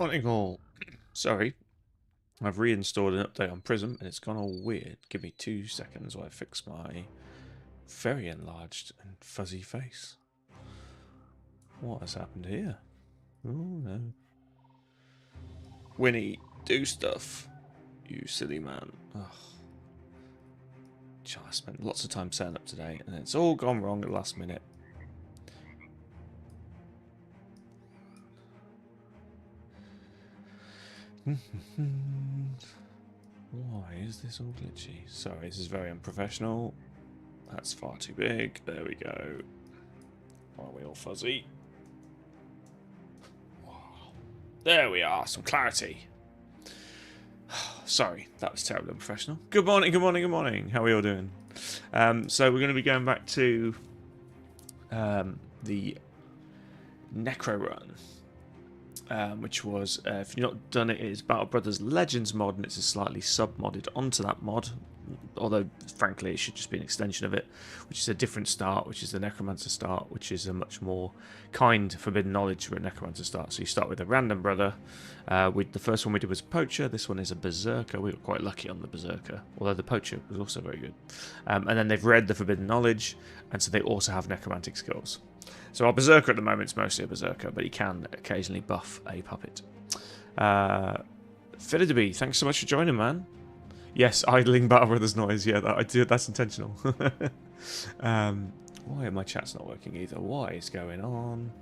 Morning all. Sorry, I've reinstalled an update on Prism and it's gone all weird. Give me 2 seconds while I fix my very enlarged and fuzzy face. What has happened here? Oh no. Winnie, do stuff. You silly man. Ugh. I spent lots of time setting up today and it's all gone wrong at the last minute. Why is this all glitchy? Sorry, this is very unprofessional. That's far too big. There we go. Are we all fuzzy? There we are. Some clarity. Sorry, that was terribly unprofessional. Good morning, good morning, good morning. How are we all doing? So we're going to be going back to the Necro run, which was, if you've not done it, it is Battle Brothers Legends mod, and it's a slightly sub-modded onto that mod. Although, frankly, it should just be an extension of it, which is a different start, which is the Necromancer start, which is a much more kind forbidden knowledge for a Necromancer start. So you start with a random brother. The first one we did was a Poacher. This one is a Beserker. We were quite lucky on the Beserker, although the Poacher was also very good. And then they've read the forbidden knowledge, and so they also have necromantic skills. So our Beserker at the moment is mostly a Beserker, but he can occasionally buff a puppet. Fiddleby, thanks so much for joining, man. Yes, idling Battle Brothers noise. Yeah, that's intentional. Why my chat's not working either? What is going on?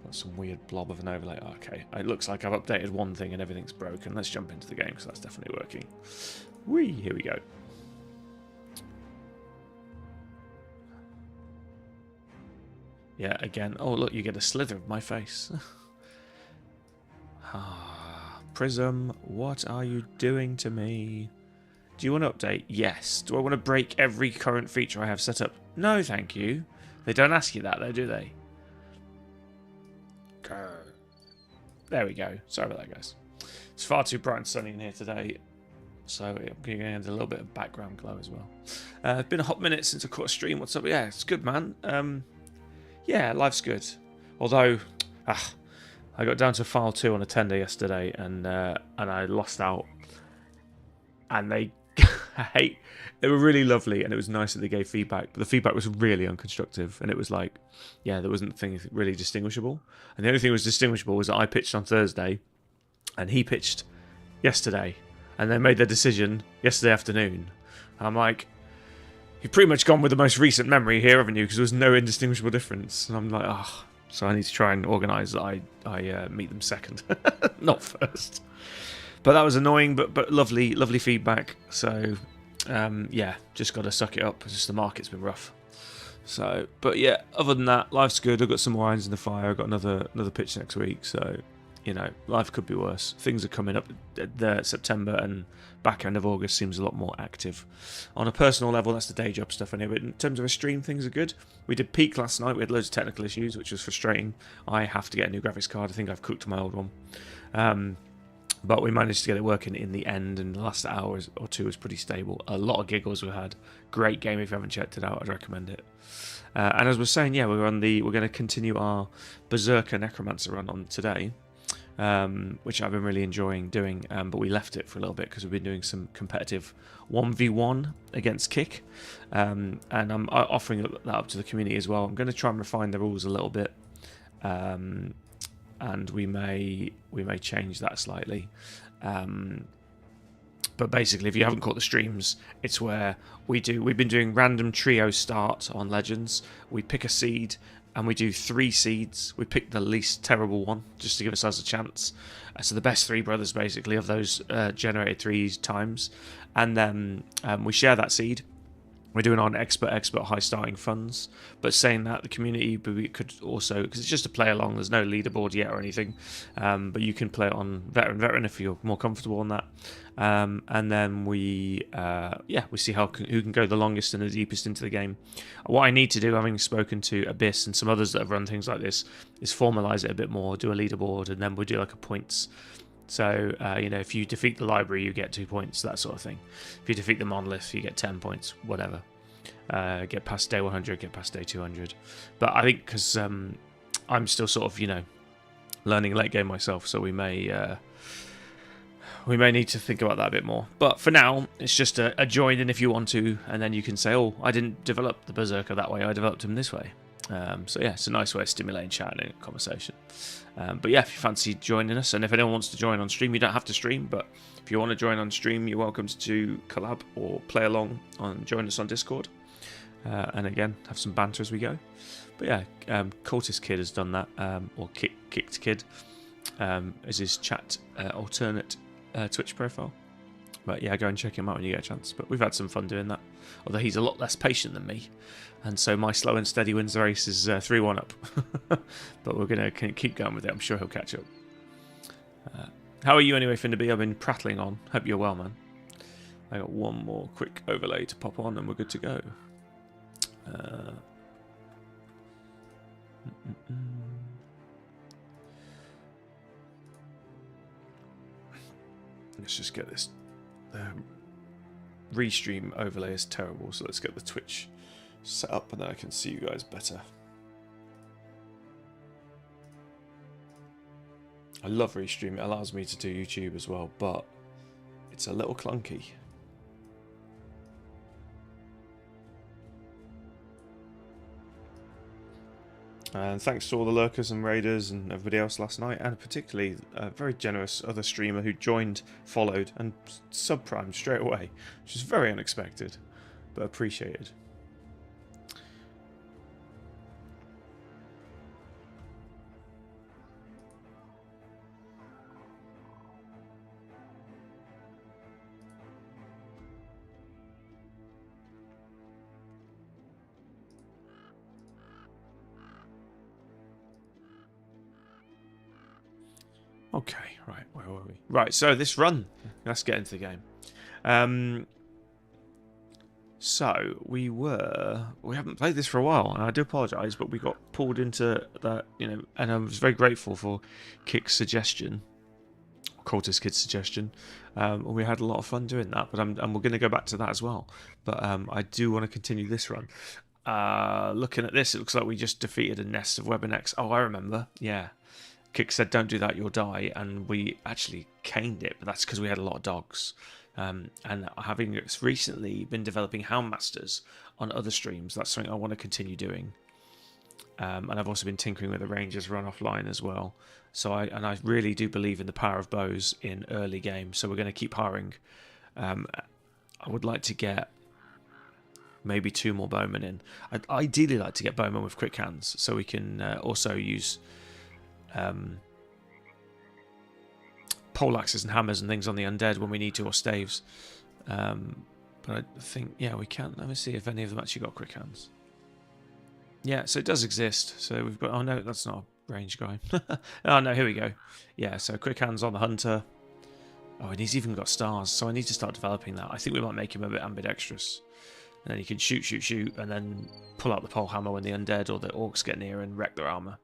Got some weird blob of an overlay. Okay, it looks like I've updated one thing and everything's broken. Let's jump into the game because that's definitely working. Whee, here we go. Yeah, again. Oh, look, you get a slither of my face. Prism, what are you doing to me? Do you want to update? Yes. Do I want to break every current feature I have set up? No, thank you. They don't ask you that, though, do they? There we go. Sorry about that, guys. It's far too bright and sunny in here today, so I'm going to add a little bit of background glow as well. It's been a hot minute since I caught a stream. What's up? Yeah, it's good, man. Yeah, life's good. Although, I got down to file 2 on a tender yesterday, and I lost out. And they were really lovely, and it was nice that they gave feedback, but the feedback was really unconstructive, and it was like, yeah, there wasn't things really distinguishable. And the only thing that was distinguishable was that I pitched on Thursday, and he pitched yesterday, and they made their decision yesterday afternoon. And I'm like, you've pretty much gone with the most recent memory here, haven't you? Because there was no indistinguishable difference. And I'm like, oh. So I need to try and organise that I meet them second, not first. But that was annoying, but lovely feedback. So, yeah, just got to suck it up. It's just the market's been rough. So, but yeah, other than that, life's good. I've got some more irons in the fire. I've got another pitch next week. So, you know, life could be worse. Things are coming up. The September and back end of August seems a lot more active. On a personal level, that's the day job stuff anyway. But in terms of a stream, things are good. We did peak last night. We had loads of technical issues, which was frustrating. I have to get a new graphics card. I think I've cooked my old one. But we managed to get it working in the end, and the last hour or two was pretty stable. A lot of giggles we had. Great game if you haven't checked it out. I'd recommend it. And as I was saying, yeah, we're going to continue our Beserker Necromancer run on today. Which I've been really enjoying doing, but we left it for a little bit because we've been doing some competitive 1v1 against Kick, and I'm offering that up to the community as well. I'm going to try and refine the rules a little bit, and we may change that slightly. But basically, if you haven't caught the streams, it's where we've been doing random trio start on Legends. We pick a seed, and we do 3 seeds. We pick the least terrible one, just to give ourselves a chance. So the best 3 brothers, basically, of those generated 3 times. And then we share that seed. We're doing on expert high starting funds. But saying that, the community, but we could also, because it's just a play along, there's no leaderboard yet or anything. But you can play it on veteran if you're more comfortable on that. And then we see who can go the longest and the deepest into the game. What I need to do, having spoken to Abyss and some others that have run things like this, is formalise it a bit more, do a leaderboard, and then we'll do like a points. So, if you defeat the library, you get 2 points, that sort of thing. If you defeat the monolith, you get 10 points, whatever. Get past day 100, get past day 200. But I think because I'm still sort of, learning late game myself, so we may need to think about that a bit more. But for now, it's just a join in if you want to, and then you can say, oh, I didn't develop the Berserker that way, I developed him this way. So yeah, it's a nice way of stimulating chat and conversation. But yeah, if you fancy joining us, and if anyone wants to join on stream, you don't have to stream, but if you want to join on stream, you're welcome to collab or play along and join us on Discord. And again, have some banter as we go. But yeah, Cultist Kid has done that, or Kicked Kid, as his chat alternate Twitch profile. But yeah, go and check him out when you get a chance. But we've had some fun doing that. Although he's a lot less patient than me. And so my slow and steady wins the race is 3-1 up. But we're going to keep going with it. I'm sure he'll catch up. How are you anyway, Finderby? I've been prattling on. Hope you're well, man. I got one more quick overlay to pop on and we're good to go. Let's just get this. Restream overlay is terrible, so let's get the Twitch set up and then I can see you guys better. I love Restream, it allows me to do YouTube as well, but it's a little clunky. And thanks to all the lurkers and raiders and everybody else last night, and particularly a very generous other streamer who joined, followed, and subprimed straight away, which is very unexpected, but appreciated. Okay, right, where were we? Right, so this run. Let's get into the game. So we haven't played this for a while, and I do apologise, but we got pulled into that, and I was very grateful for Kick's suggestion, Cultist Kid's suggestion. We had a lot of fun doing that, but and we're going to go back to that as well. But I do want to continue this run. Looking at this, it looks like we just defeated a nest of Webernecks. Oh, I remember. Yeah. Kick said, don't do that, you'll die. And we actually caned it, but that's because we had a lot of dogs. And having recently been developing Houndmasters on other streams, that's something I want to continue doing. And I've also been tinkering with the Rangers run offline as well. So I really do believe in the power of bows in early game. So we're going to keep hiring. I would like to get maybe 2 more bowmen in. I'd ideally like to get bowmen with quick hands, so we can also use poleaxes and hammers and things on the undead when we need to, or staves. But I think, yeah, we can. Let me see if any of them actually got quick hands. Yeah, so it does exist. So we've got, oh no, that's not a range guy. Oh no, here we go. Yeah, so quick hands on the hunter. Oh, and he's even got stars, so I need to start developing that. I think we might make him a bit ambidextrous. And then he can shoot, and then pull out the pole hammer when the undead or the orcs get near and wreck their armor.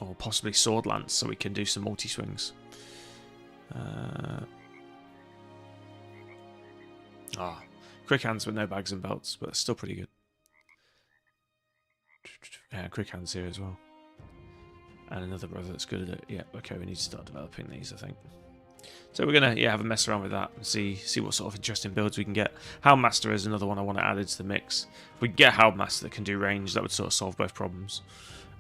Or possibly sword lance, so we can do some multi-swings. Quick hands with no bags and belts, but that's still pretty good. Yeah, quick hands here as well. And another brother that's good at it. Yeah, okay, we need to start developing these, I think. So we're going to have a mess around with that and see what sort of interesting builds we can get. Houndmaster is another one I want to add into the mix. If we can get Houndmaster that can do range, that would sort of solve both problems.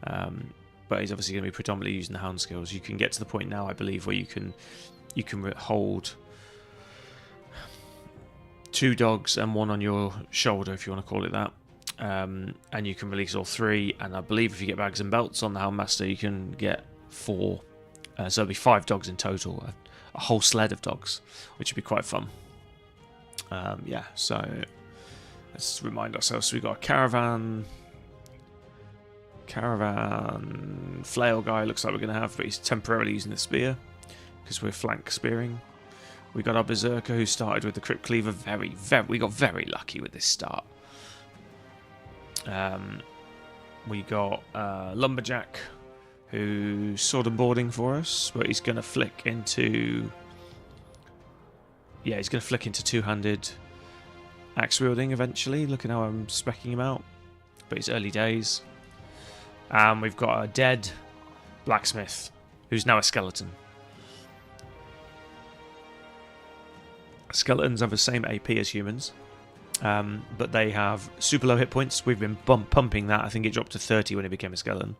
But he's obviously going to be predominantly using the hound skills. You can get to the point now, I believe, where you can hold 2 dogs and 1 on your shoulder, if you want to call it that. And you can release all 3. And I believe if you get bags and belts on the Houndmaster, you can get 4. So there'll be 5 dogs in total, a whole sled of dogs, which would be quite fun. Yeah, so let's remind ourselves. So we've got a caravan flail guy, looks like we're going to have, but he's temporarily using the spear because we're flank spearing. We got our Beserker who started with the Crypt Cleaver. We got very lucky with this start. We got Lumberjack who's sword and boarding for us, but he's going to flick into... Yeah, he's going to flick into 2-handed axe wielding eventually. Look at how I'm speccing him out. But it's early days. And we've got a dead blacksmith, who's now a skeleton. Skeletons have the same AP as humans, but they have super low hit points. We've been pumping that. I think it dropped to 30 when it became a skeleton.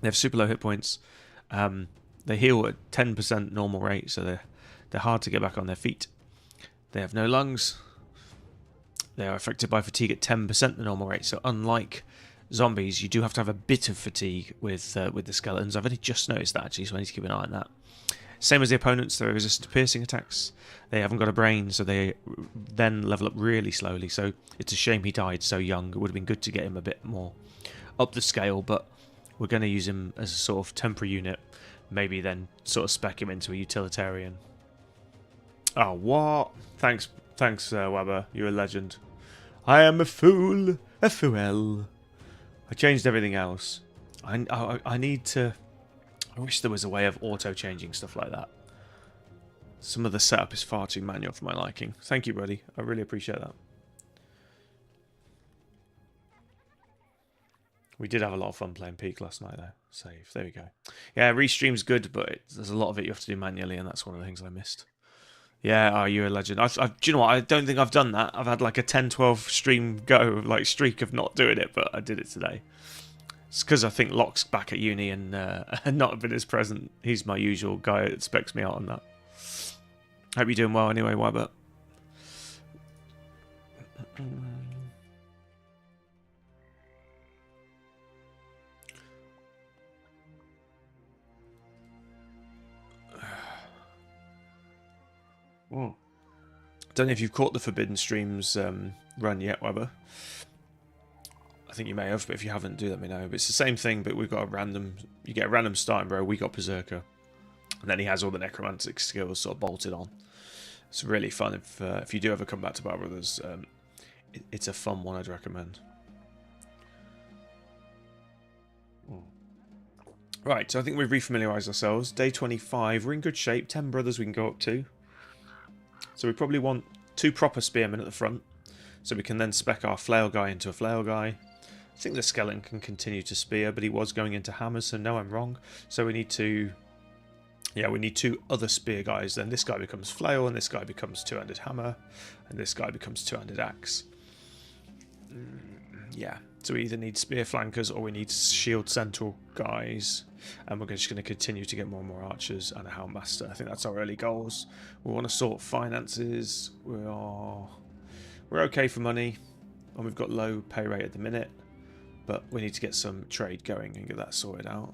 They have super low hit points. They heal at 10% normal rate, so they're hard to get back on their feet. They have no lungs. They are affected by fatigue at 10% the normal rate. So unlike zombies, you do have to have a bit of fatigue with the skeletons. I've only just noticed that actually, so I need to keep an eye on that. Same as the opponents, they're resistant to piercing attacks. They haven't got a brain, so they then level up really slowly. So it's a shame he died so young. It would have been good to get him a bit more up the scale, but we're going to use him as a sort of temporary unit. Maybe then sort of spec him into a utilitarian. Oh, what? Thanks, Weber. You're a legend. I am a fool. A fool. I changed everything else. I need to... I wish there was a way of auto-changing stuff like that. Some of the setup is far too manual for my liking. Thank you, buddy. I really appreciate that. We did have a lot of fun playing Peak last night, though. Save. There we go. Yeah, restream's good, but there's a lot of it you have to do manually, and that's one of the things I missed. Yeah, you're a legend. Do you know what? I don't think I've done that. I've had like a 10-12 stream go, like streak of not doing it, but I did it today. It's because I think Locke's back at uni and not been as present. He's my usual guy that specs me out on that. Hope you're doing well anyway, Weber. Don't know if you've caught the Forbidden Streams run yet, Weber. I think you may have, but if you haven't, do let me know. But it's the same thing, but we've got a random... You get a random starting bro. We got Beserker. And then he has all the Necromancer skills sort of bolted on. It's really fun. If you do ever come back to Battle Brothers, it's a fun one I'd recommend. Right, so I think we've refamiliarised ourselves. Day 25, we're in good shape. 10 brothers we can go up to. So we probably want 2 proper spearmen at the front. So we can then spec our flail guy into a flail guy. I think the skeleton can continue to spear, but he was going into hammers, so no, I'm wrong. So we need to... Yeah, we need 2 other spear guys. Then this guy becomes flail, and this guy becomes two-handed hammer, and this guy becomes two-handed axe. Yeah, so we either need spear flankers or we need shield central guys. And we're just going to continue to get more and more archers and a helm master. I think that's our early goals. We want to sort finances. We're okay for money, and we've got low pay rate at the minute. But we need to get some trade going and get that sorted out.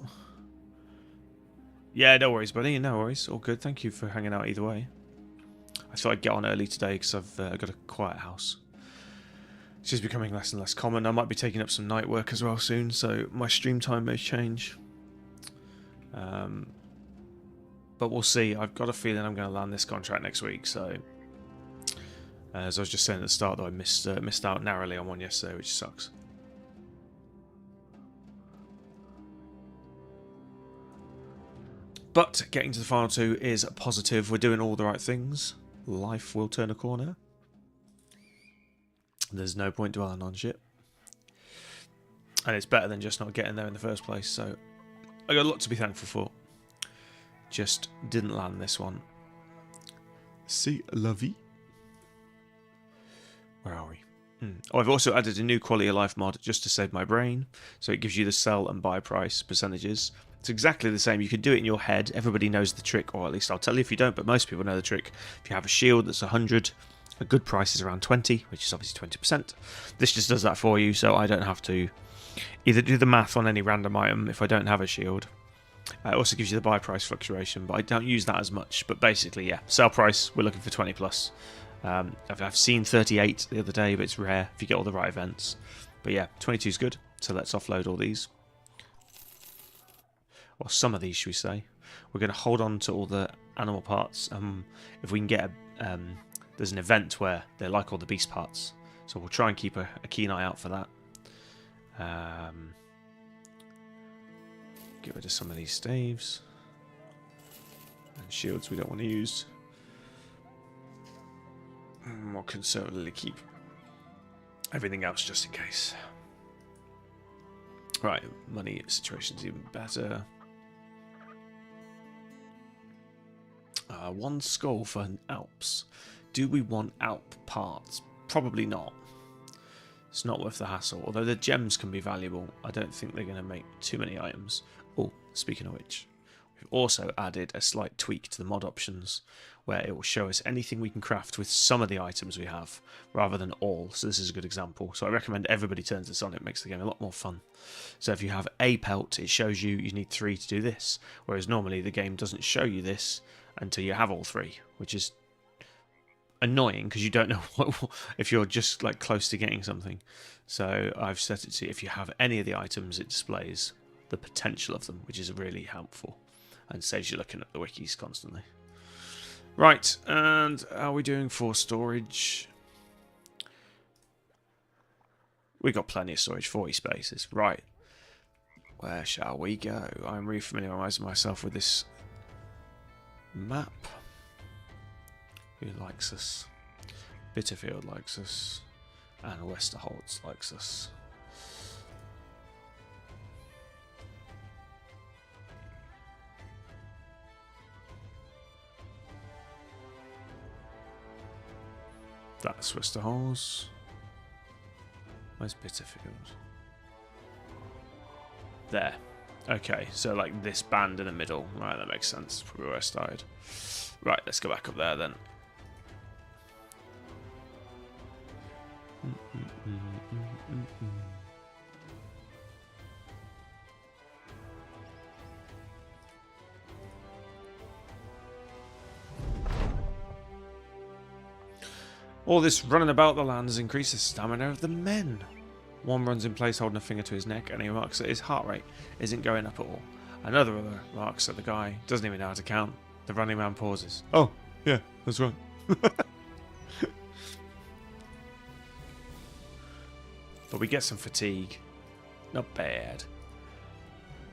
Yeah, no worries, buddy. No worries. All good. Thank you for hanging out either way. I thought I'd get on early today because I've got a quiet house. It's just becoming less and less common. I might be taking up some night work as well soon, so my stream time may change. But we'll see. I've got a feeling I'm going to land this contract next week, so... as I was just saying at the start, though, I missed out narrowly on one yesterday, which sucks. But getting to the final 2 is positive. We're doing all the right things. Life will turn a corner. There's no point dwelling on shit. And it's better than just not getting there in the first place. So I got a lot to be thankful for. Just didn't land this one. C'est la vie. Where are we? Oh, I've also added a new quality of life mod just to save my brain. So it gives you the sell and buy price percentages. It's exactly the same. You can do it in your head. Everybody knows the trick, or at least I'll tell you if you don't, but most people know the trick. If you have a shield that's 100, a good price is around 20, which is obviously 20%. This just does that for you, so I don't have to either do the math on any random item if I don't have a shield. It also gives you the buy price fluctuation, but I don't use that as much. But basically, yeah, sell price, we're looking for 20 plus. I've seen 38 the other day, but it's rare if you get all the right events. But yeah, 22 is good, so let's offload all these. Or some of these, should we say. We're going to hold on to all the animal parts. If we can get there's an event where they like all the beast parts, so we'll try and keep a keen eye out for that. Get rid of some of these staves. And shields we don't want to use. More conservatively keep everything else just in case. Right, money situation's even better. 1 skull for Alps. Do we want Alp parts? Probably not. It's not worth the hassle. Although the gems can be valuable, I don't think they're going to make too many items. Oh, speaking of which, we've also added a slight tweak to the mod options where it will show us anything we can craft with some of the items we have rather than all. So this is a good example. So I recommend everybody turns this on. It makes the game a lot more fun. So if you have a pelt, it shows you need 3 to do this. Whereas normally the game doesn't show you this until you have all 3, which is annoying because you don't know if you're just like close to getting something. So I've set it to if you have any of the items, it displays the potential of them, which is really helpful and saves you looking at the wikis constantly. Right, and how are we doing for storage? We got plenty of storage, 40 spaces. Right, where shall we go? I'm refamiliarising myself with this map. Who likes us? Bitterfield likes us, and Westerholtz likes us. That's Westerholtz. Where's Bitterfield? There. Okay, so like this band in the middle. Right, that makes sense. Probably where I started. Right, let's go back up there then. All this running about the lands increases the stamina of the men. One runs in place holding a finger to his neck and he remarks that his heart rate isn't going up at all. Another remarks that the guy doesn't even know how to count. The running man pauses. Oh, yeah, that's right. But we get some fatigue. Not bad.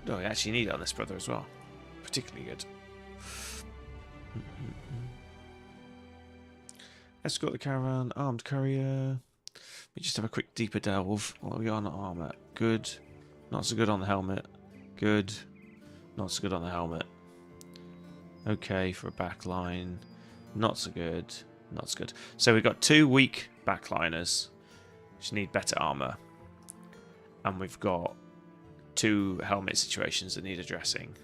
Oh, we actually need it on this brother as well. Particularly good. Escort the caravan, armed courier. We just have a quick deeper delve. What are we on armour? Good. Not so good on the helmet. Good. Not so good on the helmet. Okay for a backline. Not so good. Not so good. So we've got 2 weak backliners, which need better armour. And we've got 2 helmet situations that need addressing.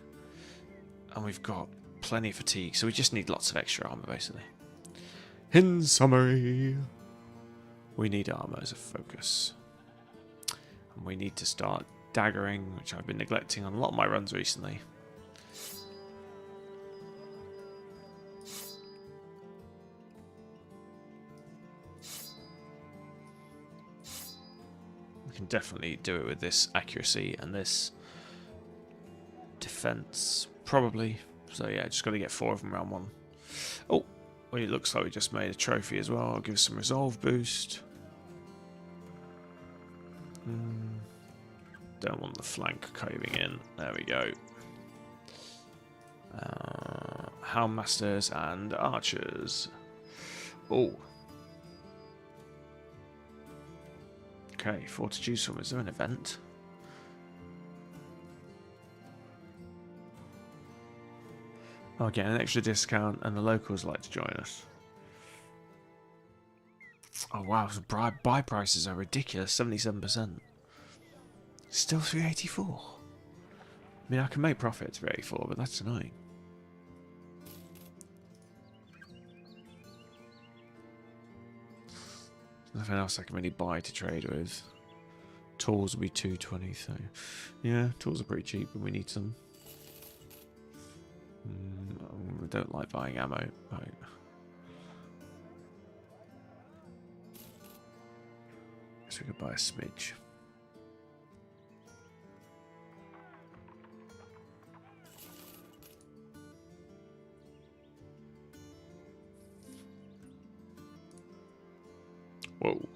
And we've got plenty of fatigue, so we just need lots of extra armour, basically. In summary, we need armour as a focus. And we need to start daggering, which I've been neglecting on a lot of my runs recently. We can definitely do it with this accuracy and this defense, probably. So yeah, just got to get 4 of them round 1. Oh, well, it looks like we just made a trophy as well. I'll give us some resolve boost. Don't want the flank caving in. There we go. Houndmasters and archers. Oh. Okay, 4 to choose from. Is there an event? I'll get an extra discount and the locals like to join us. Oh wow, so buy prices are ridiculous, 77%. Still 384. I mean, I can make profit at 384, but that's annoying. There's nothing else I can really buy to trade with. Tools will be 220, so yeah, tools are pretty cheap, but we need some. I don't like buying ammo. Right. Guess we could buy a smidge. Whoa.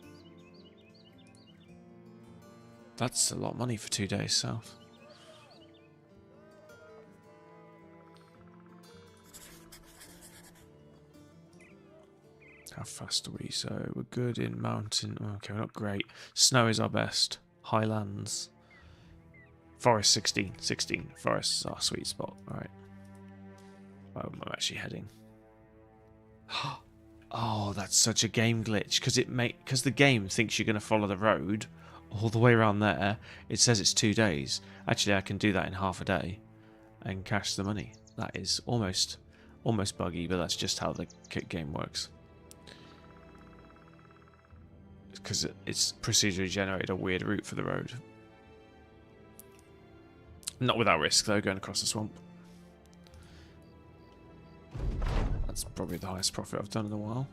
That's a lot of money for 2 days south. How fast are we? So we're good in mountain. Okay, we're not great. Snow is our best. Highlands. Forest 16. 16. Forest's our sweet spot. Alright. I'm actually heading. Oh, that's such a game glitch. Because the game thinks you're going to follow the road all the way around there. It says it's 2 days. Actually, I can do that in half a day and cash the money. That is almost buggy, but that's just how the game works. Because it's procedurally generated a weird route for the road. Not without risk, though, going across the swamp. That's probably the highest profit I've done in a while.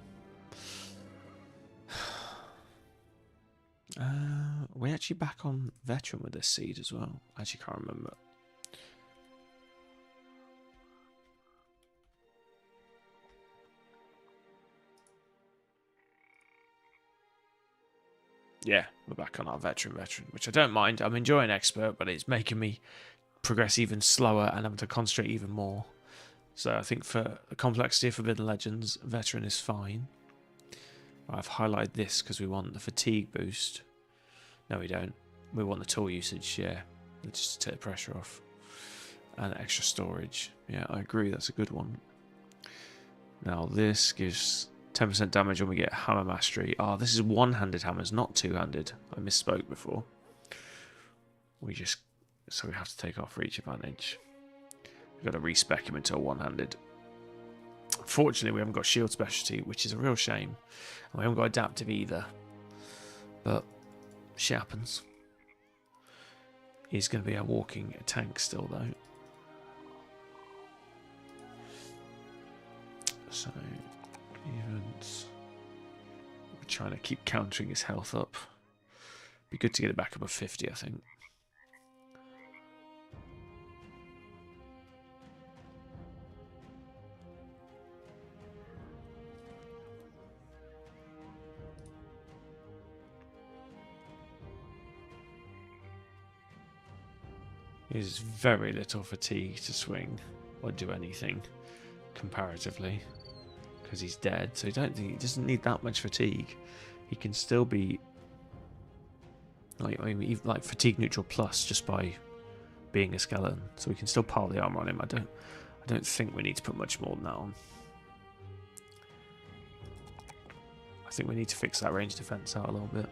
We're actually back on veteran with this seed as well. I actually can't remember. Yeah, we're back on our veteran, which I don't mind. I'm enjoying expert, but it's making me progress even slower and having to concentrate even more. So I think for the complexity of Forbidden Legends, veteran is fine. I've highlighted this because we want the fatigue boost. No, we don't. We want the tool usage, yeah. Just to take the pressure off. And extra storage. Yeah, I agree, that's a good one. Now this gives 10% damage when we get hammer mastery. Oh, this is one-handed hammers, not two-handed. I misspoke before. So we have to take off reach advantage. We've got to respec him into a one-handed. Fortunately, we haven't got shield specialty, which is a real shame. And we haven't got adaptive either. But shit happens. He's going to be a walking tank still, though. So, events. We're trying to keep countering his health up. Be good to get it back above 50, I think. He's very little fatigue to swing or do anything comparatively because he's dead. So he doesn't need that much fatigue. He can still be like fatigue neutral plus just by being a skeleton. So we can still pile the armor on him. I don't think we need to put much more than that on. I think we need to fix that range defense out a little bit.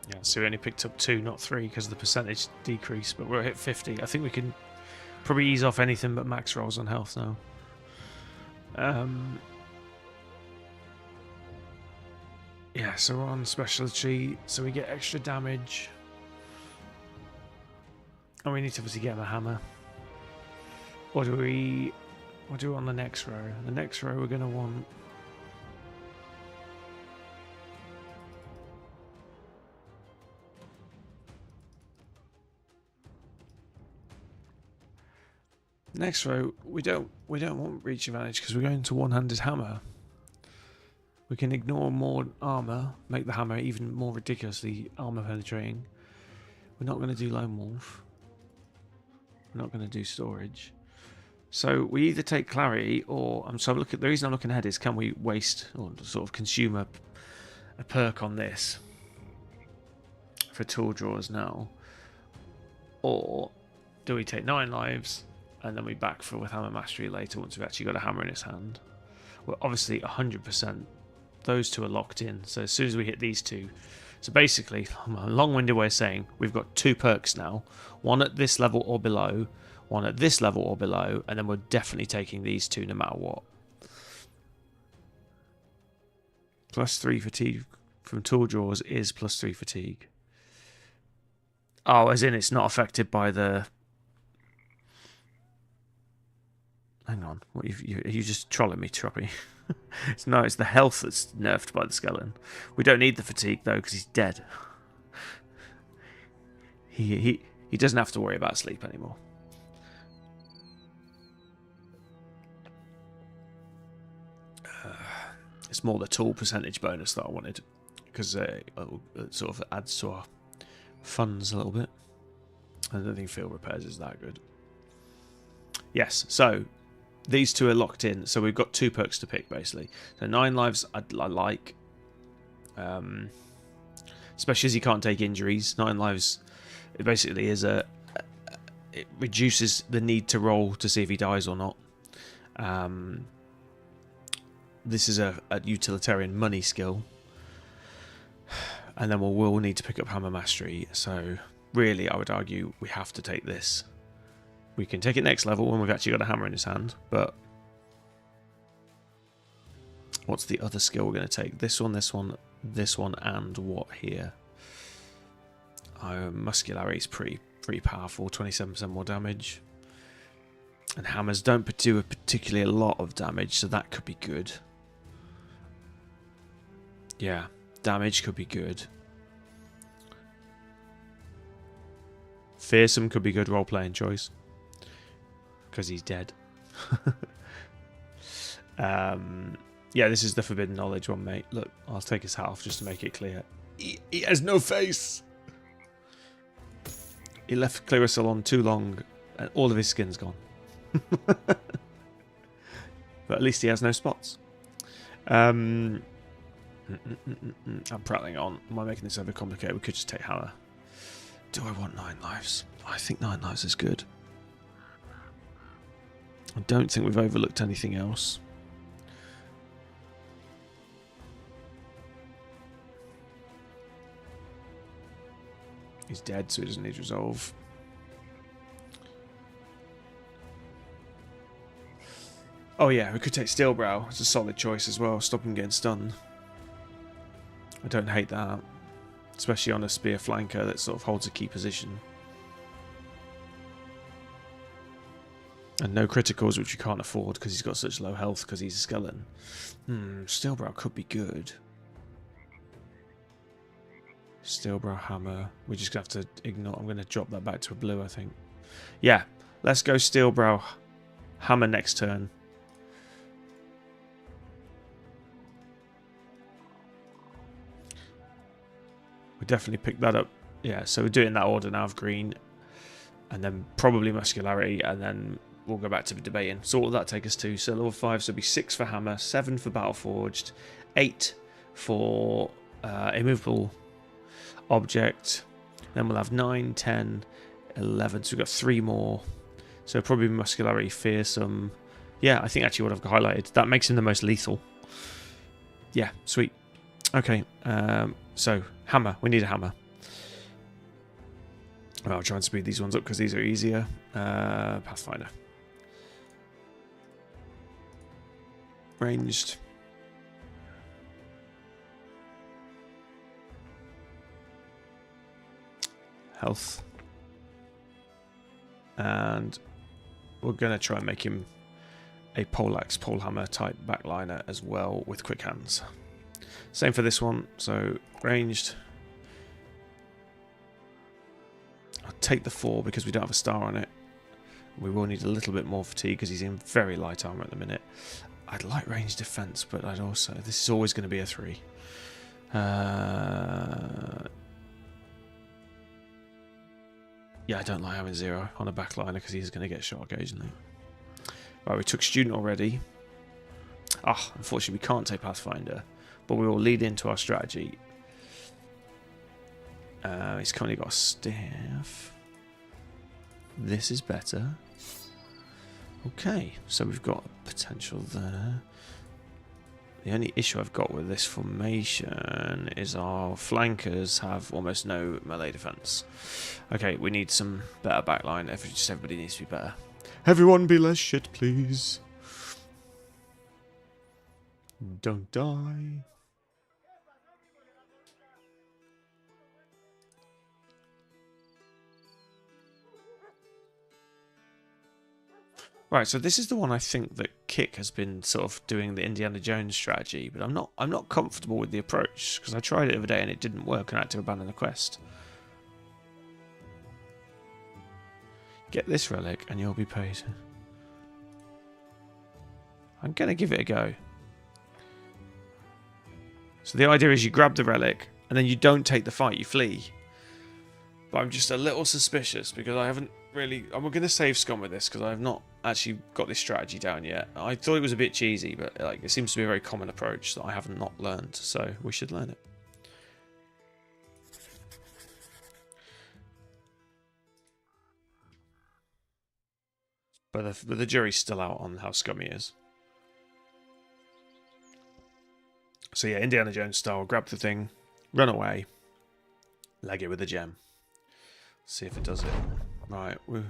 Yeah, so we only picked up 2, not 3, because of the percentage decrease, but we're at 50. I think we can probably ease off anything but max rolls on health now. Yeah, so we're on specialty, so we get extra damage. And we need to obviously get him a hammer. What do we want on the next row? The next row we're going to want... Next row, we don't want reach advantage because we're going to one-handed hammer. We can ignore more armor, make the hammer even more ridiculously armor penetrating. We're not going to do Lone Wolf. We're not going to do storage. So we either take clarity or the reason I'm looking ahead is can we waste or sort of consume a perk on this for tool drawers now, or do we take 9 lives? And then we backfill with hammer mastery later once we've actually got a hammer in his hand. Well, obviously 100%. Those two are locked in. So as soon as we hit these two... So basically, a long-winded way of saying, we've got 2 perks now. One at this level or below. One at this level or below. And then we're definitely taking these 2 no matter what. +3 fatigue from tool drawers is +3 fatigue. Oh, as in it's not affected by the... Hang on, are you just trolling me, Troppy? It's the health that's nerfed by the skeleton. We don't need the fatigue though, because he's dead. He doesn't have to worry about sleep anymore. It's more the tool percentage bonus that I wanted. because it sort of adds to our funds a little bit. I don't think field repairs is that good. Yes, so these two are locked in. So we've got 2 perks to pick, basically. So 9 lives I like. Especially as he can't take injuries. 9 lives, it basically is it reduces the need to roll to see if he dies or not. This is a utilitarian money skill. And then we'll need to pick up Hammer Mastery. So really, I would argue we have to take this. We can take it next level when we've actually got a hammer in his hand. But what's the other skill we're going to take? This one, and what here? Muscularity is pretty powerful. 27% more damage. And hammers don't do a particularly a lot of damage, so that could be good. Yeah, damage could be good. Fearsome could be good role-playing choice. Because he's dead. Yeah, this is the Forbidden Knowledge one, mate. Look, I'll take his hat off just to make it clear. He has no face! He left Clarissa on too long, and all of his skin's gone. But at least he has no spots. I'm prattling on. Am I making this overcomplicated? We could just take Hammer. Do I want 9 lives? I think 9 lives is good. I don't think we've overlooked anything else. He's dead, so he doesn't need resolve. Oh yeah, we could take Steelbrow. It's a solid choice as well. Stop him getting stunned. I don't hate that. Especially on a spear flanker that sort of holds a key position. And no criticals, which you can't afford because he's got such low health because he's a skeleton. Steelbrow could be good. Steelbrow Hammer. We're just going to have to ignore. I'm going to drop that back to a blue, I think. Yeah, let's go Steelbrow Hammer next turn. We definitely picked that up. Yeah, so we're doing that order now of green. And then probably Muscularity. And then we'll go back to debating. So what will that take us to? So level 5, so it'll be 6 for Hammer, 7 for Battleforged, 8 for Immovable Object. Then we'll have 9, 10, 11. So we've got 3 more. So probably Muscularity, Fearsome. Yeah, I think actually what I've highlighted, that makes him the most lethal. Yeah, sweet. Okay, so Hammer. We need a Hammer. I'll try and speed these ones up because these are easier. Pathfinder. Ranged. Health. And we're going to try and make him a poleaxe, polehammer type backliner as well with quick hands. Same for this one. So ranged. I'll take the 4 because we don't have a star on it. We will need a little bit more fatigue because he's in very light armor at the minute. I'd like range defense, but I'd also... This is always going to be a 3. Yeah, I don't like having 0 on a backliner because he's going to get shot occasionally. Right, we took Student already. Unfortunately we can't take Pathfinder, but we will lead into our strategy. He's currently got a staff. This is better. Okay, so we've got potential there. The only issue I've got with this formation is our flankers have almost no melee defense. Okay, we need some better backline. Everybody needs to be better. Everyone be less shit, please. Don't die. Right, so this is the one I think that Kick has been sort of doing the Indiana Jones strategy, but I'm not comfortable with the approach because I tried it the other day and it didn't work and I had to abandon the quest. Get this relic and you'll be paid. I'm gonna give it a go. So the idea is you grab the relic, and then you don't take the fight, you flee. But I'm just a little suspicious, because I haven't really... I'm going to save scum with this, because I have not actually got this strategy down yet. I thought it was a bit cheesy, but like it seems to be a very common approach that I have not learned, so we should learn it. But the jury's still out on how scummy he is. So yeah, Indiana Jones style, grab the thing, run away, leg it with a gem. See if it does it. Right, we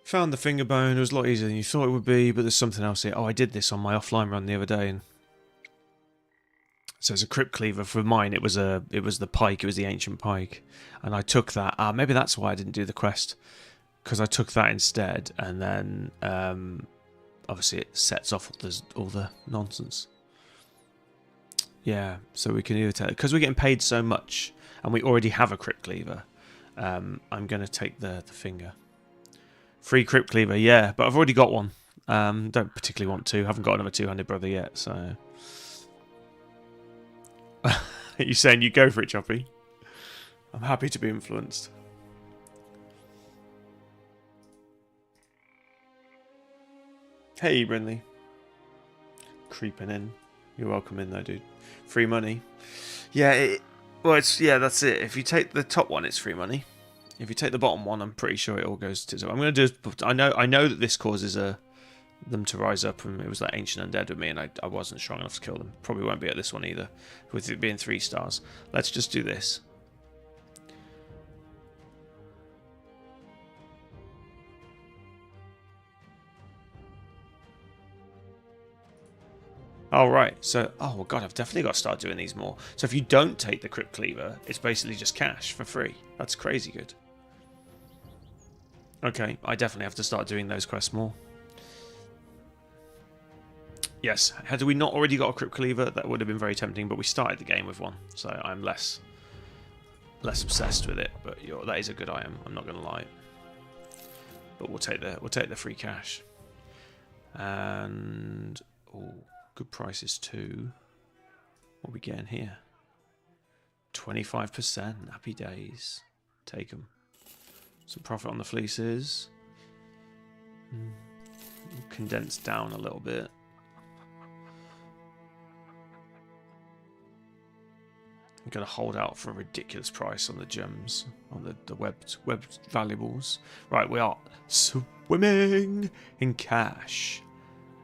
found the finger bone. It was a lot easier than you thought it would be, but there's something else here. Oh, I did this on my offline run the other day, and so it's a crypt cleaver. For mine, it was the pike. It was the ancient pike, and I took that. Maybe that's why I didn't do the quest, because I took that instead, and then obviously it sets off all the nonsense. Yeah, so we can either take, because we're getting paid so much, and we already have a crypt cleaver. I'm going to take the finger. Free crypt cleaver, yeah, but I've already got one. Don't particularly want to. Haven't got another two-handed brother yet, so. Are you saying you go for it, Choppy? I'm happy to be influenced. Hey, Brinley. Creeping in. You're welcome in, though, dude. Free money. Yeah, that's it. If you take the top one, it's free money. If you take the bottom one, I'm pretty sure it all goes to... So I'm going to do... I know that this causes them to rise up, and it was like ancient undead with me, and I wasn't strong enough to kill them. Probably won't be at this one either, with it being 3 stars. Let's just do this. Oh, right. So, oh, well, God, I've definitely got to start doing these more. So if you don't take the crypt cleaver, it's basically just cash for free. That's crazy good. Okay, I definitely have to start doing those quests more. Yes, had we not already got a crypt cleaver, that would have been very tempting, but we started the game with one, so I'm less obsessed with it. But that is a good item, I'm not going to lie. But we'll take the free cash. And... oh, good prices too. What are we getting here? 25%. Happy days. Take them. Some profit on the fleeces. Condensed down a little bit. I'm going to hold out for a ridiculous price on the gems, on the web valuables. Right, we are swimming in cash.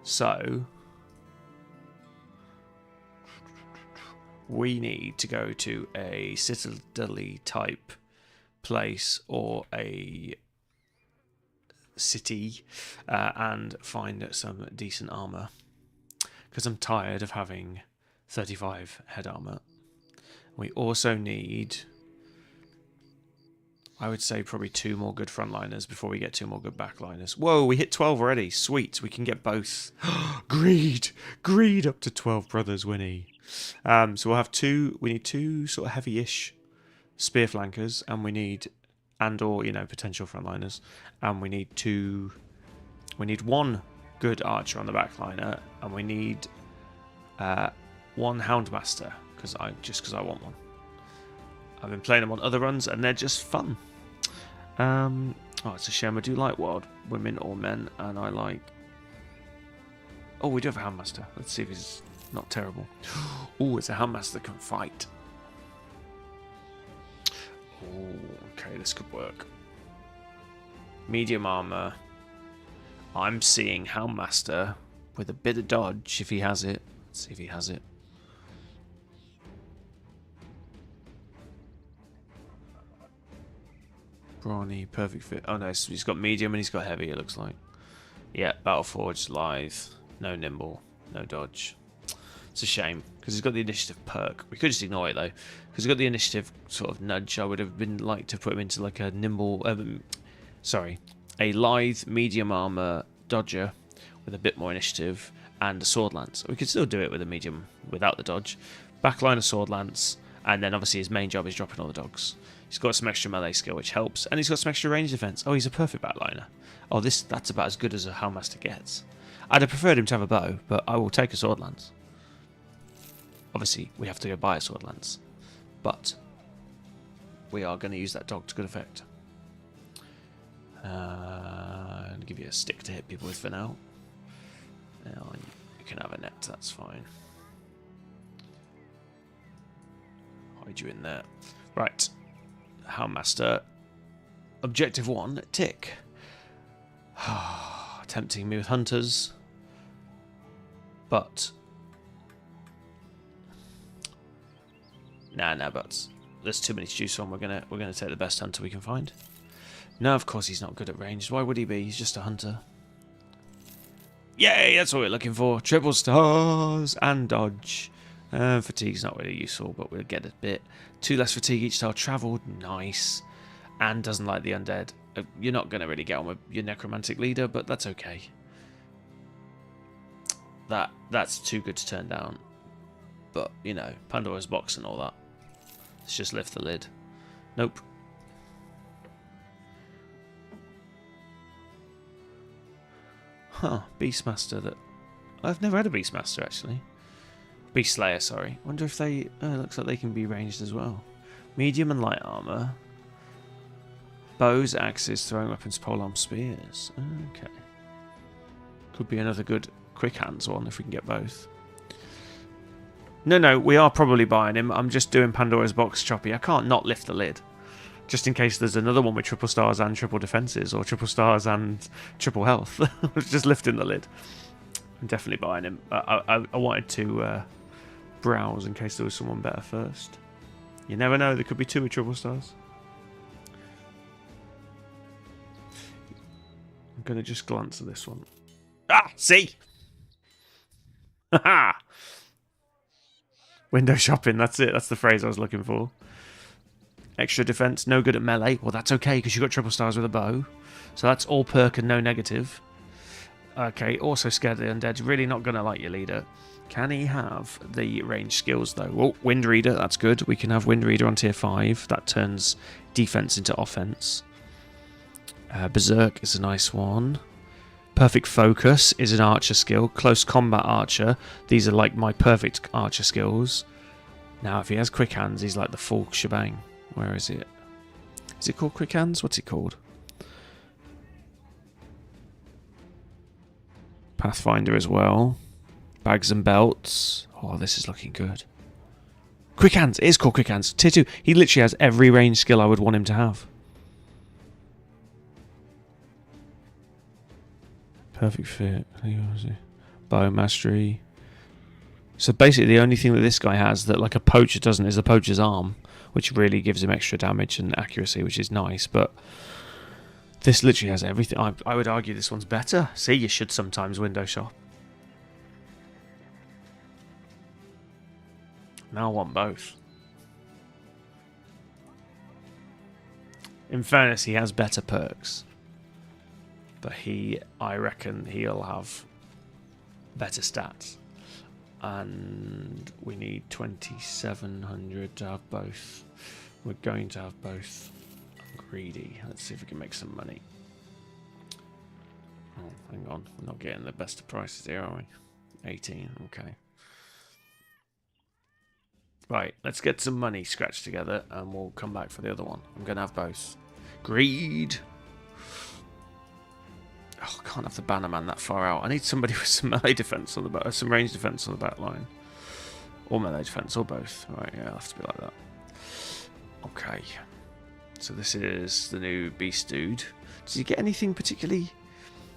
So... we need to go to a citadel-y type place or a city and find some decent armor, because I'm tired of having 35 head armor. We also need, I would say, probably 2 more good frontliners before we get 2 more good backliners. Whoa, we hit 12 already. Sweet, we can get both. Greed up to 12 brothers, Winnie. So we'll have 2. We need 2 sort of heavy-ish spear flankers, and we need, and/or potential frontliners, and we need 2. We need 1 good archer on the backliner, and we need 1 houndmaster because I want one. I've been playing them on other runs, and they're just fun. Oh, it's a shame I do like wild women or men, and I like. Oh, we do have a houndmaster. Let's see if he's not terrible. Oh, it's a houndmaster that can fight. Oh, okay, this could work. Medium armor. I'm seeing houndmaster with a bit of dodge if he has it. Let's see if he has it. Brawny, perfect fit. Oh no, he's got medium and he's got heavy, it looks like. Yeah, Battleforged, lithe, no nimble, no dodge. It's a shame, because he's got the initiative perk. We could just ignore it though, because he's got the initiative sort of nudge. I would have been like to put him into like a nimble, a lithe, medium armor dodger with a bit more initiative and a sword lance. We could still do it with a medium without the dodge. Backline a sword lance, and then obviously his main job is dropping all the dogs. He's got some extra melee skill, which helps, and he's got some extra range defense. Oh, he's a perfect backliner. Oh, that's about as good as a houndmaster gets. I'd have preferred him to have a bow, but I will take a sword lance. Obviously, we have to go buy a sword lance, but we are going to use that dog to good effect. I'll give you a stick to hit people with for now. You can have a net, that's fine. Hide you in there. Right. Houndmaster. Objective 1, tick. Tempting me with hunters. But. Nah, but there's too many to choose from. We're gonna take the best hunter we can find. No, of course he's not good at range. Why would he be? He's just a hunter. Yay, that's what we're looking for. Triple stars and dodge. Fatigue's not really useful, but we'll get a bit. 2 less fatigue each star travelled. Nice. And doesn't like the undead. You're not going to really get on with your necromantic leader, but that's okay. That's too good to turn down. But, you know, Pandora's box and all that. Let's just lift the lid. Nope. Huh, Beastmaster that... I've never had a Beastmaster, actually. Beast Slayer, sorry. Wonder if they... looks like they can be ranged as well. Medium and light armor. Bows, axes, throwing weapons, polearm, spears. Okay. Could be another good quick hands one if we can get both. No, we are probably buying him. I'm just doing Pandora's box, Choppy. I can't not lift the lid. Just in case there's another one with triple stars and triple defenses, or triple stars and triple health. I was just lifting the lid. I'm definitely buying him. I wanted to browse in case there was someone better first. You never know, there could be 2 with triple stars. I'm going to just glance at this one. Ah, see? Haha! Window shopping, that's it. That's the phrase I was looking for. Extra defense, no good at melee. Well, that's okay, because you got triple stars with a bow. So that's all perk and no negative. Okay, also scared of the undead. Really not going to like your leader. Can he have the range skills, though? Oh, Wind Reader, that's good. We can have Wind Reader on tier 5. That turns defense into offense. Berserk is a nice one. Perfect Focus is an archer skill. Close Combat Archer. These are like my perfect archer skills. Now, if he has Quick Hands, he's like the full shebang. Where is it? Is it called Quick Hands? What's it called? Pathfinder as well. Bags and Belts. Oh, this is looking good. Quick Hands. It is called Quick Hands. Tier 2. He literally has every range skill I would want him to have. Perfect Fit. Bow Mastery. So basically the only thing that this guy has that like a poacher doesn't is a poacher's arm, which really gives him extra damage and accuracy, which is nice, but this literally has everything. I would argue this one's better. See, you should sometimes window shop. Now I want both. In fairness, he has better perks. But I reckon he'll have better stats. And we need 2,700 to have both. We're going to have both. I'm greedy. Let's see if we can make some money. Oh, hang on. We're not getting the best of prices here, are we? 18. Okay. Right, let's get some money scratched together and we'll come back for the other one. I'm going to have both. Greed! Oh, I can't have the Bannerman that far out. I need somebody with some melee defense on the back, some range defense on the back line. Or melee defense, or both. Right, yeah, it'll have to be like that. Okay. So this is the new Beast Dude. Does he get anything particularly...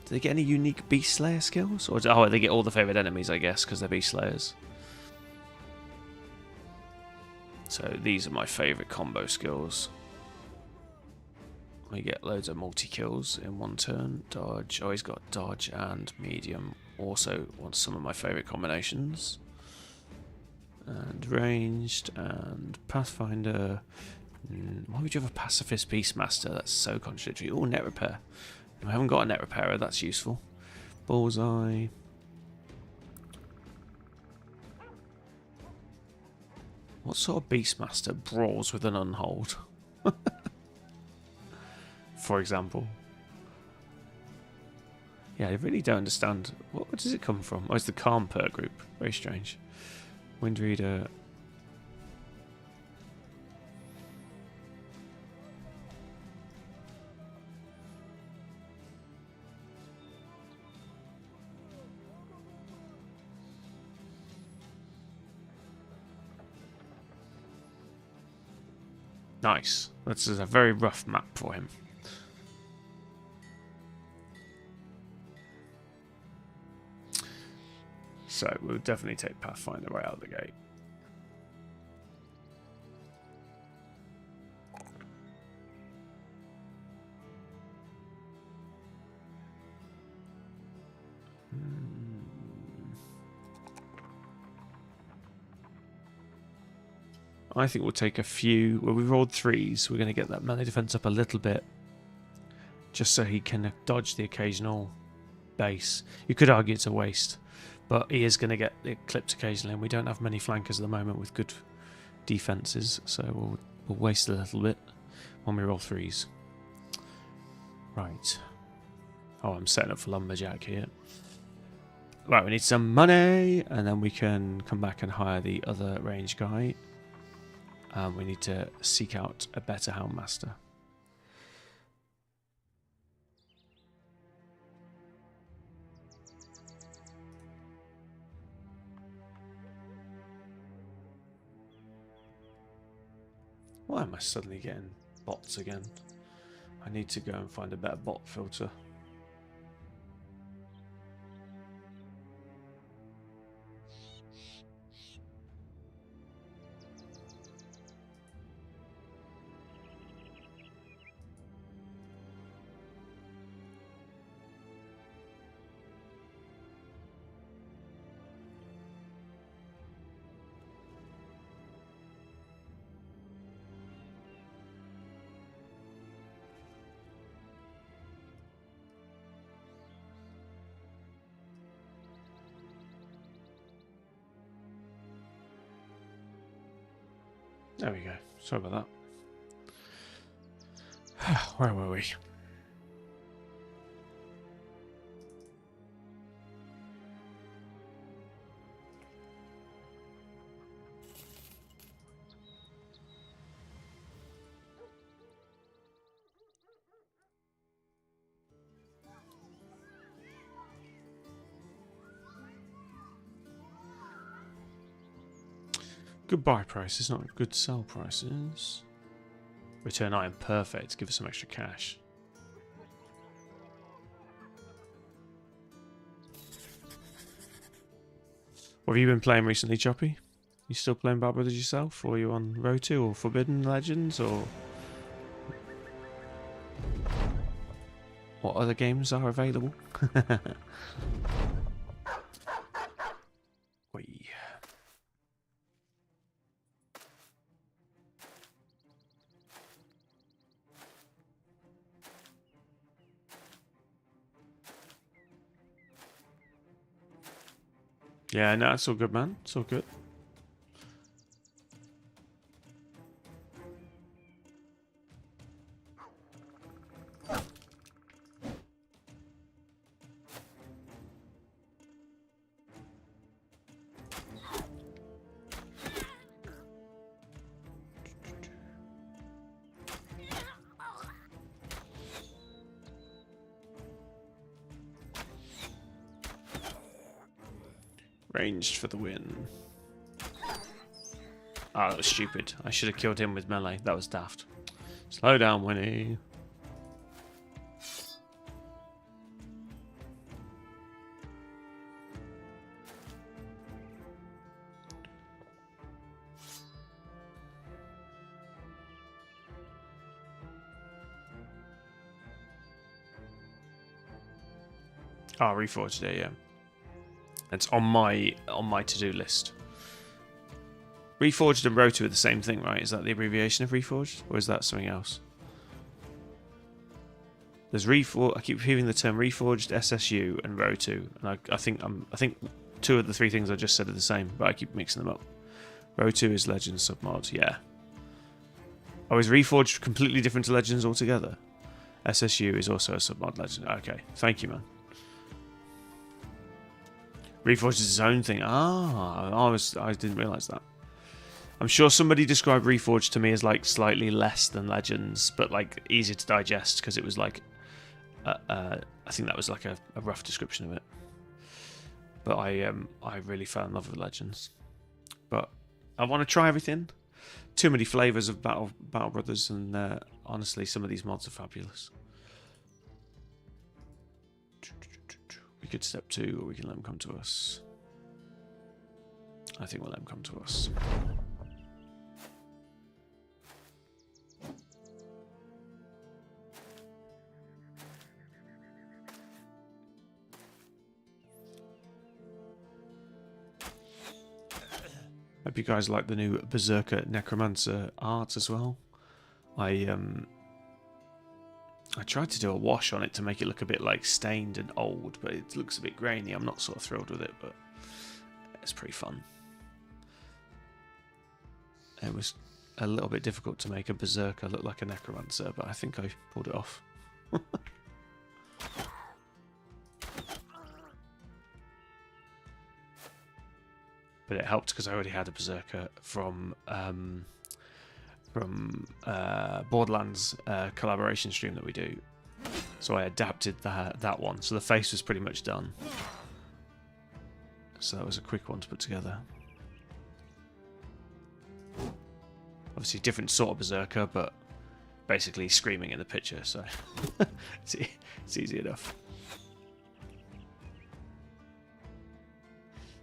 Do they get any unique Beast Slayer skills? Or they get all the favourite enemies, I guess, because they're Beast Slayers. So these are my favourite combo skills. We get loads of multi-kills in one turn. Dodge. Oh, he's got dodge and medium. Also wants some of my favourite combinations. And ranged and Pathfinder. Why would you have a Pacifist Beastmaster? That's so contradictory. Oh, net repair. I haven't got a net repairer. That's useful. Bullseye. What sort of Beastmaster brawls with an unhold? For example. Yeah, I really don't understand. Where does it come from? Oh, it's the Calm perk group. Very strange. Windreader. Nice. This is a very rough map for him. So we'll definitely take Pathfinder right out of the gate. I think we'll take a few. Well, we rolled 3s. We're going to get that melee defense up a little bit, just so he can dodge the occasional base. You could argue it's a waste, but he is going to get clipped occasionally, and we don't have many flankers at the moment with good defenses, so we'll waste a little bit when we roll 3s. Right. Oh, I'm setting up for Lumberjack here. Right, we need some money, and then we can come back and hire the other range guy. We need to seek out a better Helmmaster. Why am I suddenly getting bots again? I need to go and find a better bot filter. There we go. Sorry about that. Where were we? Good buy prices, not good sell prices. Return item, perfect. Give us some extra cash. What have you been playing recently, Choppy? You still playing Bad Brothers yourself? Or are you on Rotu or Forbidden Legends? Or what other games are available? Whee. Yeah, no, it's all good, man. It's all good. Ranged for the win. Ah, that was stupid. I should have killed him with melee. That was daft. Slow down, Winnie. Ah, Reforged it, yeah. It's on my to-do list. Reforged and Rotu are the same thing, right? Is that the abbreviation of Reforged, or is that something else? There's I keep hearing the term Reforged, SSU, and Rotu, and I think 2 of the 3 things I just said are the same, but I keep mixing them up. Rotu is Legends submod, yeah. Oh, is Reforged completely different to Legends altogether? SSU is also a submod Legend. Okay, thank you, man. Reforged is its own thing. Ah, I didn't realise that. I'm sure somebody described Reforged to me as like slightly less than Legends, but like easier to digest because it was like, I think that was like a rough description of it. But I really fell in love with Legends. But I want to try everything. Too many flavours of Battle Brothers, and honestly, some of these mods are fabulous. We could step 2, or we can let them come to us. I think we'll let them come to us. Hope you guys like the new Beserker Necromancer art as well. I tried to do a wash on it to make it look a bit like stained and old, but it looks a bit grainy. I'm not sort of thrilled with it, but it's pretty fun. It was a little bit difficult to make a Beserker look like a Necromancer, but I think I pulled it off. But it helped because I already had a Beserker from Borderlands collaboration stream that we do, so I adapted that one. So the face was pretty much done. So that was a quick one to put together. Obviously, different sort of Beserker, but basically screaming in the picture. So it's easy enough.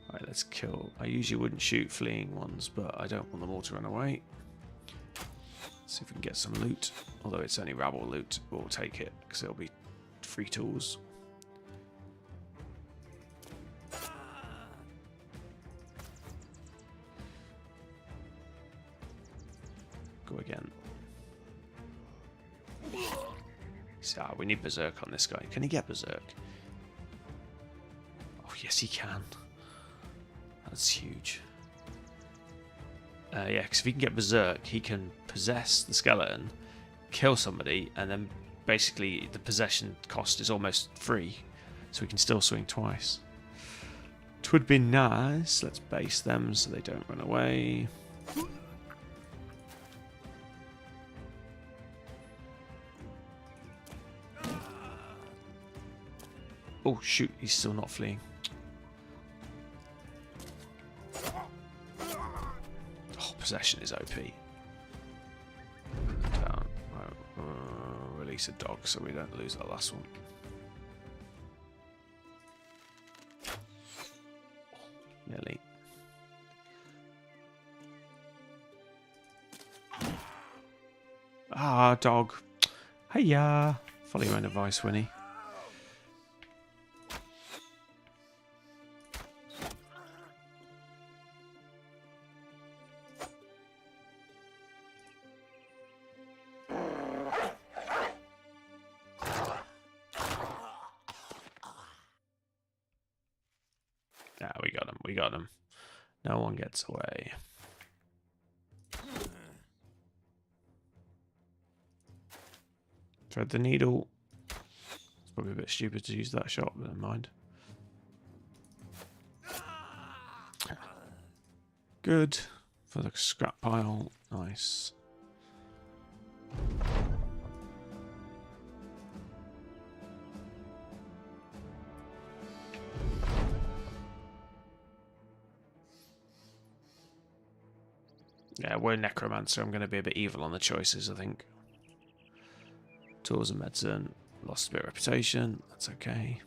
Alright, let's kill. I usually wouldn't shoot fleeing ones, but I don't want them all to run away. Let's see if we can get some loot. Although it's only rabble loot, we'll take it because it'll be free tools. Go again. So, we need Berserk on this guy. Can he get Berserk? Oh, yes, he can. That's huge. Yeah, because if he can get Berserk, he can possess the skeleton, kill somebody, and then basically the possession cost is almost free, so we can still swing twice. It would be nice. Let's base them so they don't run away. Oh shoot, he's still not fleeing. Possession is OP. Down. Release a dog so we don't lose that last one. Nearly. Ah, dog. Hey-ya. Follow your own advice, Winnie. Yeah, we got him. We got him. No one gets away. Thread the needle. It's probably a bit stupid to use that shot, but never mind. Good. For the scrap pile. Nice. Yeah, we're Necromancer. I'm going to be a bit evil on the choices, I think. Tools and medicine. Lost a bit of reputation. That's okay.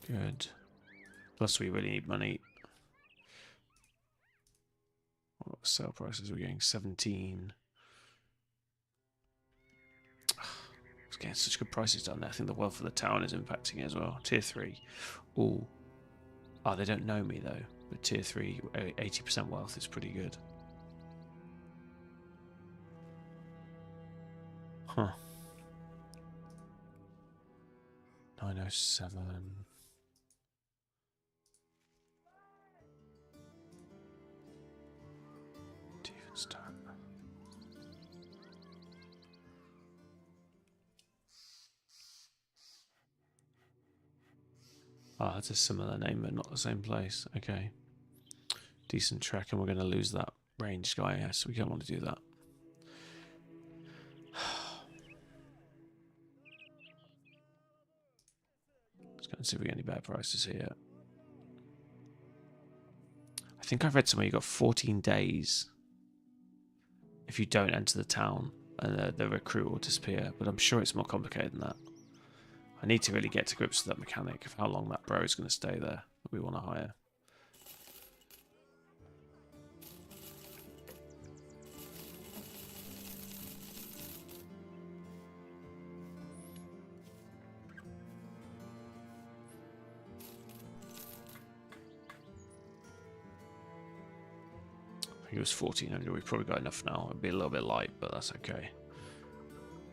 Good. Plus, we really need money. What sale prices are we getting? 17. It's getting such good prices down there. I think the wealth of the town is impacting it as well. Tier 3. Ooh. Oh, they don't know me though. But tier 3, 80% wealth is pretty good. Huh. 907. Start. Ah, it's a similar name, but not the same place. Okay. Decent trek, and we're going to lose that ranged guy. Yes, we don't want to do that. Let's go and see if we get any better prices here. I think I read somewhere you got 14 days if you don't enter the town, and the recruit will disappear. But I'm sure it's more complicated than that. I need to really get to grips with that mechanic of how long that bro is going to stay there that we want to hire. It was 1400. We've probably got enough now. It'll be a little bit light, but that's okay.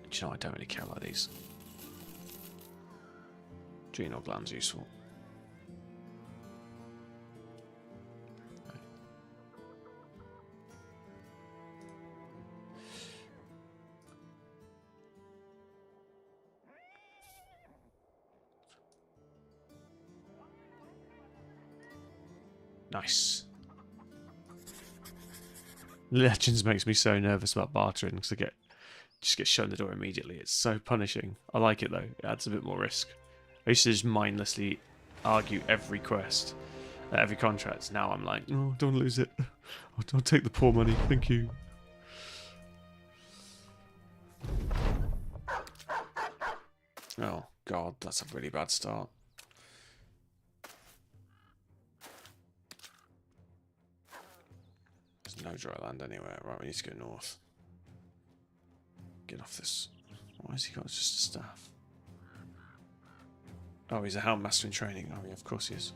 Do you know, I don't really care about these. Adrenal glands useful. Nice. Legends makes me so nervous about bartering because I just get shown the door immediately. It's so punishing. I like it though. It adds a bit more risk. I used to just mindlessly argue every quest, every contract. Now I'm like, oh, don't lose it. Oh, don't take the poor money. Thank you. Oh God, that's a really bad start. No dry land anywhere. Right, we need to go north. Get off this. Why has he got just a staff? Oh, he's a Hound Master in training. Oh, yeah, of course he is.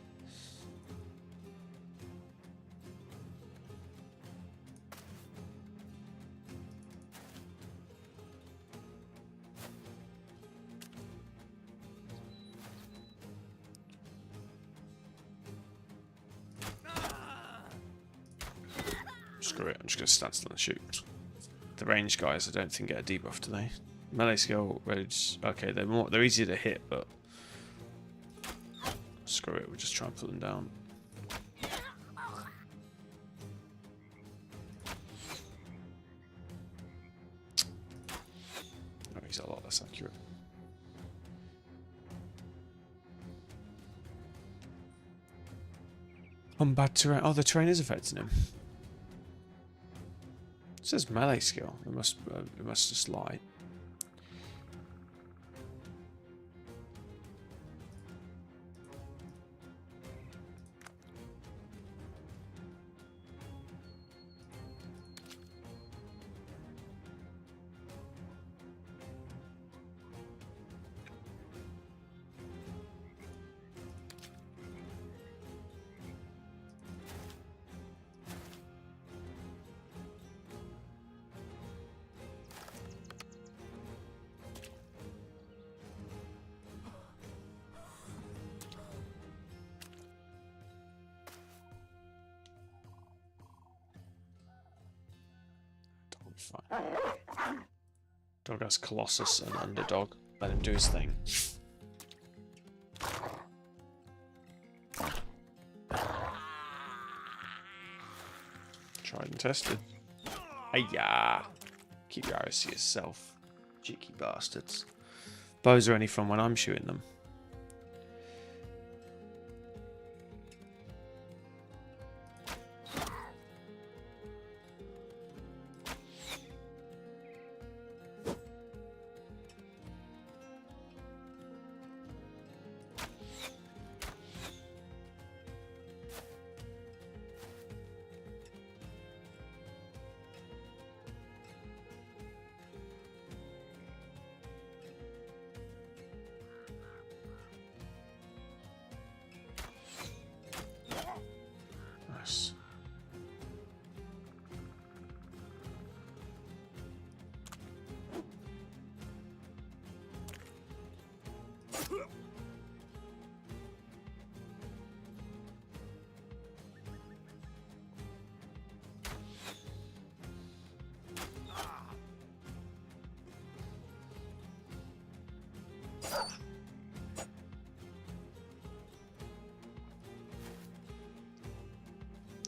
Screw it, I'm just going to stand still and shoot. The ranged guys, I don't think get a debuff, do they? Melee skill roads, okay, they're easier to hit, but screw it, we'll just try and put them down. Oh, he's a lot less accurate. Combat terrain. Oh, the terrain is affecting him. It says melee skill. It must just lie. Fine. Dog has Colossus and Underdog. Let him do his thing. Tried and tested. Hiya! Keep your arrows to yourself. Cheeky bastards. Bows are only fun when I'm shooting them.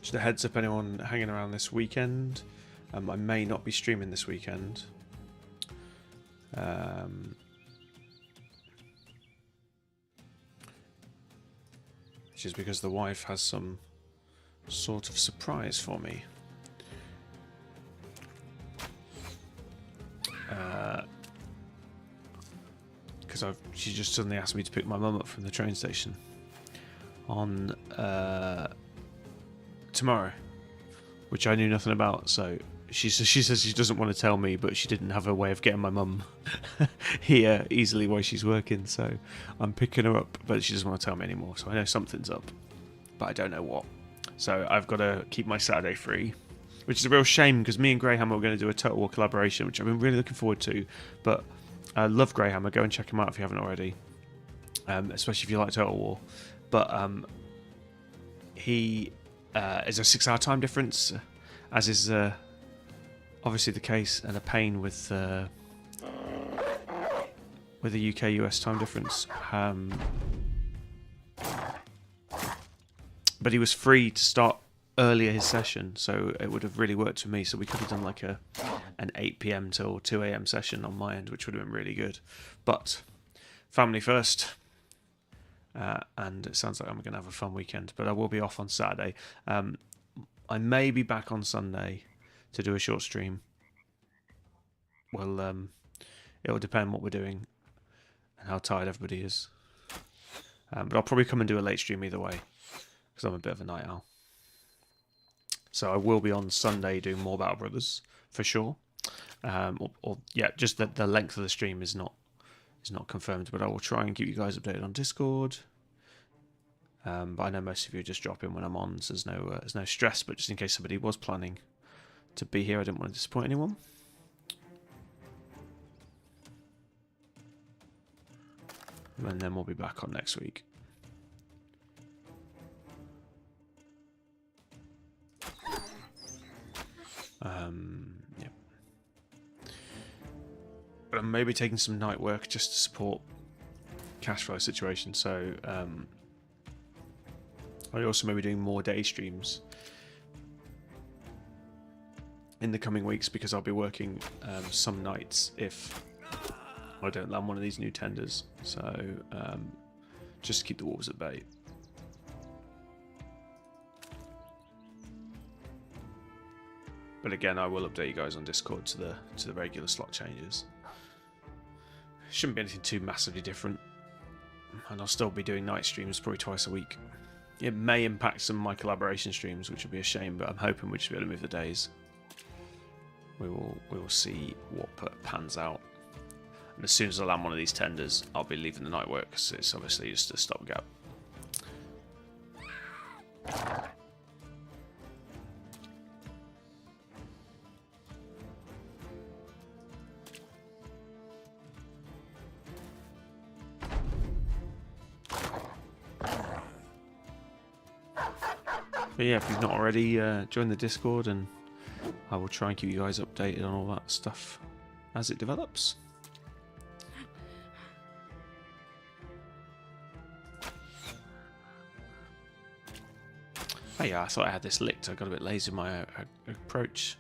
Just a heads up, anyone hanging around this weekend. I may not be streaming this weekend. Which is because the wife has some sort of surprise for me. Because she just suddenly asked me to pick my mum up from the train station on tomorrow, which I knew nothing about. So she says she doesn't want to tell me, but she didn't have a way of getting my mum here easily while she's working. So I'm picking her up, but she doesn't want to tell me anymore. So I know something's up, but I don't know what. So I've got to keep my Saturday free, which is a real shame because me and Greyhammer were going to do a Total War collaboration, which I've been really looking forward to. But I love Greyhammer. Go and check him out if you haven't already, especially if you like Total War. But he is a 6-hour time difference, as is obviously the case, and a pain with the UK-US time difference. But he was free to start earlier his session, so it would have really worked for me. So we could have done like an 8 PM till 2 AM session on my end, which would have been really good. But family first. And it sounds like I'm going to have a fun weekend, but I will be off on Saturday. I may be back on Sunday to do a short stream. Well, it'll depend what we're doing and how tired everybody is. But I'll probably come and do a late stream either way, because I'm a bit of a night owl. So I will be on Sunday doing more Battle Brothers for sure. Yeah, just the length of the stream is not confirmed, but I will try and keep you guys updated on Discord. But I know most of you just drop in when I'm on, so there's no stress. But just in case somebody was planning to be here, I didn't want to disappoint anyone. And then we'll be back on next week. Yeah. But I'm maybe taking some night work just to support cash flow situation. So I also may be doing more day streams in the coming weeks, because I'll be working some nights if I don't land one of these new tenders. So just to keep the wolves at bay. But again, I will update you guys on Discord to the regular slot changes. Shouldn't be anything too massively different, and I'll still be doing night streams probably twice a week. It may impact some of my collaboration streams, which will be a shame, but I'm hoping we'll just be able to move the days. We will see what pans out. And as soon as I land one of these tenders, I'll be leaving the night work, because it's obviously just a stopgap. But yeah, if you've not already, join the Discord, and I will try and keep you guys updated on all that stuff as it develops. Oh yeah, I thought I had this licked. I got a bit lazy in my approach.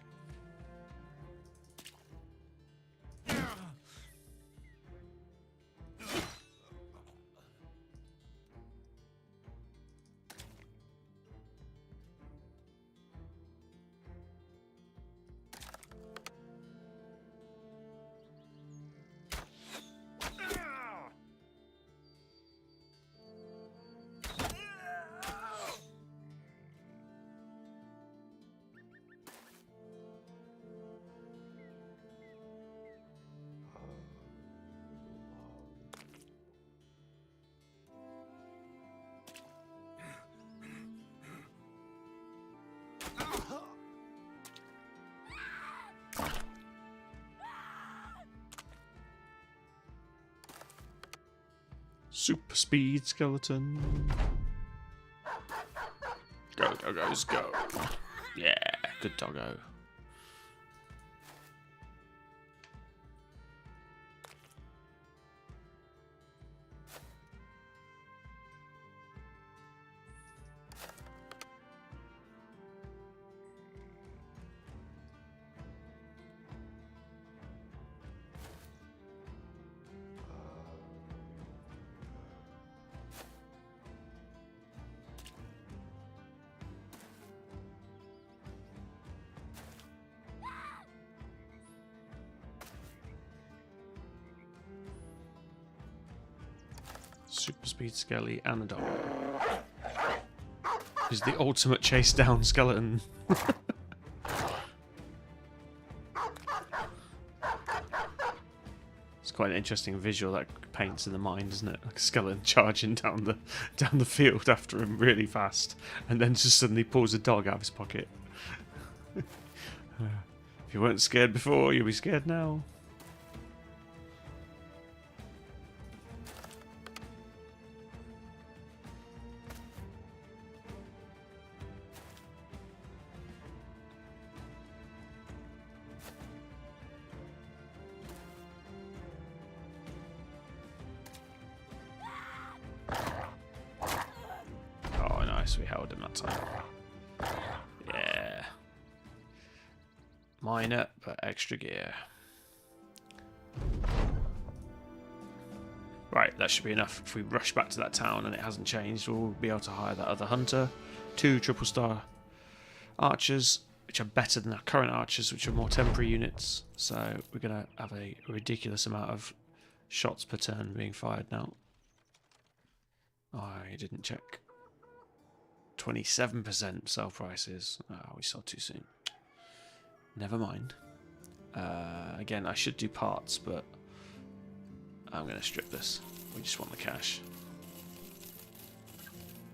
Super speed skeleton. Go, doggos, go. Yeah, good doggo. super speed skelly, and a dog. He's the ultimate chase down skeleton. It's quite an interesting visual that paints in the mind, isn't it? Like a skeleton charging down the field after him really fast, and then just suddenly pulls a dog out of his pocket. If you weren't scared before, you'll be scared now. Oh, nice. We held him that time. Yeah. Minor, but extra gear. Right, that should be enough. If we rush back to that town and it hasn't changed, we'll be able to hire that other hunter. 2 triple-star archers, which are better than our current archers, which are more temporary units. So we're going to have a ridiculous amount of shots per turn being fired now. I didn't check. 27% sell prices. Oh, we sold too soon. Never mind. Again, I should do parts, but I'm going to strip this. We just want the cash.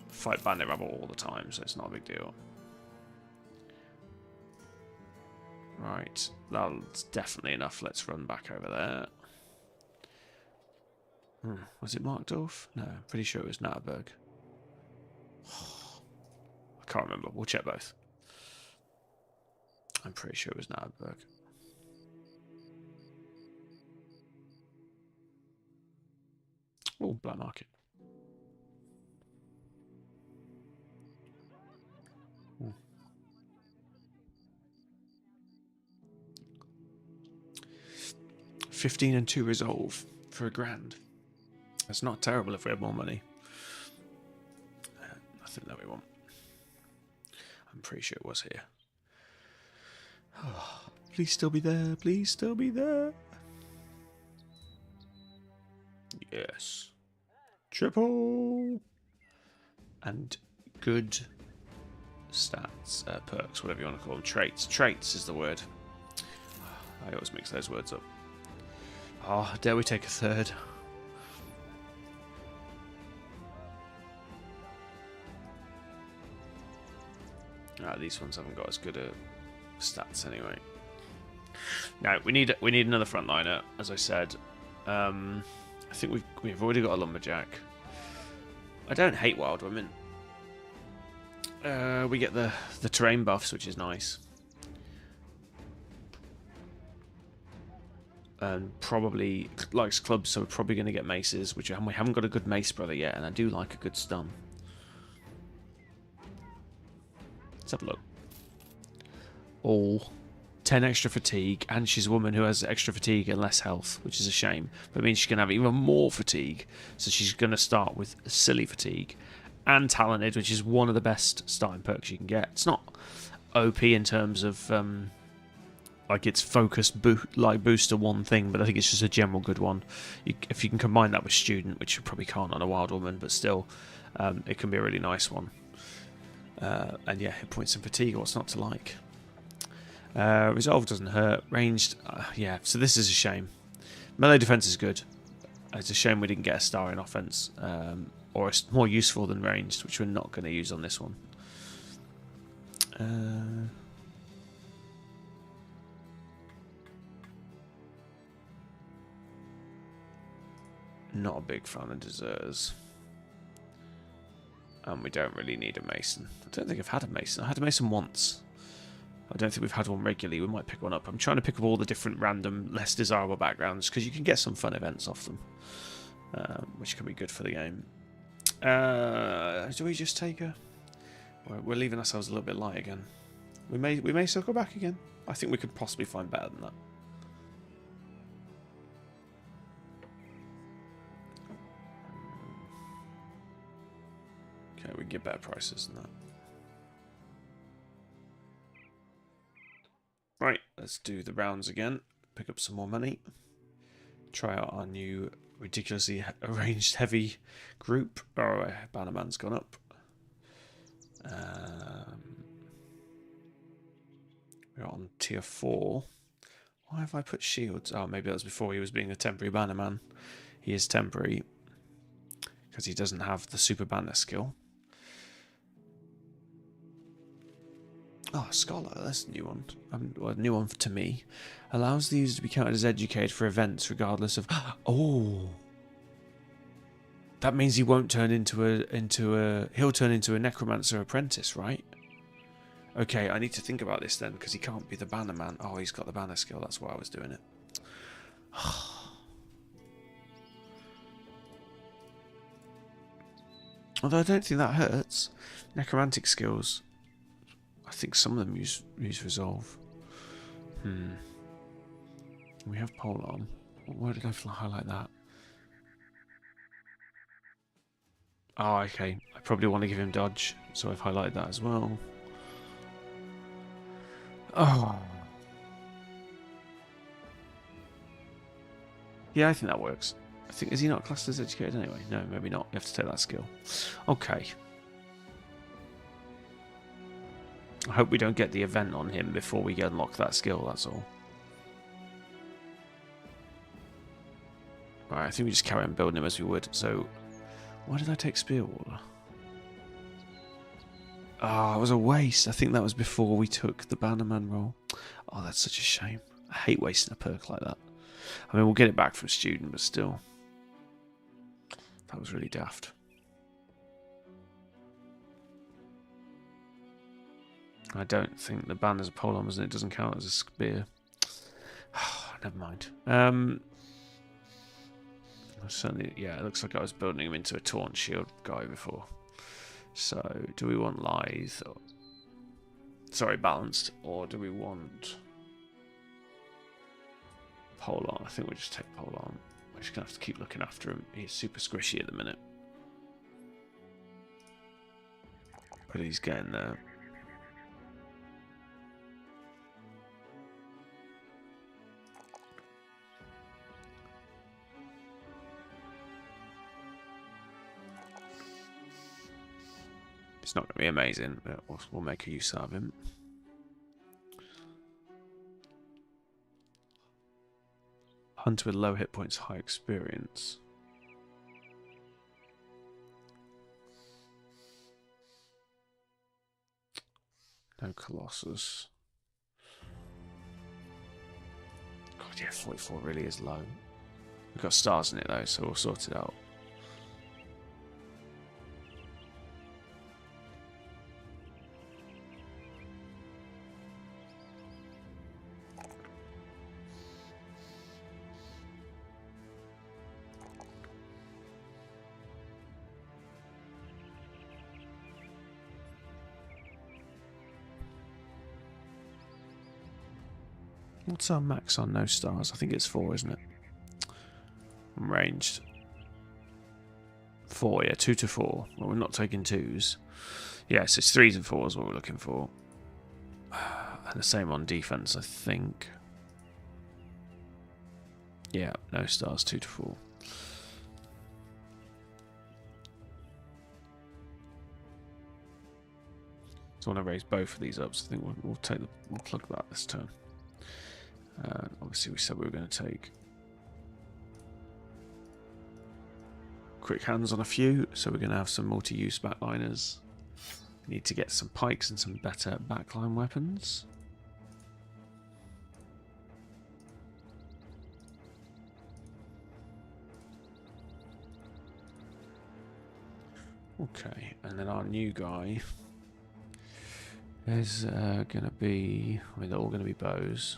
Fight bandit rabble all the time, so it's not a big deal. Right, that's definitely enough. Let's run back over there. Was it marked off? No, I'm pretty sure it was Natterberg. I can't remember. We'll check both. I'm pretty sure it was Natterberg. Oh, black market. Ooh. 15 and 2 resolve for £1,000. That's not terrible if we have more money. Nothing that we want. I'm pretty sure it was here. Oh, please still be there. Please still be there. Yes. Triple. And good stats, perks, whatever you want to call them. Traits. Traits is the word. I always mix those words up. Oh, dare we take a third? These ones haven't got as good a stats anyway. Now we need another frontliner, as I said. I think we've already got a lumberjack. I don't hate wild women. We get the terrain buffs, which is nice. And probably likes clubs, so we're probably going to get maces, which we haven't got a good mace brother yet, and I do like a good stun. Let's have a look. All 10 extra fatigue, and she's a woman who has extra fatigue and less health, which is a shame. But it means she can have even more fatigue, so she's going to start with silly fatigue and talented, which is one of the best starting perks you can get. It's not OP in terms of like it's focused booster one thing, but I think it's just a general good one. If you can combine that with student, which you probably can't on a wild woman, but still it can be a really nice one. And yeah, hit points and fatigue, what's not to like? Resolve doesn't hurt. Ranged, yeah, so this is a shame. Melee defense is good. It's a shame we didn't get a star in offense, or it's more useful than ranged, which we're not going to use on this one. Not a big fan of deserters. And we don't really need a mason. I don't think I've had a mason. I had a mason once. I don't think we've had one regularly. We might pick one up. I'm trying to pick up all the different random, less desirable backgrounds, because you can get some fun events off them, which can be good for the game. Do we just take a... We're leaving ourselves a little bit light again. We may circle back again. I think we could possibly find better than that. Okay, we can get better prices than that. Right, let's do the rounds again. Pick up some more money. Try out our new ridiculously arranged heavy group. Oh, Bannerman's gone up. We're on tier 4. Why have I put shields? Oh, maybe that was before he was being a temporary Bannerman. He is temporary because he doesn't have the super banner skill. Oh, Scholar, that's a new one. Well, a new one to me. Allows the user to be counted as educated for events regardless of... Oh! That means he won't turn into a... He'll turn into a Necromancer apprentice, right? Okay, I need to think about this then, because he can't be the Bannerman. Oh, he's got the banner skill, that's why I was doing it. Although I don't think that hurts. Necromantic skills... I think some of them use resolve. We have polearm. Why did I highlight that? Oh, okay. I probably want to give him dodge, so I've highlighted that as well. Oh. Yeah, I think that works. I think, is he not classed as educated anyway? No, maybe not. You have to take that skill. Okay. I hope we don't get the event on him before we unlock that skill, that's all. Alright, I think we just carry on building him as we would. So, why did I take Spearwaller? Ah, it was a waste. I think that was before we took the Bannerman role. Oh, that's such a shame. I hate wasting a perk like that. I mean, we'll get it back from Student, but still. That was really daft. I don't think the banner's a polearm, and it doesn't count as a spear. Never mind. Certainly, yeah, it looks like I was building him into a taunt shield guy before. So, do we want lithe? Or, sorry, balanced. Or do we want polearm? I think we'll just take polearm. We're just going to have to keep looking after him. He's super squishy at the minute. But he's getting there. It's not going to be amazing, but we'll make a use out of him. Hunter with low hit points, high experience. No Colossus. God, yeah, 44 really is low. We've got stars in it though, so we'll sort it out. What's our max on no stars? I think it's 4, isn't it? Ranged. 4, yeah, 2 to 4. Well, we're not taking 2s. Yes, it's 3s and 4s what we're looking for. And the same on defense, I think. Yeah, no stars, 2 to 4. So I want to raise both of these up, so I think we'll plug that this turn. Obviously we said we were going to take quick hands on a few, so we're going to have some multi-use backliners. We need to get some pikes and some better backline weapons. Okay, and then our new guy is going to be, I mean, they're all going to be bows.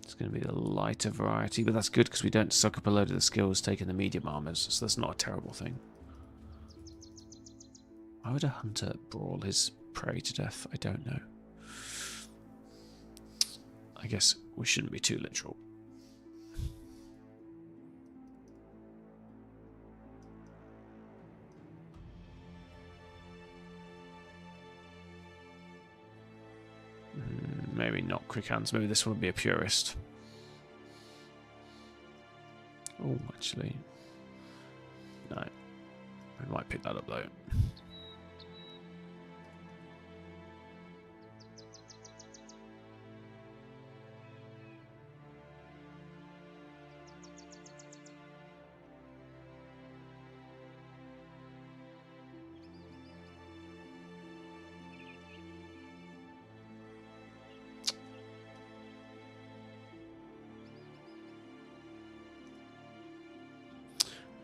It's going to be the lighter variety, but that's good because we don't suck up a load of the skills taking the medium armors, so that's not a terrible thing. Why would a hunter brawl his prey to death? I don't know. I guess we shouldn't be too literal. maybe not quick hands. Maybe this one would be a purist. Oh, actually, no. I might pick that up though.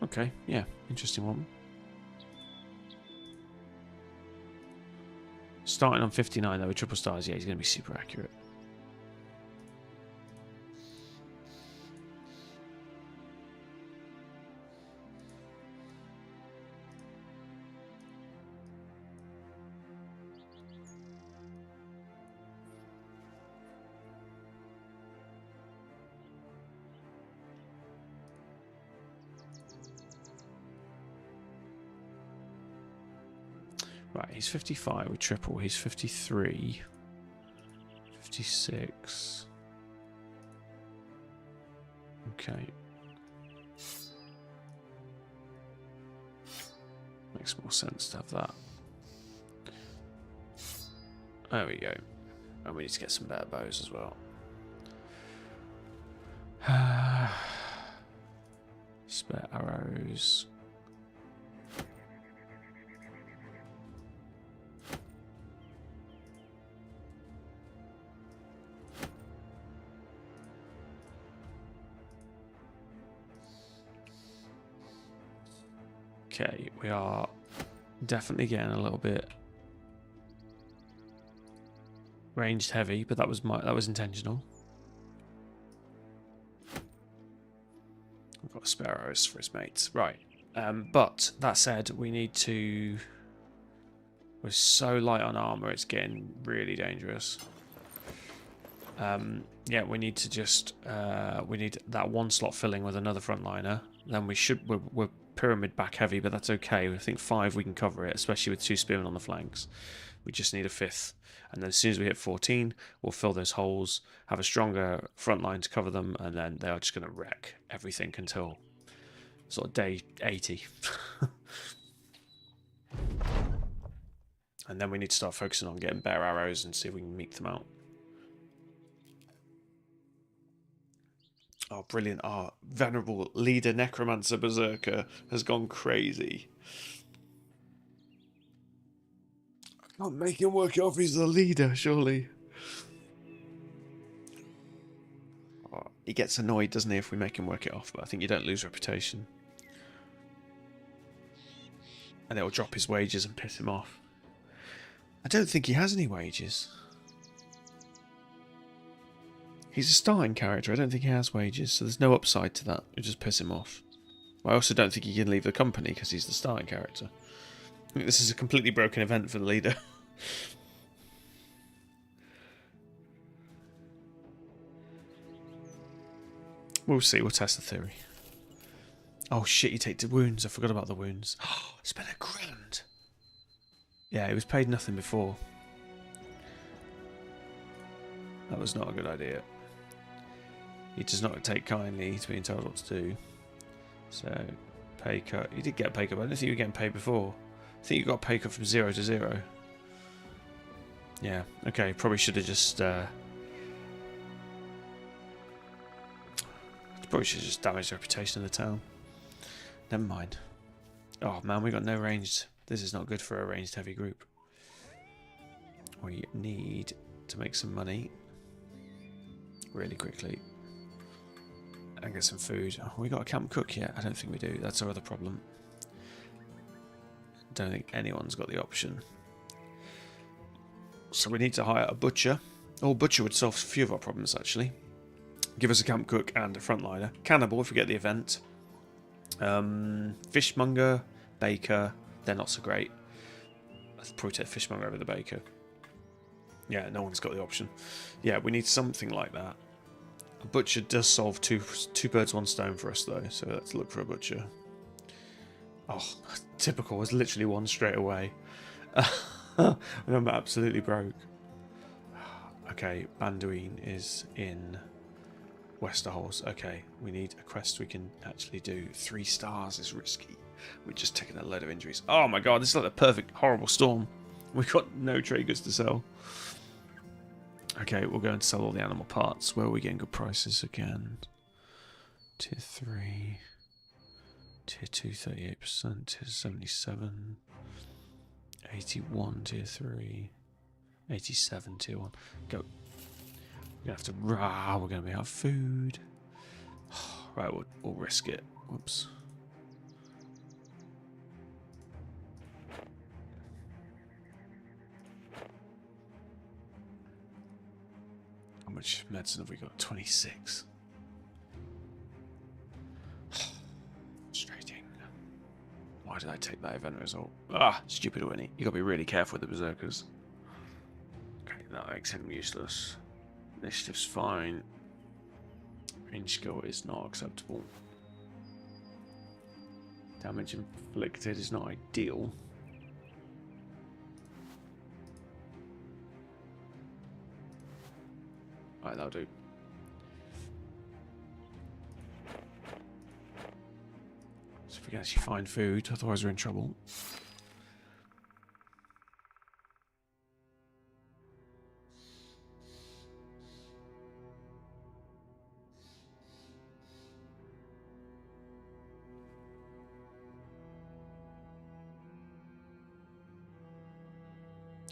Okay, yeah, interesting one. Starting on 59 though with triple stars, yeah, he's going to be super accurate. Right, he's 55 with triple. He's 53. 56. Okay. Makes more sense to have that. There we go. And we need to get some better bows as well. Spare arrows. Okay, we are definitely getting a little bit ranged heavy, but that was intentional. We've got spare arrows for his mates, right? But that said, we need to. We're so light on armor; it's getting really dangerous. Yeah, we need to just we need that one slot filling with another frontliner. Then we're pyramid back heavy, but that's okay. I think 5 we can cover it, especially with 2 spearmen on the flanks. We just need a 5th, and then as soon as we hit 14, we'll fill those holes, have a stronger front line to cover them, and then they are just going to wreck everything until sort of day 80. And then we need to start focusing on getting better arrows and see if we can meet them out. Oh, brilliant. Our venerable leader Necromancer Beserker has gone crazy. I can't make him work it off, he's the leader, surely. Oh, he gets annoyed, doesn't he, if we make him work it off, but I think you don't lose reputation. And it'll drop his wages and piss him off. I don't think he has any wages. He's a starting character. I don't think he has wages, so there's no upside to that. It'll just piss him off. I also don't think he can leave the company because he's the starting character. I think this is a completely broken event for the leader. We'll see. We'll test the theory. Oh shit, you take the wounds. I forgot about the wounds. Oh, spent £1,000. Yeah, he was paid nothing before. That was not a good idea. He does not take kindly to being told what to do. So, pay cut. You did get a pay cut, but I don't think you were getting paid before. I think you got a pay cut from 0 to 0. Yeah, okay, probably should have just... probably should have just damaged the reputation of the town. Never mind. Oh man, we got no ranged. This is not good for a ranged heavy group. We need to make some money really quickly and get some food. Oh, we got a camp cook yet? I don't think we do. That's our other problem. Don't think anyone's got the option. So we need to hire a butcher. Oh, butcher would solve a few of our problems actually. Give us a camp cook and a frontliner. Cannibal if we get the event. Fishmonger, baker. They're not so great. Let's probably take fishmonger over the baker. Yeah, no one's got the option. Yeah, we need something like that. A butcher does solve two birds, one stone for us though, so let's look for a butcher. Oh, typical. Was literally one straight away. I'm absolutely broke. Okay, Banduin is in Westerholz. Okay, we need a quest we can actually do. 3 stars is risky. We're just taking a load of injuries. Oh my god, this is like the perfect horrible storm. We've got no trade goods to sell. Okay, we'll go and sell all the animal parts. Where are we getting good prices again? Tier 3. Tier 2, 38%. Tier 77. 81, Tier 3. 87, Tier 1. Go. We're going to have to... Rah, we're going to be out of food. Right, we'll risk it. Whoops. How much medicine have we got? 26. Frustrating. Why did I take that event result? Ah, stupid Winnie. You gotta be really careful with the Berserkers. Okay, that makes him useless. Initiative's fine. Range skill is not acceptable. Damage inflicted is not ideal. Right, that'll do. So if we can actually find food, otherwise we're in trouble.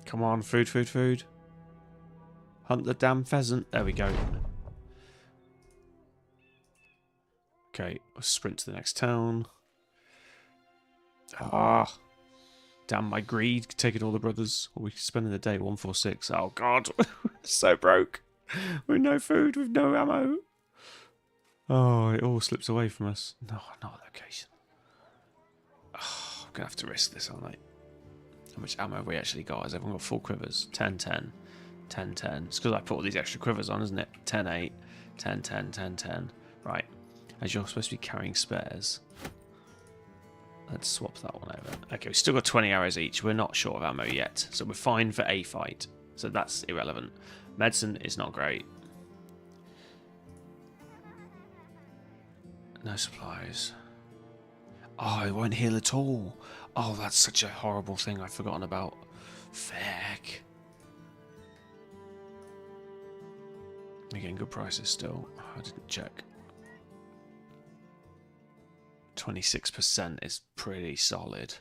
Come on, food, food, food. Hunt the damn pheasant. There we go. Okay, we'll sprint to the next town. Ah. Damn my greed. Taking all the brothers. What are we spending the day? 146. Oh, God. So broke. With no food, with no ammo. Oh, it all slips away from us. No, not a location. Oh, I'm going to have to risk this, aren't I? How much ammo have we actually got? Has everyone got full quivers? 10, 10. 10, 10. It's because I put all these extra quivers on, isn't it? 10, 8. 10, 10, 10, 10. Right. As you're supposed to be carrying spares. Let's swap that one over. Okay, we've still got 20 arrows each. We're not short of ammo yet. So we're fine for a fight. So that's irrelevant. Medicine is not great. No supplies. Oh, it won't heal at all. Oh, that's such a horrible thing I've forgotten about. Feck. We're getting good prices still. I didn't check. 26% is pretty solid.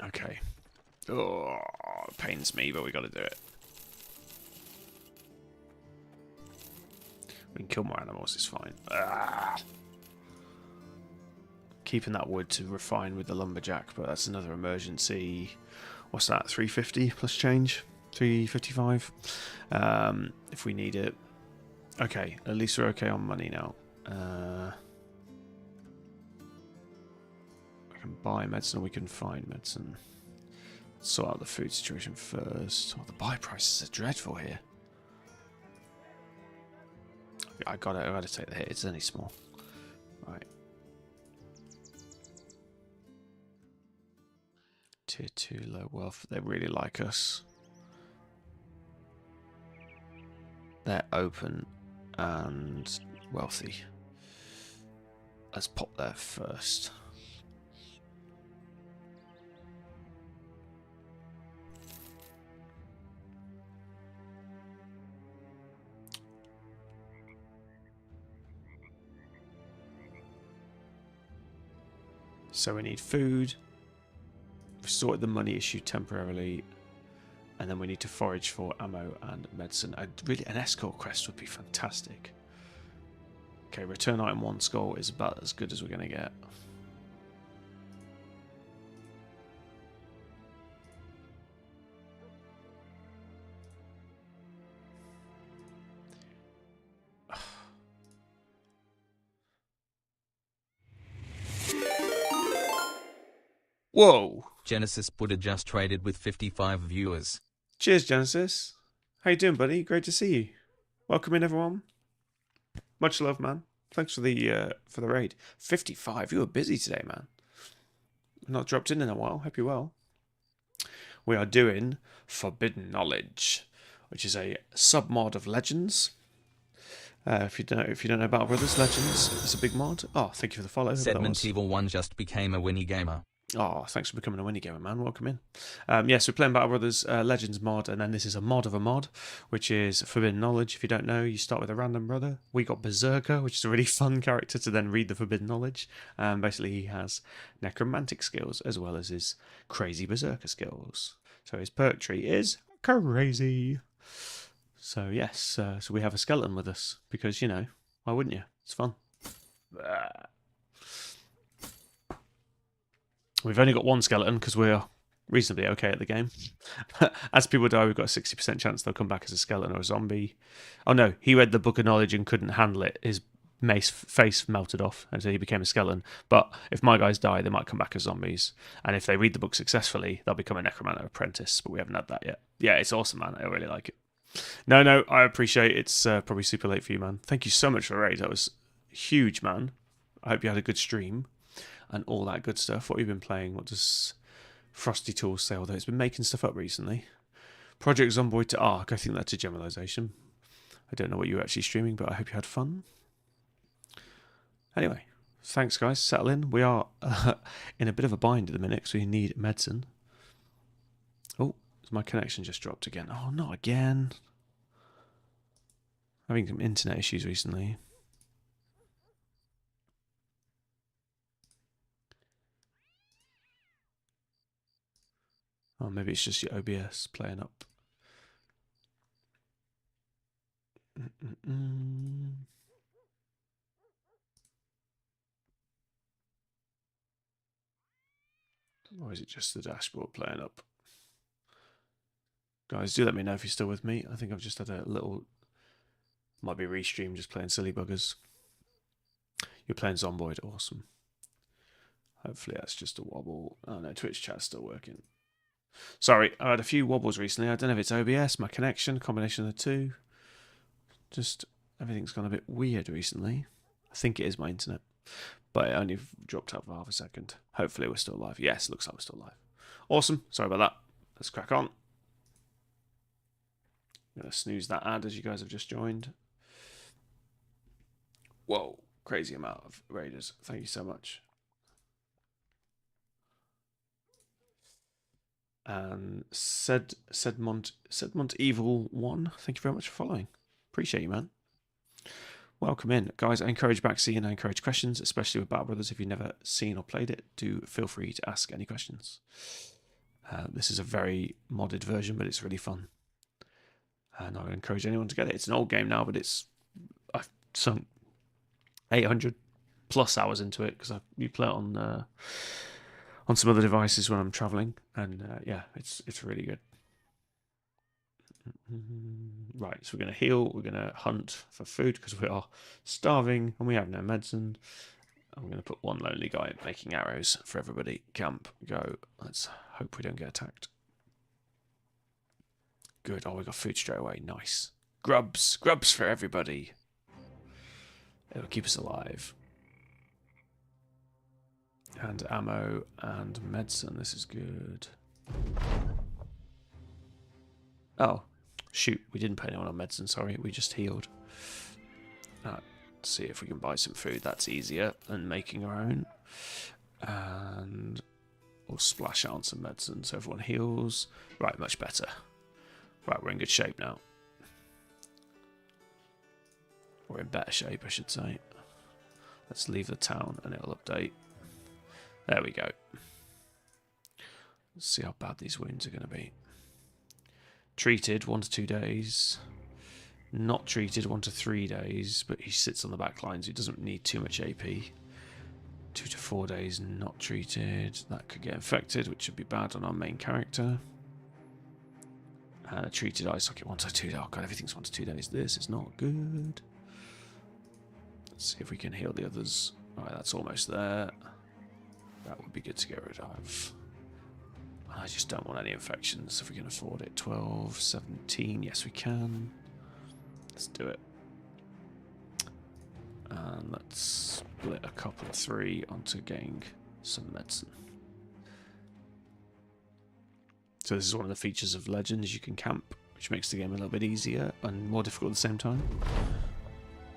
Okay. Oh, it pains me, but we got to do it. We can kill more animals, it's fine. Ah. Keeping that wood to refine with the lumberjack, but that's another emergency. What's that? 350 plus change? 355 if we need it. Okay, at least we're okay on money now. I can buy medicine or we can find medicine. Let's sort out the food situation first. Oh, the buy prices are dreadful here. I gotta take the hit. It's only small. Right. Tier 2 low wealth. They really like us. They're open and wealthy. Let's pop there first. So we need food. We've sorted the money issue temporarily. And then we need to forage for ammo and medicine. Really, an escort quest would be fantastic. Okay, return item 1 skull is about as good as we're going to get. Whoa! Genesis Buddha just traded with 55 viewers. Cheers, Genesis. How you doing, buddy? Great to see you. Welcome in, everyone. Much love, man. Thanks for the raid. 55. You were busy today, man. Not dropped in a while. Hope you're well. we are doing Forbidden Knowledge, which is a sub-mod of Legends. If you don't know Battle Brothers, Legends is a big mod. Oh, thank you for the follow. Sedment Evil 1 just became a Winnie gamer. Oh, thanks for becoming a Winnie gamer, man. Welcome in. Yes, we're playing Battle Brothers Legends mod, and then this is a mod of a mod, which is Forbidden Knowledge. If you don't know, you start with a random brother. We got Beserker, which is a really fun character to then read the Forbidden Knowledge. Basically, he has necromantic skills as well as his crazy Berserker skills. So his perk tree is crazy. So yes, so we have a skeleton with us because, you know, why wouldn't you? It's fun. We've only got one skeleton because we're reasonably okay at the game. As people die, we've got a 60% chance they'll come back as a skeleton or a zombie. Oh no, he read the Book of Knowledge and couldn't handle it. His face melted off, and so he became a skeleton. But if my guys die, they might come back as zombies. And if they read the book successfully, they'll become a Necromancer apprentice. But we haven't had that yet. Yeah, it's awesome, man. I really like it. No, I appreciate it. It's probably super late for you, man. Thank you so much for the raid. That was huge, man. I hope you had a good stream and all that good stuff. What have you been playing? What does Frosty Tools say? Although it's been making stuff up recently. Project Zomboid to Ark. I think that's a generalization. I don't know what you were actually streaming, but I hope you had fun. Anyway, thanks, guys. Settle in. We are in a bit of a bind at the minute because we need medicine. Oh, my connection just dropped again. Oh, not again. Having some internet issues recently. Oh, maybe it's just your OBS playing up. Or is it just the dashboard playing up? Guys, do let me know if you're still with me. I think I've just had a little... Might be restream, just playing silly buggers. You're playing Zomboid, awesome. Hopefully that's just a wobble. Oh no, Twitch chat's still working. Sorry, I had a few wobbles recently. I don't know if it's OBS, my connection, combination of the two. Just everything's gone a bit weird recently. I think it is my internet. But it only dropped out for half a second. Hopefully we're still live. Yes, looks like we're still live. Awesome. Sorry about that. Let's crack on. I'm going to snooze that ad as you guys have just joined. Whoa, crazy amount of raiders. Thank you so much. And Sedmont Evil 1, thank you very much for following. Appreciate you, man. Welcome in. Guys, I encourage backseat and I encourage questions, especially with Battle Brothers. If you've never seen or played it, do feel free to ask any questions. This is a very modded version, but it's really fun. And I would encourage anyone to get it. It's an old game now, but I've sunk 800 plus hours into it because you play it on some other devices when I'm traveling, and yeah, it's really good. Right, so we're going to heal, we're going to hunt for food because we are starving and we have no medicine. I'm going to put one lonely guy making arrows for everybody. Camp, go. Let's hope we don't get attacked. Good. Oh, we got food straight away. Nice. Grubs for everybody. It'll keep us alive. And ammo and medicine. This is good. Oh, shoot. We didn't put anyone on medicine, sorry. We just healed. Let's see if we can buy some food. That's easier than making our own. And we'll splash out on some medicine so everyone heals. Right, much better. Right, we're in good shape now. We're in better shape, I should say. Let's leave the town and it'll update. There we go. Let's see how bad these wounds are going to be. Treated, 1 to 2 days. Not treated, 1 to 3 days. But he sits on the back line, so he doesn't need too much AP. 2 to 4 days, not treated. That could get infected, which would be bad on our main character. Treated eye socket, 1 to 2 days. Oh god, everything's 1 to 2 days. This is not good. Let's see if we can heal the others. Alright, that's almost there. That would be good to get rid of. I just don't want any infections if we can afford it. 12, 17, yes we can. Let's do it. And let's split a couple of 3 onto getting some medicine. So this is one of the features of Legends. You can camp, which makes the game a little bit easier and more difficult at the same time.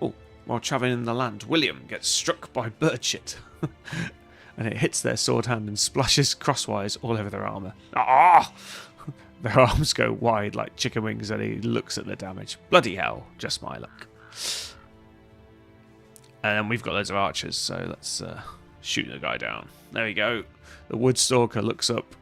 Oh, while travelling in the land, William gets struck by bird shit. And it hits their sword hand and splashes crosswise all over their armour. Ah! Their arms go wide like chicken wings and he looks at the damage. Bloody hell, just my luck. And we've got loads of archers, so let's shoot the guy down. There we go. The Woodstalker looks up,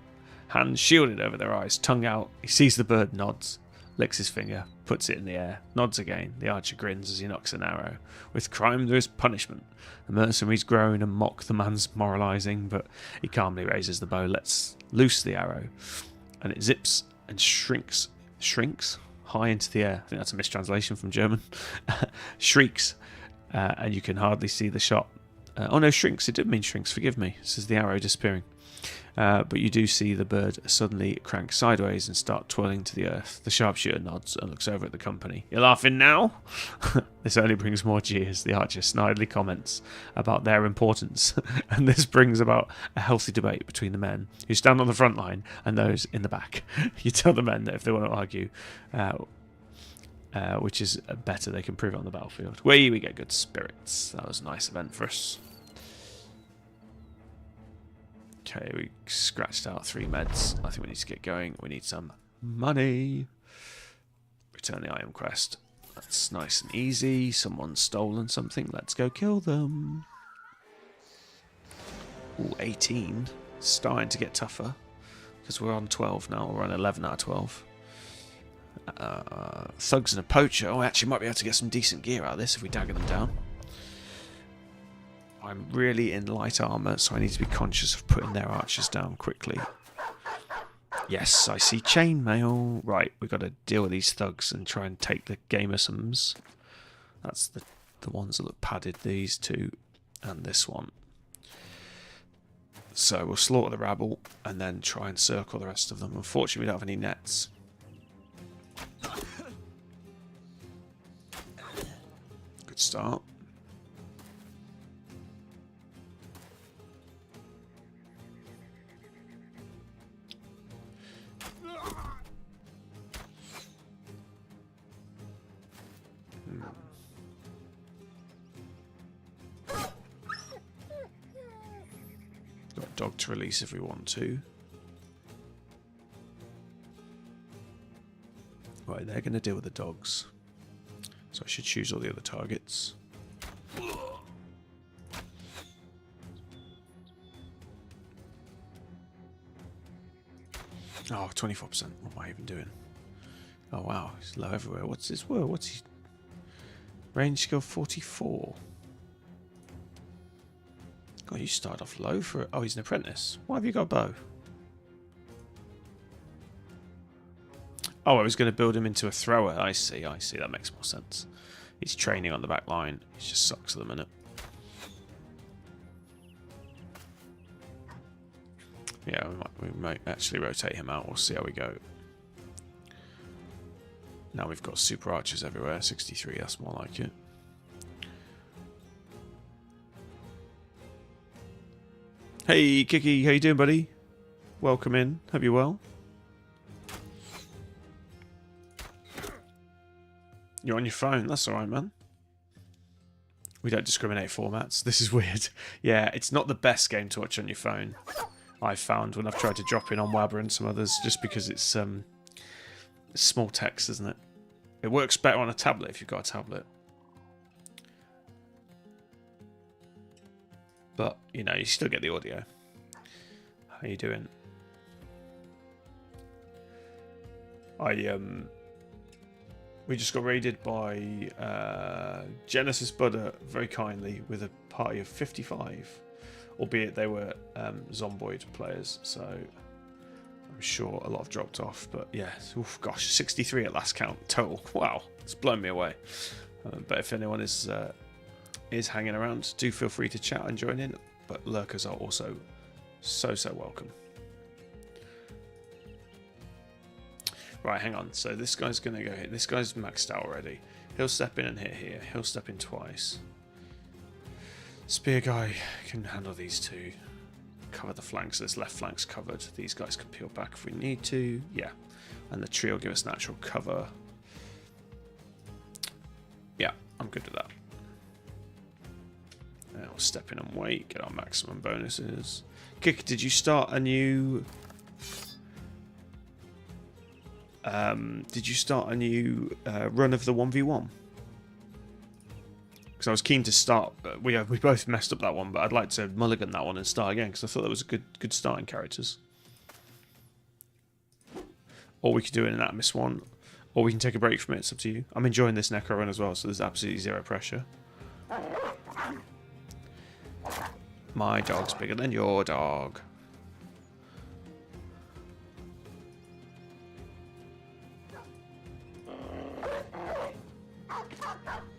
hands shielded over their eyes, tongue out. He sees the bird, nods, licks his finger, puts it in the air, nods again. The archer grins as he knocks an arrow. With crime there is punishment. The mercenaries groan and mock the man's moralising, but he calmly raises the bow, lets loose the arrow, and it zips and shrinks high into the air. I think that's a mistranslation from German. Shrieks, and you can hardly see the shot. Oh no, shrinks. It did mean shrinks. Forgive me. This is the arrow disappearing. But you do see the bird suddenly crank sideways and start twirling to the earth. The sharpshooter nods and looks over at the company. You're laughing now? This only brings more jeers. The archer snidely comments about their importance. And this brings about a healthy debate between the men who stand on the front line and those in the back. You tell the men that if they want to argue, which is better, they can prove it on the battlefield. We get good spirits. That was a nice event for us. Okay, we scratched out 3 meds. I think we need to get going. We need some money. Return the item quest. That's nice and easy. Someone's stolen something. Let's go kill them. Ooh, 18. Starting to get tougher. Because we're on 12 now. We're on 11 out of 12. Thugs and a poacher. Oh, actually might be able to get some decent gear out of this if we dagger them down. I'm really in light armour, so I need to be conscious of putting their archers down quickly. Yes, I see chainmail. Right, we've got to deal with these thugs and try and take the gamersons. That's the ones that look padded, these two, and this one. So we'll slaughter the rabble and then try and circle the rest of them. Unfortunately, we don't have any nets. Good start. Got a dog to release if we want to. Right, they're going to deal with the dogs. So I should choose all the other targets. Oh, 24%. What am I even doing? Oh, wow. He's low everywhere. What's his word? What's he? Range skill 44. God, you started off low for... Oh, he's an apprentice. Why have you got a bow? Oh, I was going to build him into a thrower. I see. That makes more sense. He's training on the back line. He just sucks at the minute. Yeah, we might actually rotate him out. We'll see how we go. Now we've got super archers everywhere. 63, that's more like it. Hey, Kiki, how you doing, buddy? Welcome in. Hope you're well. You're on your phone. That's all right, man. We don't discriminate formats. This is weird. Yeah, it's not the best game to watch on your phone, I've found, when I've tried to drop in on Wabber and some others, just because it's small text, isn't it? It works better on a tablet if you've got a tablet. But, you know, you still get the audio. How you doing? We just got raided by Genesis Buddha very kindly with a party of 55. Albeit they were Zomboid players, so I'm sure a lot have dropped off. But yeah, oof, gosh, 63 at last count total. Wow, it's blown me away. But if anyone is hanging around, do feel free to chat and join in. But lurkers are also so welcome. Right, hang on. So this guy's going to go hit. This guy's maxed out already. He'll step in and hit here. He'll step in twice. Spear guy can handle these two. cover the flanks. So this left flank's covered. These guys can peel back if we need to. Yeah. And the tree will give us natural cover. Yeah, I'm good with that. We'll step in and wait, get our maximum bonuses. Kick, did you start a new... run of the 1v1? Because I was keen to start... we both messed up that one, but I'd like to mulligan that one and start again, because I thought that was a good starting characters. Or we could do an Anatomist one, or we can take a break from it, it's up to you. I'm enjoying this Necro run as well, so there's absolutely zero pressure. My dog's bigger than your dog.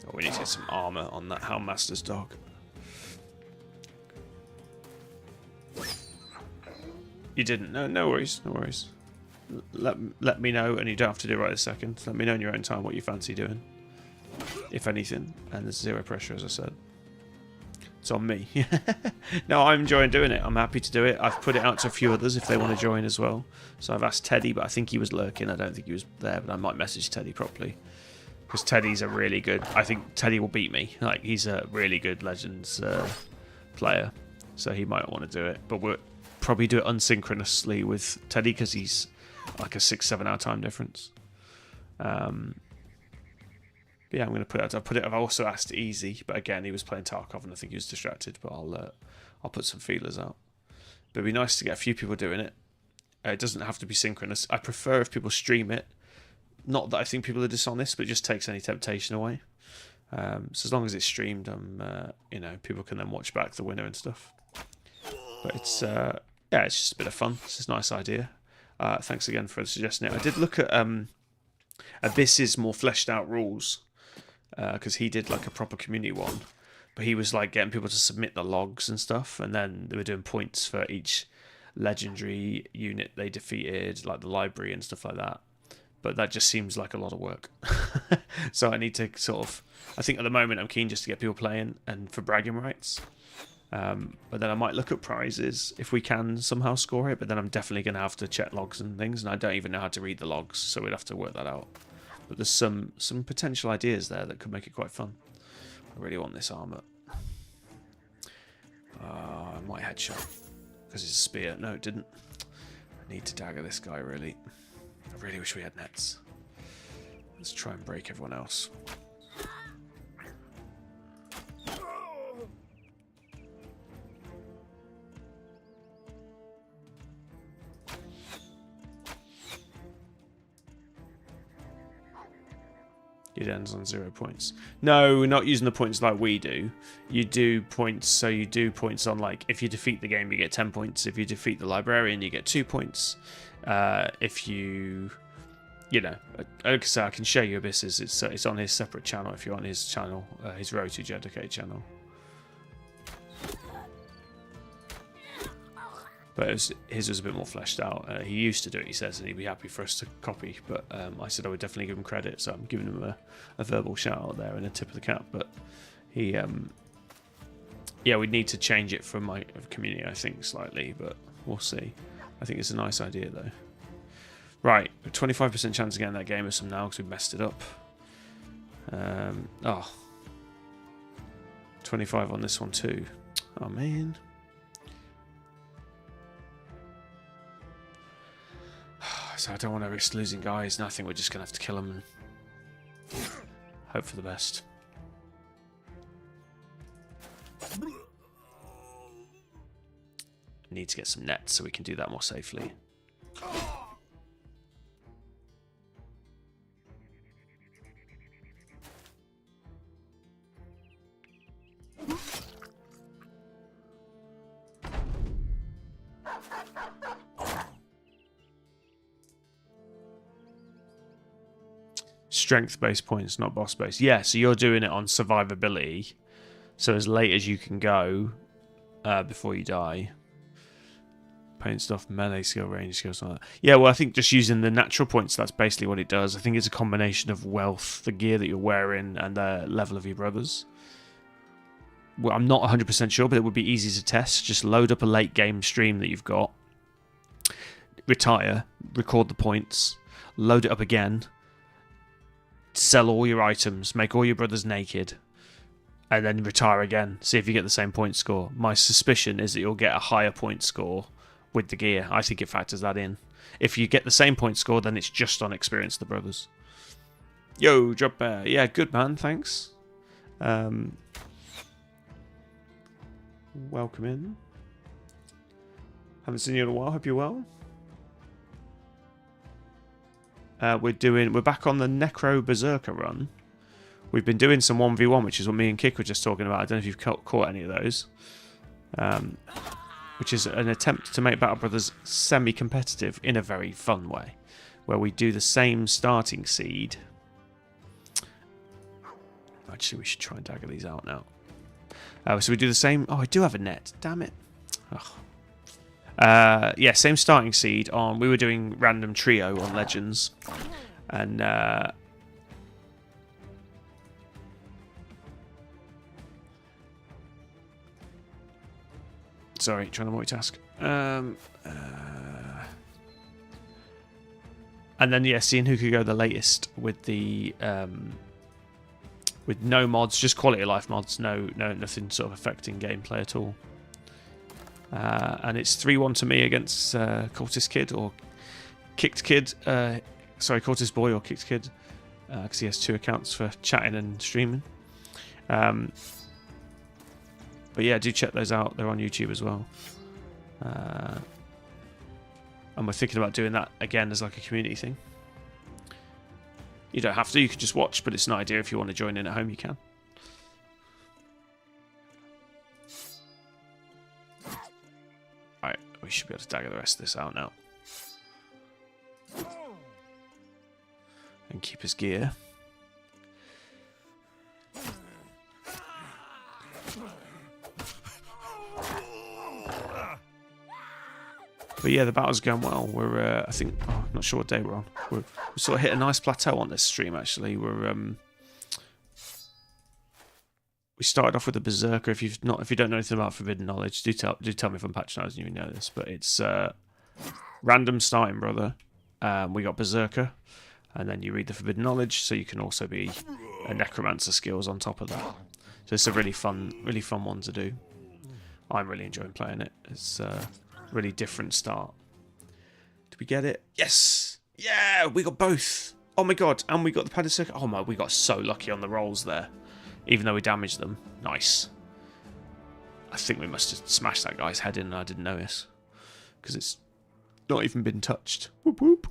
Oh, we need to get some armor on that Houndmaster's dog. You didn't? No worries, no worries. Let me know, and you don't have to do it right this second. Let me know in your own time what you fancy doing, if anything. And there's zero pressure, as I said. It's on me. No, I'm enjoying doing it. I'm happy to do it. I've put it out to a few others if they want to join as well. So I've asked Teddy, but I think he was lurking. I don't think he was there, but I might message Teddy properly. Because Teddy's a really good... I think Teddy will beat me. Like, he's a really good Legends player. So he might want to do it. But we'll probably do it unsynchronously with Teddy because he's like a 6-7 hour time difference. Yeah, I'm going to put it out. I've also asked Easy, but again, he was playing Tarkov and I think he was distracted, but I'll put some feelers out. But it'd be nice to get a few people doing it. It doesn't have to be synchronous. I prefer if people stream it. Not that I think people are dishonest, but it just takes any temptation away. So as long as it's streamed, people can then watch back the winner and stuff. But it's just a bit of fun. It's just a nice idea. Thanks again for suggesting it. I did look at Abyss's more fleshed out rules. Because he did like a proper community one, but he was like getting people to submit the logs and stuff, and then they were doing points for each legendary unit they defeated, like the library and stuff like that. But that just seems like a lot of work. So I need to I think at the moment I'm keen just to get people playing and for bragging rights. But then I might look at prizes if we can somehow score it, but then I'm definitely going to have to check logs and things, and I don't even know how to read the logs, so we'd have to work that out. But there's some potential ideas there that could make it quite fun. I really want this armor. I might headshot because it's a spear. No, it didn't. I need to dagger this guy, really. I really wish we had nets. Let's try and break everyone else. It ends on 0 points. No, we're not using the points like we do. You do points, so you do points on, like, if you defeat the game, you get 10 points. If you defeat the librarian, you get 2 points. If you know, like I say, I can show you Abysses. It's on his separate channel if you're on his channel, his Road to Dedicated channel. But his was a bit more fleshed out. He used to do it, he says, and he'd be happy for us to copy. But I said I would definitely give him credit, so I'm giving him a verbal shout out there and a tip of the cap. But he, we'd need to change it for my community, I think, slightly, but we'll see. I think it's a nice idea, though. Right, 25% chance of getting that game with some now because we messed it up. 25 on this one too. Oh man. So I don't want to risk losing guys, and I think we're just going to have to kill them and hope for the best. Need to get some nets so we can do that more safely. Strength-based points, not boss-based. Yeah, so you're doing it on survivability. So as late as you can go before you die. Paint stuff, melee skill, range skill, something like that. Yeah, well, I think just using the natural points, that's basically what it does. I think it's a combination of wealth, the gear that you're wearing, and the level of your brothers. well, I'm not 100% sure, but it would be easy to test. Just load up a late game stream that you've got, retire, record the points, load it up again, sell all your items, make all your brothers naked, and then retire again. See if you get the same point score. My suspicion is that you'll get a higher point score with the gear. I think it factors that in. If you get the same point score, then it's just on experience the brothers. Yo, drop bear. Yeah, good man, thanks. Welcome in. Haven't seen you in a while. Hope you're well. We're back on the Beserker run. We've been doing some 1v1, which is what me and Kick were just talking about. I don't know if you've caught any of those. Which is an attempt to make Battle Brothers semi-competitive in a very fun way, where we do the same starting seed. Actually, we should try and dagger these out now. So we do the same... Oh, I do have a net. Damn it. Yeah, same starting seed on... We were doing random trio on Legends. And... Sorry, trying to multitask. And then, yeah, seeing who could go the latest with the... with no mods, just quality of life mods, nothing sort of affecting gameplay at all. And it's 3-1 to me against Cultist Kid, or Kicked Kid. Sorry, Cultist Boy or Kicked Kid, because he has 2 accounts for chatting and streaming. But yeah, do check those out. They're on YouTube as well. And we're thinking about doing that again as like a community thing. You don't have to, you can just watch, but it's an idea. If you want to join in at home, you can. Alright, we should be able to dagger the rest of this out now. And keep his gear. But yeah, the battle's going well. We're, I think, I'm not sure what day we're on. We sort of hit a nice plateau on this stream, actually. We started off with the Beserker. If you don't know anything about Forbidden Knowledge, do tell me if I'm patronising you and you know this. But it's random starting, brother. We got Beserker, and then you read the Forbidden Knowledge, so you can also be a Necromancer skills on top of that. So it's a really fun one to do. I'm really enjoying playing it. It's really different start. Did we get it? Yes! Yeah! We got both! Oh my god, and we got the padded circuit. Oh my, we got so lucky on the rolls there. Even though we damaged them. Nice. I think we must have smashed that guy's head in and I didn't notice. Because it's not even been touched. Whoop whoop.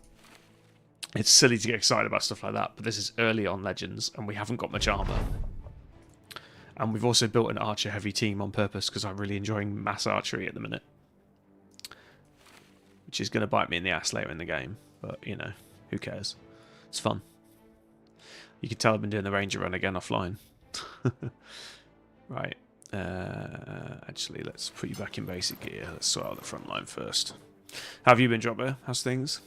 It's silly to get excited about stuff like that, but this is early on Legends and we haven't got much armour. And we've also built an archer heavy team on purpose because I'm really enjoying mass archery at the minute. Which is going to bite me in the ass later in the game. But, you know, who cares? It's fun. You can tell I've been doing the Ranger run again offline. Right. Actually, let's put you back in basic gear. Let's sort out the front line first. How have you been, Dropper? How's things?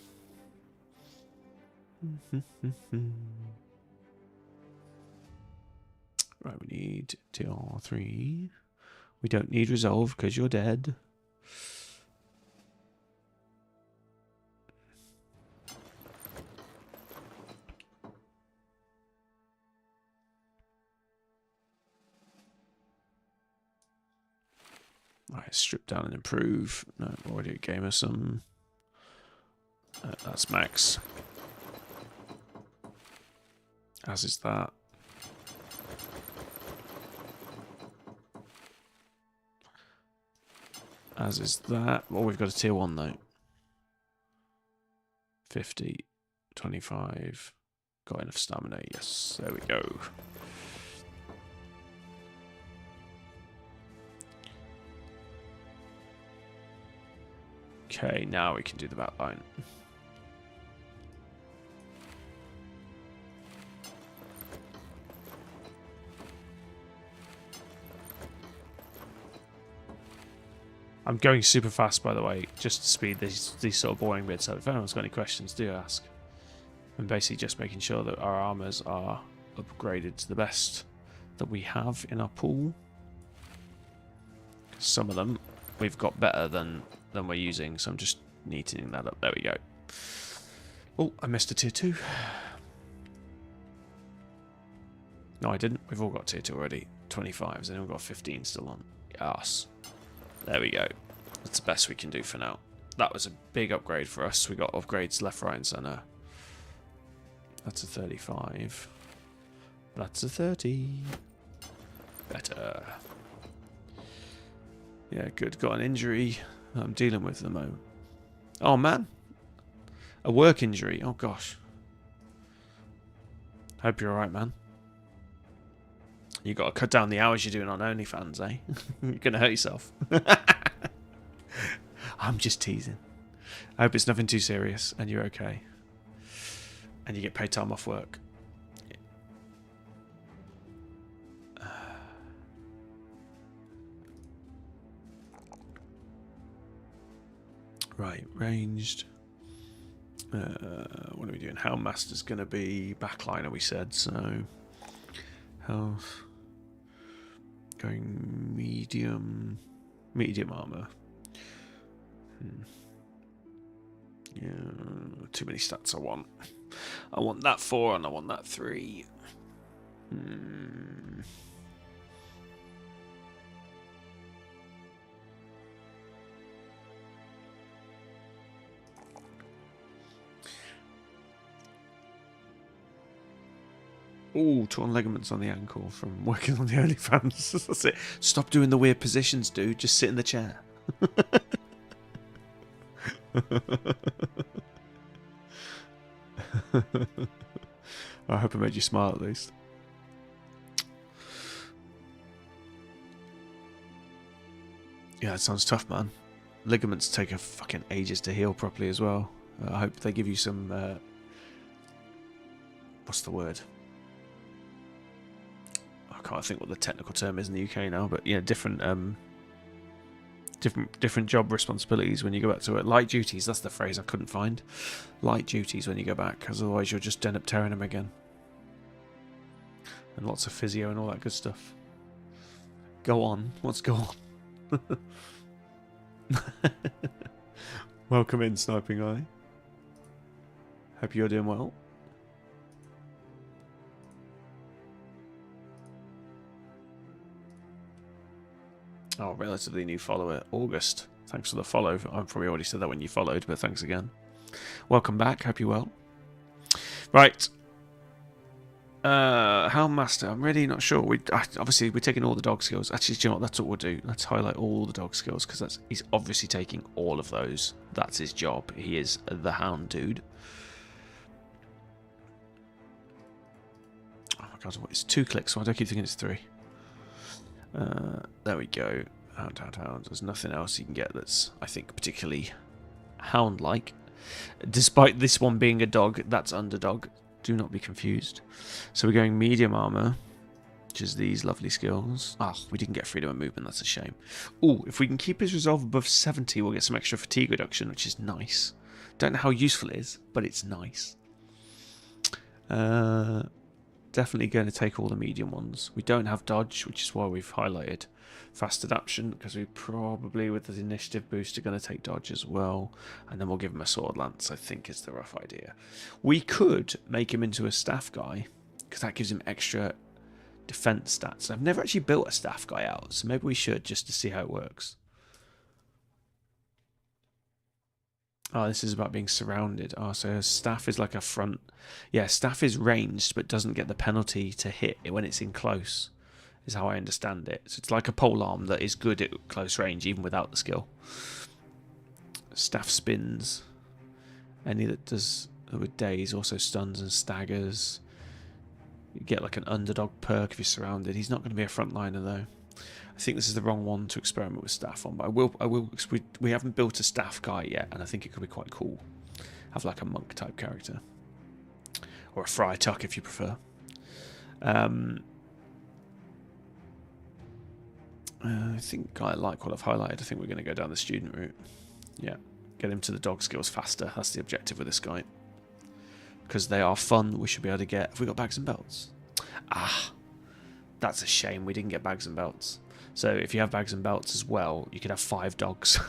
Right, we need TR3. We don't need Resolve because you're dead. Alright, strip down and improve. No, already gave us some. That's max. As is that. As is that. Well, we've got a tier 1 though. 50, 25. Got enough stamina. Yes, there we go. Okay, now we can do the back line. I'm going super fast, by the way, just to speed these sort of boring bits up. If anyone's got any questions, do ask. I'm basically just making sure that our armors are upgraded to the best that we have in our pool. some of them we've got better than we're using, so I'm just neatening that up. There we go. Oh, I missed a tier 2. No, I didn't. We've all got tier 2 already. 25s, and we've got 15 still on. Yes. There we go. That's the best we can do for now. That was a big upgrade for us. We got upgrades left, right, and centre. That's a 35. That's a 30. Better. Yeah, good. Got an injury I'm dealing with at the moment. Oh, man. A work injury. Oh, gosh. Hope you're alright, man. You got to cut down the hours you're doing on OnlyFans, eh? You're going to hurt yourself. I'm just teasing. I hope it's nothing too serious and you're okay. And you get paid time off work. Right, ranged. What are we doing? Houndmaster's going to be backliner, we said. So, health. Going medium armor. Yeah, too many stats I want. I want that 4 and I want that 3. Ooh, torn ligaments on the ankle from working on the OnlyFans. That's it. Stop doing the weird positions, dude. Just sit in the chair. I hope I made you smile at least. Yeah, that sounds tough, man. Ligaments take a fucking ages to heal properly as well. I hope they give you some... what's the word? I can't think what the technical term is in the UK now, but yeah, different job responsibilities when you go back to it. Light duties, that's the phrase I couldn't find. Light duties when you go back, because otherwise you'll just end up tearing them again. And lots of physio and all that good stuff. Go on, let's go on. Welcome in, Sniping Eye. Hope you're doing well. Oh, relatively new follower, August. Thanks for the follow. I probably already said that when you followed, but thanks again. Welcome back. Hope you're well. Right. Houndmaster. I'm really not sure. Obviously, we're taking all the dog skills. Actually, do you know what? That's what we'll do. Let's highlight all the dog skills, because he's obviously taking all of those. That's his job. He is the hound dude. Oh my god, it's 2 clicks. Why do I keep thinking it's 3? There we go. Hound. There's nothing else you can get that's, I think, particularly hound-like. Despite this one being a dog, that's underdog. Do not be confused. So we're going medium armor, which is these lovely skills. Ah, we didn't get freedom of movement. That's a shame. Oh, if we can keep his resolve above 70, we'll get some extra fatigue reduction, which is nice. Don't know how useful it is, but it's nice. Definitely going to take all the medium ones. We don't have dodge, which is why we've highlighted fast adaptation, because we probably, with the initiative boost, are going to take dodge as well. And then we'll give him a sword lance, I think is the rough idea. We could make him into a staff guy, because that gives him extra defense stats. I've never actually built a staff guy out, so maybe we should, just to see how it works. Oh, this is about being surrounded. Oh, so staff is like a front... Yeah, staff is ranged, but doesn't get the penalty to hit when it's in close, is how I understand it. So it's like a polearm that is good at close range, even without the skill. Staff spins. Any that does with daze also stuns and staggers. You get like an underdog perk if you're surrounded. He's not going to be a frontliner, though. I think this is the wrong one to experiment with staff on, but we haven't built a staff guy yet, and I think it could be quite cool. Have like a monk type character, or a friar tuck if you prefer. I think I like what I've highlighted. I think we're going to go down the student route. Yeah, get him to the dog skills faster. That's the objective with this guy, because they are fun. We should be able to get. Have we got bags and belts? Ah. That's a shame we didn't get bags and belts. So if you have bags and belts as well, you could have 5 dogs.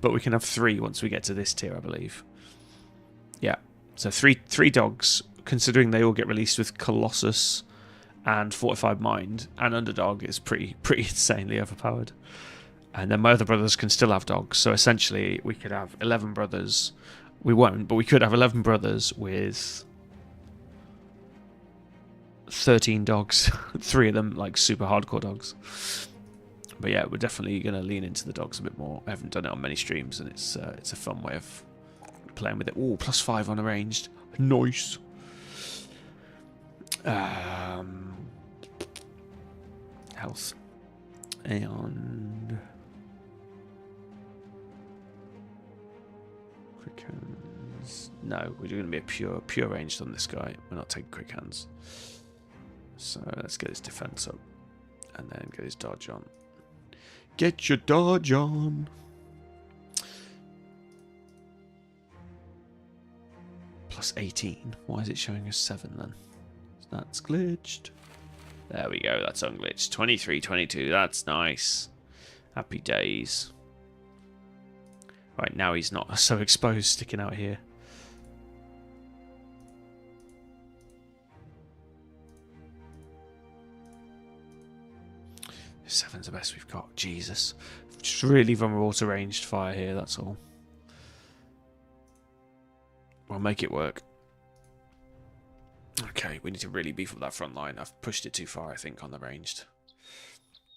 But we can have 3 once we get to this tier, I believe. Yeah, so three dogs, considering they all get released with Colossus and Fortified Mind, and Underdog is pretty insanely overpowered. And then my other brothers can still have dogs, so essentially we could have 11 brothers. We won't, but we could have 11 brothers with 13 dogs. 3 of them like super hardcore dogs. But yeah, we're definitely going to lean into the dogs a bit more. I haven't done it on many streams, and it's a fun way of playing with it. Ooh, +5 on arranged. Nice. Health. And... quick hands. No, we're going to be a pure ranged on this guy. We're not taking quick hands. So let's get his defense up. And then get his dodge on. Get your dodge on. +18. Why is it showing us 7 then? That's glitched. There we go. That's unglitched. 23, 22. That's nice. Happy days. Right, now he's not so exposed sticking out here. Seven's the best we've got. Jesus. Just really vulnerable to ranged fire here, that's all. We'll make it work. Okay, we need to really beef up that front line. I've pushed it too far, I think, on the ranged.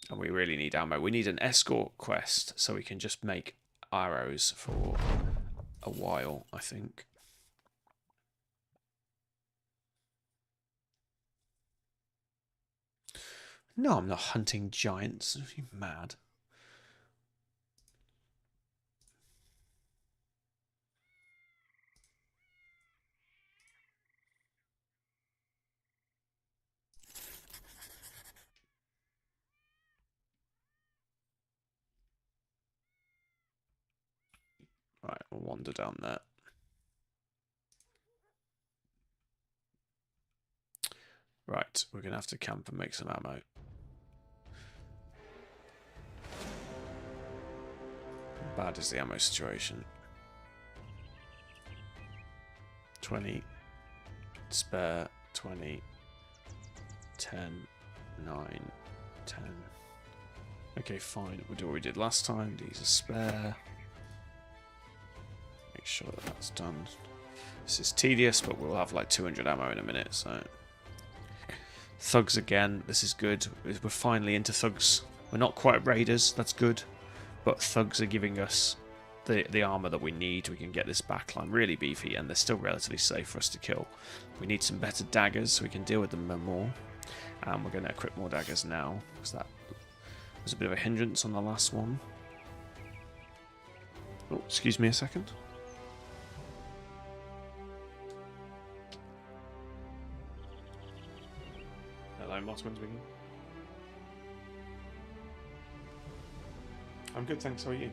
And we really need ammo. We need an escort quest so we can just make arrows for a while, I think. No, I'm not hunting giants. Are you mad? Right, we'll wander down there. Right, we're going to have to camp and make some ammo. How bad is the ammo situation? 20. Spare. 20. 10. 9. 10. Okay, fine. We'll do what we did last time. These are spare. Make sure that that's done. This is tedious, but we'll have like 200 ammo in a minute, so... Thugs again. This is good. We're finally into thugs. We're not quite raiders. That's good. But thugs are giving us the armor that we need. We can get this backline really beefy, and they're still relatively safe for us to kill. We need some better daggers so we can deal with them more. And we're going to equip more daggers now, because that was a bit of a hindrance on the last one. Oh, excuse me a second. Hello, Mossman speaking. I'm good, thanks. How are you?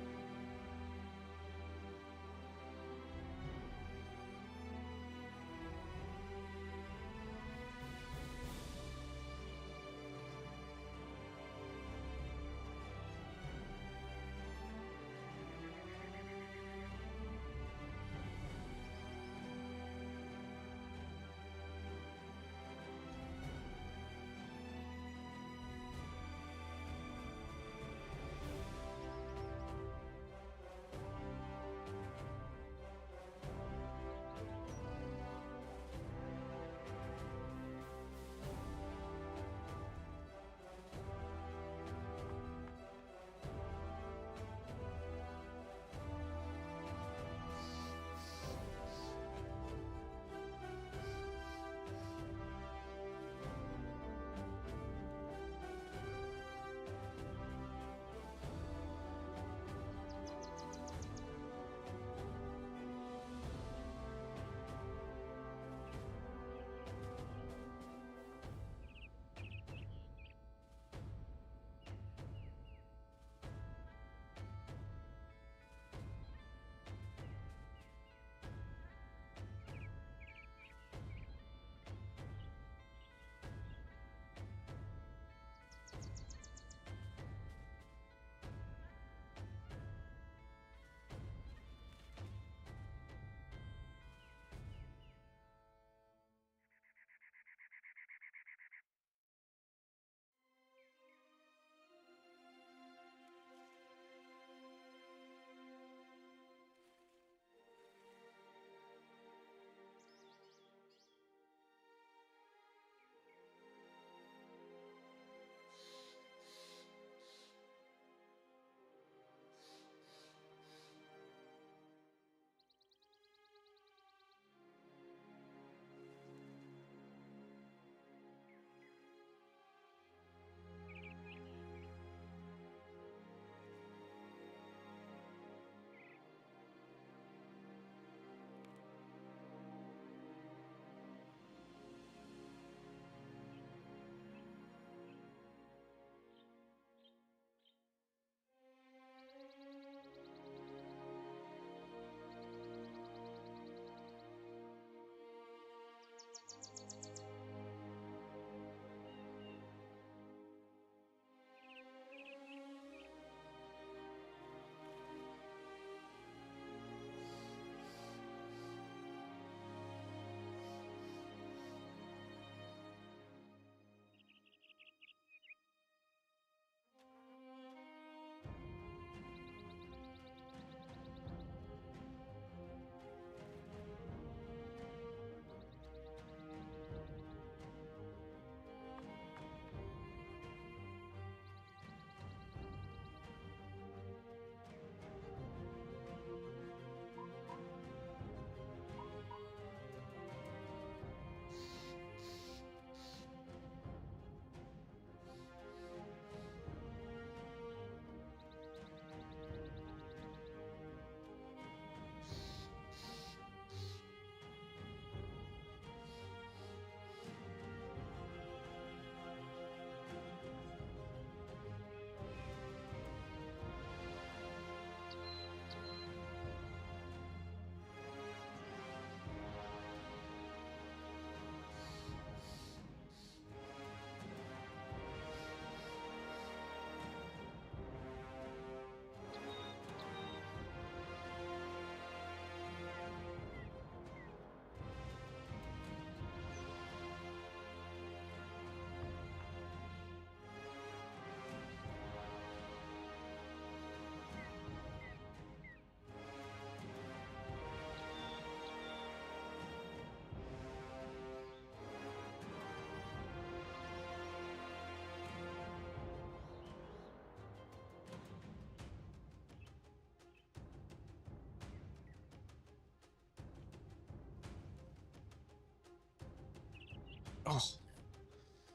Oh,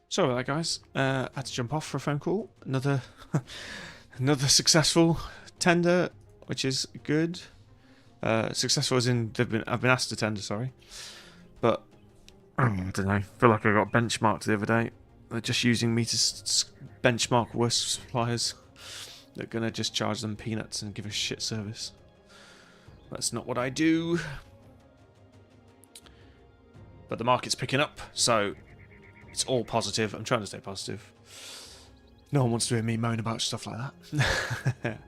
sorry about that, guys. I had to jump off for a phone call. Another successful tender, which is good. Successful as in I've been asked to tender, sorry. But I don't know. I feel like I got benchmarked the other day. They're just using me to benchmark worse suppliers. They're gonna just charge them peanuts and give a shit service. That's not what I do. But the market's picking up, so it's all positive. I'm trying to stay positive. No one wants to hear me moan about stuff like that.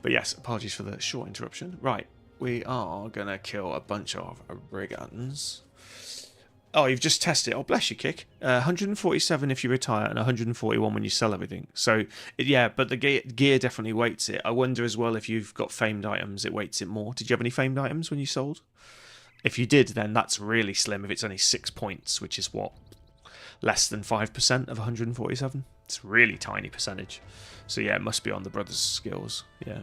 But yes, apologies for the short interruption. Right, we are gonna kill a bunch of brigands. Oh, you've just tested. Oh, bless you, Kick. 147 if you retire and 141 when you sell everything. So, yeah, but the gear definitely weights it. I wonder as well if you've got famed items, it weights it more. Did you have any famed items when you sold? If you did, then that's really slim if it's only 6 points, which is what? Less than 5% of 147? It's a really tiny percentage. So, yeah, it must be on the brothers' skills. Yeah.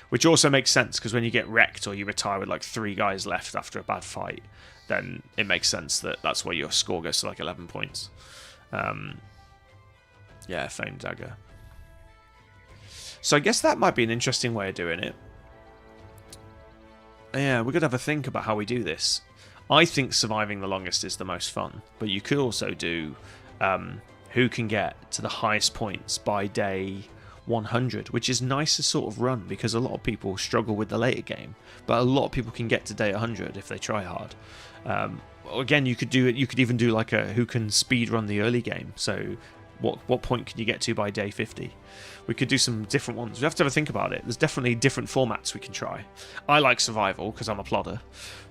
Which also makes sense, because when you get wrecked or you retire with like 3 guys left after a bad fight, then it makes sense that that's where your score goes to like 11 points. Yeah, famed dagger. So I guess that might be an interesting way of doing it. Yeah, we're going to have a think about how we do this. I think surviving the longest is the most fun, but you could also do who can get to the highest points by day 100, which is nice to sort of run, because a lot of people struggle with the later game, but a lot of people can get to day 100 if they try hard. Again, you could do it. You could even do like a who can speed run the early game. So, what point can you get to by day 50? We could do some different ones. We have to have a think about it. There's definitely different formats we can try. I like survival because I'm a plodder,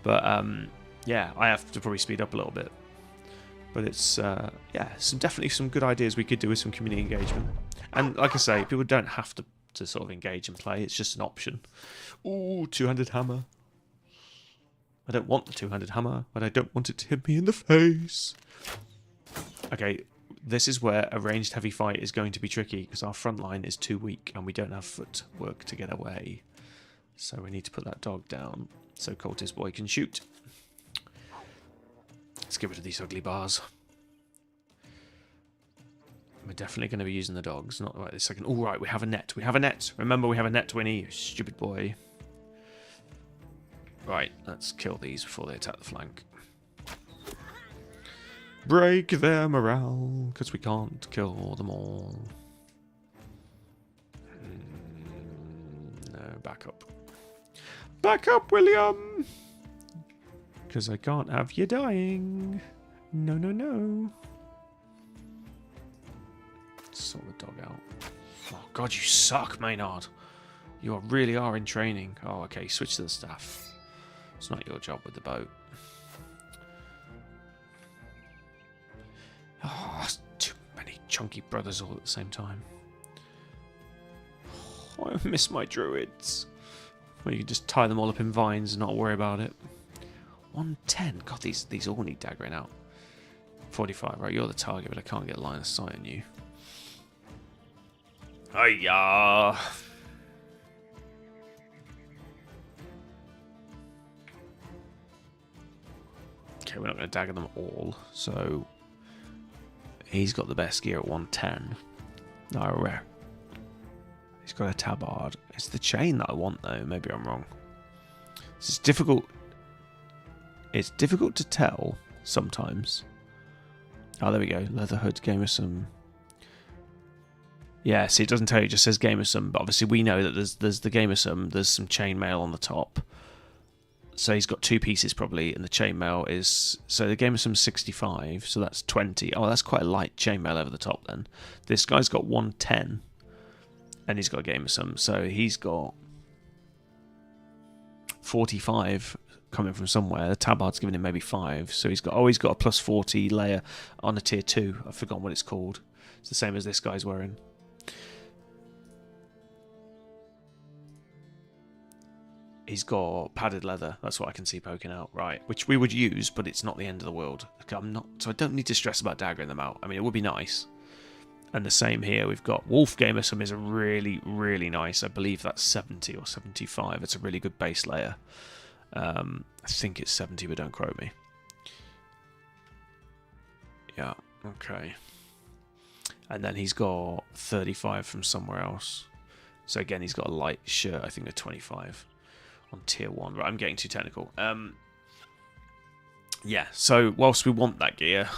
but yeah, I have to probably speed up a little bit. But it's yeah, definitely some good ideas we could do with some community engagement. And like I say, people don't have to sort of engage and play. It's just an option. Ooh, two-handed hammer. I don't want the two-handed hammer, but I don't want it to hit me in the face. Okay, this is where a ranged heavy fight is going to be tricky, because our front line is too weak and we don't have footwork to get away. So we need to put that dog down so Cultist Boy can shoot. Let's get rid of these ugly bars. We're definitely going to be using the dogs, not right this second. All right, we have a net. We have a net. Remember, we have a net, Winnie, you stupid boy. Right, let's kill these before they attack the flank. Break their morale, because we can't kill them all. No, back up. Back up, William! Because I can't have you dying. No, no, no. Sort the dog out. Oh, God, you suck, Maynard. You really are in training. Oh, okay, switch to the staff. It's not your job with the boat. Oh, that's too many chunky brothers all at the same time. Oh, I miss my druids. Well, you can just tie them all up in vines and not worry about it. 110. God, these all need daggering out. 45. Right, you're the target, but I can't get a line of sight on you. Hiya! Okay, we're not going to dagger them all, so he's got the best gear at 110. No, he's got a tabard. It's the chain that I want, though. Maybe I'm wrong. This is difficult. It's difficult to tell sometimes. Oh, there we go. Leather hood, gamer some. Yeah, see, it doesn't tell you. It just says gamer some, but obviously we know that there's the gamer some. There's some chainmail on the top. So he's got 2 pieces probably, and the chainmail is... So the gamer sum's 65, so that's 20. Oh, that's quite a light chainmail over the top then. This guy's got 110, and he's got a gamer sum, so he's got 45 coming from somewhere. The tabard's giving him maybe 5, so he's got a plus 40 layer on a tier 2. I've forgotten what it's called. It's the same as this guy's wearing. He's got padded leather. That's what I can see poking out. Right. Which we would use, but it's not the end of the world. So I don't need to stress about daggering them out. I mean, it would be nice. And the same here. We've got Wolf Gamer. Some is a really, really nice. I believe that's 70 or 75. It's a really good base layer. I think it's 70, but don't quote me. Yeah, okay. And then he's got 35 from somewhere else. So again, he's got a light shirt, I think a 25 on tier 1. Right, I'm getting too technical. Yeah, so whilst we want that gear,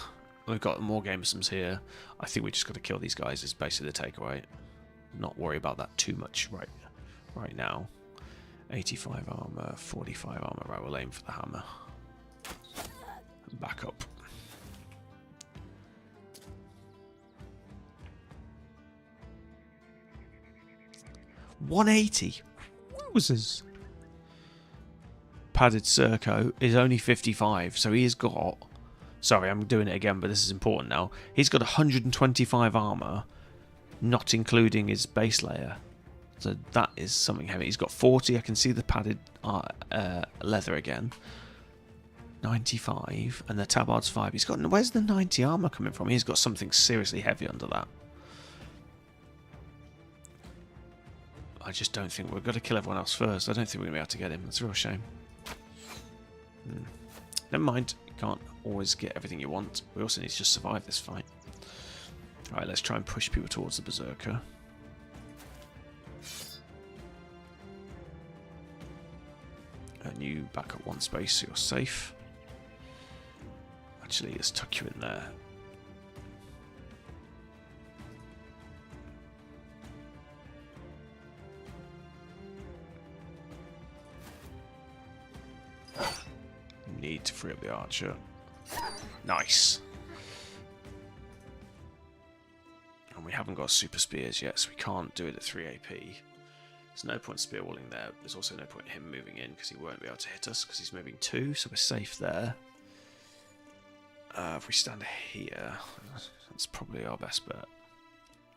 we've got more gamesums here. I think we just got to kill these guys is basically the takeaway. Not worry about that too much right now. 85 armor, 45 armor. Right, we'll aim for the hammer. Back up. $180. Wowzers. Padded Serco is only 55, so he has got... Sorry, I'm doing it again, but this is important now. He's got 125 armor, not including his base layer. So that is something heavy. He's got 40. I can see the padded leather again. 95, and the tabard's 5. He's got... Where's the 90 armor coming from? He's got something seriously heavy under that. I just don't think... We've got to kill everyone else first. I don't think we're going to be able to get him. That's a real shame. Never mind. You can't always get everything you want. We also need to just survive this fight. Alright, let's try and push people towards the Beserker. And you back up one space so you're safe. Actually, let's tuck you in there. Need to free up the archer. Nice. And we haven't got super spears yet, so we can't do it at 3 AP. There's no point spear walling there. There's also no point him moving in because he won't be able to hit us because he's moving 2, so we're safe there. If we stand here, that's probably our best bet.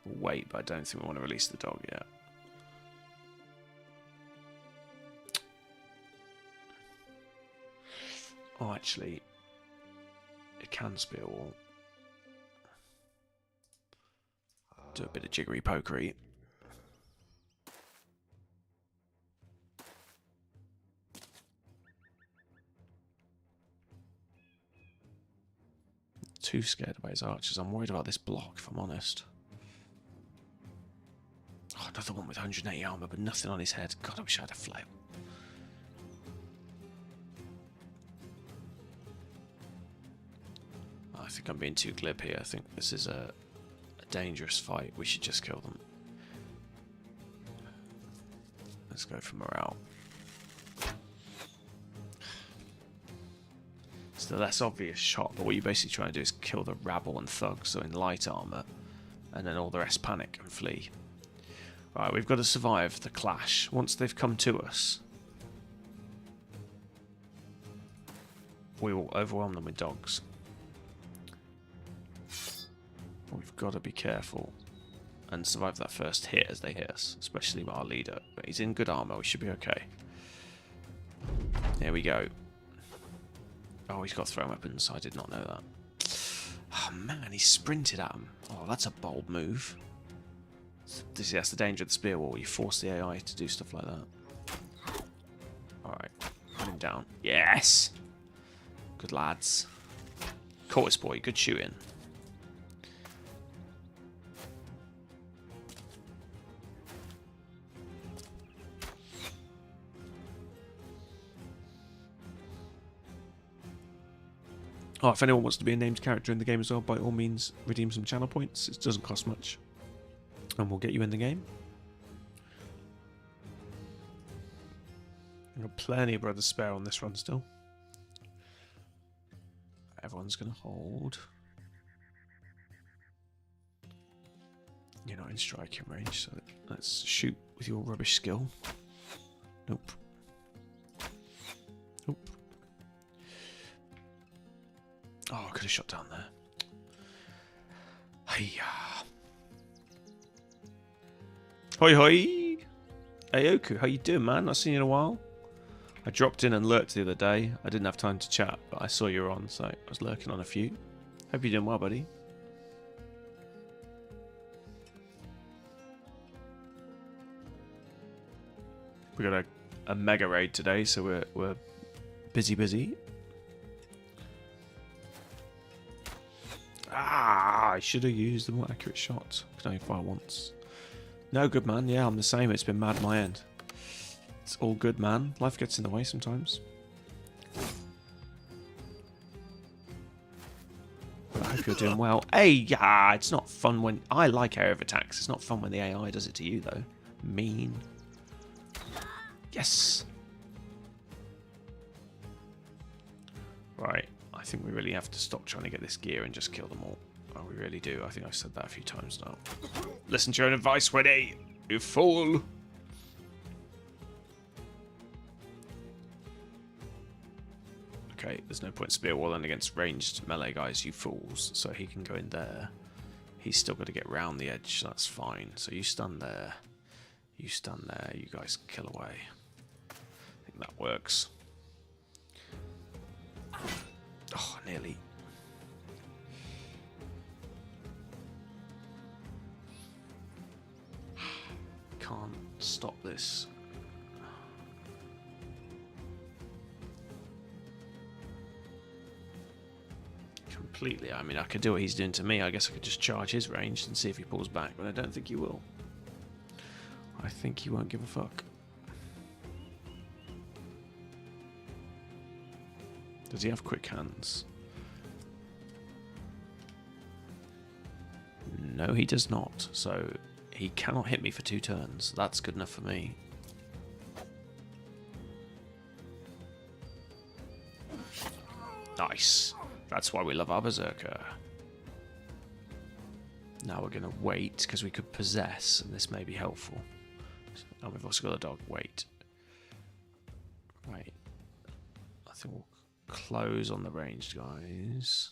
We'll wait, but I don't think we want to release the dog yet. Oh, actually, it can spear wall. Do a bit of jiggery pokery. Too scared about his archers. I'm worried about this block, if I'm honest. Oh, another one with 180 armor, but nothing on his head. God, I wish I had a flail. I think I'm being too glib here. I think this is a dangerous fight. We should just kill them. Let's go for morale. It's the less obvious shot, but what you're basically trying to do is kill the rabble and thugs, so in light armor, and then all the rest panic and flee. Right, we've got to survive the clash. Once they've come to us, we will overwhelm them with dogs. We've got to be careful and survive that first hit as they hit us, especially with our leader. But he's in good armor, we should be okay. There we go. Oh, he's got thrown weapons. I did not know that. Oh man, he sprinted at him. Oh, that's a bold move. That's the danger of the spear wall. You force the AI to do stuff like that. Alright, put him down. Yes! Good lads. Caught boy, good shooting. Oh, if anyone wants to be a named character in the game as well, by all means, redeem some channel points. It doesn't cost much. And we'll get you in the game. I've got plenty of brothers spare on this run still. Everyone's going to hold. You're not in striking range, so let's shoot with your rubbish skill. Nope. Nope. Oh, I could have shot down there. Hiya. Hoi hoi. Aoku, how you doing, man? Not seen you in a while. I dropped in and lurked the other day. I didn't have time to chat, but I saw you were on, so I was lurking on a few. Hope you're doing well, buddy. We got a mega raid today, so we're busy. I should have used the more accurate shot. I can only fire once. No, good man. Yeah, I'm the same. It's been mad on my end. It's all good, man. Life gets in the way sometimes. But I hope you're doing well. Hey, yeah, it's not fun when... I like area of attacks. It's not fun when the AI does it to you, though. Mean. Yes! Right. I think we really have to stop trying to get this gear and just kill them all. Oh, we really do. I think I've said that a few times now. Listen to your own advice, Weddy! You fool! Okay, there's no point spear walling against ranged melee guys, you fools. So he can go in there. He's still got to get round the edge, so that's fine. So you stun there. You stun there. You guys kill away. I think that works. Oh, nearly. Can't stop this. Completely. I mean, I could do what he's doing to me. I guess I could just charge his range and see if he pulls back, but I don't think he will. I think he won't give a fuck. Does he have quick hands? No, he does not. So he cannot hit me for 2 turns. That's good enough for me. Nice. That's why we love our Beserker. Now we're going to wait, because we could possess, and this may be helpful. And we've also got a dog. Wait. Wait. I think we'll close on the ranged guys.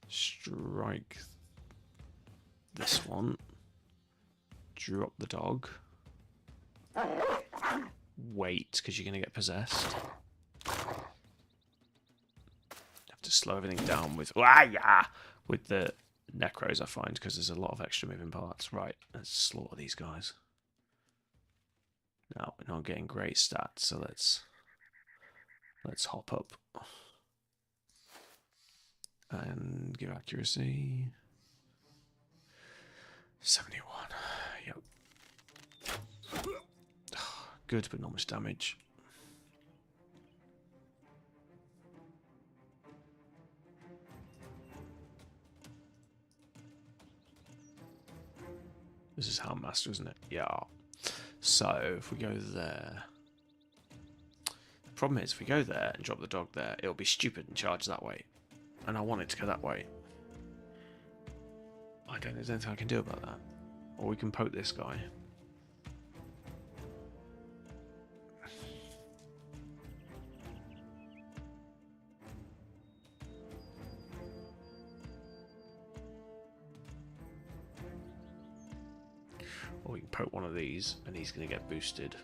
Strike this one. Drop the dog. Wait, because you're going to get possessed. To slow everything down with the necros, I find, because there's a lot of extra moving parts. Right, let's slaughter these guys. Now we're not getting great stats, so let's hop up and give accuracy 71. Yep. Good, but not much damage. This is how master, isn't it? Yeah. So if we go there, the problem is if we go there and drop the dog there, it'll be stupid and charge that way, and I want it to go that way. There's anything I can do about that. Or we can poke this guy. Or we can poke one of these, and he's going to get boosted.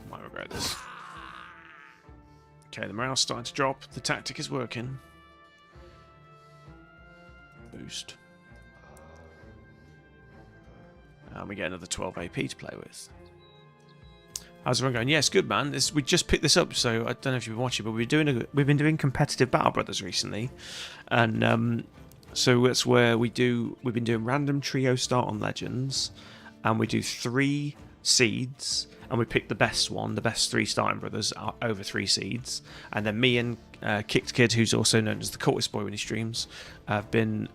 Might regret this. Okay, the morale's starting to drop. The tactic is working. Boost. And we get another 12 AP to play with. How's everyone going? Yes, good man. We just picked this up, so I don't know if you've been watching, but we've been doing competitive Battle Brothers recently, and so that's where we've been doing random trio start on Legends, and we do 3 seeds, and we pick the best one, the best 3 starting brothers over 3 seeds, and then me and Kicked Kid, who's also known as the Cultist Boy when he streams, have been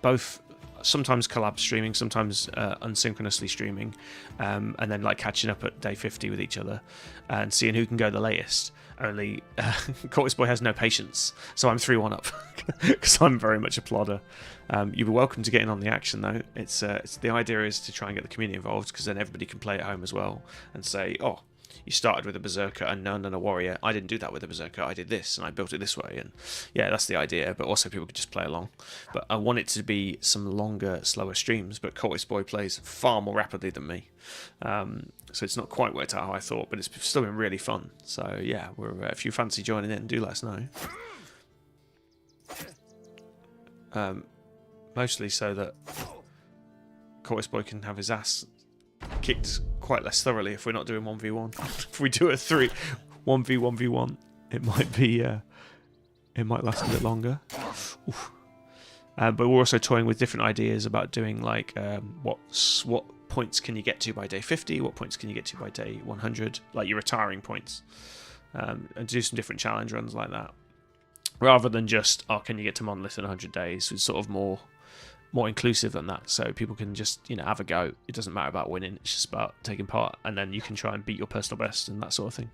both sometimes collab streaming, sometimes unsynchronously streaming, and then like catching up at day 50 with each other and seeing who can go the latest. Only Cultist Boy has no patience, so I'm 3-1 up because I'm very much a plodder. You'll be welcome to get in on the action though. It's the idea is to try and get the community involved, because then everybody can play at home as well and say, oh, you started with a Beserker and none and a Warrior. I didn't do that with a Beserker. I did this and I built it this way. And yeah, that's the idea. But also people could just play along. But I want it to be some longer, slower streams. But Cultist Boy plays far more rapidly than me. So it's not quite worked out how I thought, but it's still been really fun. So yeah, if you fancy joining in, do let us know. Mostly so that Cultist Boy can have his ass kicked quite less thoroughly if we're not doing 1v1. If we do a 1v1v1, it might be it might last a bit longer. But we're also toying with different ideas about doing like what points can you get to by day 50, what points can you get to by day 100, like your retiring points, and do some different challenge runs like that, rather than just can you get to monolith in 100 days. It's sort of more inclusive than that, so people can just have a go. It doesn't matter about winning, it's just about taking part, and then you can try and beat your personal best and that sort of thing.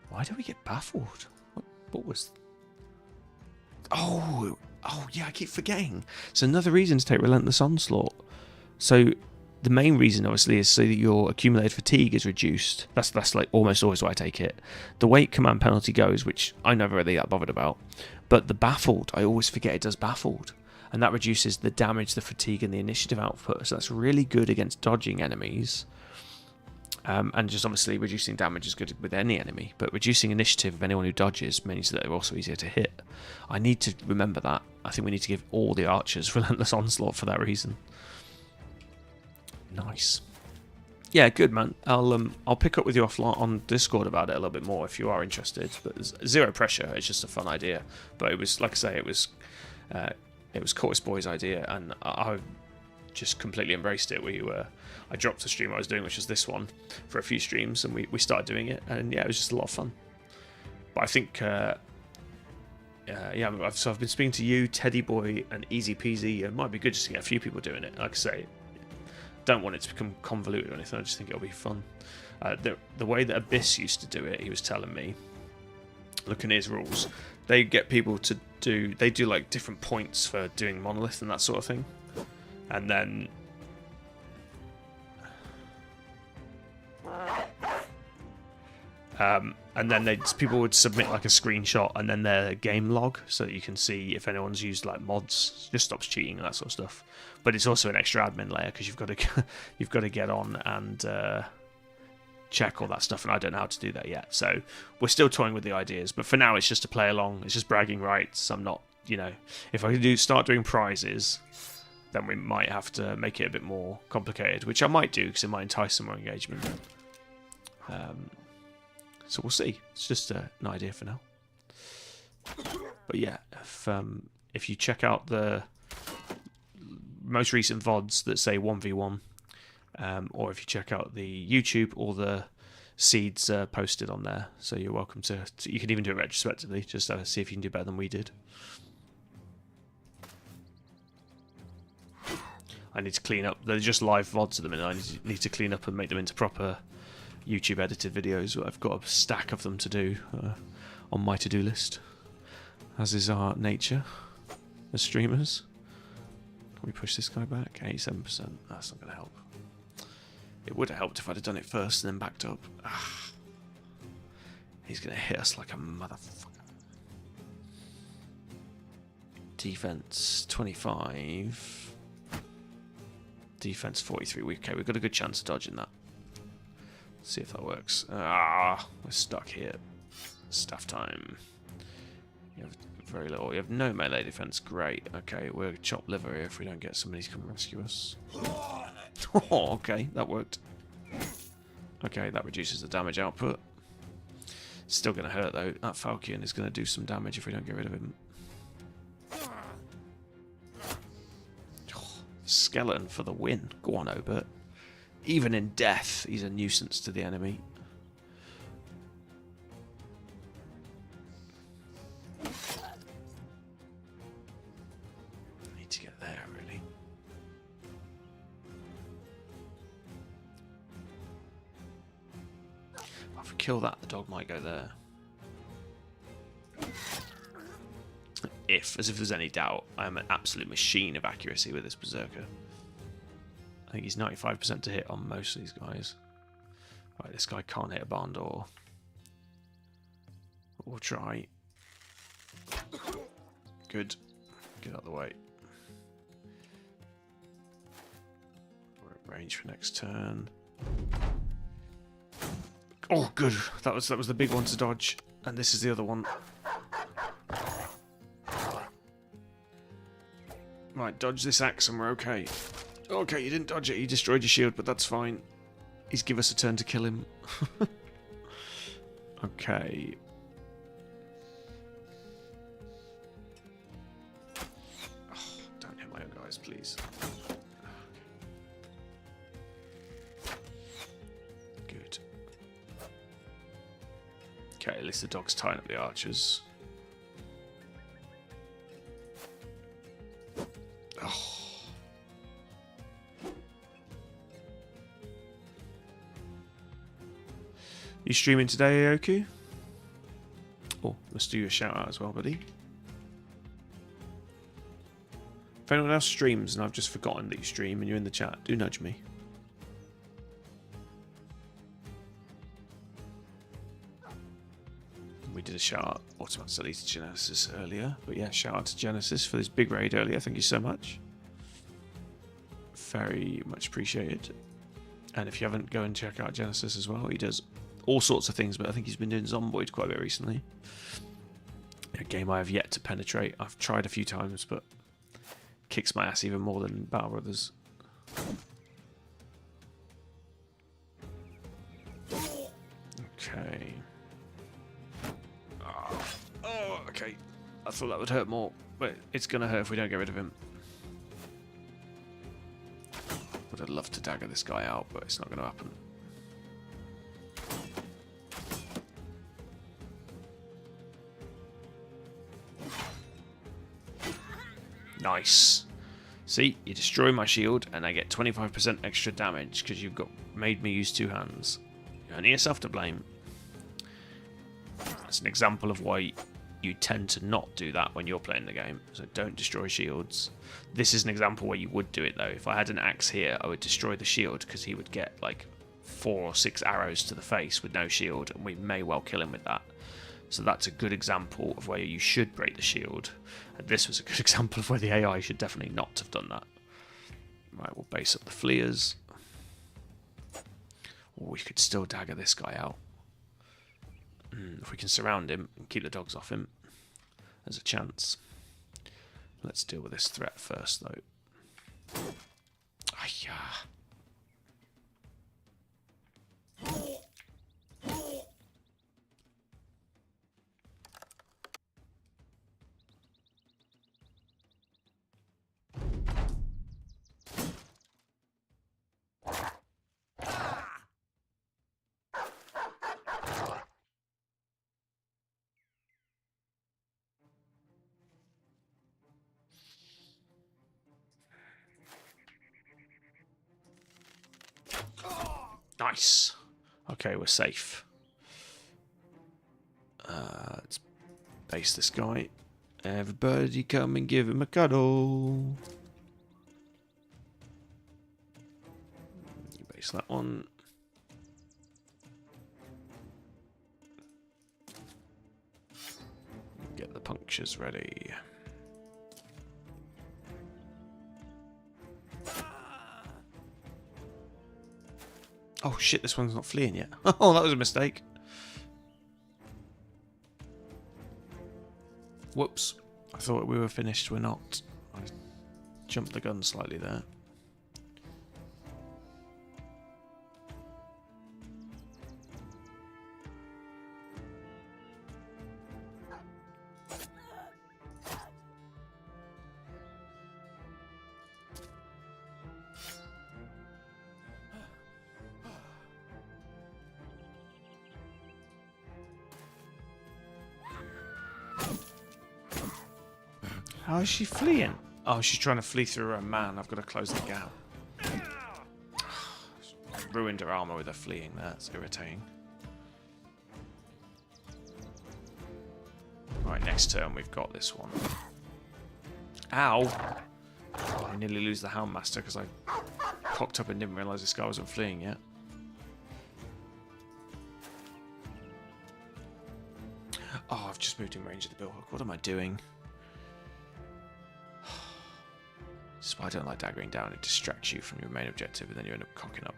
Why do we get baffled? What was... Oh yeah, I keep forgetting. So another reason to take Relentless Onslaught. So the main reason, obviously, is so that your accumulated fatigue is reduced. That's like almost always why I take it. The weight command penalty goes, which I'm never really that bothered about. But the baffled, I always forget it does baffled. And that reduces the damage, the fatigue, and the initiative output. So that's really good against dodging enemies. And just obviously reducing damage is good with any enemy, but reducing initiative of anyone who dodges means that they're also easier to hit. I need to remember that. I think we need to give all the archers Relentless Onslaught for that reason. Nice. Yeah, good man. I'll pick up with you offline on Discord about it a little bit more if you are interested. But there's zero pressure. It's just a fun idea. But it was, like I say, it was Curtis Boy's idea, and I just completely embraced it. I dropped the stream I was doing, which was this one, for a few streams, and we started doing it, and yeah, it was just a lot of fun. But I think, so I've been speaking to you, Teddy Boy, and Easy Peasy. It might be good just to get a few people doing it. Like I say, don't want it to become convoluted or anything. I just think it'll be fun. The way that Abyss used to do it, he was telling me, looking at his rules, they get people to do like different points for doing monolith and that sort of thing, and then people would submit like a screenshot and then their game log, so that you can see if anyone's used like mods. It just stops cheating and that sort of stuff. But it's also an extra admin layer because you've got to get on and check all that stuff, and I don't know how to do that yet. So we're still toying with the ideas, but for now it's just to play along. It's just bragging rights. I'm not, if I start doing prizes, then we might have to make it a bit more complicated, which I might do because it might entice some more engagement. So we'll see. It's just an idea for now. But yeah, if you check out the most recent VODs that say 1v1, or if you check out the YouTube, all the seeds are posted on there. So you're welcome to you can even do it retrospectively, just to see if you can do better than we did. I need to clean up. They're just live VODs at the minute. I need to clean up and make them into proper YouTube edited videos. I've got a stack of them to do on my to-do list, as is our nature as streamers. Can we push this guy back? 87%. That's not going to help. It would have helped if I'd have done it first and then backed up. He's going to hit us like a motherfucker. Defense 25. Defense 43. Okay, we've got a good chance of dodging that. Let's see if that works. We're stuck here. Staff time. You have very little. You have no melee defense. Great. Okay, we're chopped liver here if we don't get somebody to come rescue us. Oh, okay, that worked. Okay, that reduces the damage output. Still going to hurt though. That Falcon is going to do some damage if we don't get rid of him. Skeleton for the win. Go on, Obert. Even in death, he's a nuisance to the enemy. I need to get there, really. If we kill that, the dog might go there. As if there's any doubt, I am an absolute machine of accuracy with this Beserker. I think he's 95% to hit on most of these guys. Right, this guy can't hit a barn door. We'll try. Good. Get out of the way. We're at range for next turn. Oh, good. That was the big one to dodge, and this is the other one. Right, dodge this axe and we're okay. Okay, you didn't dodge it. You destroyed your shield, but that's fine. He's give us a turn to kill him. Okay. Oh, don't hit my own guys, please. Good. Okay, at least the dog's tying up the archers. Oh. You streaming today, Aoku? Oh, let's do you a shout out as well, buddy. If anyone else streams and I've just forgotten that you stream and you're in the chat, do nudge me. We did a shout out automatically to Genesis earlier, but yeah, shout out to Genesis for this big raid earlier. Thank you so much. Very much appreciated. And if you haven't, go and check out Genesis as well. He does all sorts of things, but I think he's been doing Zomboid quite a bit recently. A game I have yet to penetrate. I've tried a few times, but kicks my ass even more than Battle Brothers. Okay. Oh, okay. I thought that would hurt more, but it's going to hurt if we don't get rid of him. Would have loved to dagger this guy out, but it's not going to happen. Nice. See, you destroy my shield and I get 25% extra damage because you've got made me use two hands. You're only yourself to blame. That's an example of why you tend to not do that when you're playing the game. So don't destroy shields. This is an example where you would do it though. If I had an axe here, I would destroy the shield because he would get like 4 or 6 arrows to the face with no shield, and we may well kill him with that. So that's a good example of where you should break the shield. And this was a good example of where the AI should definitely not have done that. Right, we'll base up the fleers. Or we could still dagger this guy out. If we can surround him and keep the dogs off him, there's a chance. Let's deal with this threat first, though. Ayah. Nice. Okay, we're safe. Let's base this guy. Everybody come and give him a cuddle. You base that one. Get the punctures ready. Oh shit, this one's not fleeing yet. Oh, that was a mistake. Whoops. I thought we were finished. We're not. I jumped the gun slightly there. How is she fleeing? Oh, she's trying to flee through her own man. I've got to close the gap. Ruined her armor with her fleeing. That's irritating. Right, next turn we've got this one. Ow! Oh, I nearly lose the Houndmaster because I cocked up and didn't realise this guy wasn't fleeing yet. Oh, I've just moved in range of the billhook. What am I doing? This is why I don't like daggering down. It distracts you from your main objective and then you end up cocking up.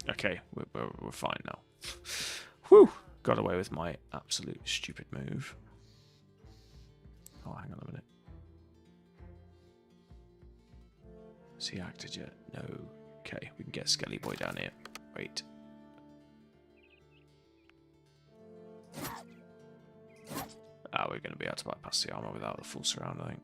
Okay, we're fine now. Whew! Got away with my absolute stupid move. Oh, hang on a minute. Has he acted yet? No. Okay, we can get Skelly Boy down here. Wait. We're going to be able to bypass the armor without the full surround, I think.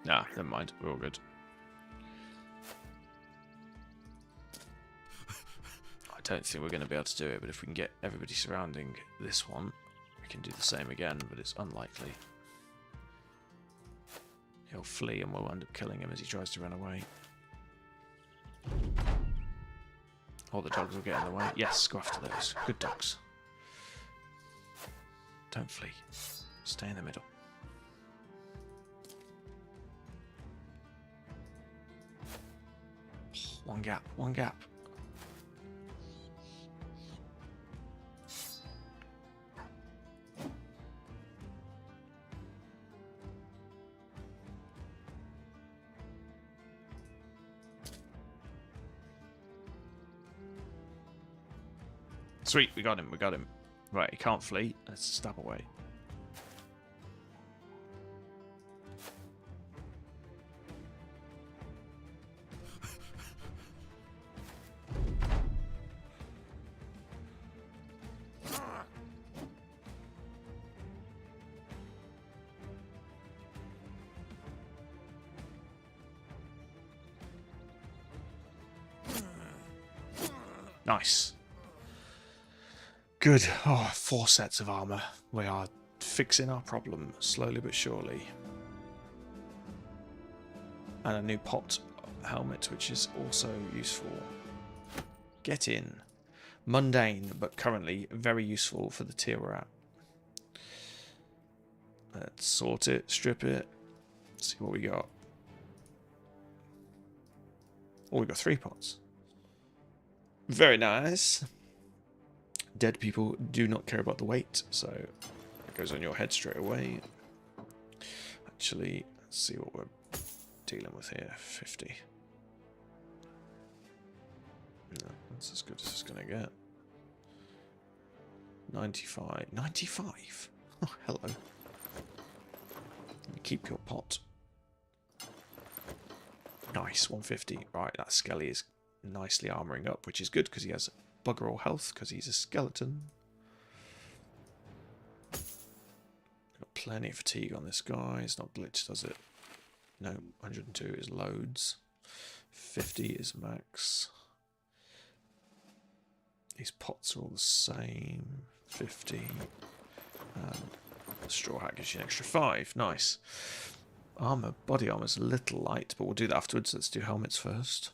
Nah, never mind. We're all good. I don't think we're going to be able to do it, but if we can get everybody surrounding this one, we can do the same again, but it's unlikely. He'll flee and we'll end up killing him as he tries to run away. All the dogs will get in the way. Yes, go after those. Good dogs. Don't flee. Stay in the middle. One gap, one gap. Sweet, we got him, we got him. Right, he can't flee. Let's stab away. Nice. Good. Oh, 4 sets of armor. We are fixing our problem slowly but surely. And a new pot helmet, which is also useful. Get in. Mundane, but currently very useful for the tier we're at. Let's sort it, strip it, see what we got. Oh, we got 3 pots. Very nice. Dead people do not care about the weight, so it goes on your head straight away. Actually, let's see what we're dealing with here. 50. No, that's as good as it's going to get. 95. 95? Oh, hello. Keep your pot. Nice, 150. Right, that Skelly is nicely armoring up, which is good because he has bugger all health because he's a skeleton. Got plenty of fatigue on this guy. It's not glitched, does it? No, 102 is loads. 50 is max. These pots are all the same. 50. And straw hat gives you an extra 5. Nice. Armor, body armor is a little light, but we'll do that afterwards. Let's do helmets first.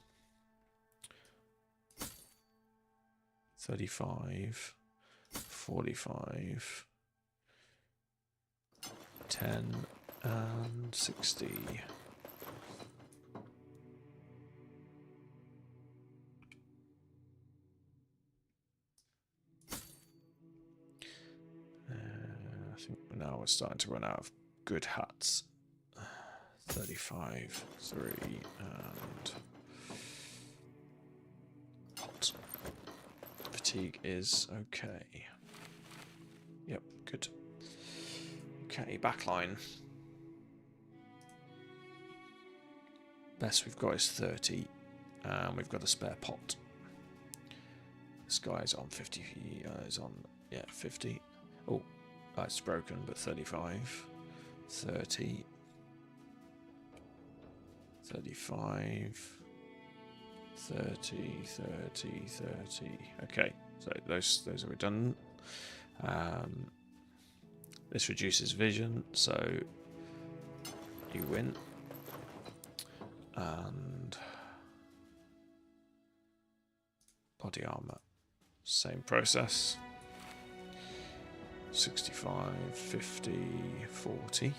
35, 45, 10, and 60. I think now we're starting to run out of good hats. 35, 3, and pot. Fatigue is okay. Yep, good. Okay, backline. Best we've got is 30, and we've got a spare pot. This guy's on 50. Is on 50. Oh, that's broken, but 35, 30, 35. 30, 30, 30. Okay, so those are redundant. This reduces vision, so you win. And body armor, same process. 65, 50, 40.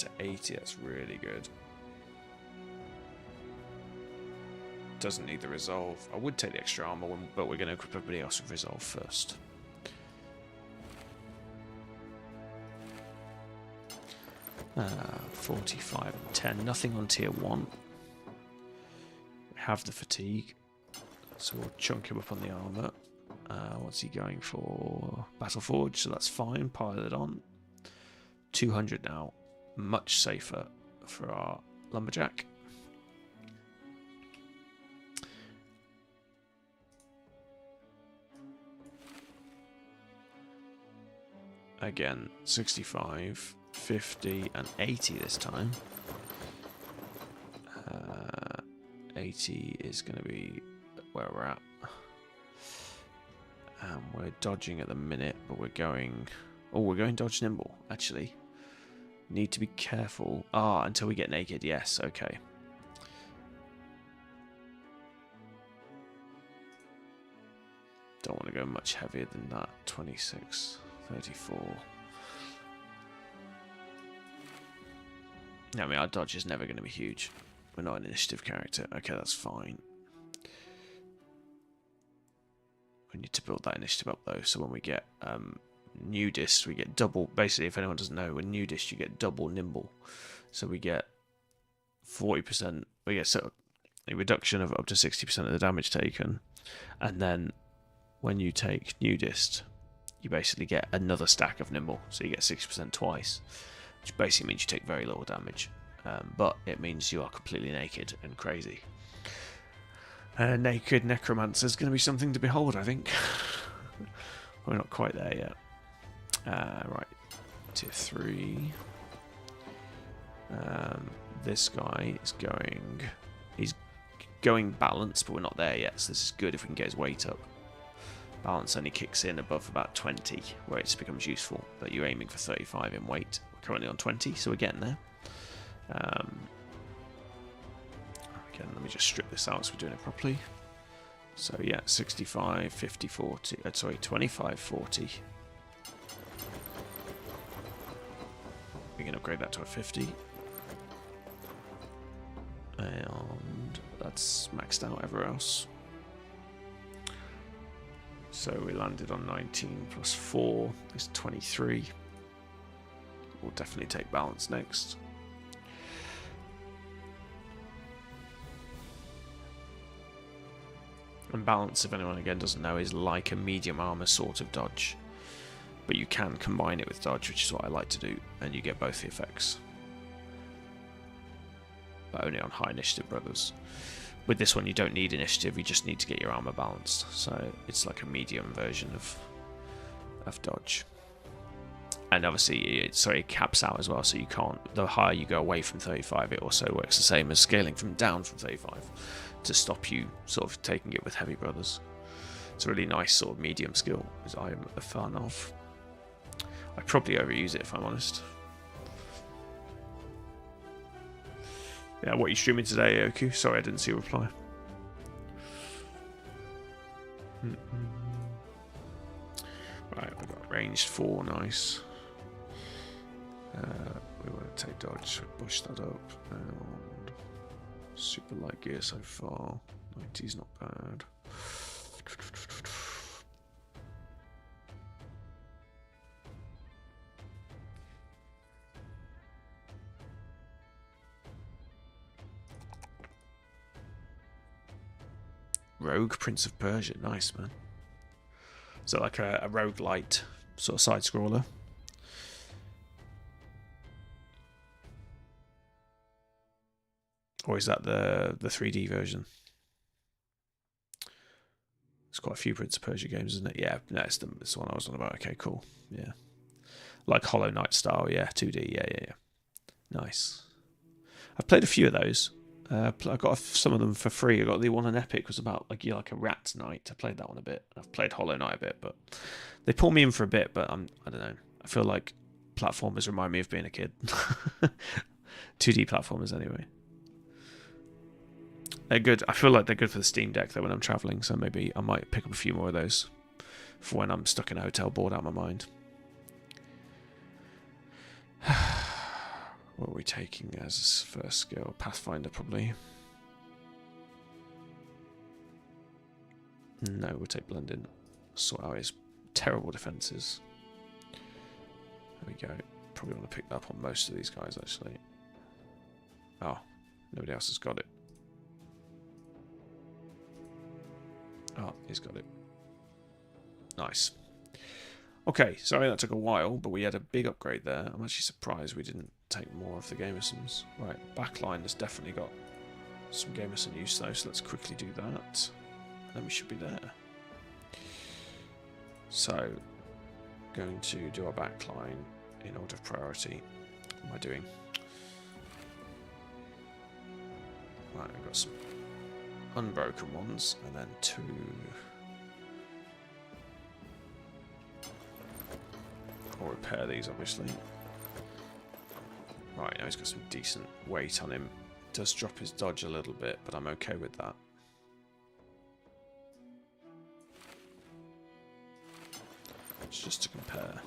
to 80. That's really good. Doesn't need the resolve. I would take the extra armor one, but we're going to equip everybody else with resolve first. Uh, 45 and 10. Nothing on tier 1. We have the fatigue, so we'll chunk him up on the armor. What's he going for? Battle Forge, so that's fine. Pile it on. 200 now. Much safer for our lumberjack. Again, 65, 50, and 80 this time. 80 is going to be where we're at. We're dodging at the minute, but we're going... Oh, we're going dodge nimble, actually. Need to be careful. Ah, until we get naked. Yes, okay. Don't want to go much heavier than that. 26, 34. I mean, our dodge is never going to be huge. We're not an initiative character. Okay, that's fine. We need to build that initiative up, though. So when we get nudist, we get double. Basically, if anyone doesn't know, when nudist, you get double nimble. So we get 40%. We get a reduction of up to 60% of the damage taken. And then when you take nudist, you basically get another stack of nimble. So you get 60% twice, which basically means you take very little damage. But it means you are completely naked and crazy. Naked Necromancer is going to be something to behold, I think. We're not quite there yet. Right, tier 3. This guy is going... He's going balance, but we're not there yet, so this is good if we can get his weight up. Balance only kicks in above about 20, where it becomes useful, but you're aiming for 35 in weight. We're currently on 20, so we're getting there. Again, let me just strip this out so we're doing it properly. So yeah, 65, 50, 40, sorry, 25, 40. We can upgrade that to a 50. And that's maxed out everywhere else. So we landed on 19 plus 4 is 23. We'll definitely take balance next. And balance, if anyone again doesn't know, is like a medium armor sort of dodge. But you can combine it with dodge, which is what I like to do, and you get both the effects. But only on high initiative brothers. With this one you don't need initiative, you just need to get your armor balanced. So it's like a medium version of dodge. And obviously it caps out as well, so you can't, the higher you go away from 35, it also works the same as scaling from down from 35 to stop you sort of taking it with heavy brothers. It's a really nice sort of medium skill, as I'm a fan of. I probably overuse it if I'm honest. Yeah, what are you streaming today, Aoku? Sorry, I didn't see a reply. Right, we've got ranged 4, nice. We want to take dodge, so push that up. And super light gear so far. 90's not bad. Rogue Prince of Persia, nice man. So like a roguelite sort of side scroller. Or is that the 3D version? There's quite a few Prince of Persia games, isn't it? Yeah, no, it's the one I was on about. Okay, cool. Yeah. Like Hollow Knight style, yeah, 2D, yeah. Nice. I've played a few of those. I got some of them for free. I got the one on Epic was about like a rat knight. I played that one a bit. I've played Hollow Knight a bit, but they pulled me in for a bit. But I don't know. I feel like platformers remind me of being a kid. 2D platformers, anyway. They're good. I feel like they're good for the Steam Deck though when I'm traveling. So maybe I might pick up a few more of those for when I'm stuck in a hotel, bored out of my mind. What are we taking as first skill? Pathfinder, probably. No, we'll take Blend In. Sort out his terrible defences. There we go. Probably want to pick that up on most of these guys, actually. Oh, nobody else has got it. Oh, he's got it. Nice. Okay, sorry that took a while, but we had a big upgrade there. I'm actually surprised we didn't take more of the Gamersons. Right, backline has definitely got some Gamerson use though, so let's quickly do that. And then we should be there. So, going to do our backline in order of priority. What am I doing? Right, I've got some unbroken ones, and then 2... I'll repair these, obviously. Right, now he's got some decent weight on him. Does drop his dodge a little bit, but I'm okay with that. It's just to compare.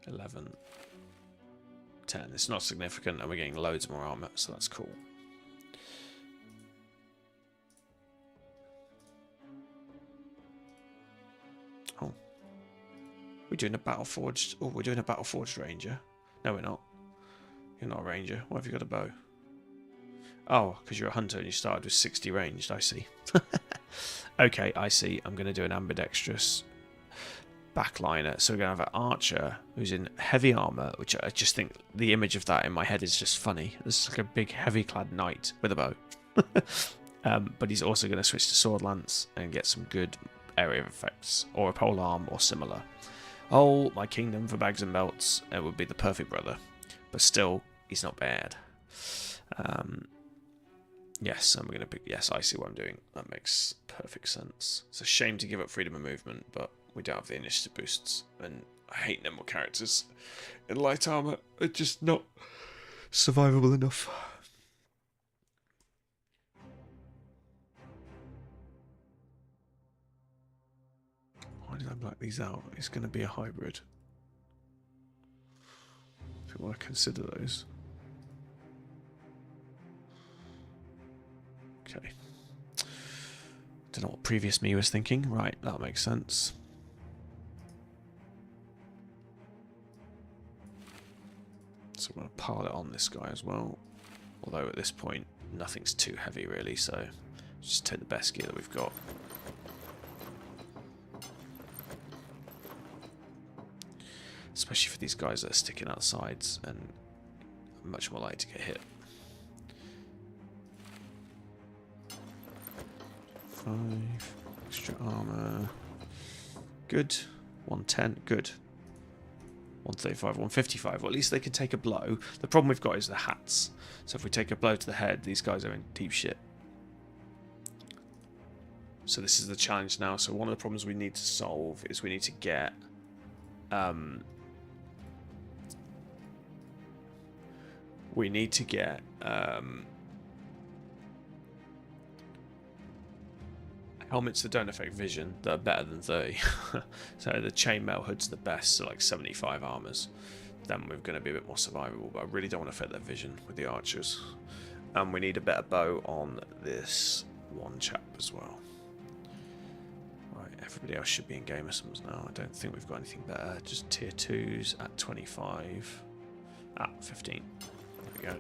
11. 10. It's not significant, and we're getting loads more armor, so that's cool. Oh. We're doing a Battleforged... Oh, we're doing a Battleforged Ranger. No, we're not. You're not a Ranger. Why have you got a bow? Oh, because you're a Hunter and you started with 60 ranged. I see. Okay, I see. I'm going to do an ambidextrous backliner. So we're going to have an archer who's in heavy armor, which I just think the image of that in my head is just funny. It's like a big heavy clad knight with a bow. But he's also going to switch to sword lance and get some good area of effects, or a pole arm or similar. Oh, my kingdom for bags and belts. It would be the perfect brother. But still, he's not bad. Yes, and we're going to pick... Yes, I see what I'm doing. That makes perfect sense. It's a shame to give up freedom of movement, but we don't have the initiative boosts. And I hate nimble characters in light armor. They're just not survivable enough. Why did I black these out? It's going to be a hybrid. If you want to consider those. Okay. Don't know what previous me was thinking. Right, that makes sense. So I'm going to pile it on this guy as well. Although at this point, nothing's too heavy really, so just take the best gear that we've got. Especially for these guys that are sticking out the sides and much more likely to get hit. 5 extra armor. Good. 110. Good. 135, 155. Well, at least they can take a blow. The problem we've got is the hats. So if we take a blow to the head, these guys are in deep shit. So this is the challenge now. So one of the problems we need to solve is we need to get helmets that don't affect vision that are better than 30. So the chainmail hood's the best, so like 75 armors. Then we're going to be a bit more survivable, but I really don't want to affect their vision with the archers. And we need a better bow on this one chap as well. Right, everybody else should be in Gamersons now. I don't think we've got anything better. Just tier 2s at 25. 15. There we go.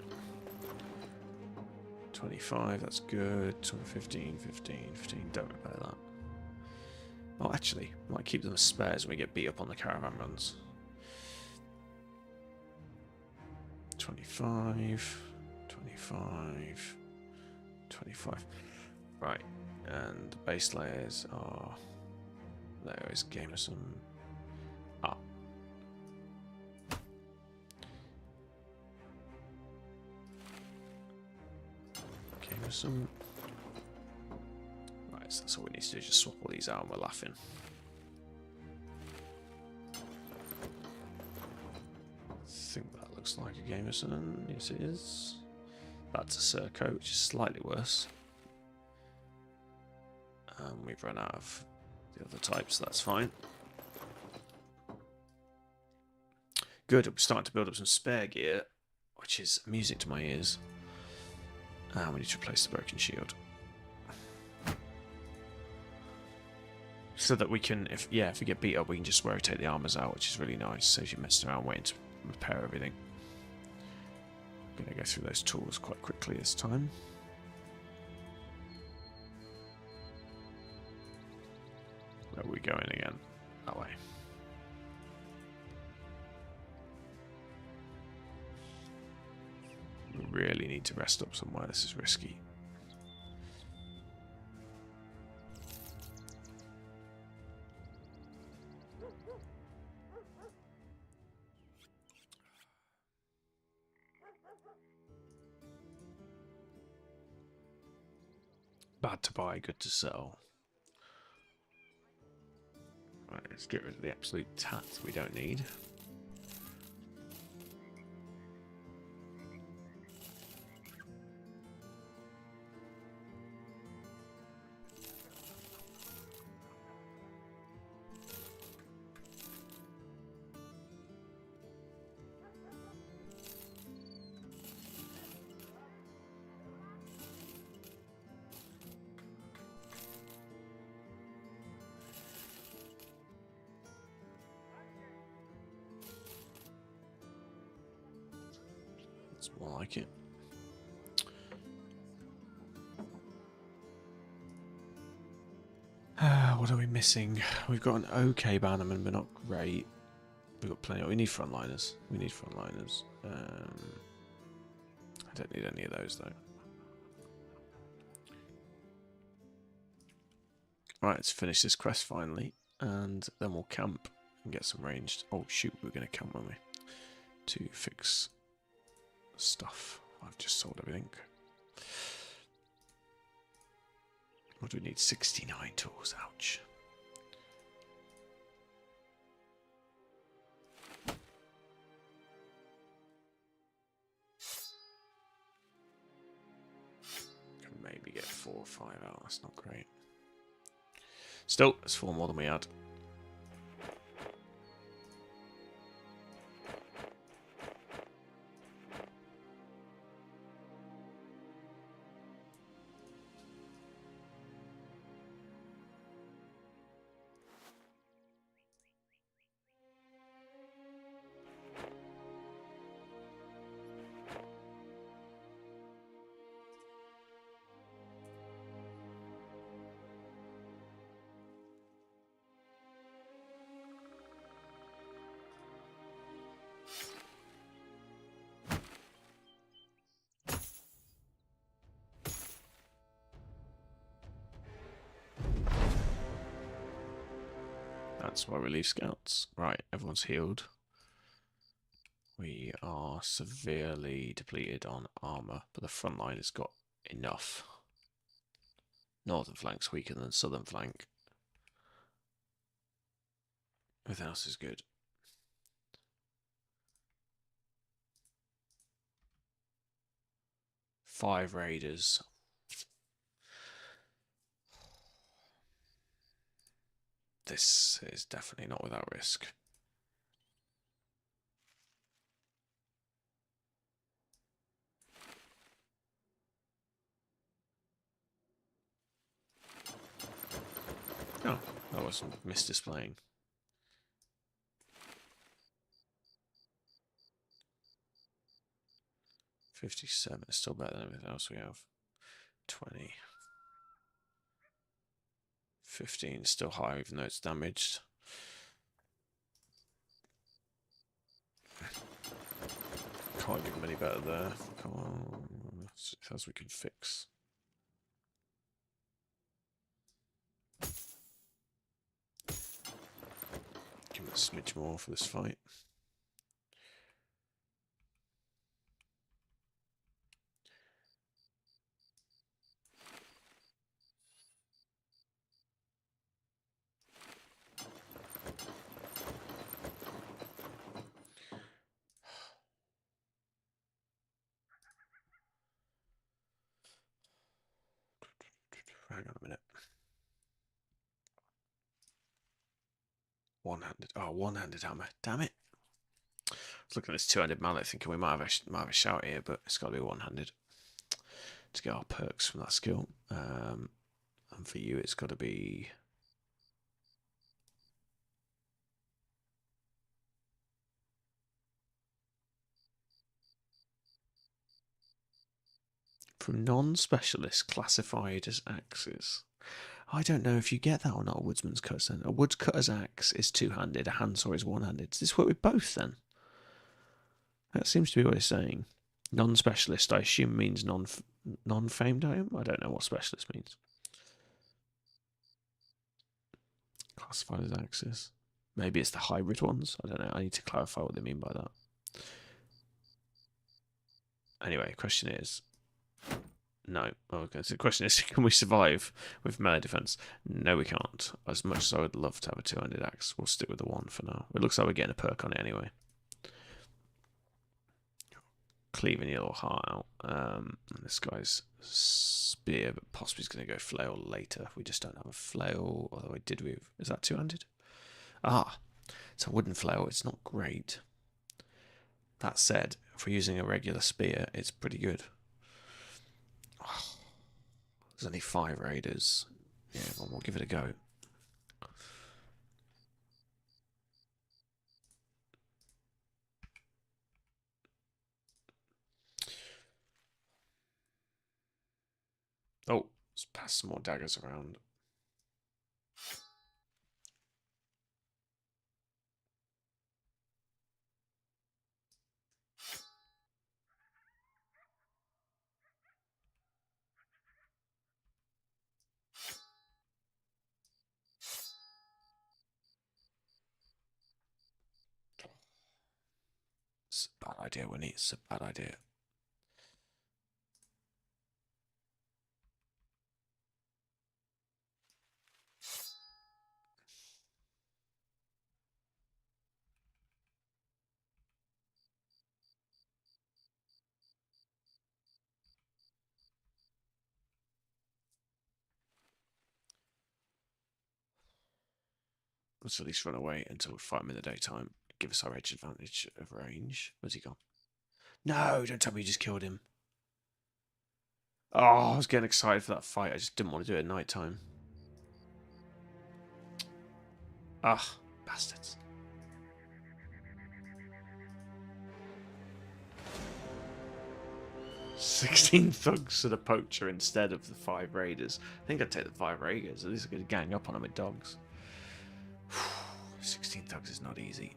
25, that's good. 15, 15, 15. Don't repair that. Oh, actually, might keep them as spares when we get beat up on the caravan runs. 25, 25, 25. Right, and the base layers are... There is Gamerson. Ah. Gamerson. Right, so that's all we need to do, just swap all these out and we're laughing. I think that looks like a Gamerson. Yes, it is. That's a Beserker, which is slightly worse. We've run out of the other types, so that's fine. Good, we're starting to build up some spare gear, which is music to my ears. And we need to replace the broken shield. So that we can, if we get beat up, we can just rotate the armors out, which is really nice. Saves you messing around waiting to repair everything. I'm going to go through those tools quite quickly this time. Where are we going again? That way. We really need to rest up somewhere. This is risky. Bad to buy, good to sell. Right, let's get rid of the absolute tat we don't need. It's more like it. What are we missing? We've got an okay bannerman, but not great. We've got plenty. We need frontliners. We need frontliners. I don't need any of those though. Right, let's finish this quest finally, and then we'll camp and get some ranged. Oh shoot, we were going to camp, weren't we? To fix stuff. I've just sold everything. What do we need? 69 tools. Ouch. Can maybe get 4 or 5 out. That's not great. Still, that's 4 more than we had. That's why we leave scouts. Right, everyone's healed. We are severely depleted on armour, but the front line has got enough. Northern flank's weaker than southern flank. Everything else is good. Five raiders. This is definitely not without risk. Oh, that wasn't misdisplaying. $57 is still better than everything else we have. 20. 15 is still high, even though it's damaged. Can't give them any better there. Come on, as we can fix. Give it a smidge more for this fight. Hang on a minute. One-handed. Oh, one-handed hammer. Damn it. was looking at this two-handed mallet thinking we might have a shout here, but it's got to be one-handed to get our perks from that skill. And for you, it's got to be... from non-specialists classified as axes. I don't know if you get that or not, a woodsman's cut then. A woodcutter's axe is two-handed, a handsaw is one-handed. Does this work with both then? That seems to be what it's saying. Non-specialist, I assume, means non-famed item? I don't know what specialist means. Classified as axes. Maybe it's the hybrid ones. I don't know. I need to clarify what they mean by that. Anyway, question is... No. Okay, so the question is, can we survive with melee defense? No, we can't. As much as I would love to have a two-handed axe, we'll stick with the one for now. It looks like we're getting a perk on it anyway. Cleaving your little heart out. And this guy's spear, but possibly he's going to go flail later. We just don't have a flail. Although I did with... Is that two-handed? Ah, it's a wooden flail. It's not great. That said, if we're using a regular spear, it's pretty good. Oh, there's only 5 raiders. Yeah, well, we'll give it a go. Oh, let's pass some more daggers around. It's a bad idea, Winnie. It's a bad idea. Let's at least run away until we fight him in the daytime. Give us our edge advantage of range. Where's he gone? No, don't tell me you just killed him. Oh, I was getting excited for that fight. I just didn't want to do it at night time. Ah, bastards. "16 thugs to the poacher instead of the 5 raiders." I think I'd take the 5 raiders. At least I could gang up on them with dogs. 16 thugs is not easy.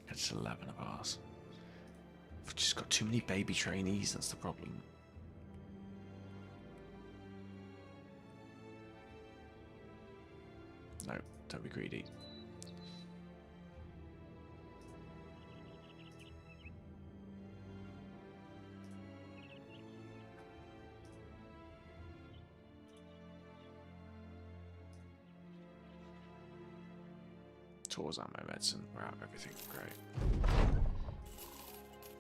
It's 11 of ours. We've just got too many baby trainees, that's the problem. No, don't be greedy. Tours, ammo, medicine, we're out of everything. Great.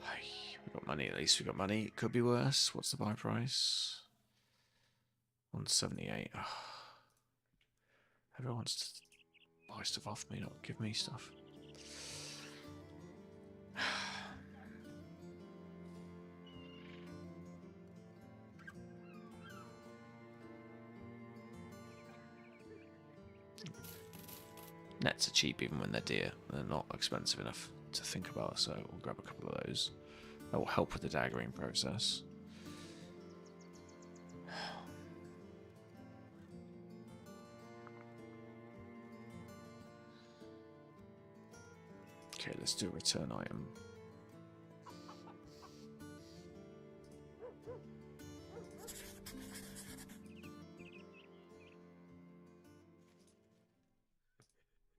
Hey, we got money at least. We got money. It could be worse. What's the buy price? 178. Oh. Everyone wants to buy stuff off me, not give me stuff. Nets are cheap even when they're dear. They're not expensive enough to think about, so we'll grab a couple of those. That will help with the daggering process. Okay, let's do a return item.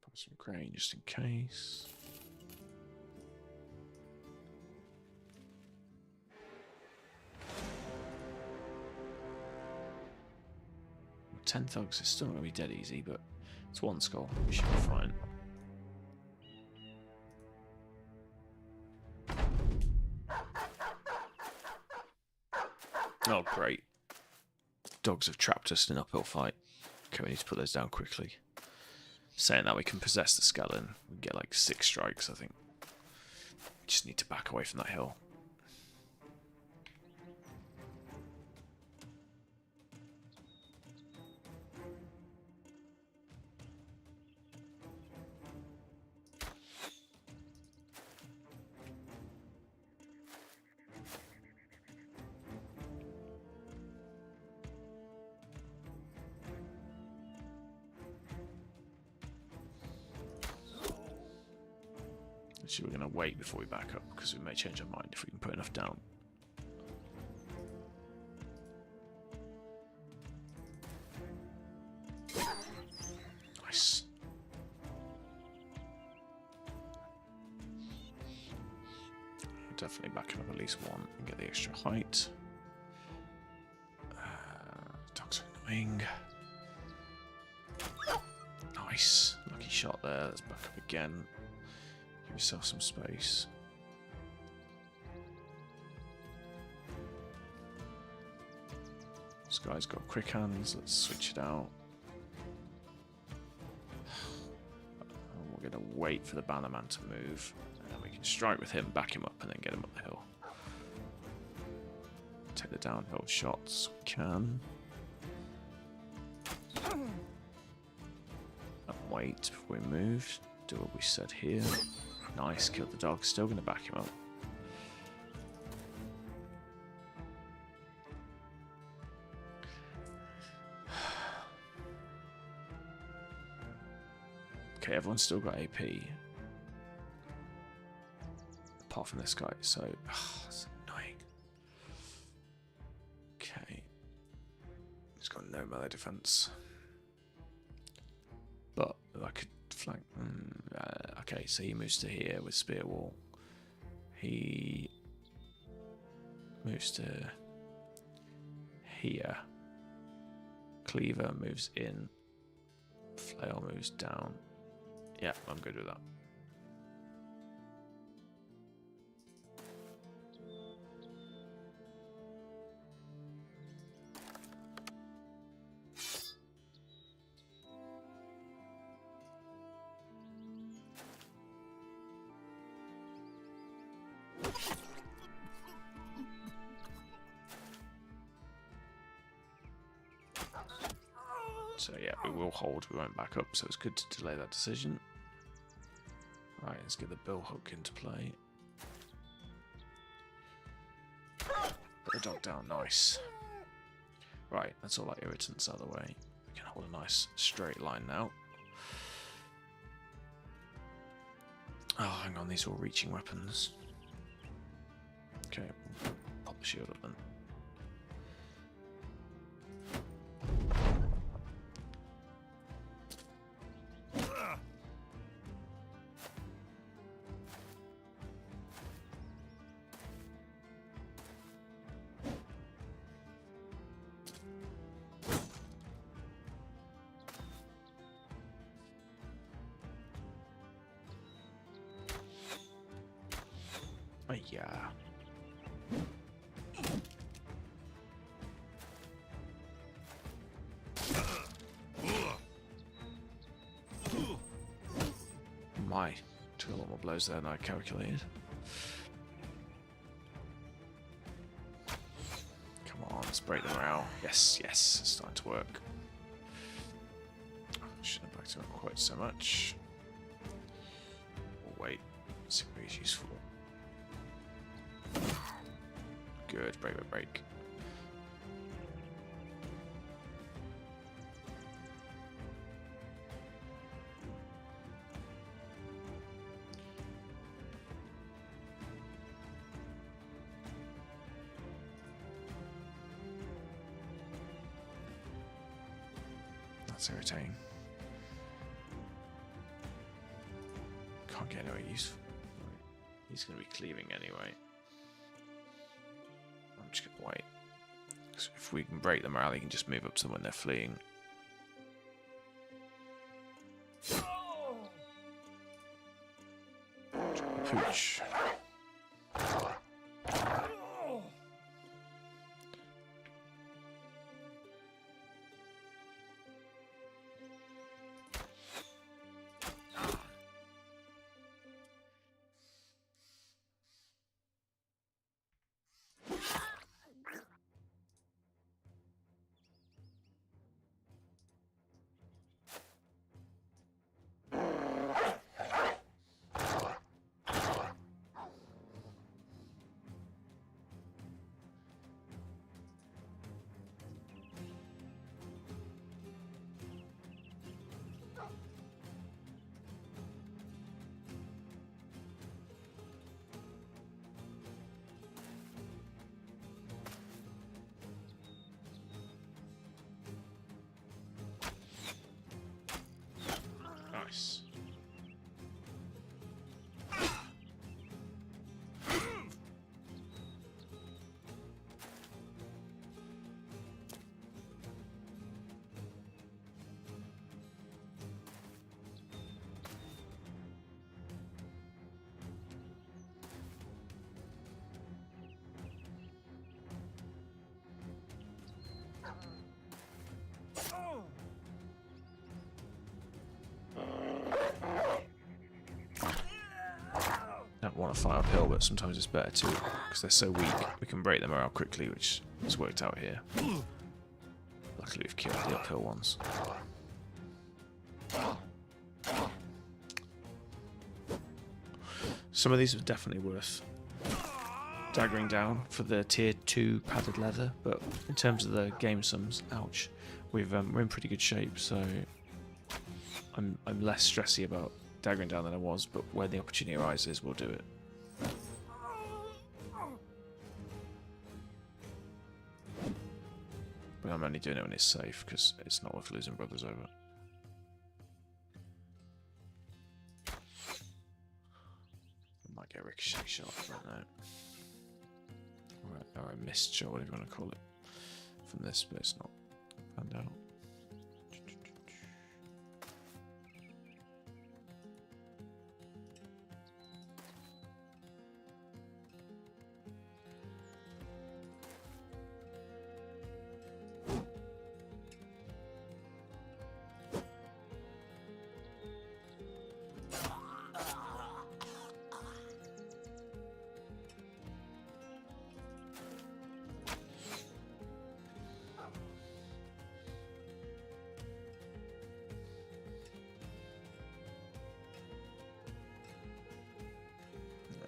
Put some grain just in case. Well, 10 thugs is still going to be dead easy, but it's 1 skull. We should be fine. Oh, great. Dogs have trapped us in an uphill fight. Okay, we need to put those down quickly. Saying that, we can possess the skeleton. We get like 6 strikes, I think. Just need to back away from that hill. Actually, we're going to wait before we back up, because we may change our mind if we can put enough down. Nice. Definitely backing up at least 1 and get the extra height. Dogs are annoying. Nice. Lucky shot there. Let's back up again. Give yourself some space. This guy's got quick hands. Let's switch it out. We're going to wait for the bannerman to move. And then we can strike with him, back him up, and then get him up the hill. Take the downhill shots. We can. And wait before we move. Do what we said here. Nice, killed the dog. Still going to back him up. Okay, everyone's still got AP. Apart from this guy, so... that's annoying. Okay. He's got no melee defense. But I could flank... okay, so he moves to here with Spear Wall. He moves to here. Cleaver moves in. Flail moves down. Yeah, I'm good with that. So yeah, we will hold, we won't back up, so it's good to delay that decision. Right, let's get the bill hook into play. Put the dog down, nice. Right, that's all our irritants out of the way. We can hold a nice straight line now. Oh, hang on, these are all reaching weapons. Okay, pop the shield up then. Yeah. My, took a lot more blows there than I calculated. Come on, let's break them out. Yes, yes, it's starting to work. Shouldn't have backed it up quite so much. We'll wait, see if he's useful. Good, break, break. That's irritating. Can't get anywhere useful. He's going to be cleaving anyway. I'm just going to wait. So if we can break the morale, he can just move up to them when they're fleeing. Pooch. want to fight uphill, but sometimes it's better to, because they're so weak, we can break them around quickly, which has worked out here. Luckily we've killed the uphill ones. Some of these are definitely worth daggering down for the tier 2 padded leather, but in terms of the game sums, ouch, we're in pretty good shape, so I'm less stressy about daggering down than I was, but when the opportunity arises, we'll do it. But I'm only doing it when it's safe, because it's not worth losing brothers over. I might get a ricochet shot, I don't know. Or a missed shot, whatever you want to call it, from this, but it's not found out.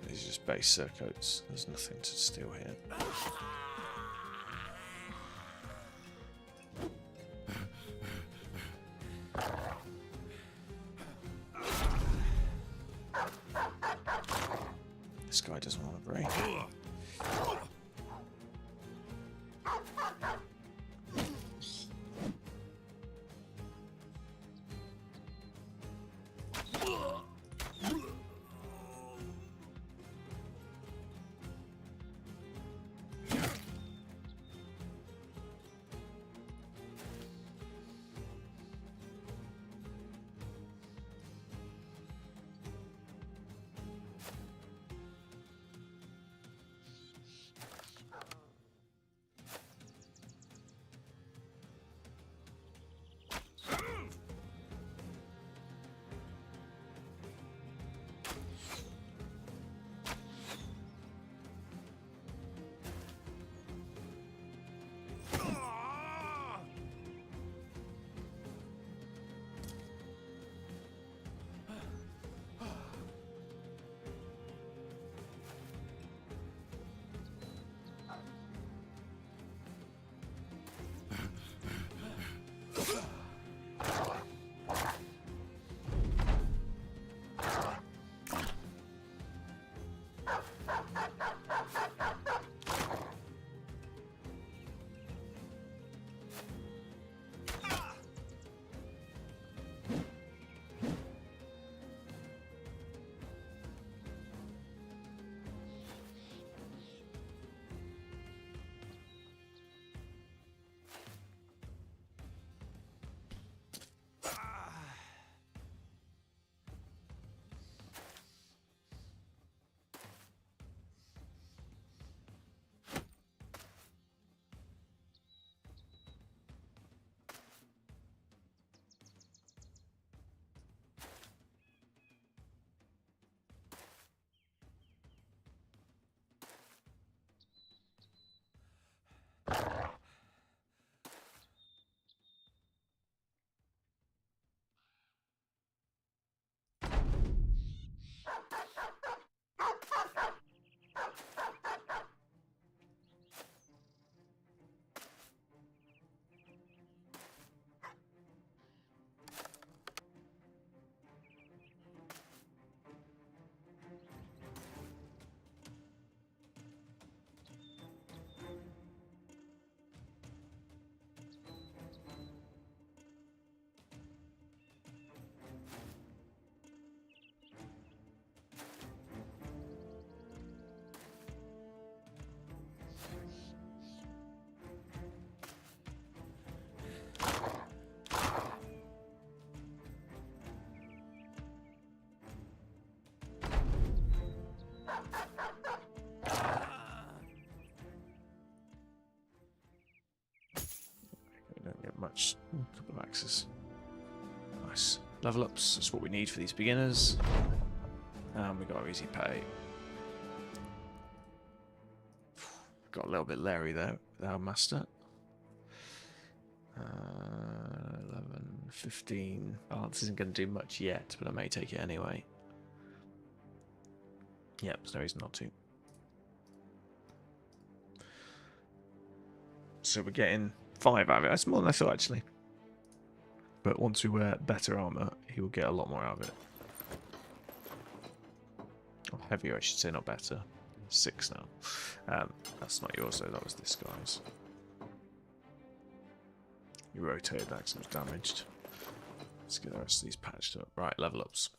These are just base Beserkers. There's nothing to steal here. This guy doesn't want to break. Much. A couple of axes. Nice. Level ups, that's what we need for these beginners. And we got our easy pay. got a little bit leery there with our master. 11, 15. Oh, this isn't going to do much yet, but I may take it anyway. Yep, there's no reason not to. So we're getting 5 out of it. That's more than I thought, actually. But once we wear better armour, he will get a lot more out of it. Or heavier, I should say, not better. 6 now. That's not yours, though. That was this guy's. You rotated that because it was damaged. Let's get the rest of these patched up. Right, level ups.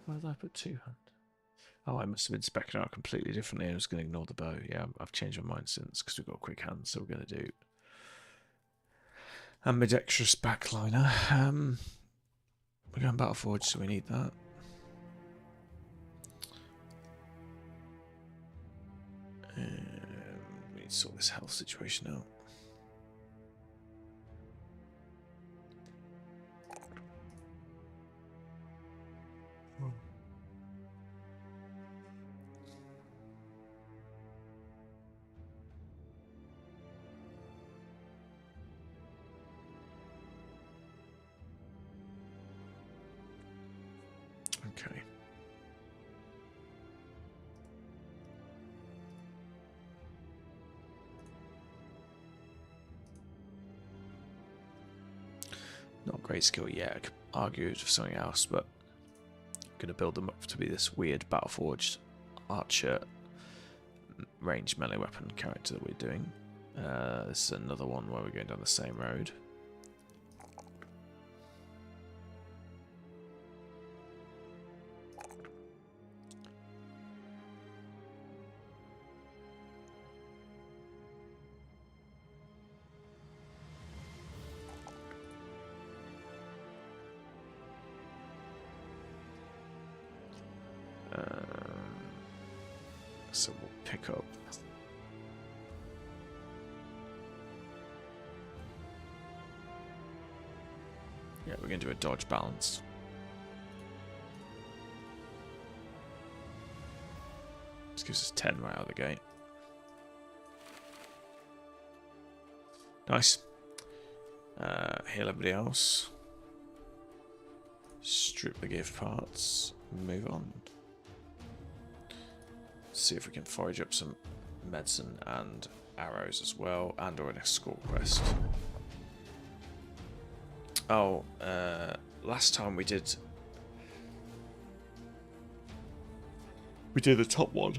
Where did I put 200? Oh, I must have been specking out completely differently. I was going to ignore the bow. Yeah, I've changed my mind since because we've got quick hands, so we're going to do a ambidextrous backliner. We're going Battle Forge, so we need that. We need to sort this health situation out. Okay. Not great skill yet. I could argue it for something else, but I'm going to build them up to be this weird Battleforged archer ranged melee weapon character that we're doing. This is another one where we're going down the same road. So we'll pick up. Yeah, we're going to do a dodge balance. This gives us 10 right out of the gate. Nice. Heal everybody else. Strip the gift parts. Move on. See if we can forage up some medicine and arrows as well, and or an escort quest. Oh, last time we did the top one,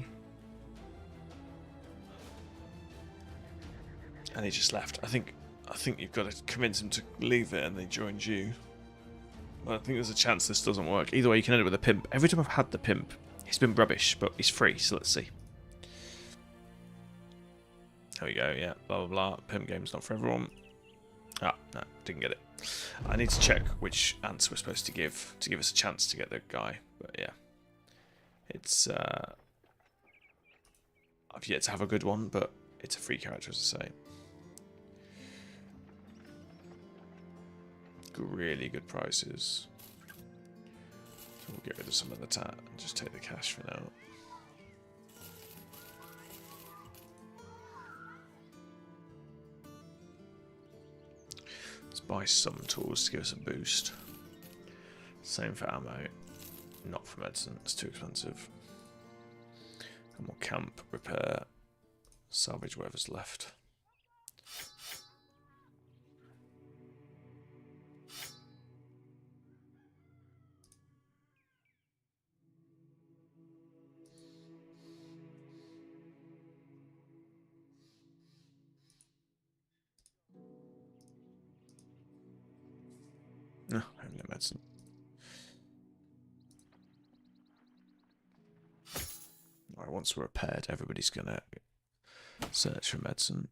and he just left. I think you've got to convince him to leave it, and they joined you. Well, I think there's a chance this doesn't work. Either way, you can end up with a pimp. Every time I've had the pimp, he's been rubbish, but he's free, so let's see. There we go, yeah, blah, blah, blah. Pimp game's not for everyone. Ah, no, didn't get it. I need to check which answer we're supposed to give us a chance to get the guy, but yeah. It's, I've yet to have a good one, but it's a free character, as I say. Really good prices. So we'll get rid of some of the tat and just take the cash for now. Let's buy some tools to give us a boost. Same for ammo, not for medicine, it's too expensive. And we'll camp, repair, salvage whatever's left. No, only medicine. Alright, once we're repaired, everybody's gonna search for medicine.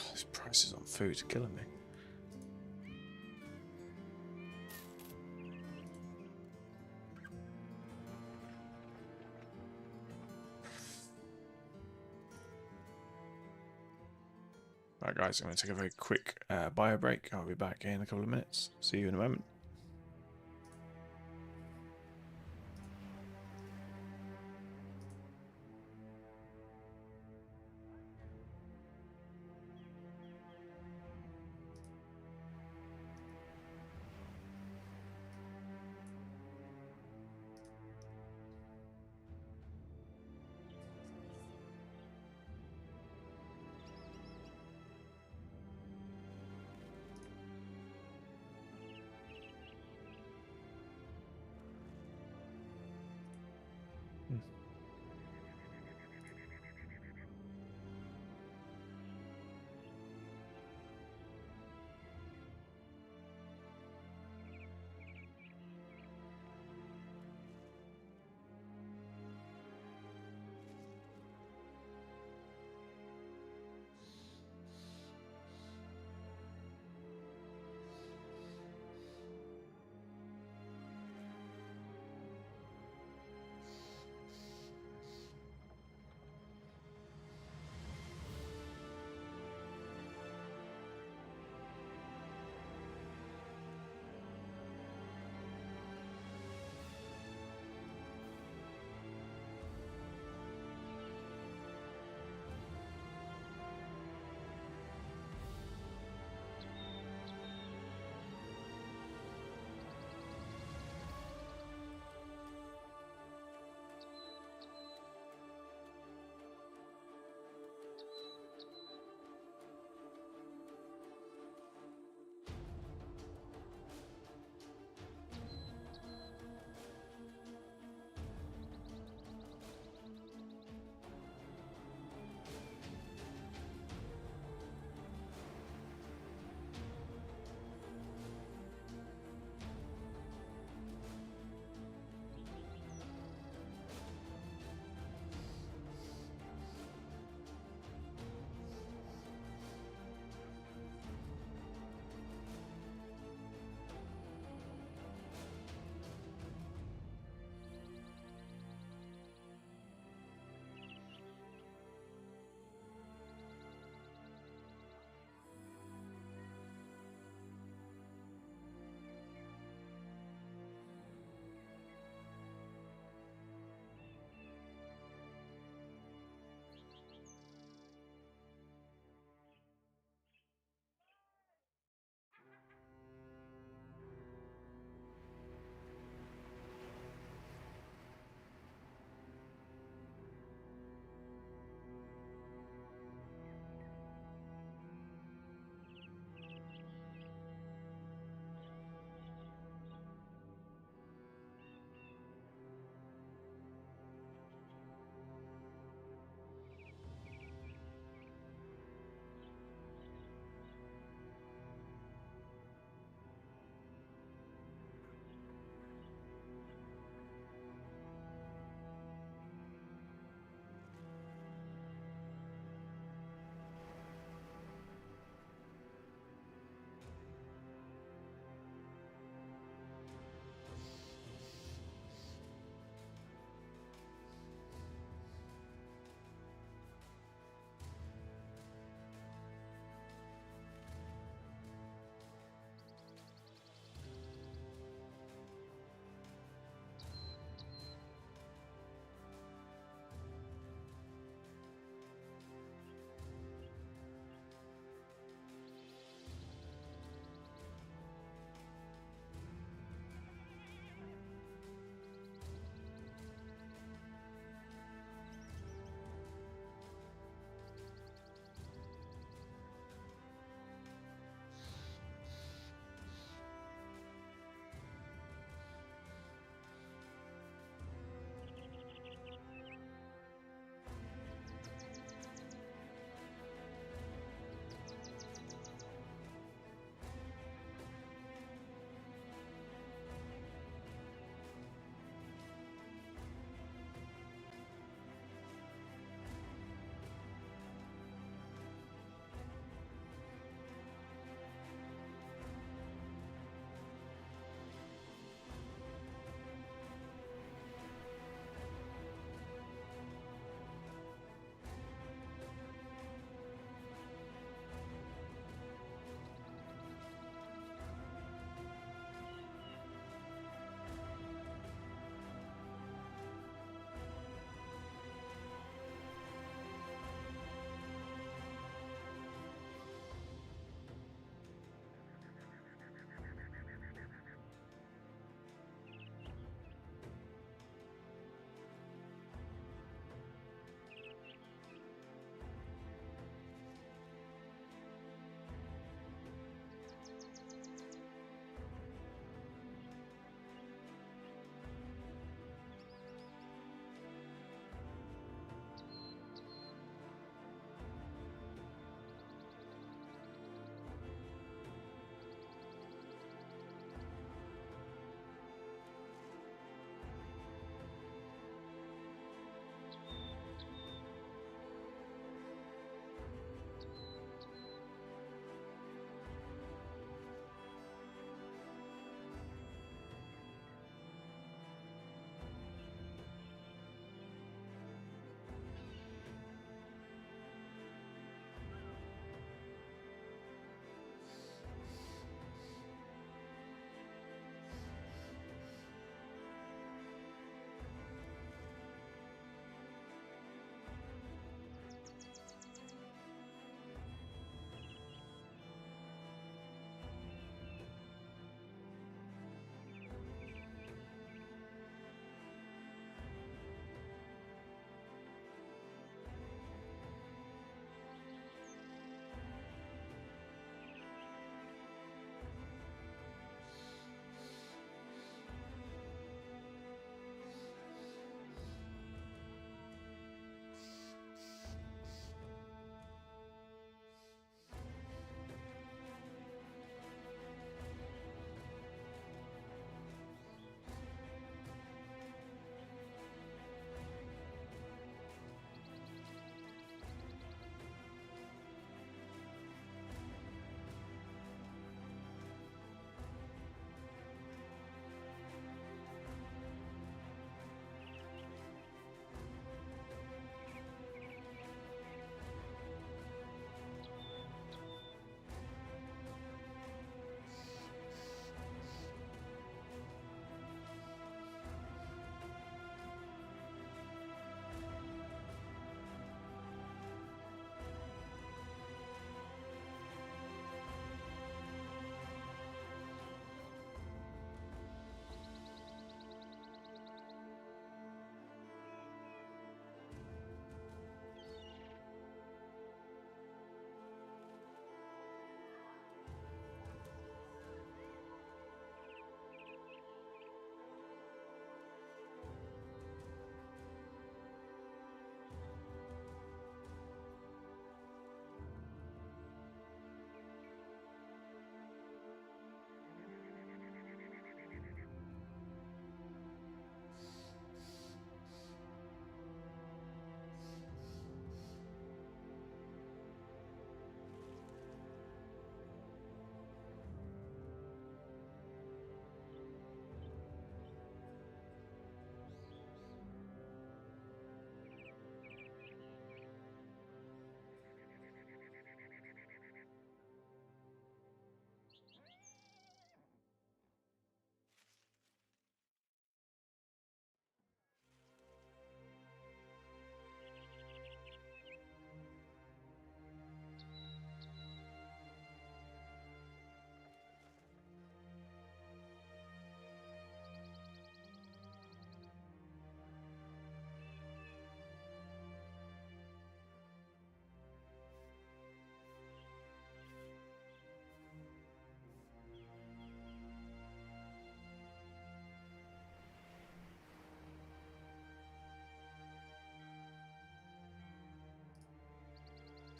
Oh, these prices on food are killing me. Right, guys, I'm going to take a very quick bio break. I'll be back in a couple of minutes. See you in a moment.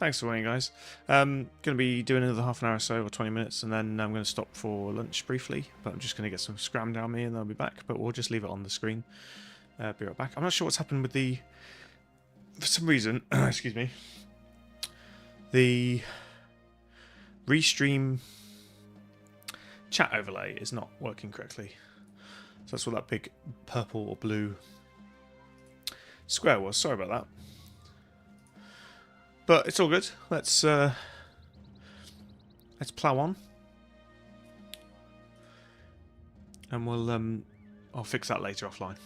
thanks for watching, guys. Going to be doing another half an hour or so, or 20 minutes, and then I'm going to stop for lunch briefly. But I'm just going to get some scram down me, and then I'll be back. But we'll just leave it on the screen. Be right back. I'm not sure what's happened with the... For some reason, excuse me, the Restream chat overlay is not working correctly. So that's what that big purple or blue square was. Sorry about that. But it's all good. Let's plow on, and we'll I'll fix that later offline.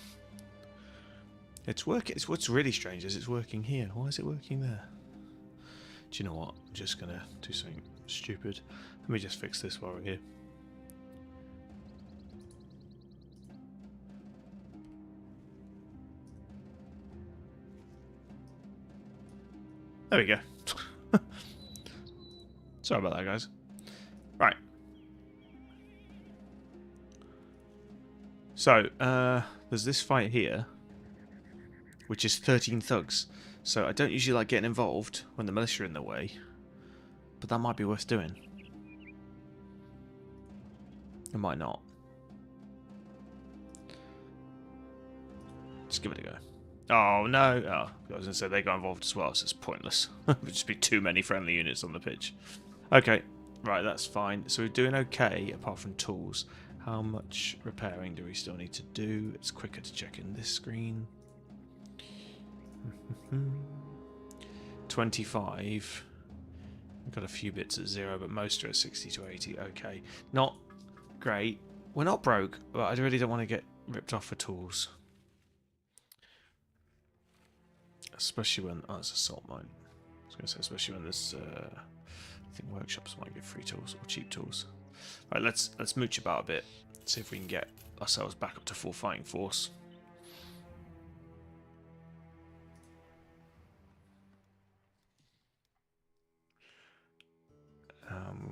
It's working. What's really strange is it's working here. Why is it working there? Do you know what? I'm just gonna do something stupid. Let me just fix this while we're here. There we go. Sorry about that, guys. Right. So, there's this fight here, which is 13 thugs. So I don't usually like getting involved when the militia are in the way, but that might be worth doing. It might not. Just give it a go. Oh, no. Oh, I was going to say they got involved as well, so it's pointless. It would just be too many friendly units on the pitch. Okay, right, that's fine. So we're doing okay, apart from tools. How much repairing do we still need to do? It's quicker to check in this screen. 25. I've got a few bits at 0, but most are at 60 to 80. Okay, not great. We're not broke, but I really don't want to get ripped off for tools. Especially when... Oh, it's a salt mine. I was going to say, especially when there's... I think workshops might give free tools or cheap tools. Right, let's mooch about a bit. See if we can get ourselves back up to full fighting force.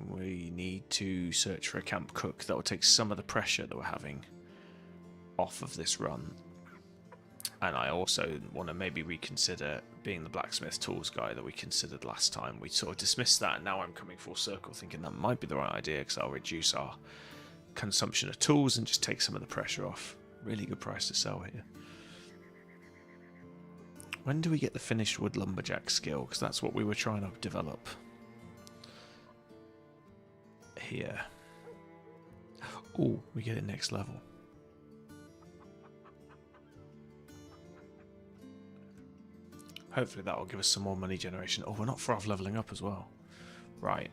We need to search for a camp cook that will take some of the pressure that we're having off of this run. And I also want to maybe reconsider being the blacksmith tools guy that we considered last time. We sort of dismissed that, and now I'm coming full circle thinking that might be the right idea, because I'll reduce our consumption of tools and just take some of the pressure off. Really good price to sell here. When do we get the finished wood lumberjack skill? Because that's what we were trying to develop here. Oh, we get it next level. Hopefully that will give us some more money generation. Oh, we're not far off leveling up as well. Right.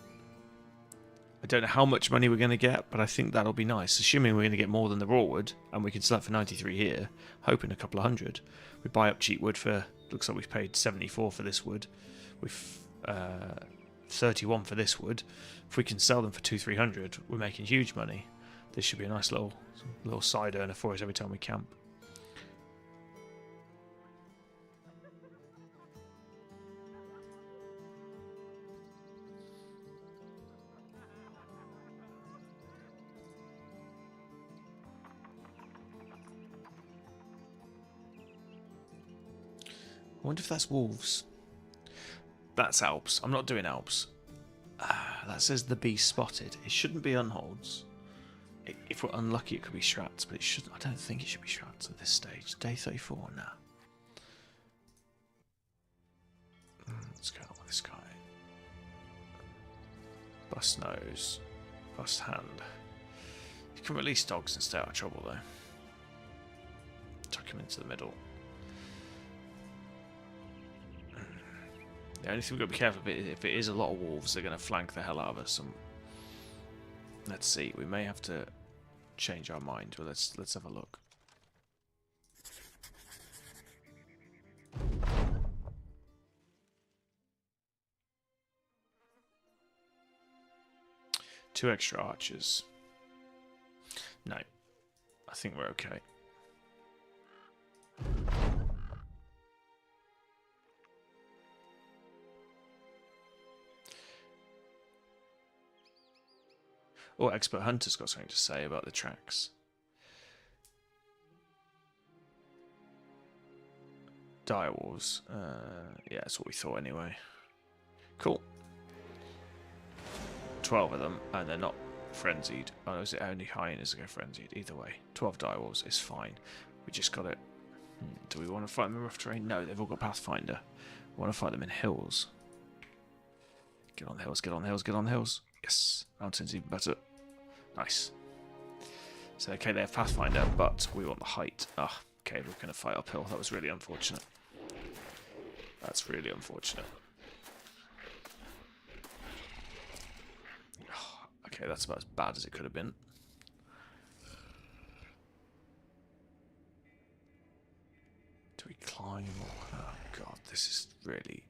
I don't know how much money we're going to get, but I think that'll be nice. Assuming we're going to get more than the raw wood, and we can sell it for 93 here, hoping a couple of hundred. We buy up cheap wood for... Looks like we've paid 74 for this wood. We've 31 for this wood. If we can sell them for 200-300, we're making huge money. This should be a nice little side earner for us every time we camp. I wonder if that's wolves. That's Alps. I'm not doing Alps. That says the beast spotted. It shouldn't be unholds. If we're unlucky, it could be strats, but it shouldn't. I don't think it should be strats at this stage. Day 34 now. Let's go with this guy. Bust nose. Bust hand. You can release dogs and stay out of trouble, though. Tuck him into the middle. The only thing we've got to be careful about is if it is a lot of wolves, they're going to flank the hell out of us. Let's see. We may have to change our mind, but let's have a look. Two extra archers. No. I think we're okay. Oh, Expert Hunter's got something to say about the tracks. Direwolves. Yeah, that's what we thought anyway. Cool. 12 of them, and they're not frenzied. Oh, is it only hyenas that go frenzied? Either way, 12 direwolves is fine. We just got it. Do we want to fight them in rough terrain? No, they've all got Pathfinder. We want to fight them in hills. Get on the hills, get on the hills, get on the hills. Yes, mountains even better. Nice. So, okay, they have Pathfinder, but we want the height. Ah, okay, we're going to fight uphill. That was really unfortunate. That's really unfortunate. Okay, that's about as bad as it could have been. Do we climb? Or... Oh, God, this is really...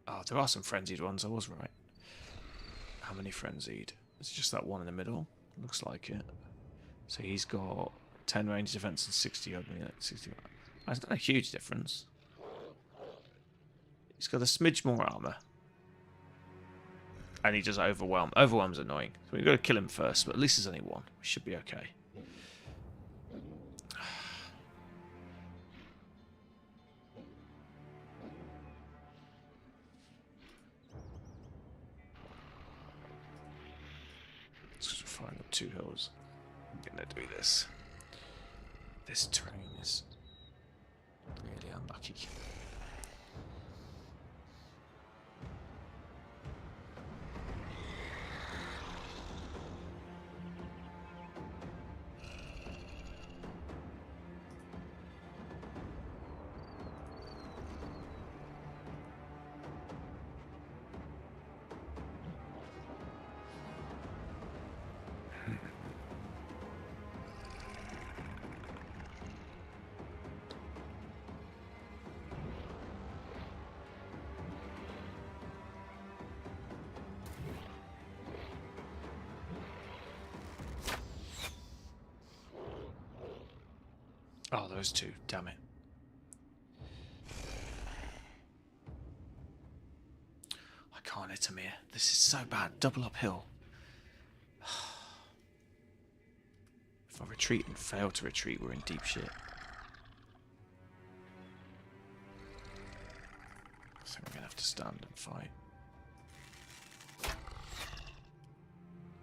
Oh, there are some frenzied ones. I was right. How many frenzied? Is it just that one in the middle? Looks like it. So he's got 10 range defense and 60 opening. 60. That's not a huge difference. He's got a smidge more armor. And he does overwhelm. Overwhelm's annoying. So we've got to kill him first, but at least there's only one. We should be okay. Let's find up 2 hills. I'm going to do this. This terrain is really unlucky. Oh, those 2. Damn it. I can't hit him here. This is so bad. Double uphill. If I retreat and fail to retreat, we're in deep shit. I think we're going to have to stand and fight.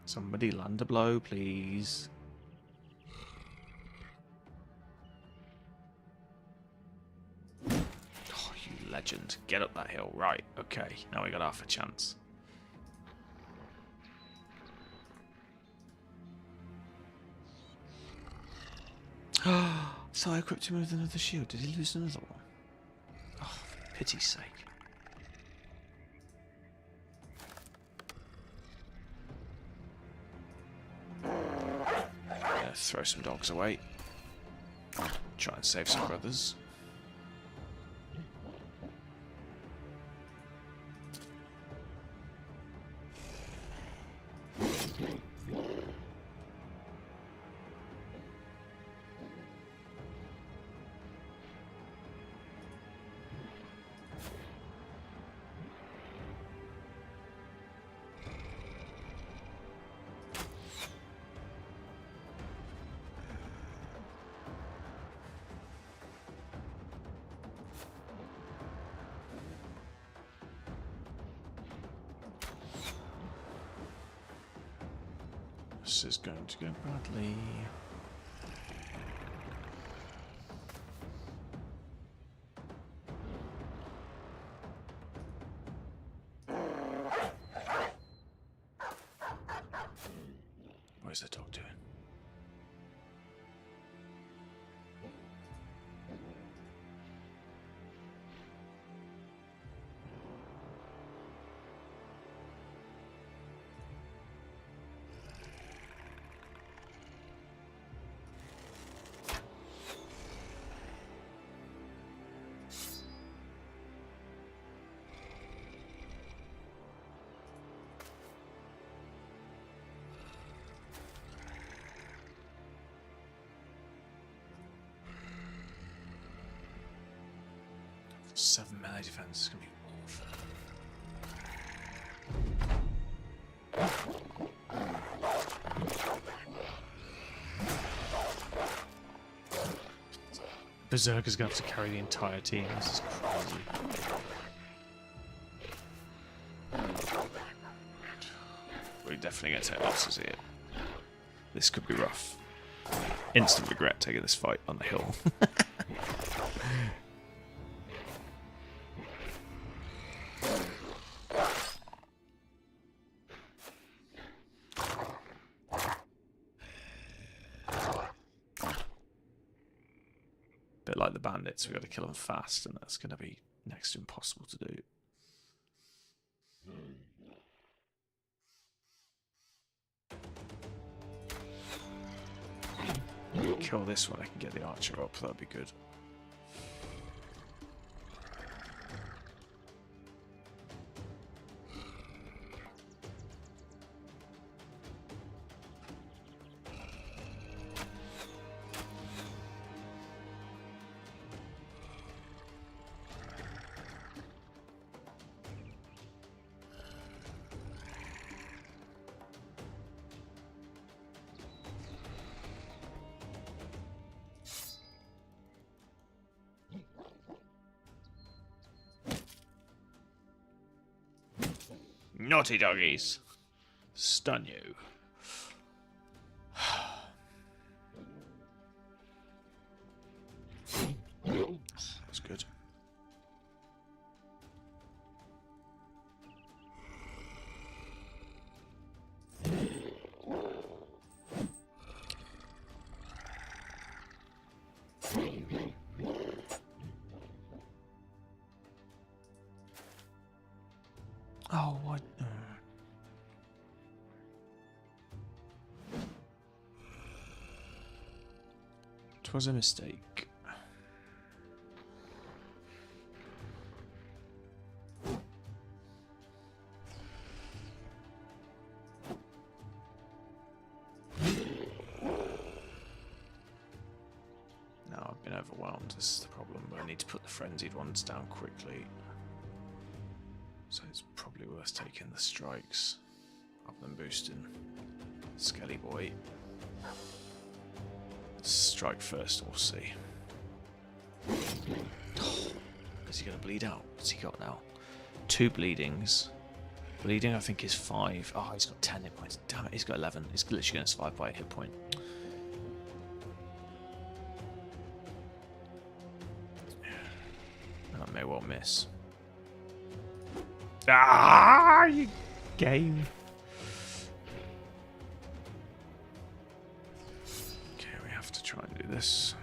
Somebody land a blow, please. Legend. Get up that hill. Right, okay. Now we got half a chance. So I equipped him with another shield. Did he lose another one? Oh, for pity's sake. Throw some dogs away. Try and save some brothers. This is going to go badly. What is the dog doing? Seven melee defense is going to be awful. Beserker's going to have to carry the entire team. This is crazy. we're definitely going to take losses here. This could be rough. Instant regret taking this fight on the hill. Bit like the bandits, we've got to kill them fast, and that's going to be next to impossible to do. Kill this one, I can get the archer up, that'd be good. Naughty doggies. Stun you. That's good. Oh, what? It was a mistake. Now I've been overwhelmed. This is the problem. I need to put the frenzied ones down quickly. So it's probably worth taking the strikes rather than boosting Skelly Boy. Let's strike first, we'll see. Oh, is he going to bleed out? What's he got now? 2 bleedings. Bleeding, I think, is 5. Oh, he's got 10 hit points. Damn it, he's got 11. He's literally going to survive by a hit point. And I may well miss. Ah, you game. Okay, we have to try and do this.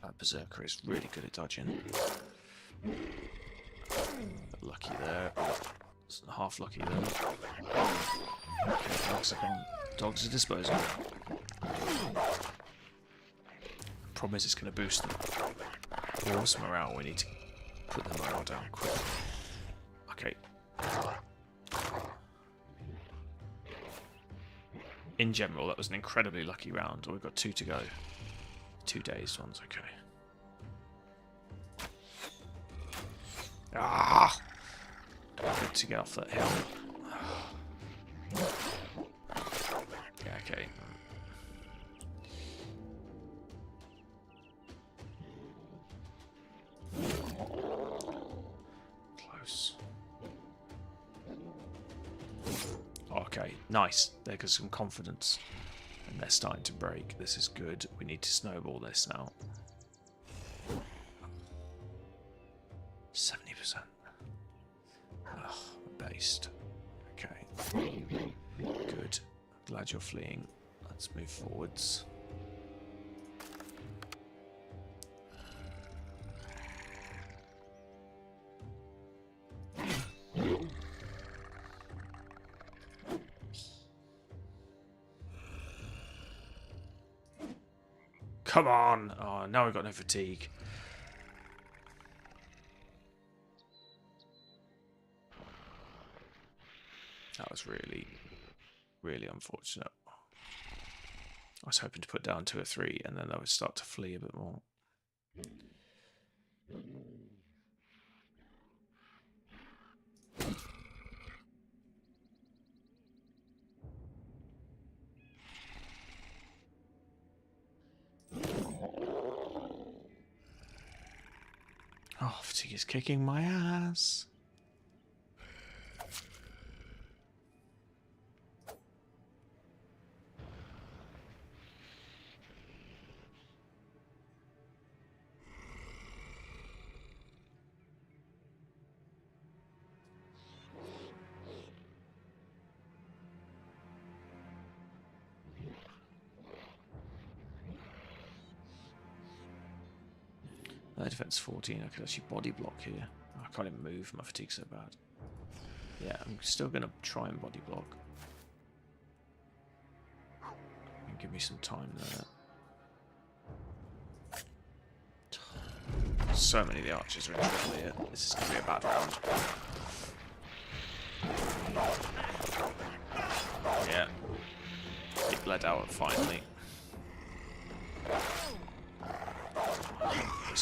That Beserker is really good at dodging. Lucky there. Half lucky there. Okay, dogs are disposable. Problem is, it's going to boost them. Force morale. We need to put the morale down quickly. Okay. In general, that was an incredibly lucky round. We've got 2 to go. 2 dazed ones. Okay. Ah! Good to get off that hill. Yeah, okay. Close. Okay, nice. There goes some confidence. And they're starting to break. This is good. We need to snowball this now. 70%. Oh, based. Okay. Good. Glad you're fleeing. Let's move forwards. Come on! Oh, now we've got no fatigue. That was really, really unfortunate. I was hoping to put down 2 or 3 and then I would start to flee a bit more. fatigue is kicking my ass. Defense 14, I could actually body block here. Oh, I can't even move, my fatigue's so bad. Yeah, I'm still going to try and body block. And give me some time there. So many of the archers are in trouble here. This is going to be a bad round. Yeah. He bled out finally.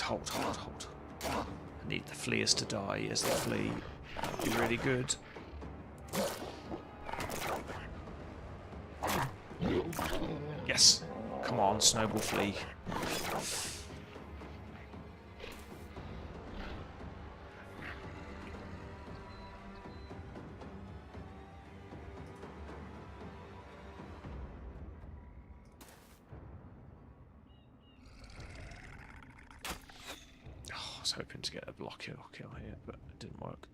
Hold. I need the fleers to die as they flee. That would be really good. Yes. Come on, snowball flee. I was hoping to get a block kill here, but it didn't work.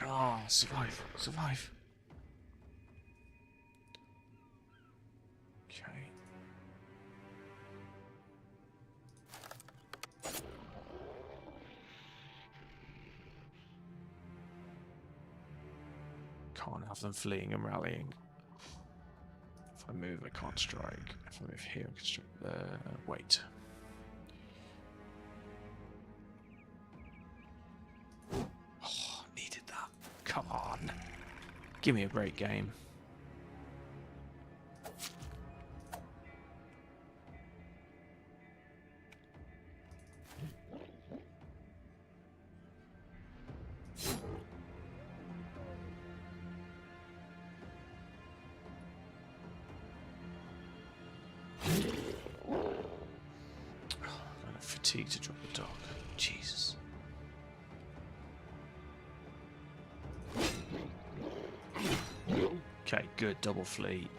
Ah, oh, survive. Okay. Can't have them fleeing and rallying. If I move, I can't strike. If I move here, I can strike. Wait. Oh, needed that. Come on. Give me a break, game. Fatigue to drop a dog. Jesus. Okay, good. Double fleet.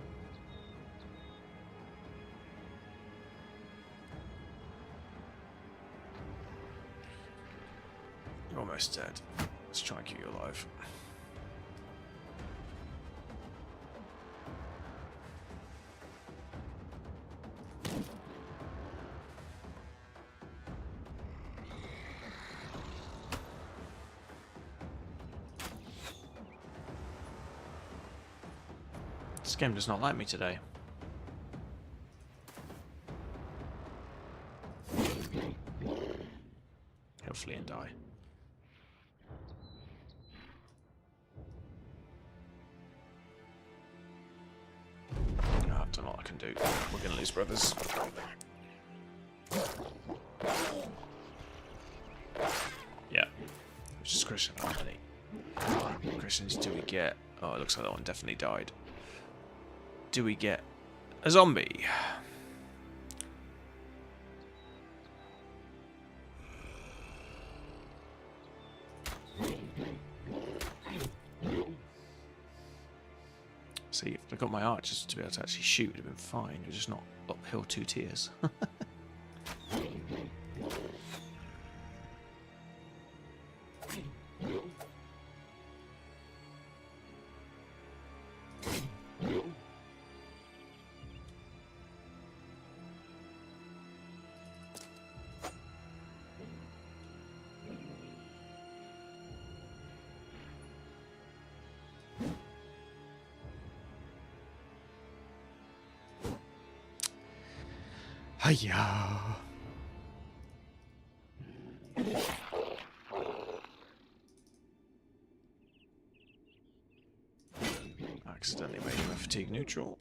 You're almost dead. Let's try and keep you alive. This game does not like me today. He'll flee and die. Oh, I've done all I can do. We're going to lose, brothers. Yeah. It's just Christian. How many Christians do we get? Oh, it looks like that one definitely died. Do we get a zombie? See, if I got my archers to be able to actually shoot, it would have been fine. We're just not uphill 2 tiers. Hiya. Accidentally made him a fatigue neutral.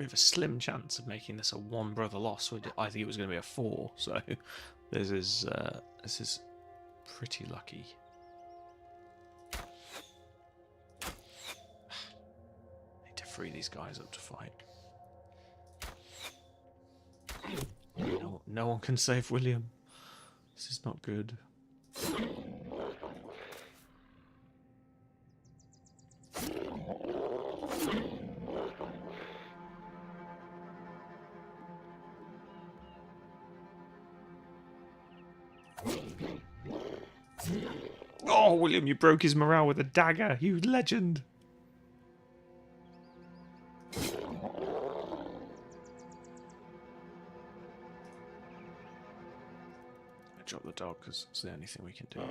We have a slim chance of making this a one brother loss. I think it was going to be a 4, so this is pretty lucky. Need to free these guys up to fight. No one can save William. This is not good. Oh, William, you broke his morale with a dagger. You legend. I dropped the dog because it's the only thing we can do.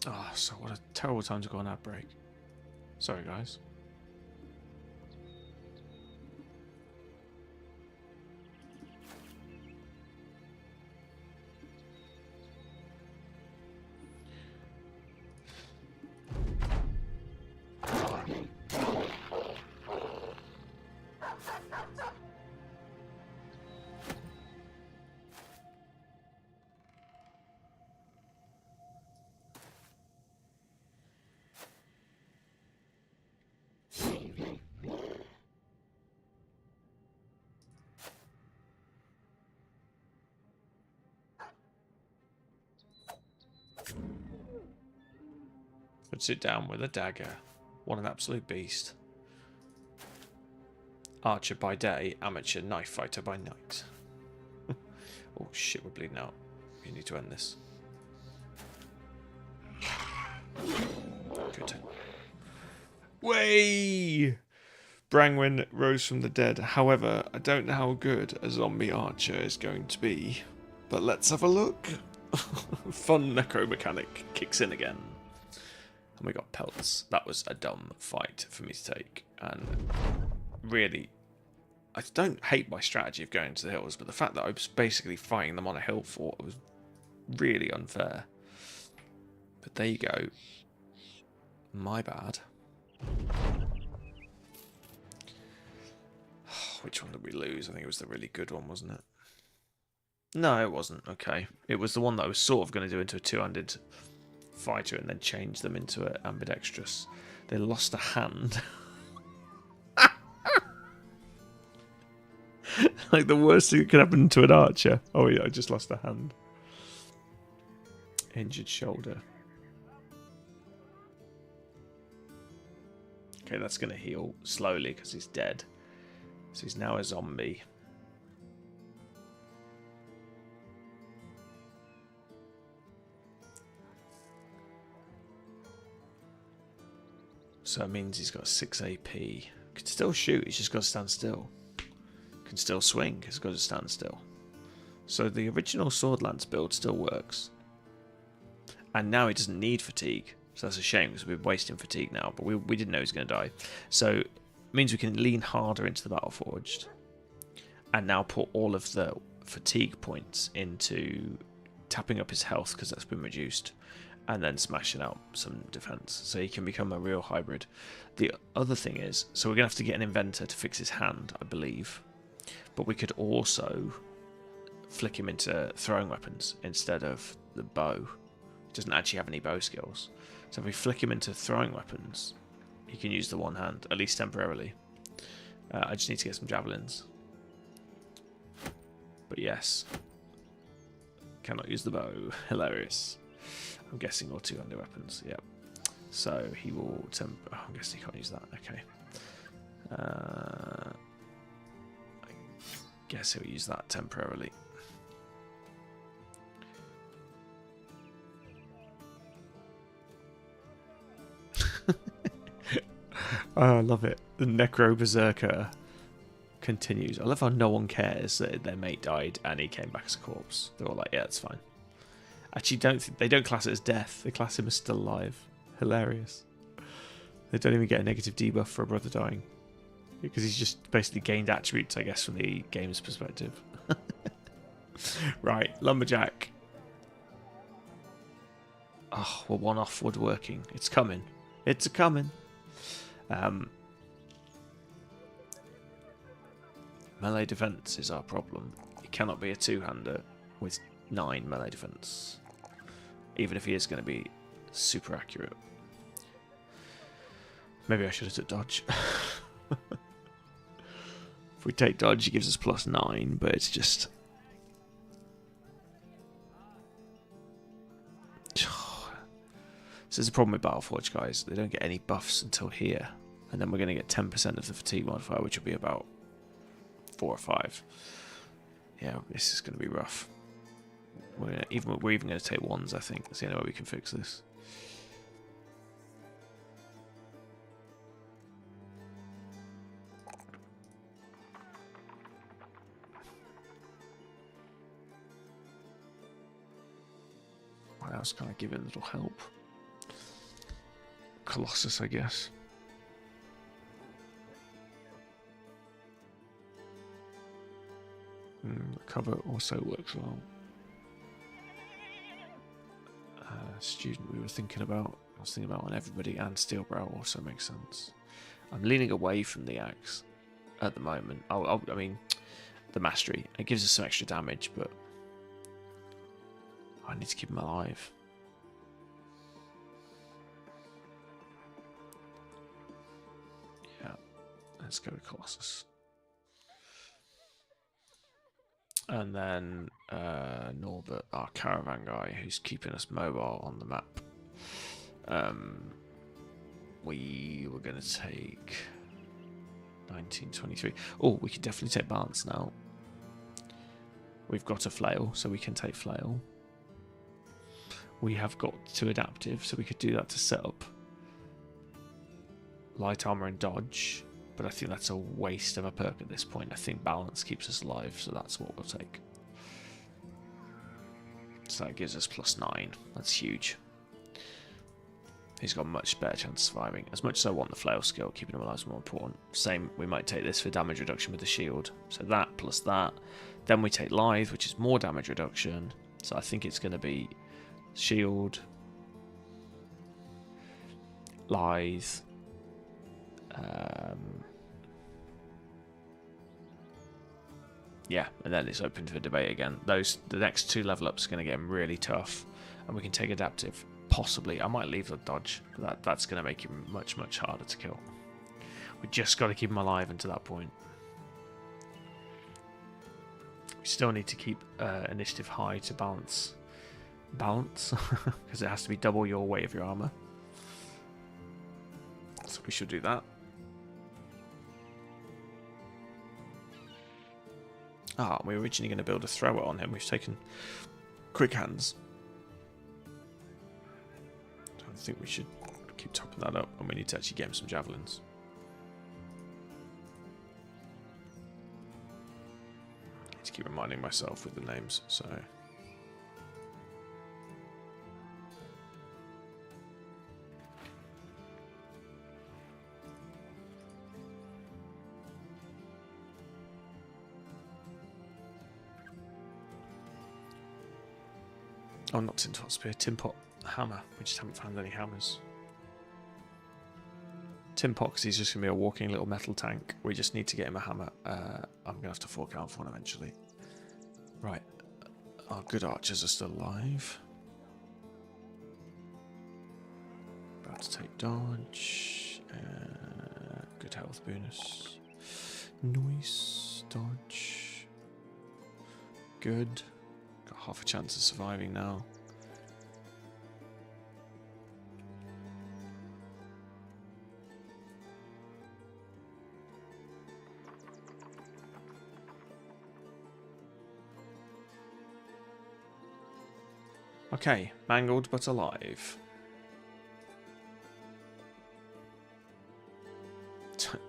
Oh, so what a terrible time to go on outbreak. Sorry, guys. Puts it down with a dagger. What an absolute beast. Archer by day, amateur knife fighter by night. Oh shit, we're bleeding out. You need to end this. Good. Way! Brangwyn rose from the dead. However, I don't know how good a zombie archer is going to be. But let's have a look. Fun necro mechanic kicks in again. And we got pelts. That was a dumb fight for me to take. And really, I don't hate my strategy of going to the hills, but the fact that I was basically fighting them on a hill fort was really unfair. But there you go. My bad. Which one did we lose? I think it was the really good one, wasn't it? No, it wasn't. Okay. It was the one that I was sort of going to do into a two-handed fighter and then change them into an ambidextrous. They lost a hand. Like the worst thing that could happen to an archer. Oh yeah, I just lost a hand. Injured shoulder. Okay, that's going to heal slowly because he's dead. So he's now a zombie. So that means he's got 6 AP. Can still shoot, he's just got to stand still. Can still swing, he's got to stand still. So the original Sword Lance build still works. And now he doesn't need fatigue. So that's a shame because we're wasting fatigue now. But we didn't know he was going to die. So it means we can lean harder into the Battleforged. And now put all of the fatigue points into tapping up his health because that's been reduced. And then smashing out some defense. So he can become a real hybrid. The other thing is, so we're going to have to get an inventor to fix his hand, I believe. But we could also flick him into throwing weapons instead of the bow. He doesn't actually have any bow skills. So if we flick him into throwing weapons, he can use the one hand, at least temporarily. I just need to get some javelins. But yes. Cannot use the bow. Hilarious. I'm guessing all two-handed weapons. Yep. So he will. Oh, I'm guessing he can't use that. Okay. I guess he'll use that temporarily. Oh, I love it. The Necro Beserker continues. I love how no one cares that their mate died and he came back as a corpse. They're all like, yeah, it's fine. Actually, they don't class it as death. They class him as still alive. Hilarious. They don't even get a negative debuff for a brother dying. Because he's just basically gained attributes, I guess, from the game's perspective. Right, Lumberjack. Oh, we're one off woodworking. It's coming. It's a-coming. Melee defense is our problem. He cannot be a two-hander with 9 melee defense. Even if he is going to be super accurate. Maybe I should have took dodge. If we take dodge, he gives us +9, but it's just... So there's a problem with Battleforge, guys. They don't get any buffs until here. And then we're going to get 10% of the fatigue modifier, which will be about 4 or 5. Yeah, this is going to be rough. We're even going to take 1s, I think. That's the only way we can fix this. What else can I give it a little help? Colossus, I guess. Cover also works well. Student we were thinking about. I was thinking about on everybody, and Steelbrow also makes sense. I'm leaning away from the axe at the moment. I mean, the mastery. It gives us some extra damage, but I need to keep him alive. Yeah, let's go with Colossus. And then Norbert, our caravan guy, who's keeping us mobile on the map. We were going to take 1923. Oh, we could definitely take balance now. We've got a flail, so we can take flail. We have got 2 adaptive, so we could do that to set up light armor and dodge. But I think that's a waste of a perk at this point. I think balance keeps us alive, so that's what we'll take. So that gives us +9. That's huge. He's got a much better chance of surviving. As much as I want the flail skill, keeping him alive is more important. Same, we might take this for damage reduction with the shield. So that plus that. Then we take lithe, which is more damage reduction. So I think it's going to be shield, lithe, yeah, and then it's open for debate again. The next 2 level ups are going to get him really tough, and we can take adaptive. Possibly, I might leave the dodge. That's going to make him much harder to kill. We just got to keep him alive until that point. We still need to keep initiative high to balance, because it has to be double your weight of your armor. So we should do that. We were originally going to build a thrower on him. We've taken quick hands. I think we should keep topping that up, and we need to actually get him some javelins. I need to keep reminding myself with the names, so... Oh, not Tin Pot Spear, Tin Pot Hammer. We just haven't found any hammers. Tin Pot, because he's just going to be a walking little metal tank. We just need to get him a hammer. I'm going to have to fork out for one eventually. Right. Our good archers are still alive. About to take dodge. Good health bonus. Noise. Dodge. Good. Got half a chance of surviving now. Okay, mangled but alive.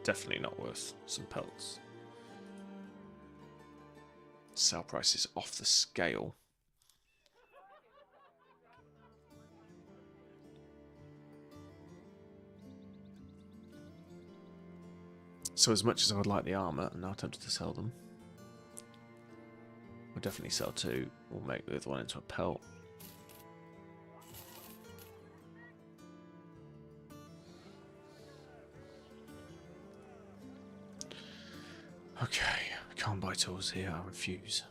Definitely not worth some pelts. Sell price is off the scale. So as much as I would like the armour, I'm now tempted to sell them. We'll definitely sell 2. We'll make the other one into a pelt. Okay, I can't buy tools here, I refuse.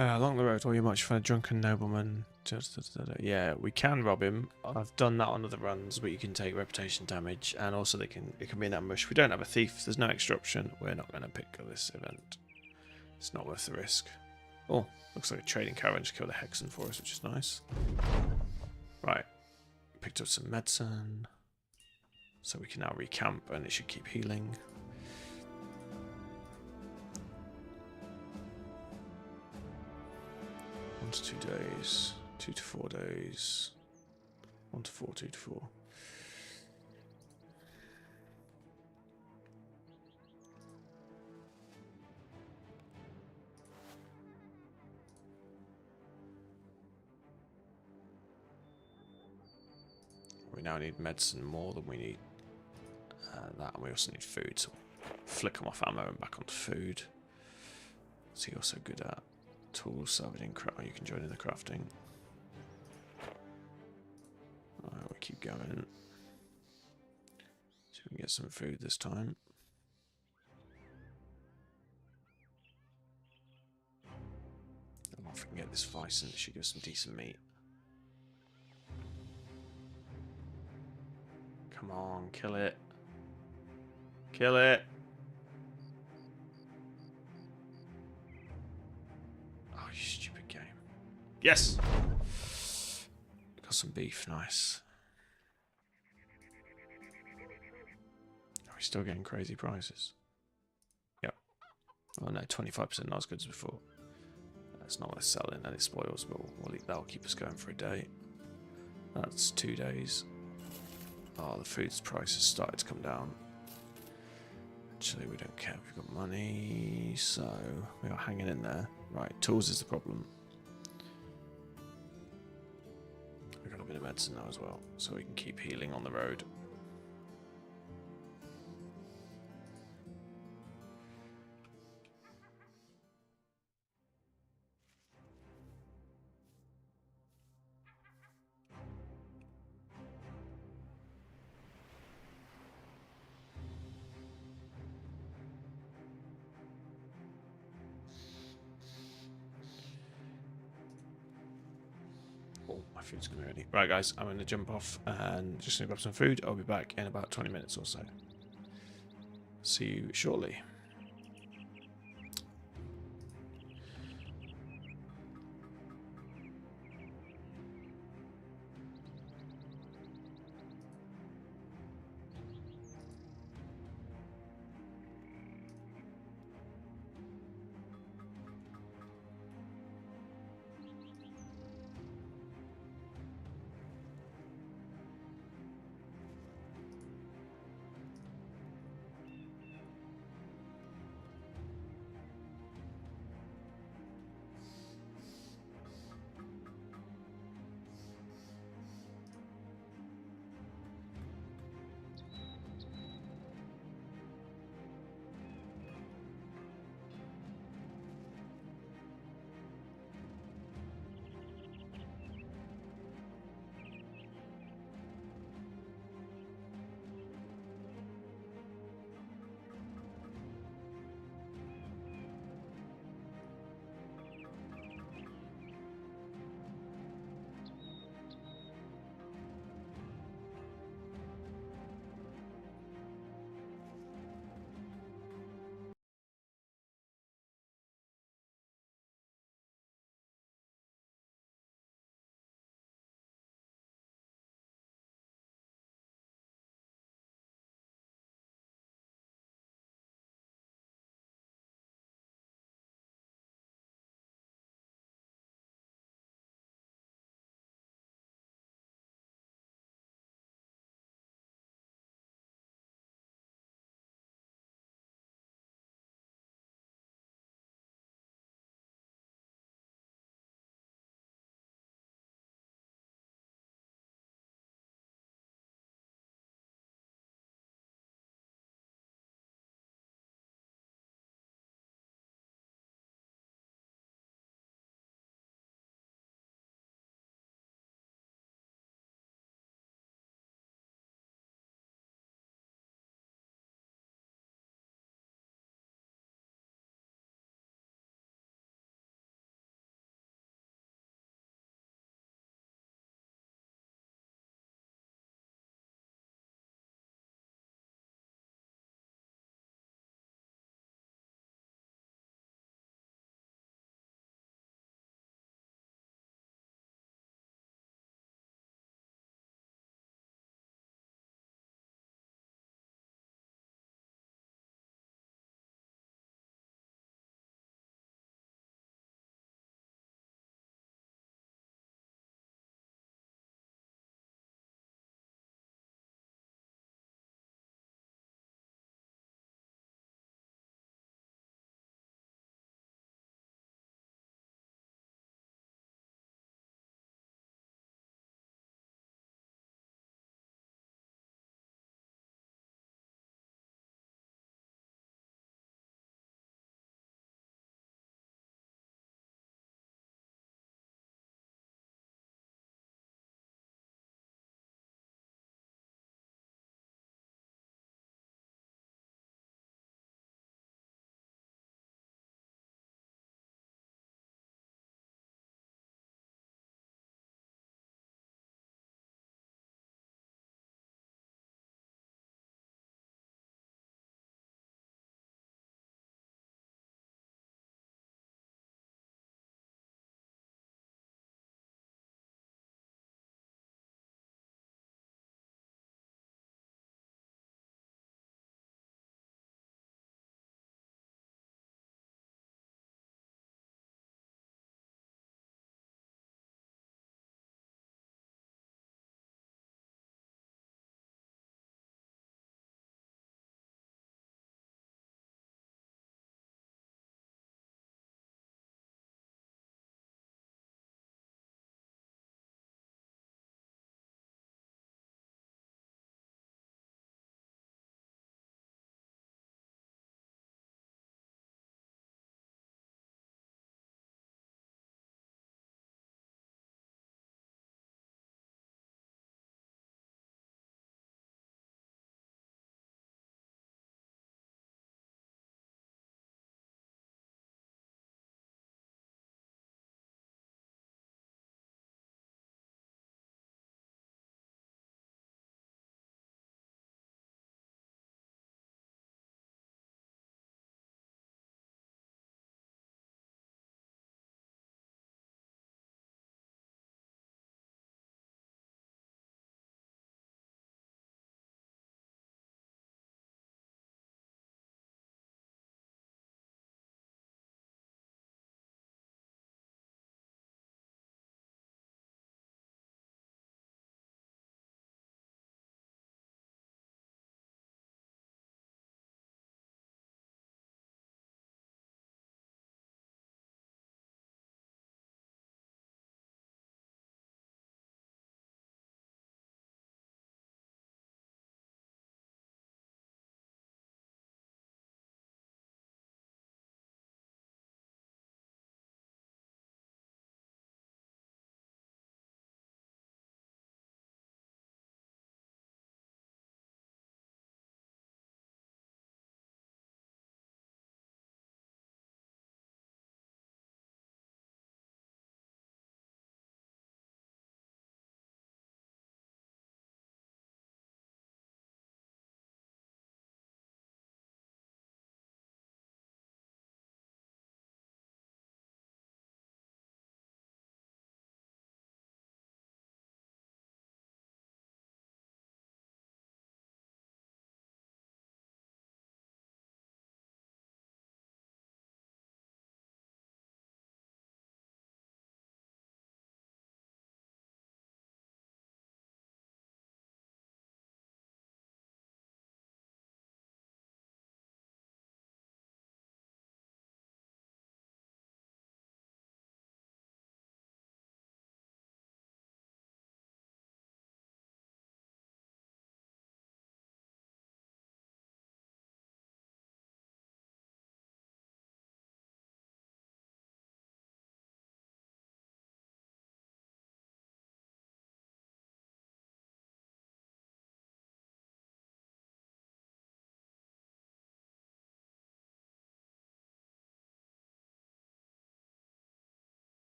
Along the road, all you might find a drunken nobleman. Yeah, we can rob him. I've done that on other runs, but you can take reputation damage, and also it can be an ambush. We don't have a thief. There's no extra option. We're not going to pick this event. It's not worth the risk. Oh, looks like a trading caravan just killed a Hexen for us, which is nice. Right, picked up some medicine, so we can now recamp, and it should keep healing. 1 to 2 days, 2 to 4 days, 1 to 4, 2 to 4. We now need medicine more than we need that, and we also need food, so flick them off ammo and back onto food. What's he also good at? Tools, salvaging, craft. You can join in the crafting. Alright, we keep going. So we can get some food this time. I don't know if we can get this Vicent. It should give us some decent meat. Come on, kill it. Kill it. Oh, you stupid game. Yes! Got some beef, nice. Oh, we're still getting crazy prices. Yep. Oh no, 25% not as good as before. That's not worth selling, and it spoils, but that'll keep us going for a day. That's 2 days. Oh, the food's price has started to come down. Actually, we don't care. We've got money, so we are hanging in there. Right, tools is the problem. We've got a bit of medicine now as well, so we can keep healing on the road. Oh, my food's going to be ready. Right, guys, I'm going to jump off and just going to grab some food. I'll be back in about 20 minutes or so. See you shortly.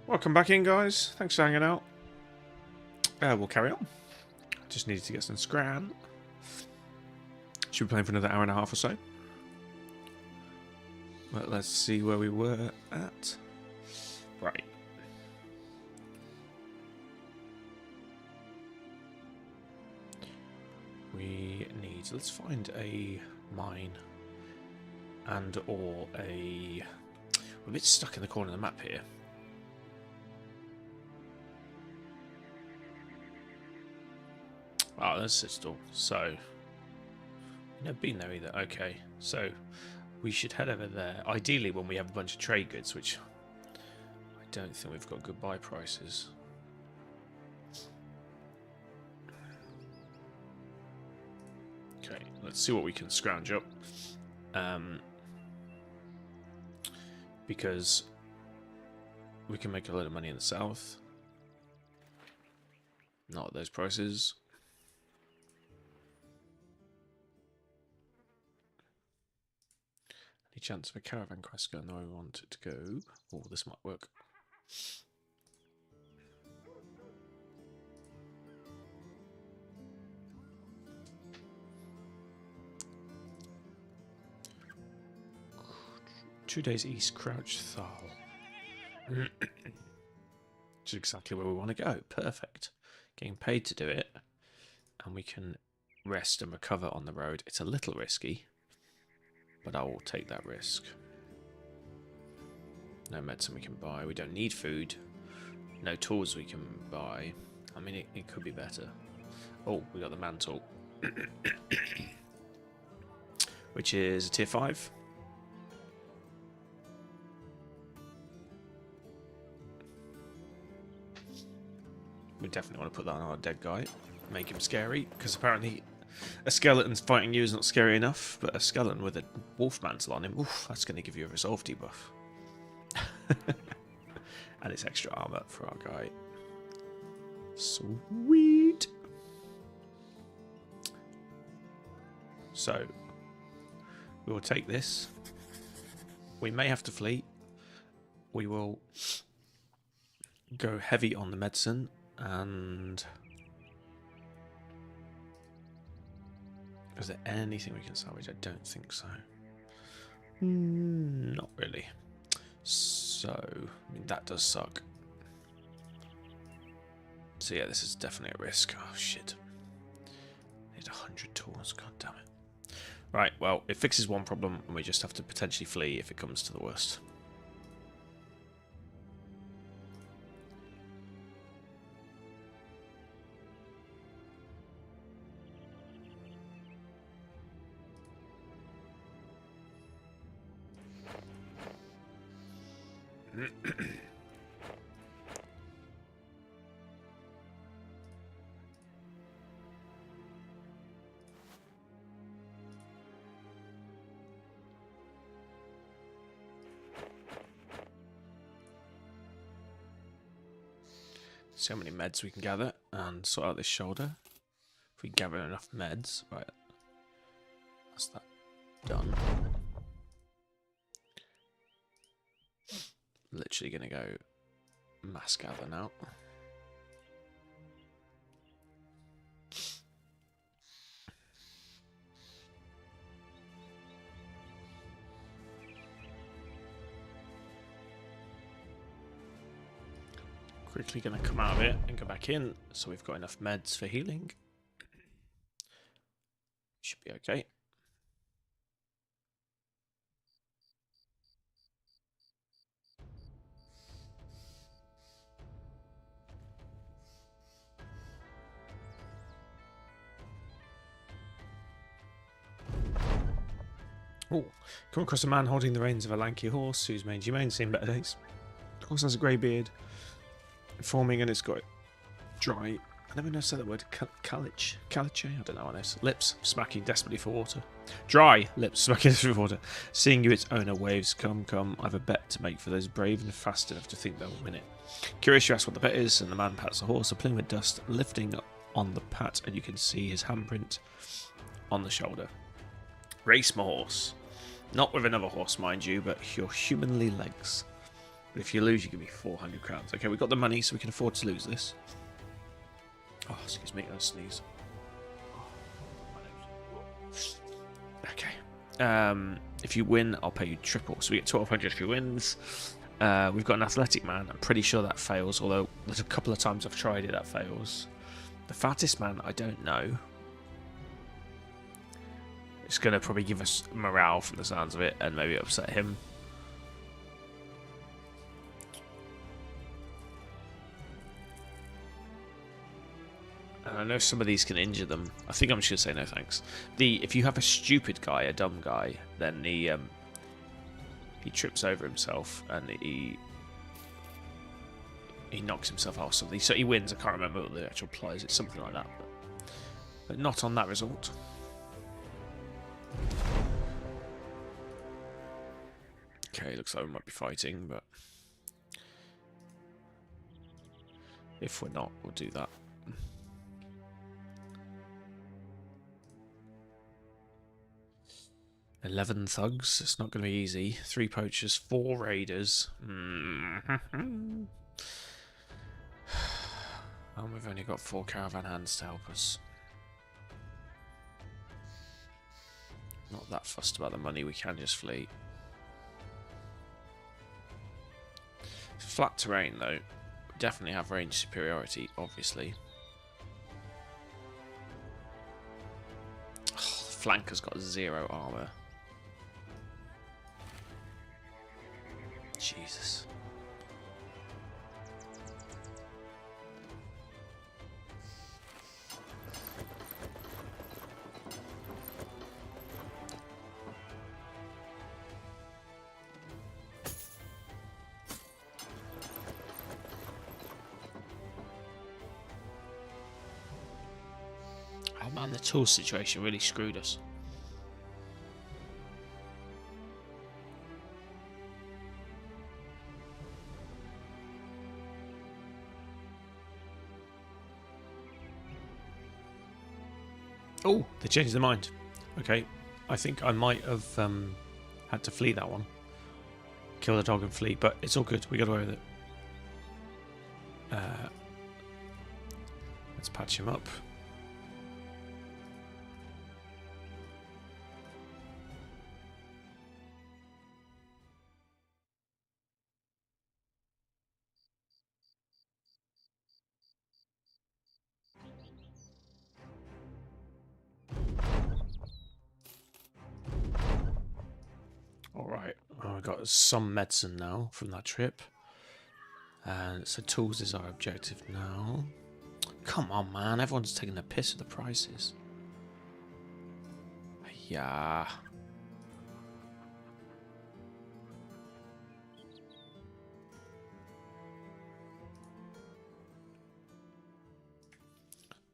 Welcome back in, guys. Thanks for hanging out. We'll carry on. Just needed to get some scran. Should be playing for another hour and a half or so. But let's see where we were at. Right. We need... Let's find a mine. And or a... We're a bit stuck in the corner of the map here. Oh, that's it all. So, never been there either. Okay, so we should head over there. Ideally, when we have a bunch of trade goods, which I don't think we've got good buy prices. Okay, let's see what we can scrounge up. Because we can make a lot of money in the south. Not at those prices. Any chance of a caravan quest going the way we want it to go? Oh, this might work. Two days east, Crouch Thal. Which is exactly where we want to go. Perfect. Getting paid to do it. And we can rest and recover on the road. It's a little risky, but I will take that risk. No medicine we can buy. We don't need food. No tools we can buy. I mean, it could be better. Oh, we got the mantle. Which is a tier 5. We definitely want to put that on our dead guy. Make him scary, because apparently a skeleton fighting you is not scary enough, but a skeleton with a wolf mantle on him, oof, that's going to give you a resolve debuff. And it's extra armor for our guy. Sweet! So, we will take this. We may have to flee. We will go heavy on the medicine, and... Is there anything we can salvage? I don't think so. Not really. So, I mean, that does suck. So yeah, this is definitely a risk. Oh shit. Need 100 tools, god damn it. Right, well, it fixes one problem and we just have to potentially flee if it comes to the worst. See how many meds we can gather and sort out this shoulder. If we gather enough meds, right, that's that done. Literally gonna go mass gather now. Quickly going to come out of it and go back in, so we've got enough meds for healing. Should be okay. Oh, come across a man holding the reins of a lanky horse whose mangy mane seen better days. The horse has a grey beard, forming, and it's got dry. I never know how to say that word. Caliche? I don't know what it is. Lips smacking desperately for water. Dry lips smacking desperately for water. Seeing you, its owner waves. Come, come. I've a bet to make for those brave and fast enough to think they'll win it. Curious, you ask what the bet is, and the man pats the horse, a plume of dust lifting on the pat, and you can see his handprint on the shoulder. Race my horse. Not with another horse, mind you, but your humanly legs. But if you lose, you give me 400 crowns. Okay, we've got the money, so we can afford to lose this. Oh, excuse me, I sneeze. Okay. If you win, I'll pay you triple. So we get 1,200 if he wins. We've got an athletic man. I'm pretty sure that fails, although there's a couple of times I've tried it that fails. The fattest man, I don't know. It's going to probably give us morale from the sounds of it, and maybe upset him. And I know some of these can injure them. I think I'm just going to say no thanks. If you have a stupid guy, a dumb guy, then he trips over himself and he knocks himself out or something. So he wins. I can't remember what the actual plot is. It's something like that. But not on that result. Okay, looks like we might be fighting, but if we're not, we'll do that. $11 thugs. It's not going to be easy. 3 poachers, 4 raiders. And we've only got 4 caravan hands to help us. Not that fussed about the money. We can just flee. Flat terrain, though. Definitely have range superiority, obviously. Oh, the flanker's got 0 armor. Jesus. Oh man, the tool situation really screwed us. Oh, they changed their mind. Okay, I think I might have had to flee that one. Kill the dog and flee, but it's all good. We got away with it. Let's patch him up. Alright, well, we've got some medicine now from that trip. And so tools is our objective now. Come on, man. Everyone's taking the piss of the prices. Yeah.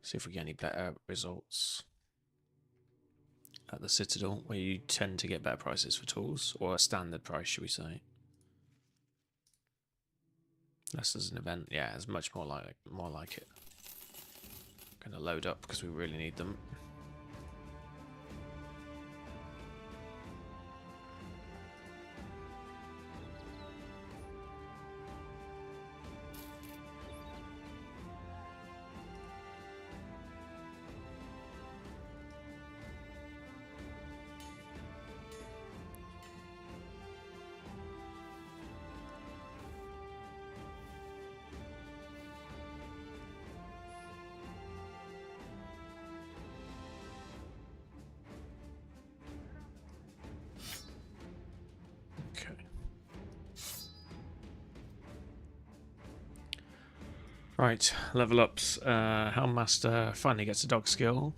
See if we get any better results at the Citadel, where you tend to get better prices for tools, or a standard price, should we say? This is an event, yeah, it's much more like it. Gonna load up because we really need them. Right, level ups. Helmmaster finally gets a dog skill.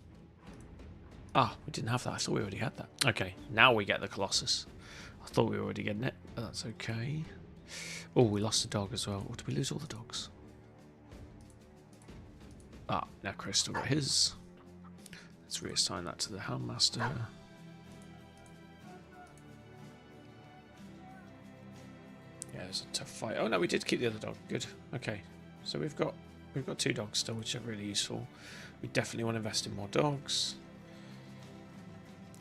Ah, we didn't have that. I thought we already had that. Okay, now we get the Colossus. I thought we were already getting it, but that's okay. Oh, we lost a dog as well. Or did we lose all the dogs? Ah, Necro's still got his. Let's reassign that to the Helmmaster. Yeah, it was a tough fight. Oh no, we did keep the other dog. Good. Okay. So we've got 2 dogs still, which are really useful. We definitely want to invest in more dogs.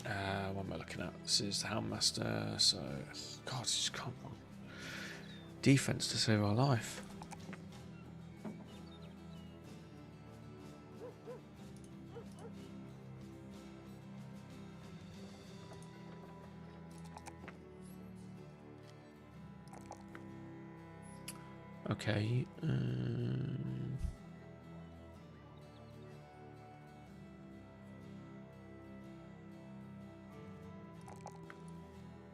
What am I looking at? This is the Helmmaster. So, God, just can't. defense to save our life. Okay.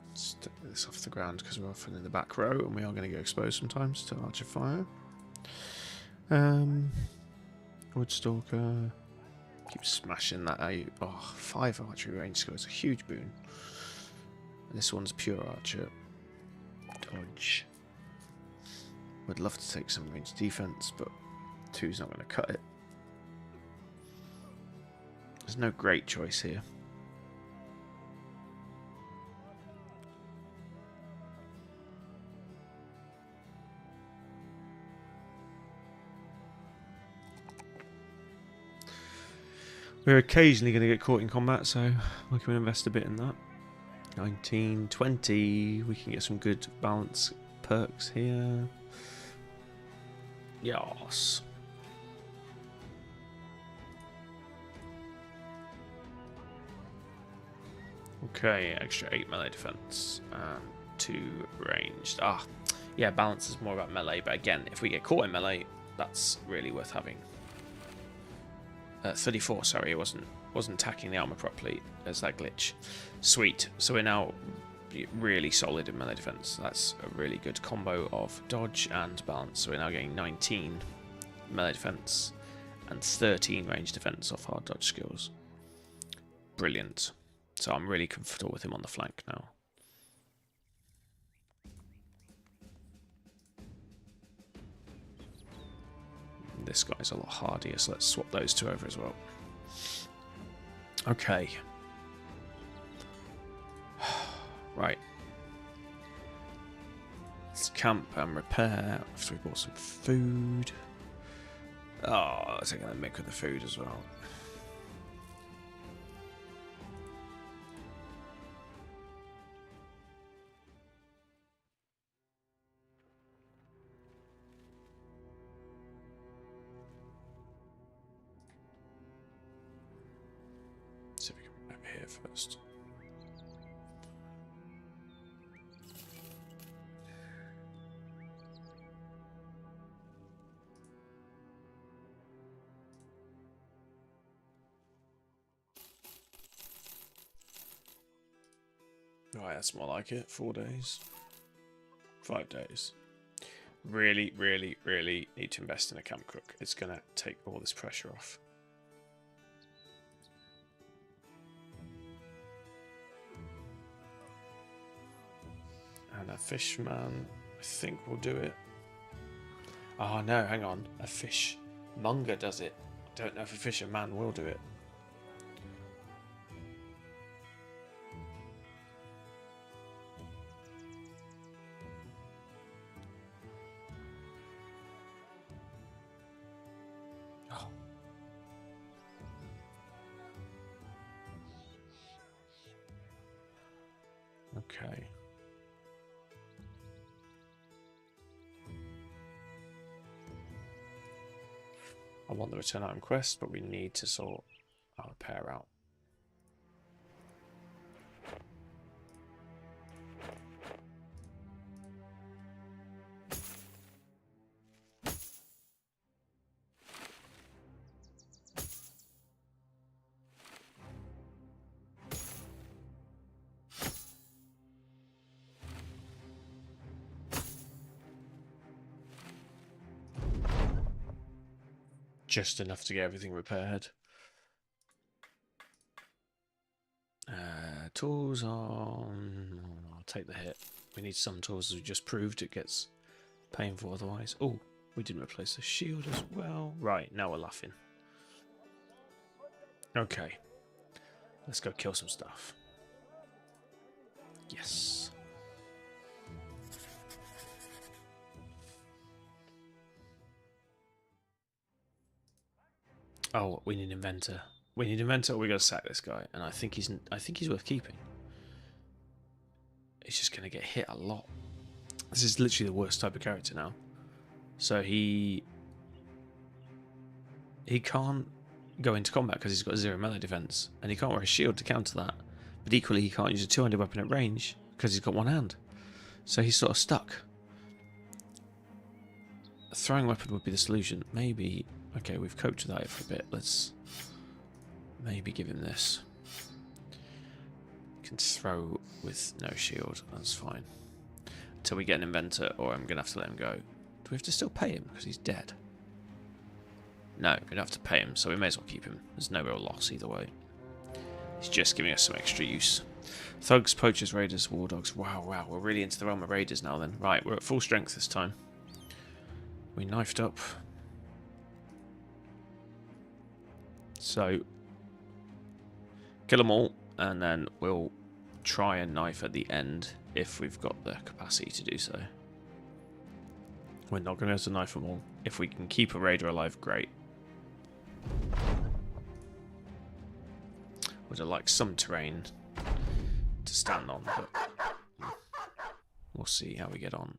Let's take this off the ground because we're often in the back row and we are going to get exposed sometimes to archer fire. Woodstalker. Keep smashing that out. Oh, 5 archery range skill is a huge boon. And this one's pure archer. Dodge. Would love to take some range defense, but 2's not going to cut it. There's no great choice here. We're occasionally going to get caught in combat, so we can invest a bit in that. 19, 20. We can get some good balance perks here. Yes. Okay, extra 8 melee defense and 2 ranged. Ah, yeah, balance is more about melee, but again, if we get caught in melee, that's really worth having. 34, sorry, it wasn't attacking the armor properly. There's that glitch. Sweet. So we're now really solid in melee defense. That's a really good combo of dodge and balance. So we're now getting 19 melee defense and 13 range defense off our dodge skills. Brilliant. So I'm really comfortable with him on the flank now. This guy's a lot hardier, so let's swap those two over as well. Okay. Right. Let's camp and repair after we bought some food. Oh, let's take a mick with the food as well. See if we can move over here first. Right, that's more like it. 4 days. 5 days. Really, really, really need to invest in a camp cook. It's going to take all this pressure off. And a fishman, I think will do it. Oh no, hang on. A fishmonger does it. I don't know if a fisherman will do it. Oh. Okay. I want the return item quest, but we need to sort our repair out. Just enough to get everything repaired. Tools on... I'll take the hit. We need some tools, as we just proved. It gets painful otherwise. Oh, we didn't replace the shield as well. Right, now we're laughing. Okay. Let's go kill some stuff. Yes. Oh, we need an inventor. We need an inventor. We got to sack this guy, and I think he's worth keeping. He's just going to get hit a lot. This is literally the worst type of character now. So he can't go into combat because he's got 0 melee defense, and he can't wear a shield to counter that. But equally, he can't use a two-handed weapon at range because he's got one hand. So he's sort of stuck. A throwing weapon would be the solution. Maybe. Okay, we've coped with that for a bit. Let's maybe give him this. He can throw with no shield. That's fine. Until we get an inventor, or I'm going to have to let him go. Do we have to still pay him because he's dead? No, we don't have to pay him, so we may as well keep him. There's no real loss either way. He's just giving us some extra use. Thugs, poachers, raiders, war dogs. Wow, wow, we're really into the realm of raiders now then. Right, we're at full strength this time. We knifed up. So, kill them all, and then we'll try and knife at the end if we've got the capacity to do so. We're not going to be able to knife them all. If we can keep a raider alive, great. Would have liked some terrain to stand on, but we'll see how we get on.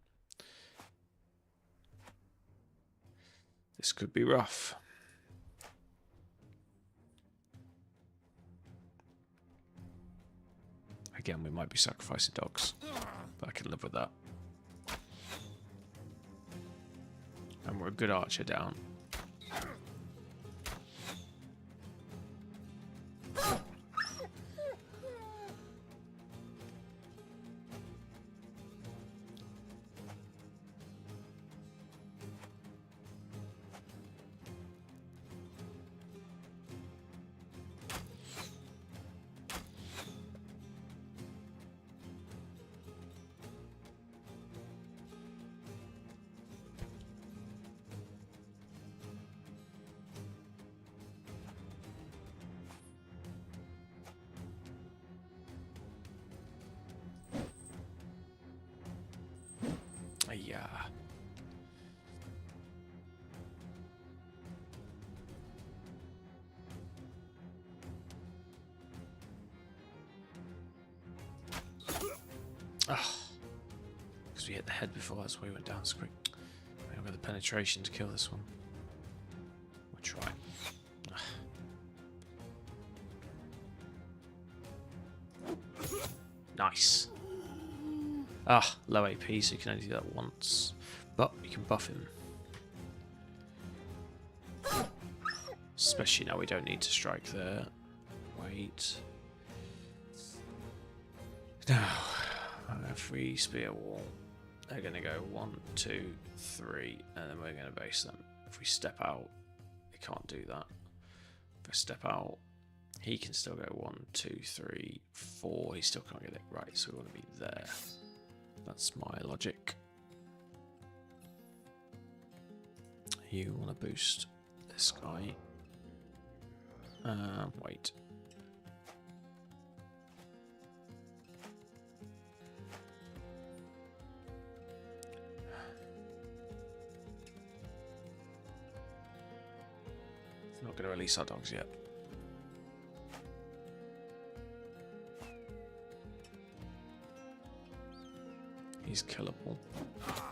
This could be rough. Again, we might be sacrificing dogs, but I can live with that. And we're a good archer down. Yeah. Because we hit the head before, that's why we went down so quick. I've got the penetration to kill this one. We'll try. Nice. Low AP, so you can only do that once. But you can buff him. Especially now we don't need to strike there. Wait. Now, if we spear wall, they're going to go 1, 2, 3, and then we're going to base them. If we step out, they can't do that. If I step out, he can still go 1, 2, 3, 4. He still can't get it right, so we want to be there. That's my logic. You want to boost this guy. Wait. Not going to release our dogs yet. He's killable. Oh,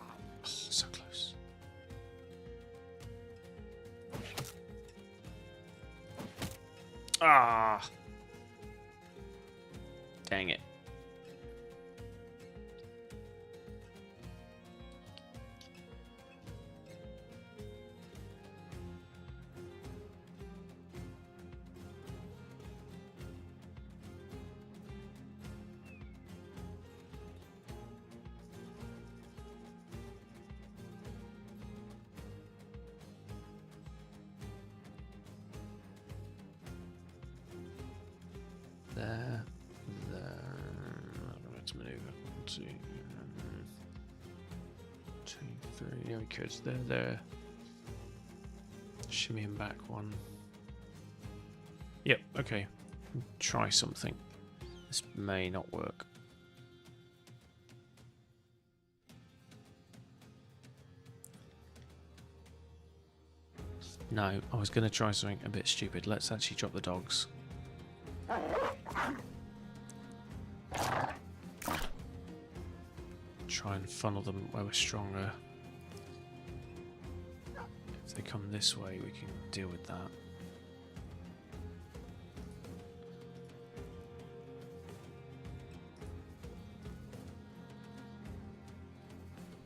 so close. Ah! Dang it. There. I'm going to maneuver. 1, 2, 2, 3. Yeah, we could. There. Shimmy him back 1. Yep, okay. Try something. This may not work. No, I was going to try something a bit stupid. Let's actually drop the dogs. Try and funnel them where we're stronger. If they come this way, we can deal with that.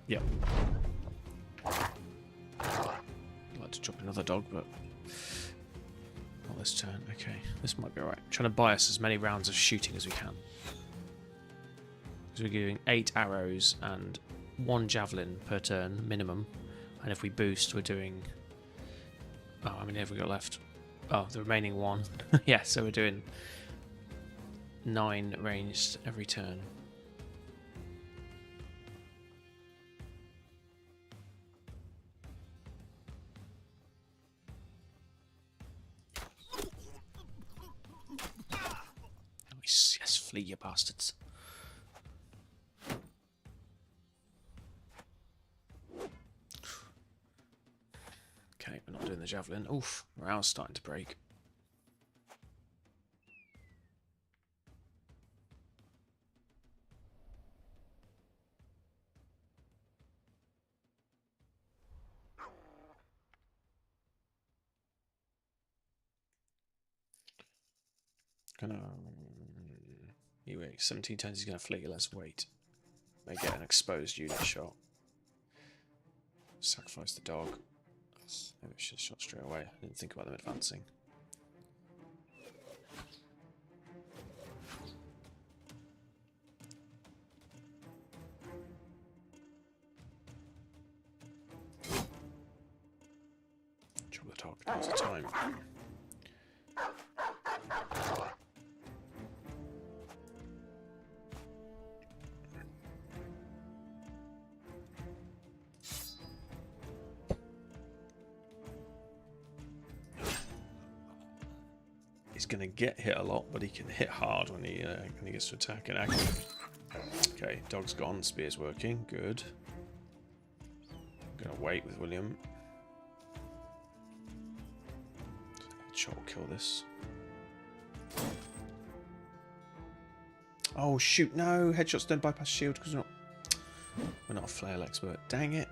Yep. I'd like to drop another dog, but not this turn. Okay, this might be alright. Trying to buy us as many rounds of shooting as we can. Because we're giving 8 arrows and 1 javelin per turn, minimum. And if we boost, we're doing... Oh, how many have we got left? Oh, the remaining 1. Yeah, so we're doing 9 ranged every turn. Nice. Yes, flee, you bastards. Okay, we're not doing the javelin. Oof, morale's starting to break. Gonna... You wait, 17 turns he's gonna flee, let's wait. May get an exposed unit shot. Sacrifice the dog. Maybe I should have shot straight away. I didn't think about them advancing. Drop the dog, now's the time. He's going to get hit a lot, but he can hit hard when he gets to attack and active. Okay, dog's gone, spear's working, good. I'm going to wait with William. Shot will kill this. Oh shoot, no! Headshots don't bypass shield because we're not a flail expert. Dang it!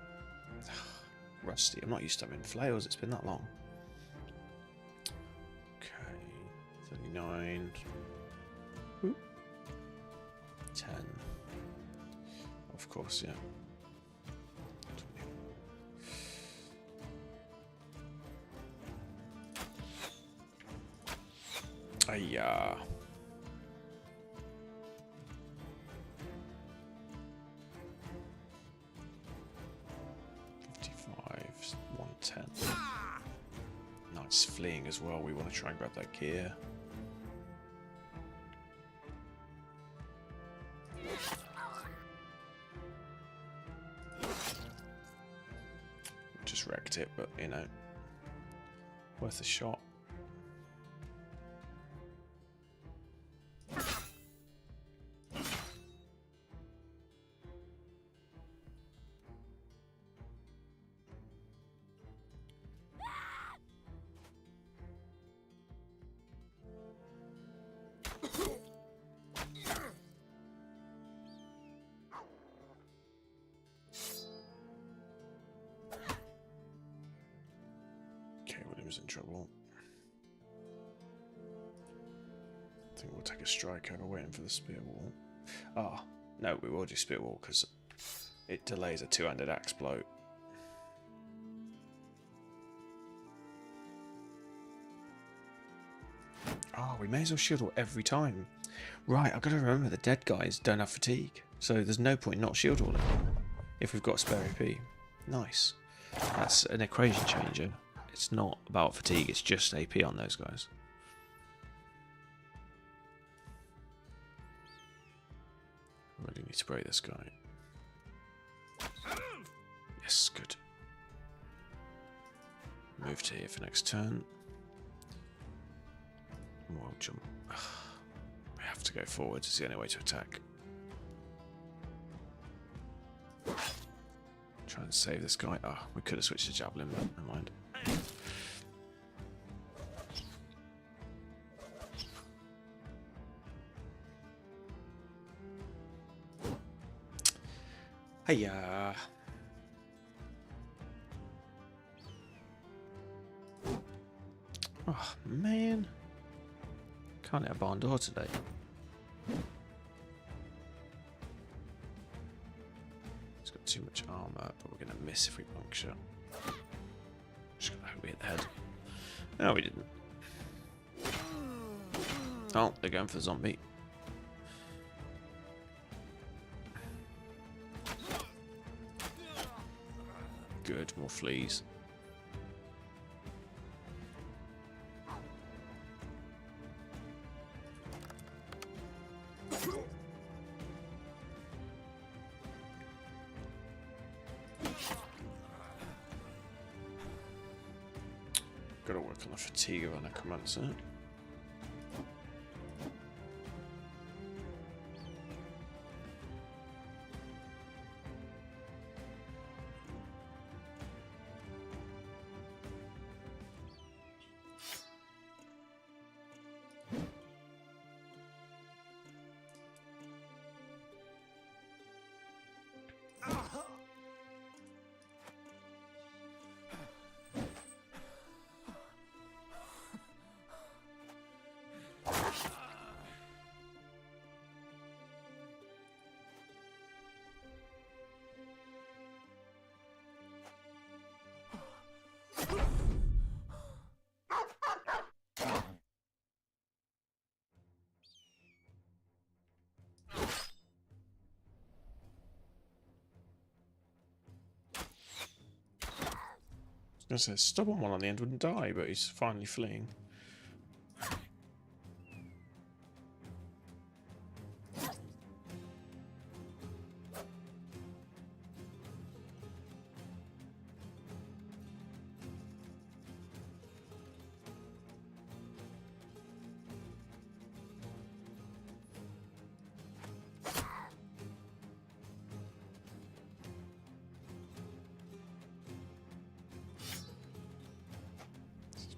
Rusty, I'm not used to having flails, it's been that long. 39. Ooh. 10. Of course, yeah. 20. Ayah. $55, 110. Nice fleeing as well. We want to try and grab that gear. Just wrecked it, but you know, worth a shot. In trouble. I think we'll take a strike over waiting for the spear wall. Ah, no, we will do spear wall because it delays a two-handed axe blow. Oh, we may as well shield wall every time. Right, I've got to remember the dead guys don't have fatigue, so there's no point not shield walling if we've got spare AP. Nice. That's an equation changer. It's not about fatigue, it's just AP on those guys. Really need to break this guy. Yes, good. Move to here for next turn. We'll jump. We have to go forward, it's the only way to attack. Try and save this guy. Oh, we could have switched to javelin, but never mind. Hiya. Oh, man. Can't hit a barn door today. It's got too much armour, but we're going to miss if we puncture. Just going to hope we hit the head. No, we didn't. Oh, they're going for the zombie. Good, more fleas. Got to work on the fatigue of our Necromancer. I was going to say, stubborn one on the end wouldn't die, but he's finally fleeing.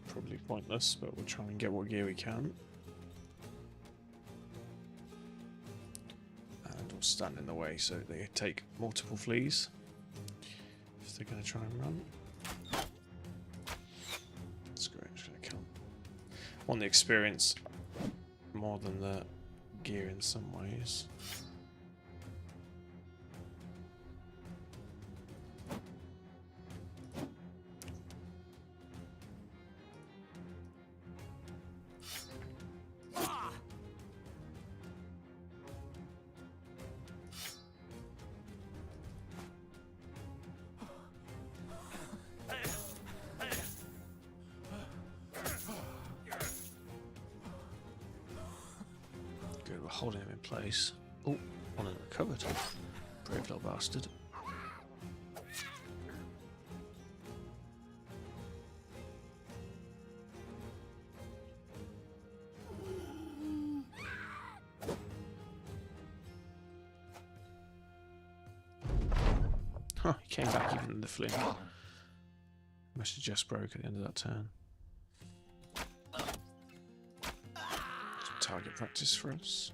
Probably pointless, but we'll try and get what gear we can. And we'll stand in the way so they take multiple fleas if they're going to try and run. Screw it, I'm just going to kill them. I want the experience more than the gear in some ways. Good, we're holding him in place. Oh, one of them recovered. Brave little bastard. Huh, he came back even in the fling. Must have just broke at the end of that turn. Some target practice for us.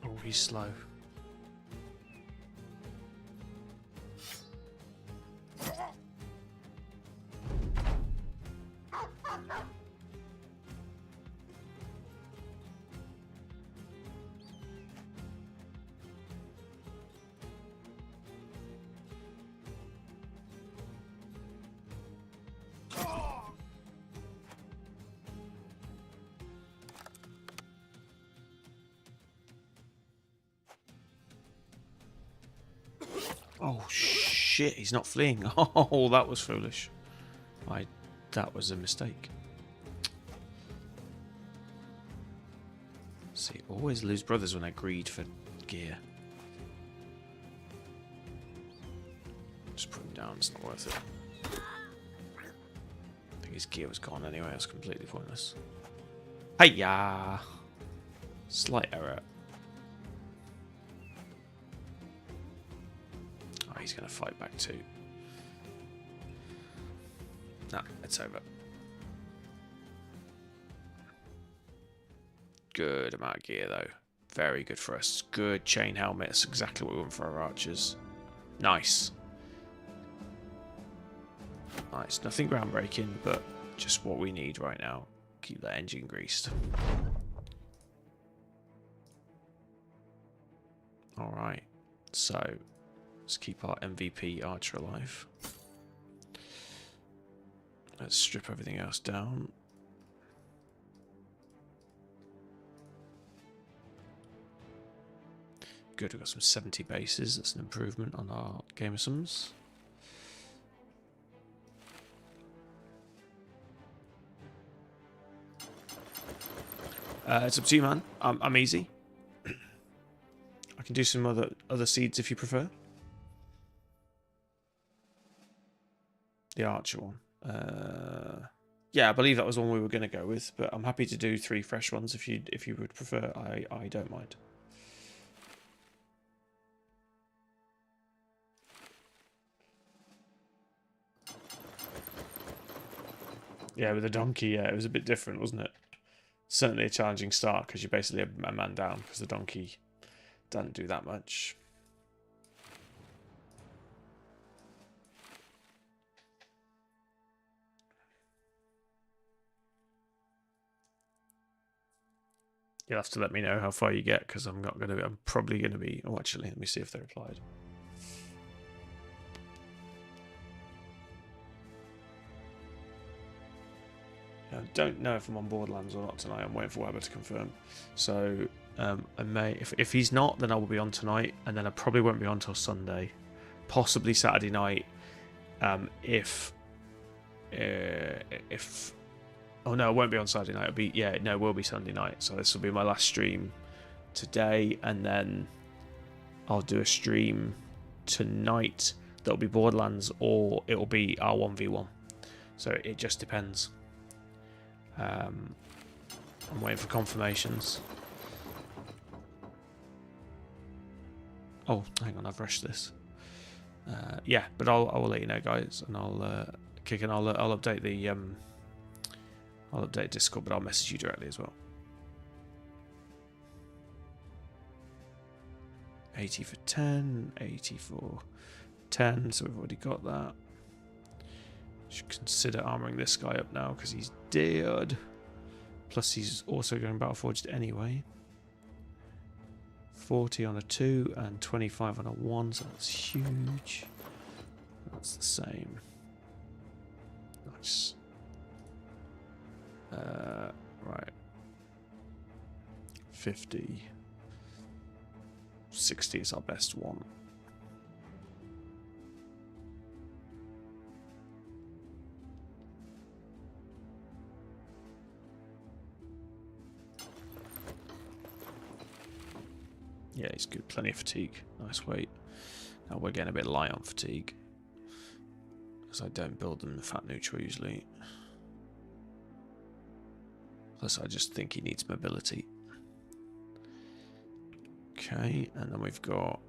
Oh, he's slow. Oh shit, he's not fleeing. Oh, that was foolish. That was a mistake. See, always lose brothers when I greed for gear. Just put him down, it's not worth it. I think his gear was gone anyway, it was completely pointless. Hey-ya! Slight error. Oh, he's going to fight back too. Nah, it's over. Good amount of gear though. Very good for us. Good chain helmet. That's exactly what we want for our archers. Nice. Nice. Nothing groundbreaking, but just what we need right now. Keep that engine greased. Alright. So, let's keep our MVP archer alive. Let's strip everything else down. Good, we've got some 70 bases. That's an improvement on our gamersums. It's up to you, man. I'm easy. I can do some other seeds if you prefer. The archer one. Yeah, I believe that was the one we were going to go with, but I'm happy to do 3 fresh ones if you would prefer. I don't mind. Yeah, with the donkey, yeah, it was a bit different, wasn't it? Certainly a challenging start because you're basically a man down because the donkey doesn't do that much. You'll have to let me know how far you get because I'm not going to. I'm probably going to be. Oh, actually, let me see if they replied. I don't know if I'm on Borderlands or not tonight. I'm waiting for Weber to confirm. So I may, if he's not, then I will be on tonight, and then I probably won't be on till Sunday, possibly Saturday night. If oh no, it won't be on Saturday night. It'll be it will be Sunday night. So this will be my last stream today, and then I'll do a stream tonight that'll be Borderlands, or it'll be our 1v1. So it just depends. I'm waiting for confirmations. Oh, hang on, I've rushed this. Yeah, but I will let you know, guys, and I'll kick in. I'll update the I'll update Discord, but I'll message you directly as well. 80 for 10, 80 for 10, so we've already got that. Should consider armoring this guy up now because he's dead. Plus he's also going Battleforged anyway. 40 on a 2 and 25 on a 1, so that's huge. That's the same. Nice. Right. 50. 60 is our best one. Yeah, he's good. Plenty of fatigue. Nice weight. Now we're getting a bit light on fatigue, because I don't build them fat neutral usually. Plus I just think he needs mobility. Okay, and then we've got...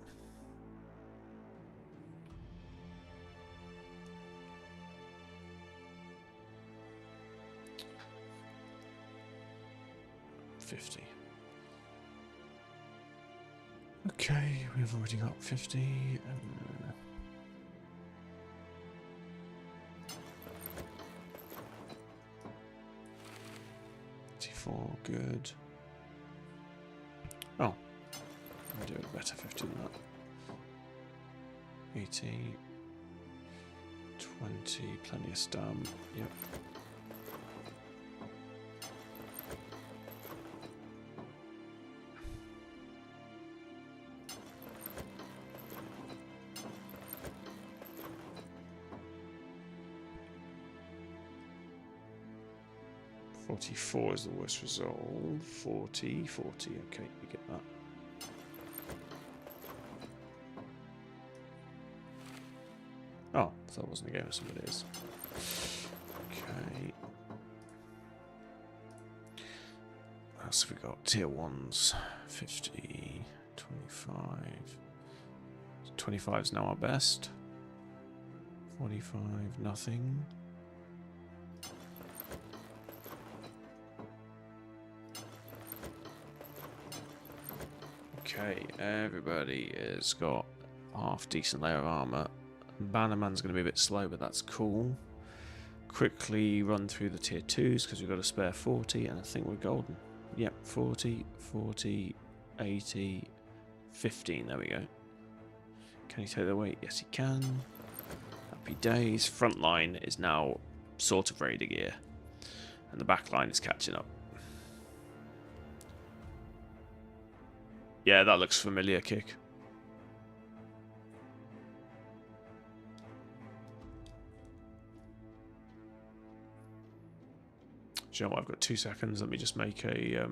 $50. Okay, we've already got 50. 84, good. Oh, I do it better 50 than that. 80, 20, plenty of stam. Yep. 44 is the worst result. 40, 40. Okay, you get that. Oh, I thought it wasn't a game of somebody else. Okay. What else have we got? Tier 1s. 50, 25. 25 is now our best. 45, nothing. Okay, everybody has got half decent layer of armor. Bannerman's going to be a bit slow, but that's cool. Quickly run through the tier 2s because we've got a spare 40, and I think we're golden. Yep, 40, 40, 80, 15. There we go. Can he take the weight? Yes, he can. Happy days. Front line is now sort of ready to gear, and the back line is catching up. Yeah, that looks familiar, Kick. Do you know what? I've got 2 seconds. Let me just make a... Let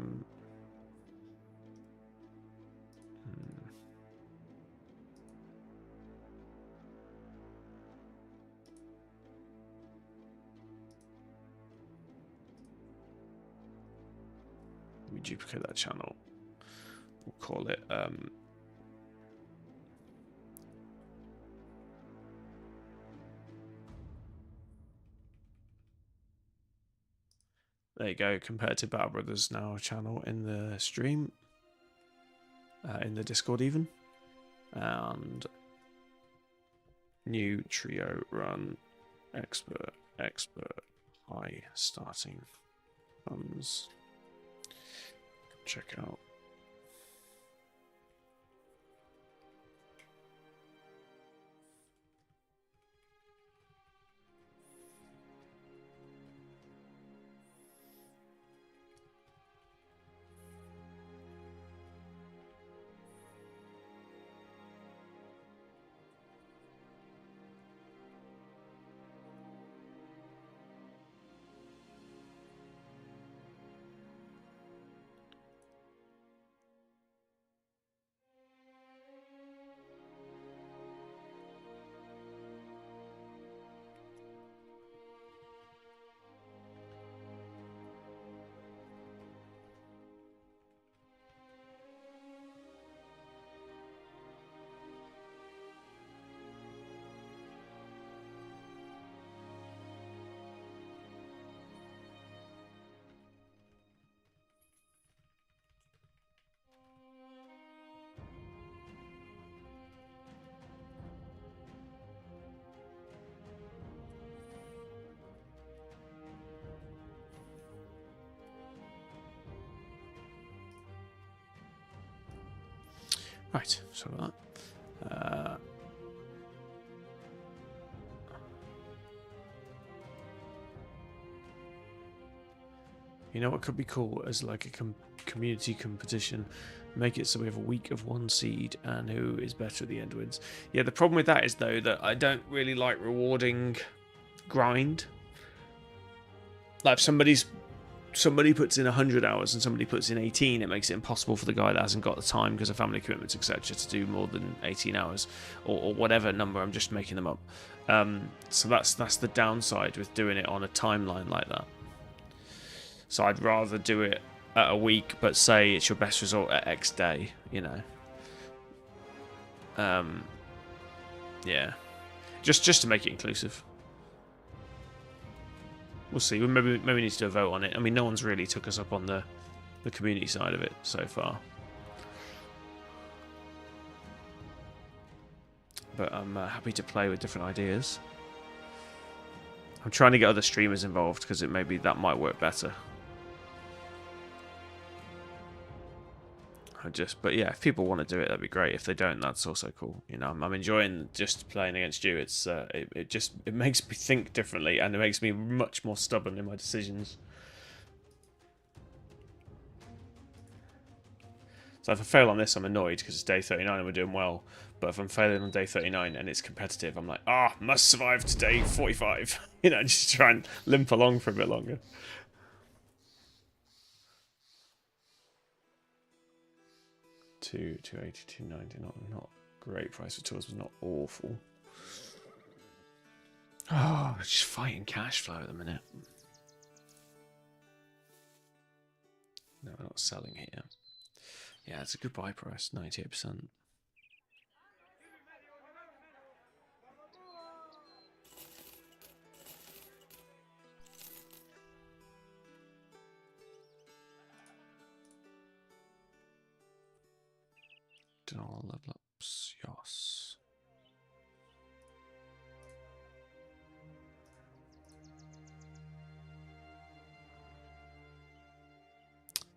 me duplicate that channel. We'll call it... There you go, Competitive Battle Brothers now channel in the stream. In the Discord even. And new trio run, expert, high starting funds. Check out. Right, so that. You know what could be cool as like a community competition? Make it so we have a week of 1 seed and who is better at the end wins. Yeah, the problem with that is though that I don't really like rewarding grind. Like if somebody puts in 100 hours and somebody puts in 18, it makes it impossible for the guy that hasn't got the time because of family commitments, etc., to do more than 18 hours or whatever number. I'm just making them up. So that's the downside with doing it on a timeline like that. So I'd rather do it at a week, but say it's your best result at X day, you know. Yeah, just to make it inclusive. We'll see. Maybe we need to do a vote on it. I mean, no one's really took us up on the community side of it so far. But I'm happy to play with different ideas. I'm trying to get other streamers involved because maybe that might work better. But yeah, if people want to do it, that'd be great. If they don't, that's also cool. You know, I'm enjoying just playing against you. It's it makes me think differently, and it makes me much more stubborn in my decisions. So if I fail on this, I'm annoyed because it's day 39 and we're doing well. But if I'm failing on day 39 and it's competitive, I'm like, must survive to day 45. You know, just try and limp along for a bit longer. 280, 290. Not great price for tools, but not awful. Oh, just fighting cash flow at the minute. No, we're not selling here. Yeah, it's a good buy price, 98%. All level ups, yes.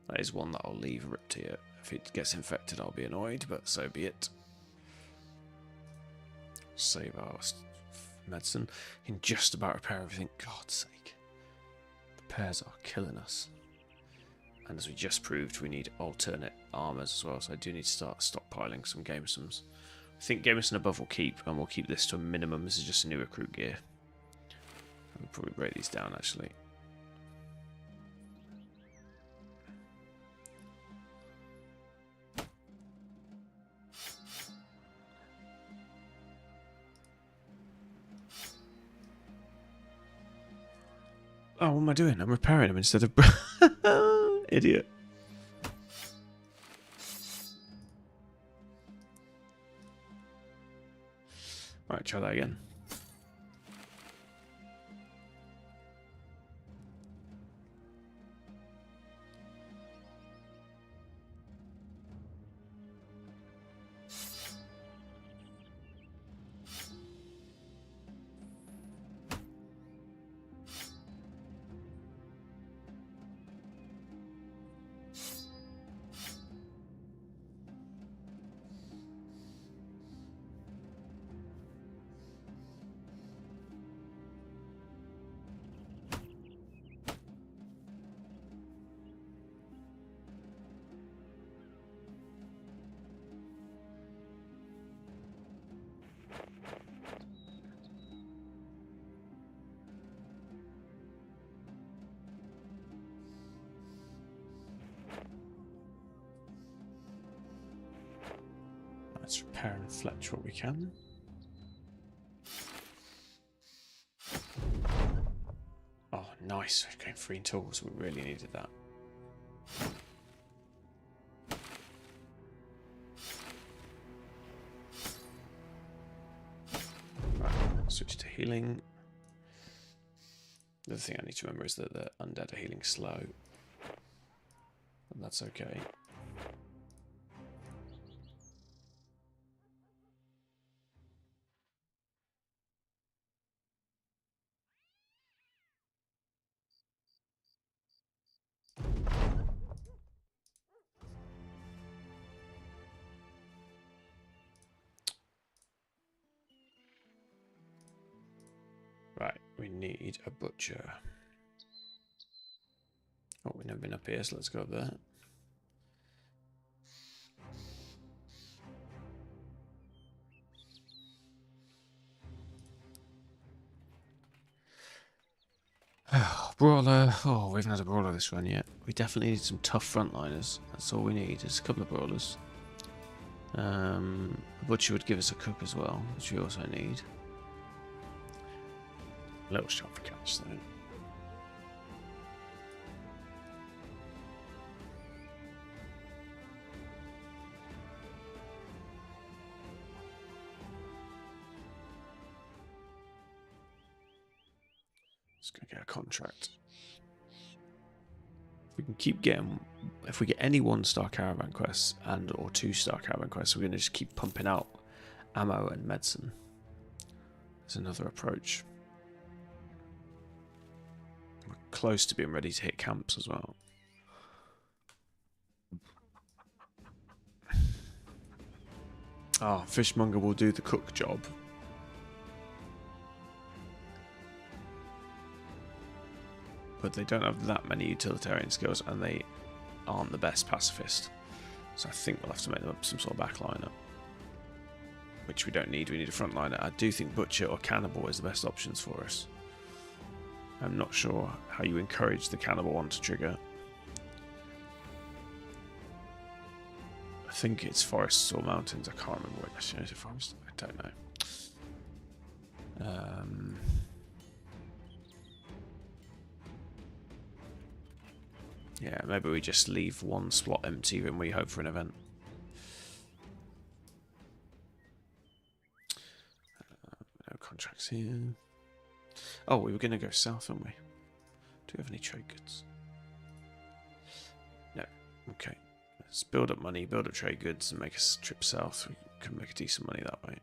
That is one that I'll leave ripped here. If it gets infected, I'll be annoyed, but so be it. Save our medicine. Can just about repair everything. God's sake. Repairs are killing us. And as we just proved, we need alternate armours as well, so I do need to start stockpiling some Gamesons. I think Gameson above will keep, and we'll keep this to a minimum. This is just a new recruit gear. We'll probably break these down, actually. Oh, what am I doing? I'm repairing them instead of... Idiot. Alright, try that again. Let's repair and fletch what we can. Oh, nice. We're going free in tools. We really needed that. Right, switch to healing. The other thing I need to remember is that the undead are healing slow. And that's okay. Right, we need a butcher. Oh, we've never been up here, so let's go up there. Brawler. Oh, we haven't had a brawler this run yet. We definitely need some tough frontliners. That's all we need. Just a couple of brawlers. A butcher would give us a cook as well, which we also need. A little shot for catch though. Just gonna get a contract. If we can keep getting, if we get any 1-star caravan quests and or 2-star caravan quests, we're gonna just keep pumping out ammo and medicine. There's another approach. We're close to being ready to hit camps as well. Oh, fishmonger will do the cook job. But they don't have that many utilitarian skills, and they aren't the best pacifist. So I think we'll have to make them up some sort of backliner, which we don't need. We need a frontliner. I do think butcher or cannibal is the best options for us. I'm not sure how you encourage the cannibal one to trigger. I think it's forests or mountains. I can't remember which. Is it forest? I don't know. Yeah, maybe we just leave one slot empty and we hope for an event. No contracts here. Oh, we were going to go south, weren't we? Do we have any trade goods? No. Okay. Let's build up money, build up trade goods, and make a trip south. We can make decent money that way.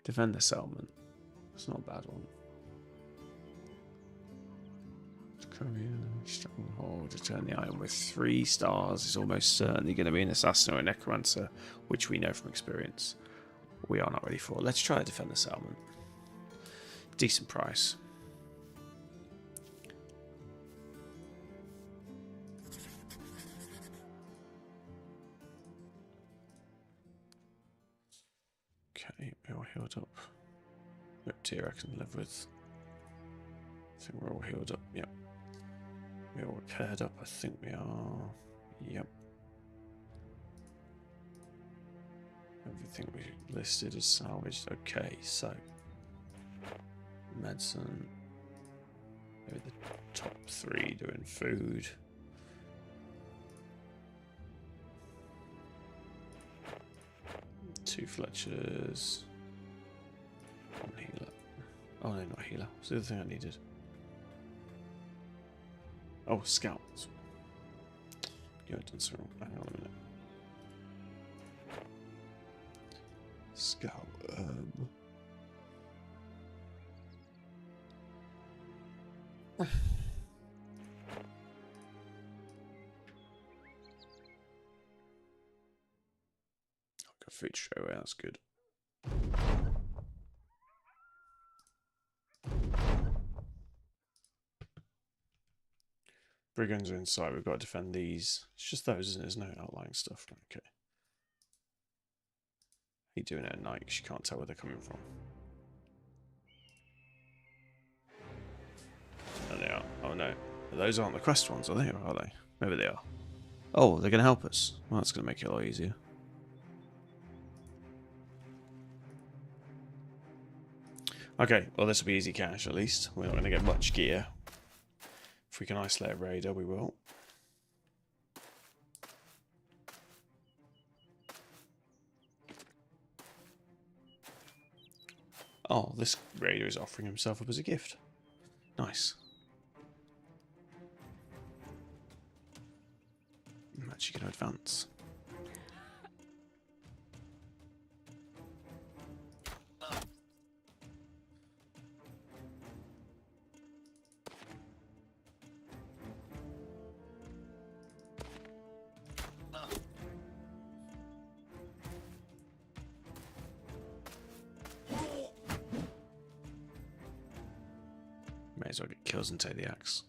Defend the settlement. It's not a bad one. Stronghold. Return the iron with 3 stars is almost certainly going to be an assassin or a necromancer, which we know from experience. We are not ready for. Let's try to defend the settlement. Decent price. Okay, we're all healed up. Rip tier I can live with. I think we're all healed up. Yep. We're all repaired up. I think we are. Yep. Everything we listed is salvaged. Okay, so medicine. Maybe the top 3 doing food. Two Fletchers. One healer. Oh no, not healer. What's the other thing I needed? Oh, scouts. You haven't done something wrong. Hang on a minute. Scout. Got food straight away. That's good. Brigands are inside. We've got to defend these. It's just those, isn't it? There's no outlying stuff. Okay. You're doing it at night because you can't tell where they're coming from. There they are. Oh no. Those aren't the quest ones, are they? Or are they? Maybe they are. Oh, they're going to help us. Well, that's going to make it a lot easier. Okay, well this will be easy cash at least. We're not going to get much gear. If we can isolate a raider, we will. Oh, this raider is offering himself up as a gift. Nice. I'm actually going to advance. May as well get kills and take the axe.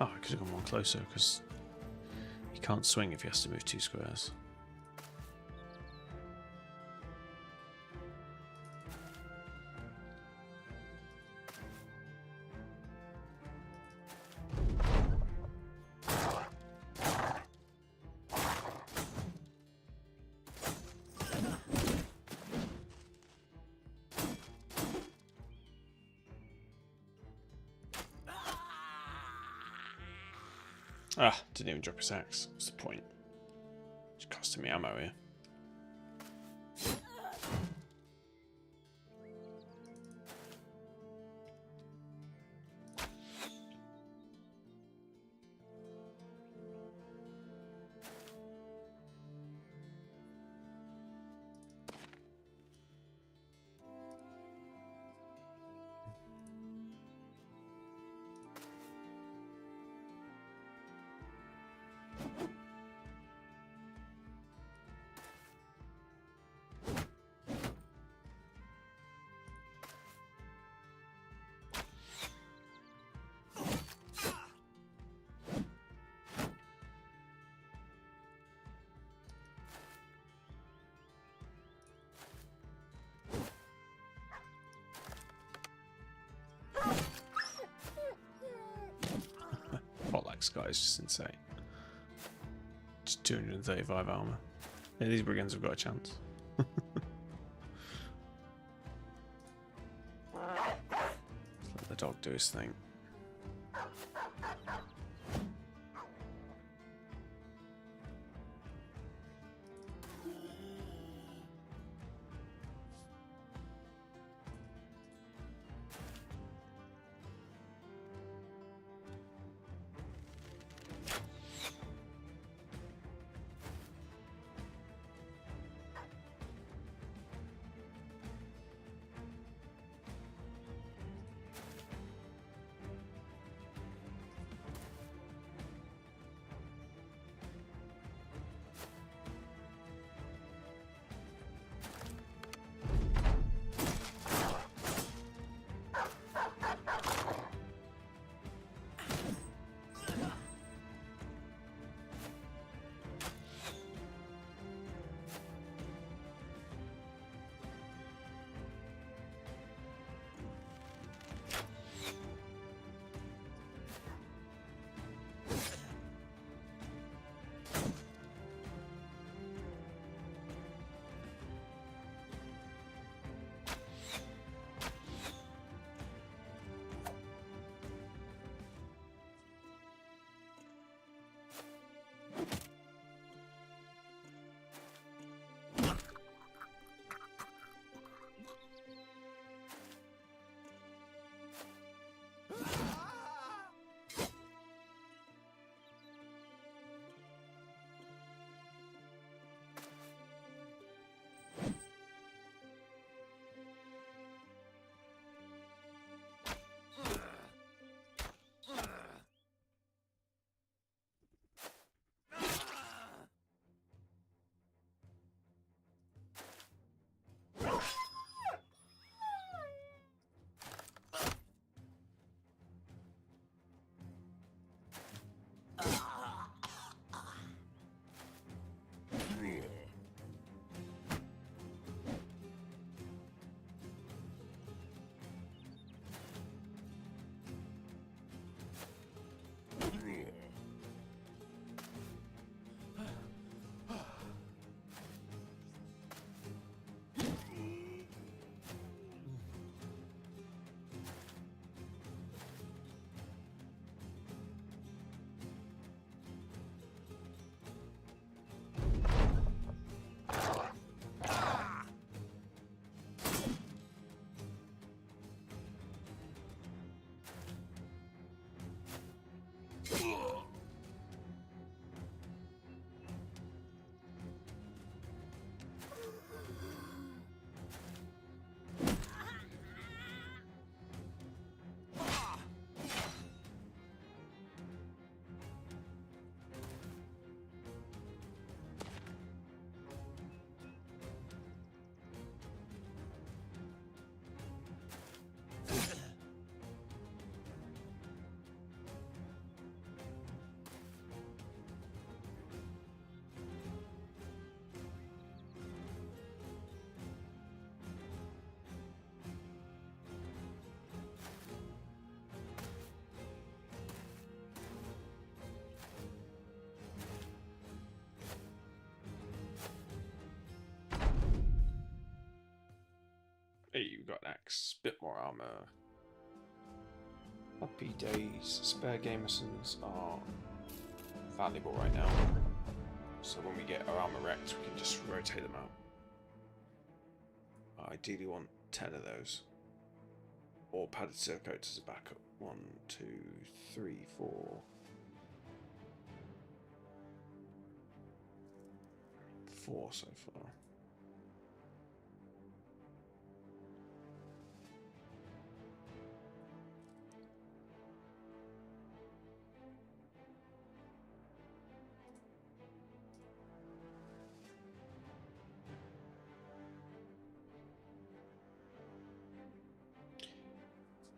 Oh, I could have gone one closer because he can't swing if he has to move 2 squares. Ah, didn't even drop his axe. What's the point? It's costing me ammo here. This guy is just insane. Just 235 armor. Yeah, these brigands have got a chance. Let the dog do his thing. Hey, you got an axe, bit more armor. Happy days. Spare Gamersons are valuable right now. So when we get our armor wrecked, we can just rotate them out. I ideally want 10 of those. Or padded surcoats as a backup. 1, 2, 3, 4. 4 so far.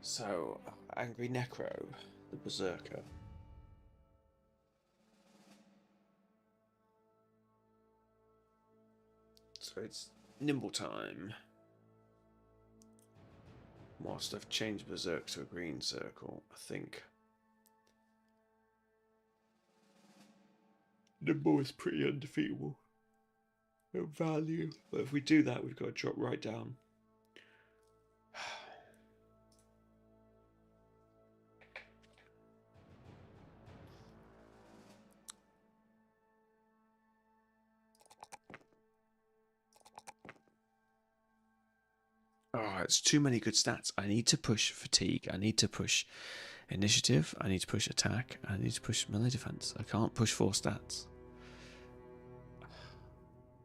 So, Angry Necro, the Beserker. So it's nimble time. Whilst I've changed Berserk to a green circle, I think nimble is pretty undefeatable. No value. But if we do that, we've got to drop right down. Oh, it's too many good stats. I need to push fatigue. I need to push initiative. I need to push attack. I need to push melee defense. I can't push 4 stats. I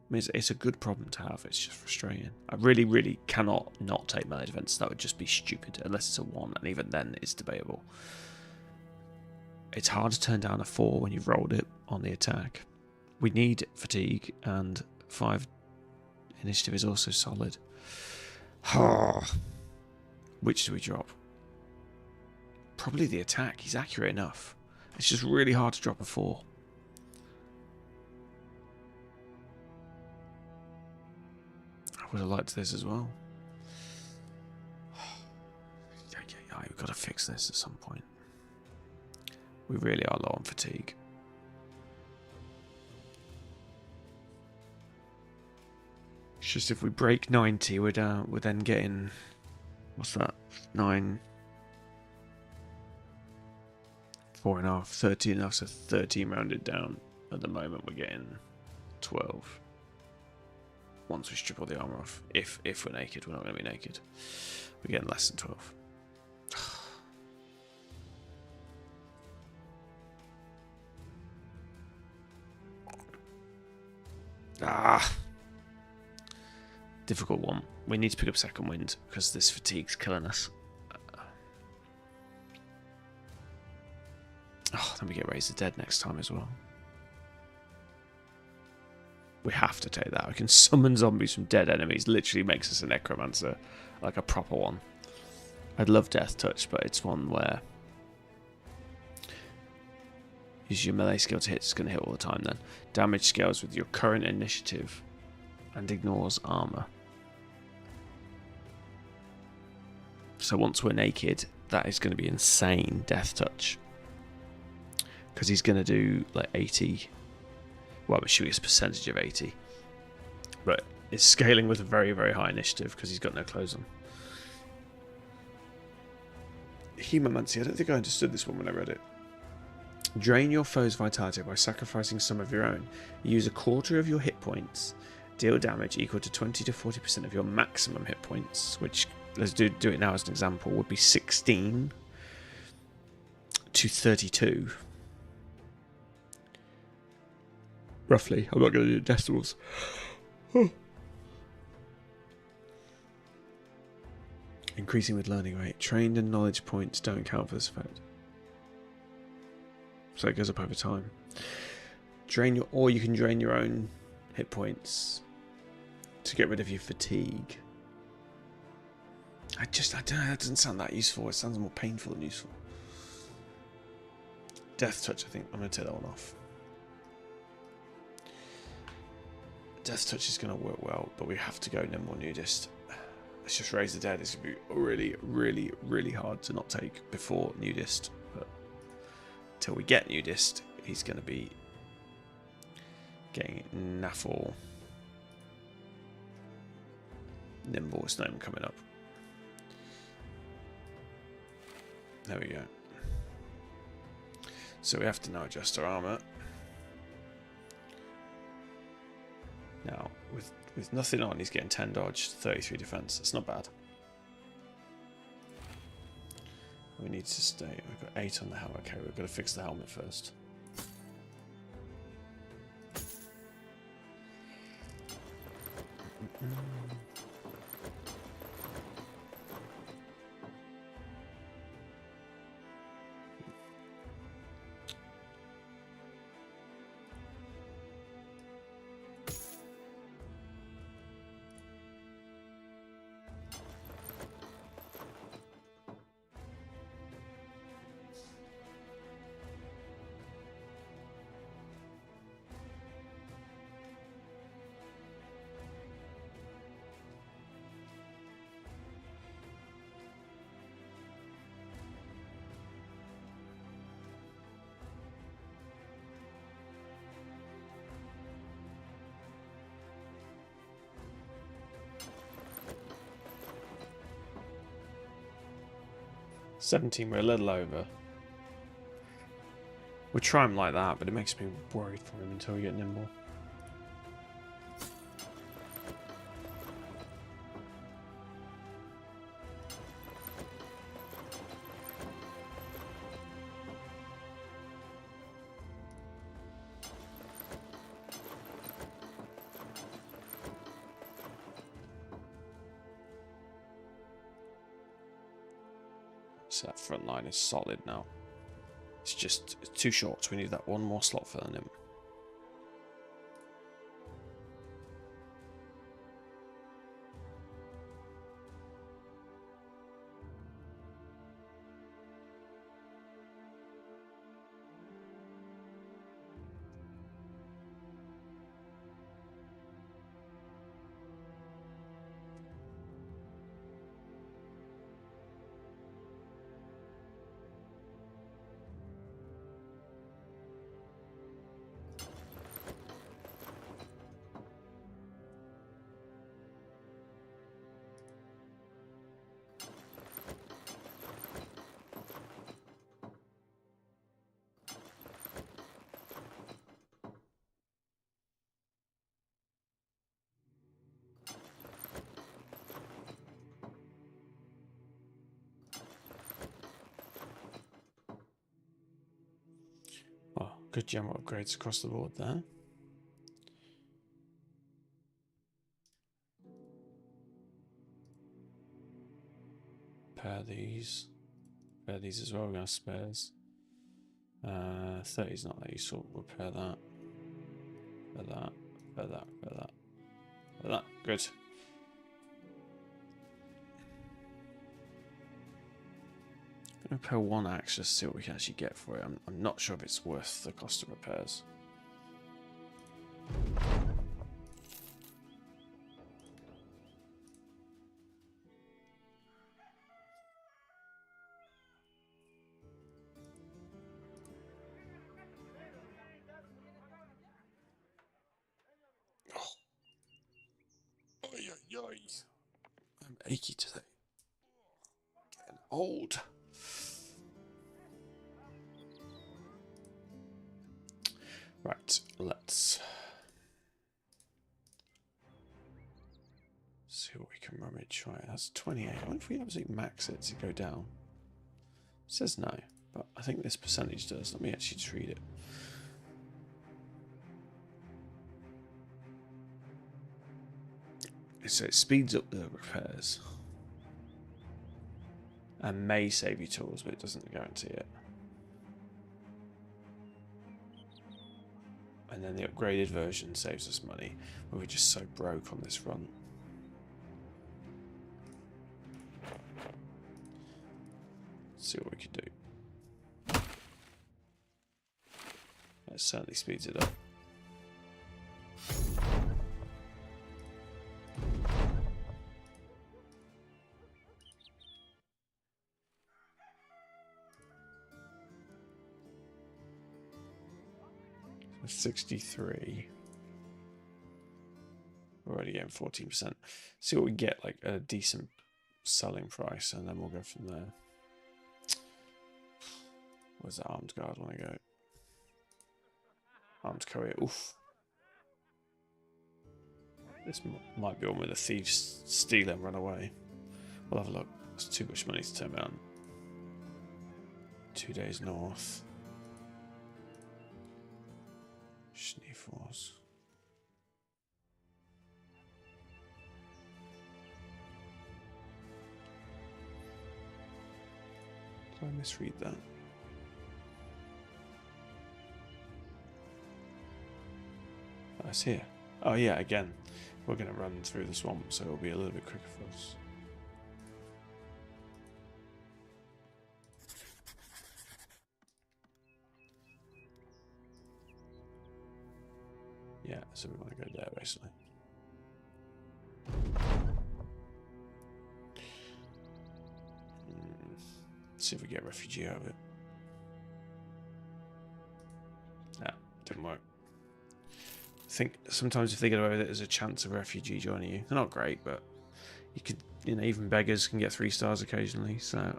mean, it's a good problem to have. It's just frustrating. I really, really cannot not take melee defense. That would just be stupid, unless it's a 1, and even then it's debatable. It's hard to turn down a 4 when you've rolled it on the attack. We need fatigue, and 5 initiative is also solid. Which do we drop? Probably the attack. He's accurate enough. It's just really hard to drop a 4. I would have liked this as well. Yeah, we've got to fix this at some point. We really are low on fatigue. It's just if we break 90, we're then getting, what's that? 9, 4.5, 13.5, so 13 rounded down. At the moment, we're getting 12. Once we strip all the armor off, if we're naked, we're not going to be naked. We're getting less than 12. Difficult one. We need to pick up second wind because this fatigue's killing us. Then we get Raise the Dead next time as well. We have to take that. We can summon zombies from dead enemies. Literally makes us a Necromancer, like a proper one. I'd love Death Touch, but it's one where use your melee skill to hit. It's going to hit all the time then. Damage scales with your current initiative and ignores armor. So once we're naked, that is going to be insane Death Touch. Because he's going to do like 80. Well, I'm assuming it's a percentage of 80. But it's scaling with a very, very high initiative because he's got no clothes on. Hemomancy. I don't think I understood this one when I read it. Drain your foe's vitality by sacrificing some of your own. Use a quarter of your hit points. Deal damage equal to 20 to 40% of your maximum hit points, which, let's do it now as an example, would be 16 to 32. Roughly. I'm not going to do decimals. Increasing with learning rate. Trained and knowledge points don't count for this effect. So it goes up over time. Or you can drain your own hit points to get rid of your fatigue. I don't know, that doesn't sound that useful. It sounds more painful than useful. Death Touch, I think. I'm going to take that one off. Death Touch is going to work well, but we have to go Nimble Nudist. Let's just Raise the Dead. It's going to be really, really, really hard to not take before Nudist. But until we get Nudist, he's going to be getting Naffle. Nimble is name coming up. There we go. So we have to now adjust our armor. With nothing on, he's getting 10 dodge, 33 defense. That's not bad. We need to stay. We've got 8 on the helmet. Okay, we've got to fix the helmet first. $17, we're a little over. We'll try him like that, but it makes me worried for him until we get nimble. So that front line is solid now. It's just too short, so we need that one more slot for him. Oh, good gem upgrades across the board there. Pair these. Pair these as well, we're going to have spares. 30 is not that useful. We'll pair that. Pair that. Pair that. Pair that. Pair that. Good. I'm going to pair one axe just to see what we can actually get for it. I'm not sure if it's worth the cost of repairs. I'm achy today. Getting old. Right, let's see what we can rummage. Right, that's 28. I wonder if we absolutely max it to go down. It says no, but I think this percentage does. Let me actually just read it. So it speeds up the repairs and may save you tools, but it doesn't guarantee it. And then the upgraded version saves us money, but we're just so broke on this run. Let's see what we can do. That certainly speeds it up. So 63. We're already getting 14%. See what we get, like a decent selling price, and then we'll go from there. Where's the armed guard want to go? Armed courier. Oof. This might be one where the thieves steal and run away. We'll have a look. It's too much money to turn around. 2 days north. Schneefors. Did I misread that? Oh, it's here. Oh yeah, again. We're going to run through the swamp, so it'll be a little bit quicker for us. Yeah, so we want to go there, basically. See if we get a refugee out of it. Nah, didn't work. I think sometimes if they get away with it, there's a chance of a refugee joining you. They're not great, but you could, you know, even beggars can get 3 stars occasionally, so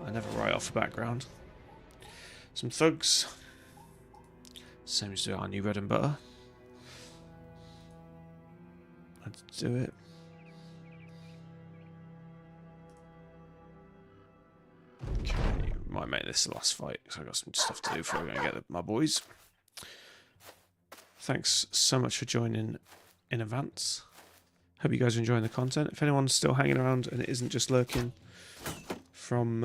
I never write off the background. Some thugs. Same as our new bread and butter. Let's do it. Okay, might make this the last fight because I've got some stuff to do before we're going to get my boys. Thanks so much for joining in advance. Hope you guys are enjoying the content. If anyone's still hanging around and it isn't just lurking from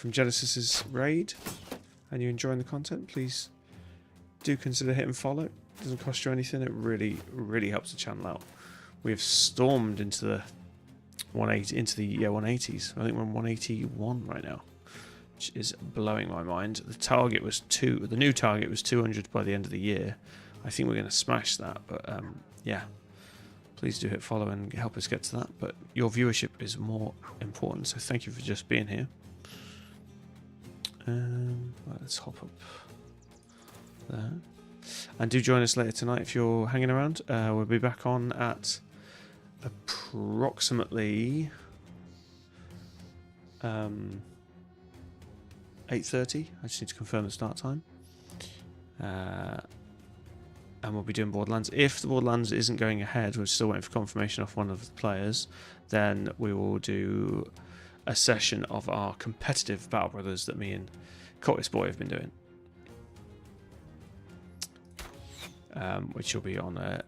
Genesis's raid and you're enjoying the content, please do consider hitting follow. It doesn't cost you anything. It really, really helps the channel out. We've stormed into the 180s. I think we're on 181 right now, which is blowing my mind. The target was the new target was 200 by the end of the year. I think we're going to smash that, but yeah, please do hit follow and help us get to that. But your viewership is more important, so thank you for just being here. Right, let's hop up there. And do join us later tonight if you're hanging around. We'll be back on at approximately 8:30. I just need to confirm the start time. And we'll be doing Borderlands. If the Borderlands isn't going ahead, we're still waiting for confirmation off one of the players, then we will do a session of our competitive Battle Brothers that me and Cottis Boy have been doing. Which will be on a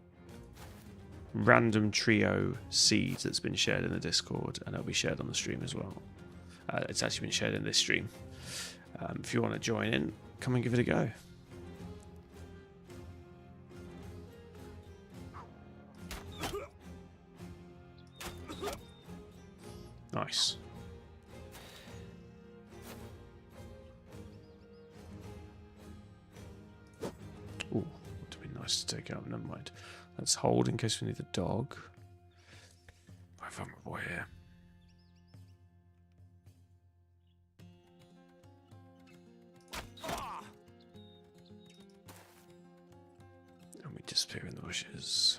random trio seed that's been shared in the Discord, and it'll be shared on the stream as well. It's actually been shared in this stream. If you want to join in, come and give it a go. Nice. Ooh, would be nice to take out. Never mind. Let's hold in case we need the dog. I found my boy here. And we disappear in the bushes.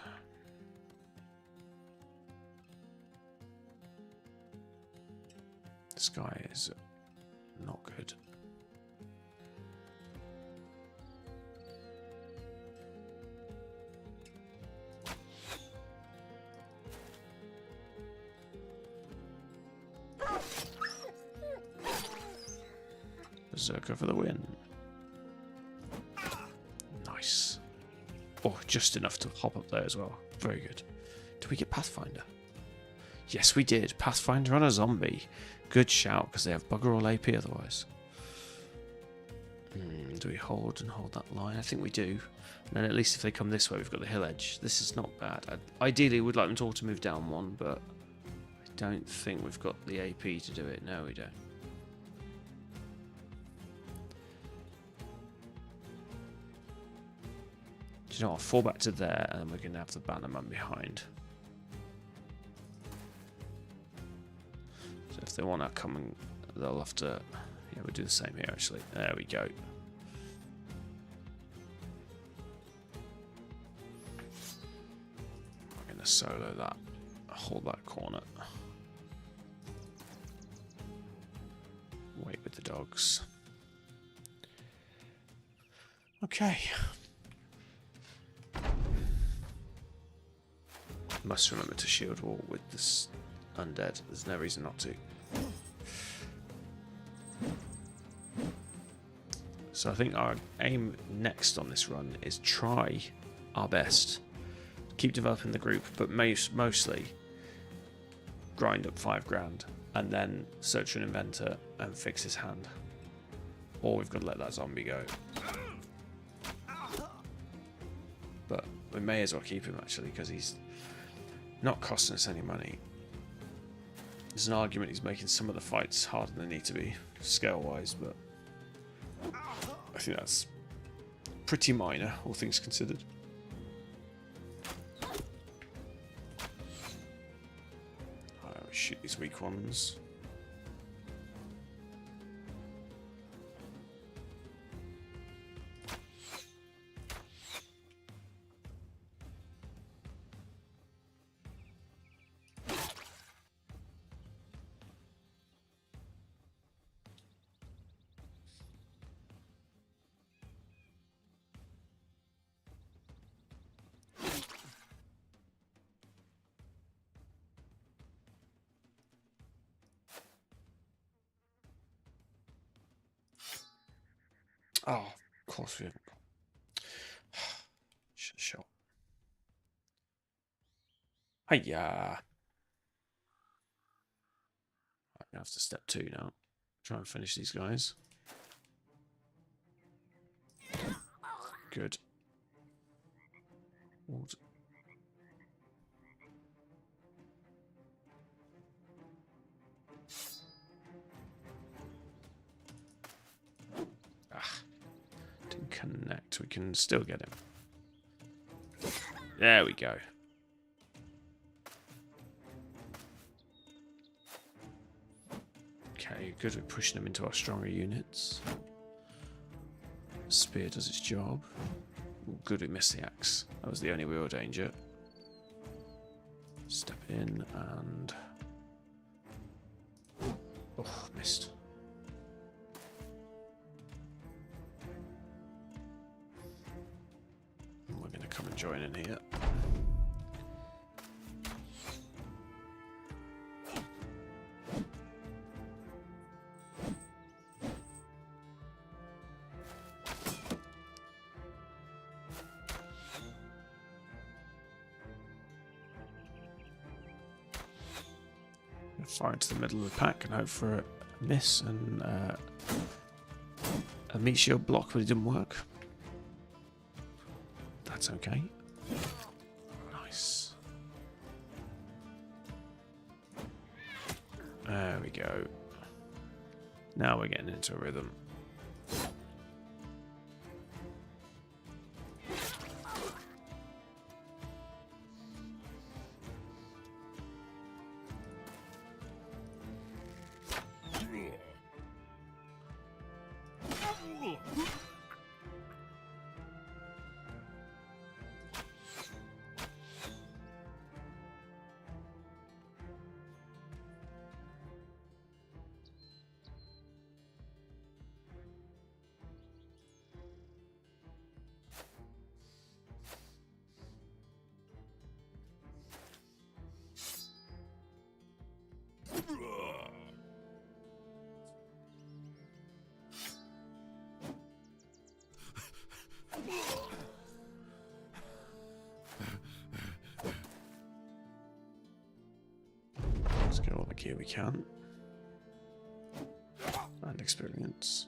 This guy is not good. Beserker for the win. Nice. Oh, just enough to hop up there as well. Very good. Did we get Pathfinder? Yes, we did. Pathfinder on a zombie. Good shout, because they have bugger all AP otherwise. Do we hold that line? I think we do. And then at least if they come this way, we've got the hill edge. This is not bad. Ideally, we'd like them all to move down one, but I don't think we've got the AP to do it. No, we don't. Do you know what? I'll fall back to there, and then we're going to have the bannerman behind. So if they want to come, and they'll have to... Yeah, we'll do the same here, actually. There we go. I'm going to solo that. Hold that corner. Wait with the dogs. Okay. Must remember to shield wall with this undead. There's no reason not to. So I think our aim next on this run is try our best. Keep developing the group, but mostly grind up 5 grand and then search for an inventor and fix his hand. Or we've got to let that zombie go. But we may as well keep him actually, because he's not costing us any money. There's an argument he's making some of the fights harder than they need to be, scale-wise, but I think that's pretty minor, all things considered. Shoot these weak ones. Oh, of course we haven't got. Should have shot. Hiya. I'm gonna have to step 2 now. Try and finish these guys. Good. What? Didn't connect. We can still get him. There we go. Okay, good. We're pushing them into our stronger units. Spear does its job. Ooh, good, we missed the axe. That was the only real danger. Step in and... oh, missed. We're going to come and join in here. Fire into the middle of the pack and hope for a miss and a meat shield block, but it didn't work. That's okay. Nice. There we go. Now we're getting into a rhythm. Let's get all the gear we can. And experience.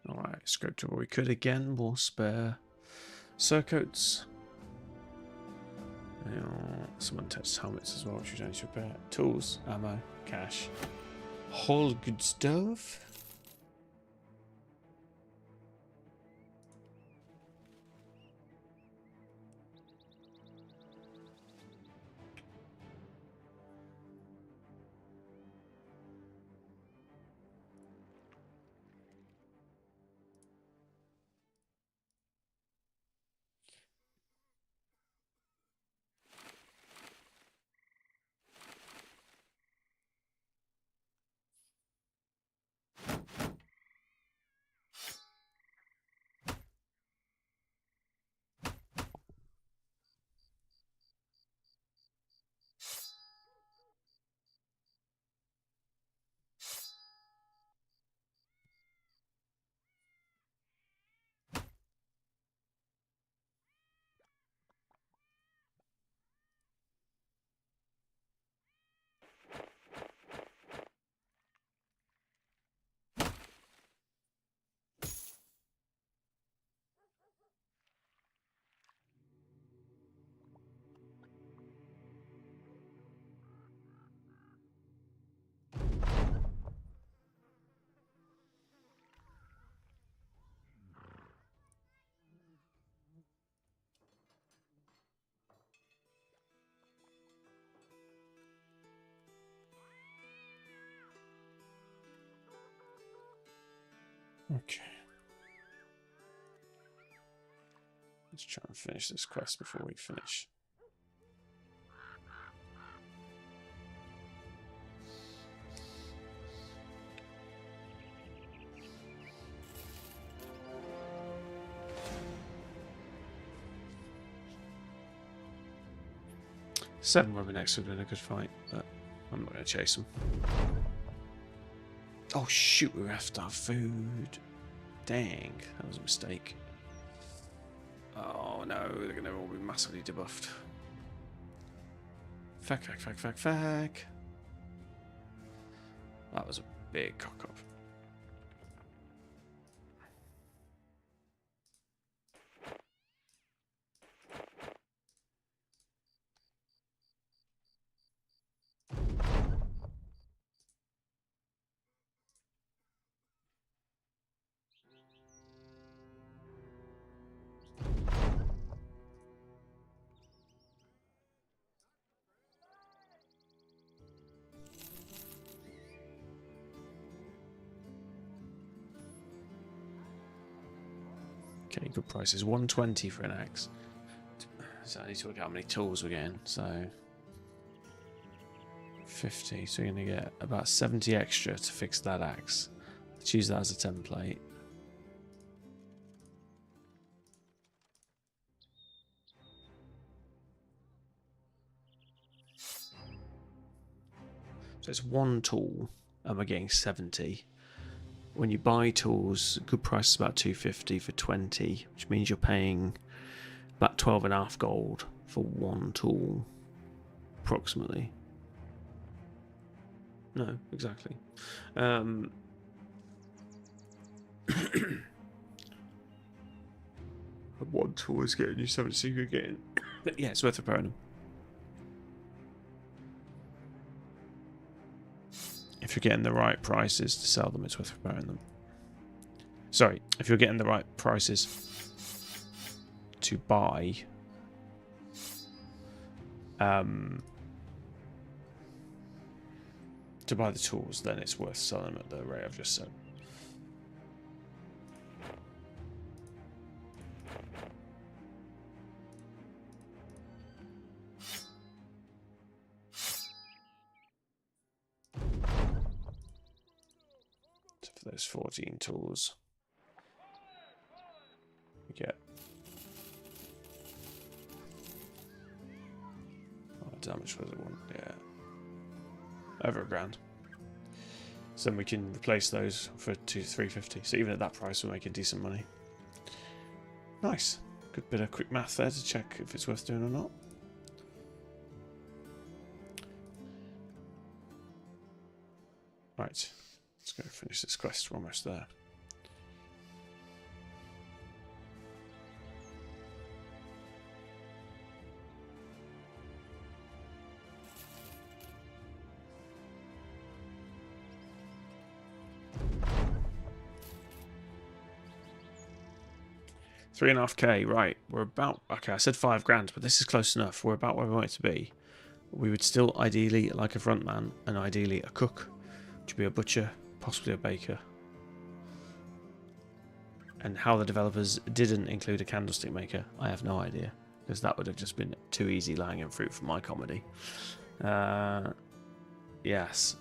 Alright, scraped what we could again. More spare surcoats. Some untouched helmets as well, which we don't need to repair. Tools, ammo, cash. Whole good stuff. Okay. Let's try and finish this quest before we finish. Seven Rubber Necks would have been a good fight, but I'm not going to chase them. Oh shoot, we have to have food. Dang, that was a mistake. Oh no, they're going to all be massively debuffed. Fuck. That was a big cock up. Okay, good price is 120 for an axe. So I need to work out how many tools we're getting. So 50. So you're going to get about 70 extra to fix that axe. Let's use that as a template. So it's one tool and we're getting 70. When you buy tools, good price is about 250 for 20, which means you're paying about 12.5 gold for one tool, approximately. No, exactly. One tool is getting you 70, so you're getting... yeah, it's worth repairing them. If you're getting the right prices to sell them, it's worth repairing them. Sorry, if you're getting the right prices to buy, the tools, then it's worth selling them at the rate I've just said. So for those 14 tools, we get... oh, how much was it? One? Yeah. Over £1,000. So then we can replace those for 350. So even at that price, we're making decent money. Nice. Good bit of quick math there to check if it's worth doing or not. Right. Let's go finish this quest. We're almost there. 3.5k, right. We're about... Okay, I said 5 grand, but this is close enough. We're about where we want it to be. We would still ideally like a frontman and ideally a cook, which would be a butcher, possibly a baker. And how the developers didn't include a candlestick maker, I have no idea. Because that would have just been too easy lying fruit for my comedy. Yes.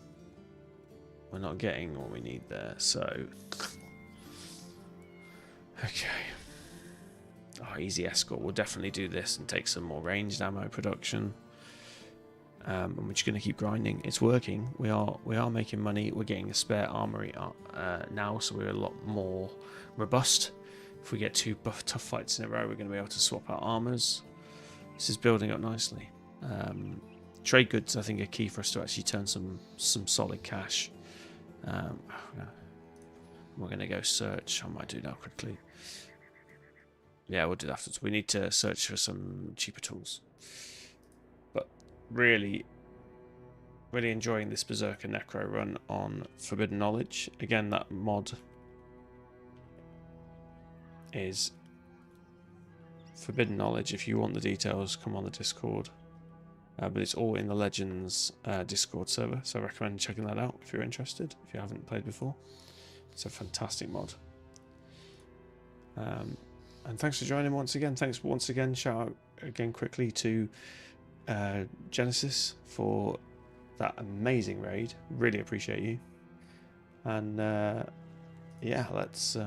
We're not getting what we need there, so... Okay. Oh, easy escort. We'll definitely do this and take some more ranged ammo production. And we're just going to keep grinding. It's working. We are making money. We're getting a spare armory now, so we're a lot more robust. If we get 2 tough fights in a row, we're going to be able to swap out armors. This is building up nicely. Trade goods, I think, are key for us to actually turn some solid cash. We're going to go search. I might do that quickly. Yeah, we'll do that afterwards. We need to search for some cheaper tools. But really enjoying this Beserker Necro run on Forbidden Knowledge. Again, that mod is Forbidden Knowledge. If you want the details, come on the Discord. But it's all in the Legends Discord server, so I recommend checking that out if you're interested, if you haven't played before. It's a fantastic mod. And thanks for joining once again. Thanks once again, shout out again quickly to Genesis for that amazing raid. Really appreciate you. And yeah, let's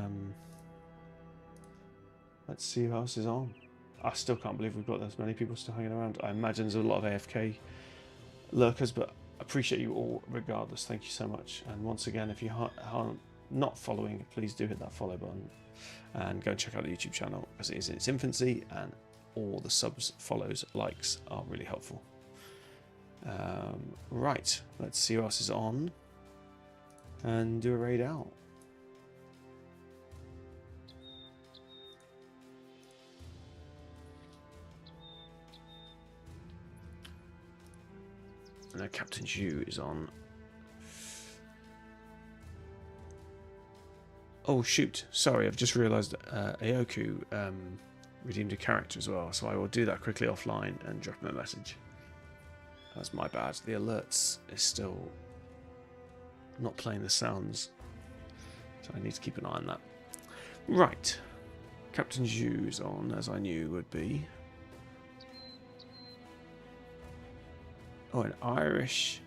see who else is on. I still can't believe we've got this many people still hanging around. I imagine there's a lot of AFK lurkers, but I appreciate you all regardless. Thank you so much. And once again, if you aren't not following, please do hit that follow button and go and check out the YouTube channel because it is in its infancy and all the subs, follows, likes are really helpful. Right, let's see who else is on and do a raid out. I know Captain Zhu is on. Oh shoot, sorry, I've just realised Aoku redeemed a character as well, so I will do that quickly offline and drop him a message. That's my bad. The alerts is still not playing the sounds, so I need to keep an eye on that. Right, Captain Zhu's on, as I knew would be. Oh, an Irish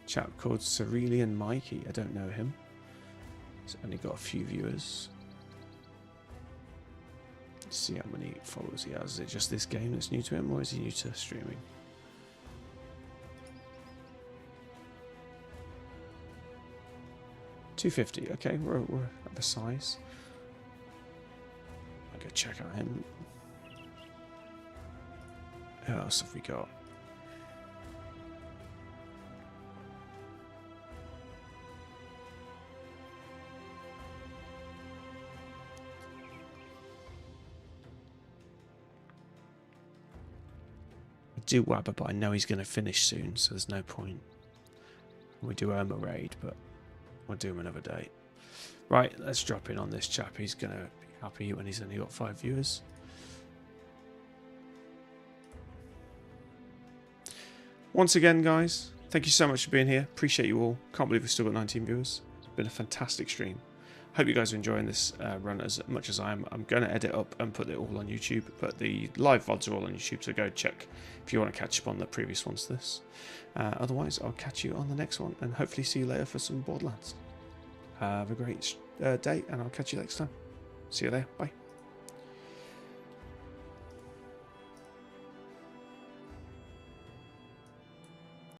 chap called Cerulean Mikey. I don't know him. He's only got a few viewers. Let's see how many followers he has. Is it just this game that's new to him, or is he new to streaming? $250. Okay, we're at the size. I'll go check out him. Who else have we got? Do Wabba, but I know he's going to finish soon, so there's no point. We do Irma raid, but we'll do him another day. Right, let's drop in on this chap. He's going to be happy when he's only got 5 viewers. Once again, guys, thank you so much for being here. Appreciate you all. Can't believe we've still got 19 viewers. It's been a fantastic stream. Hope you guys are enjoying this run as much as I am. I'm going to edit up and put it all on YouTube, but the live VODs are all on YouTube, so go check if you want to catch up on the previous ones to this. Otherwise, I'll catch you on the next one, and hopefully see you later for some Borderlands. Have a great day, and I'll catch you next time. See you there. Bye.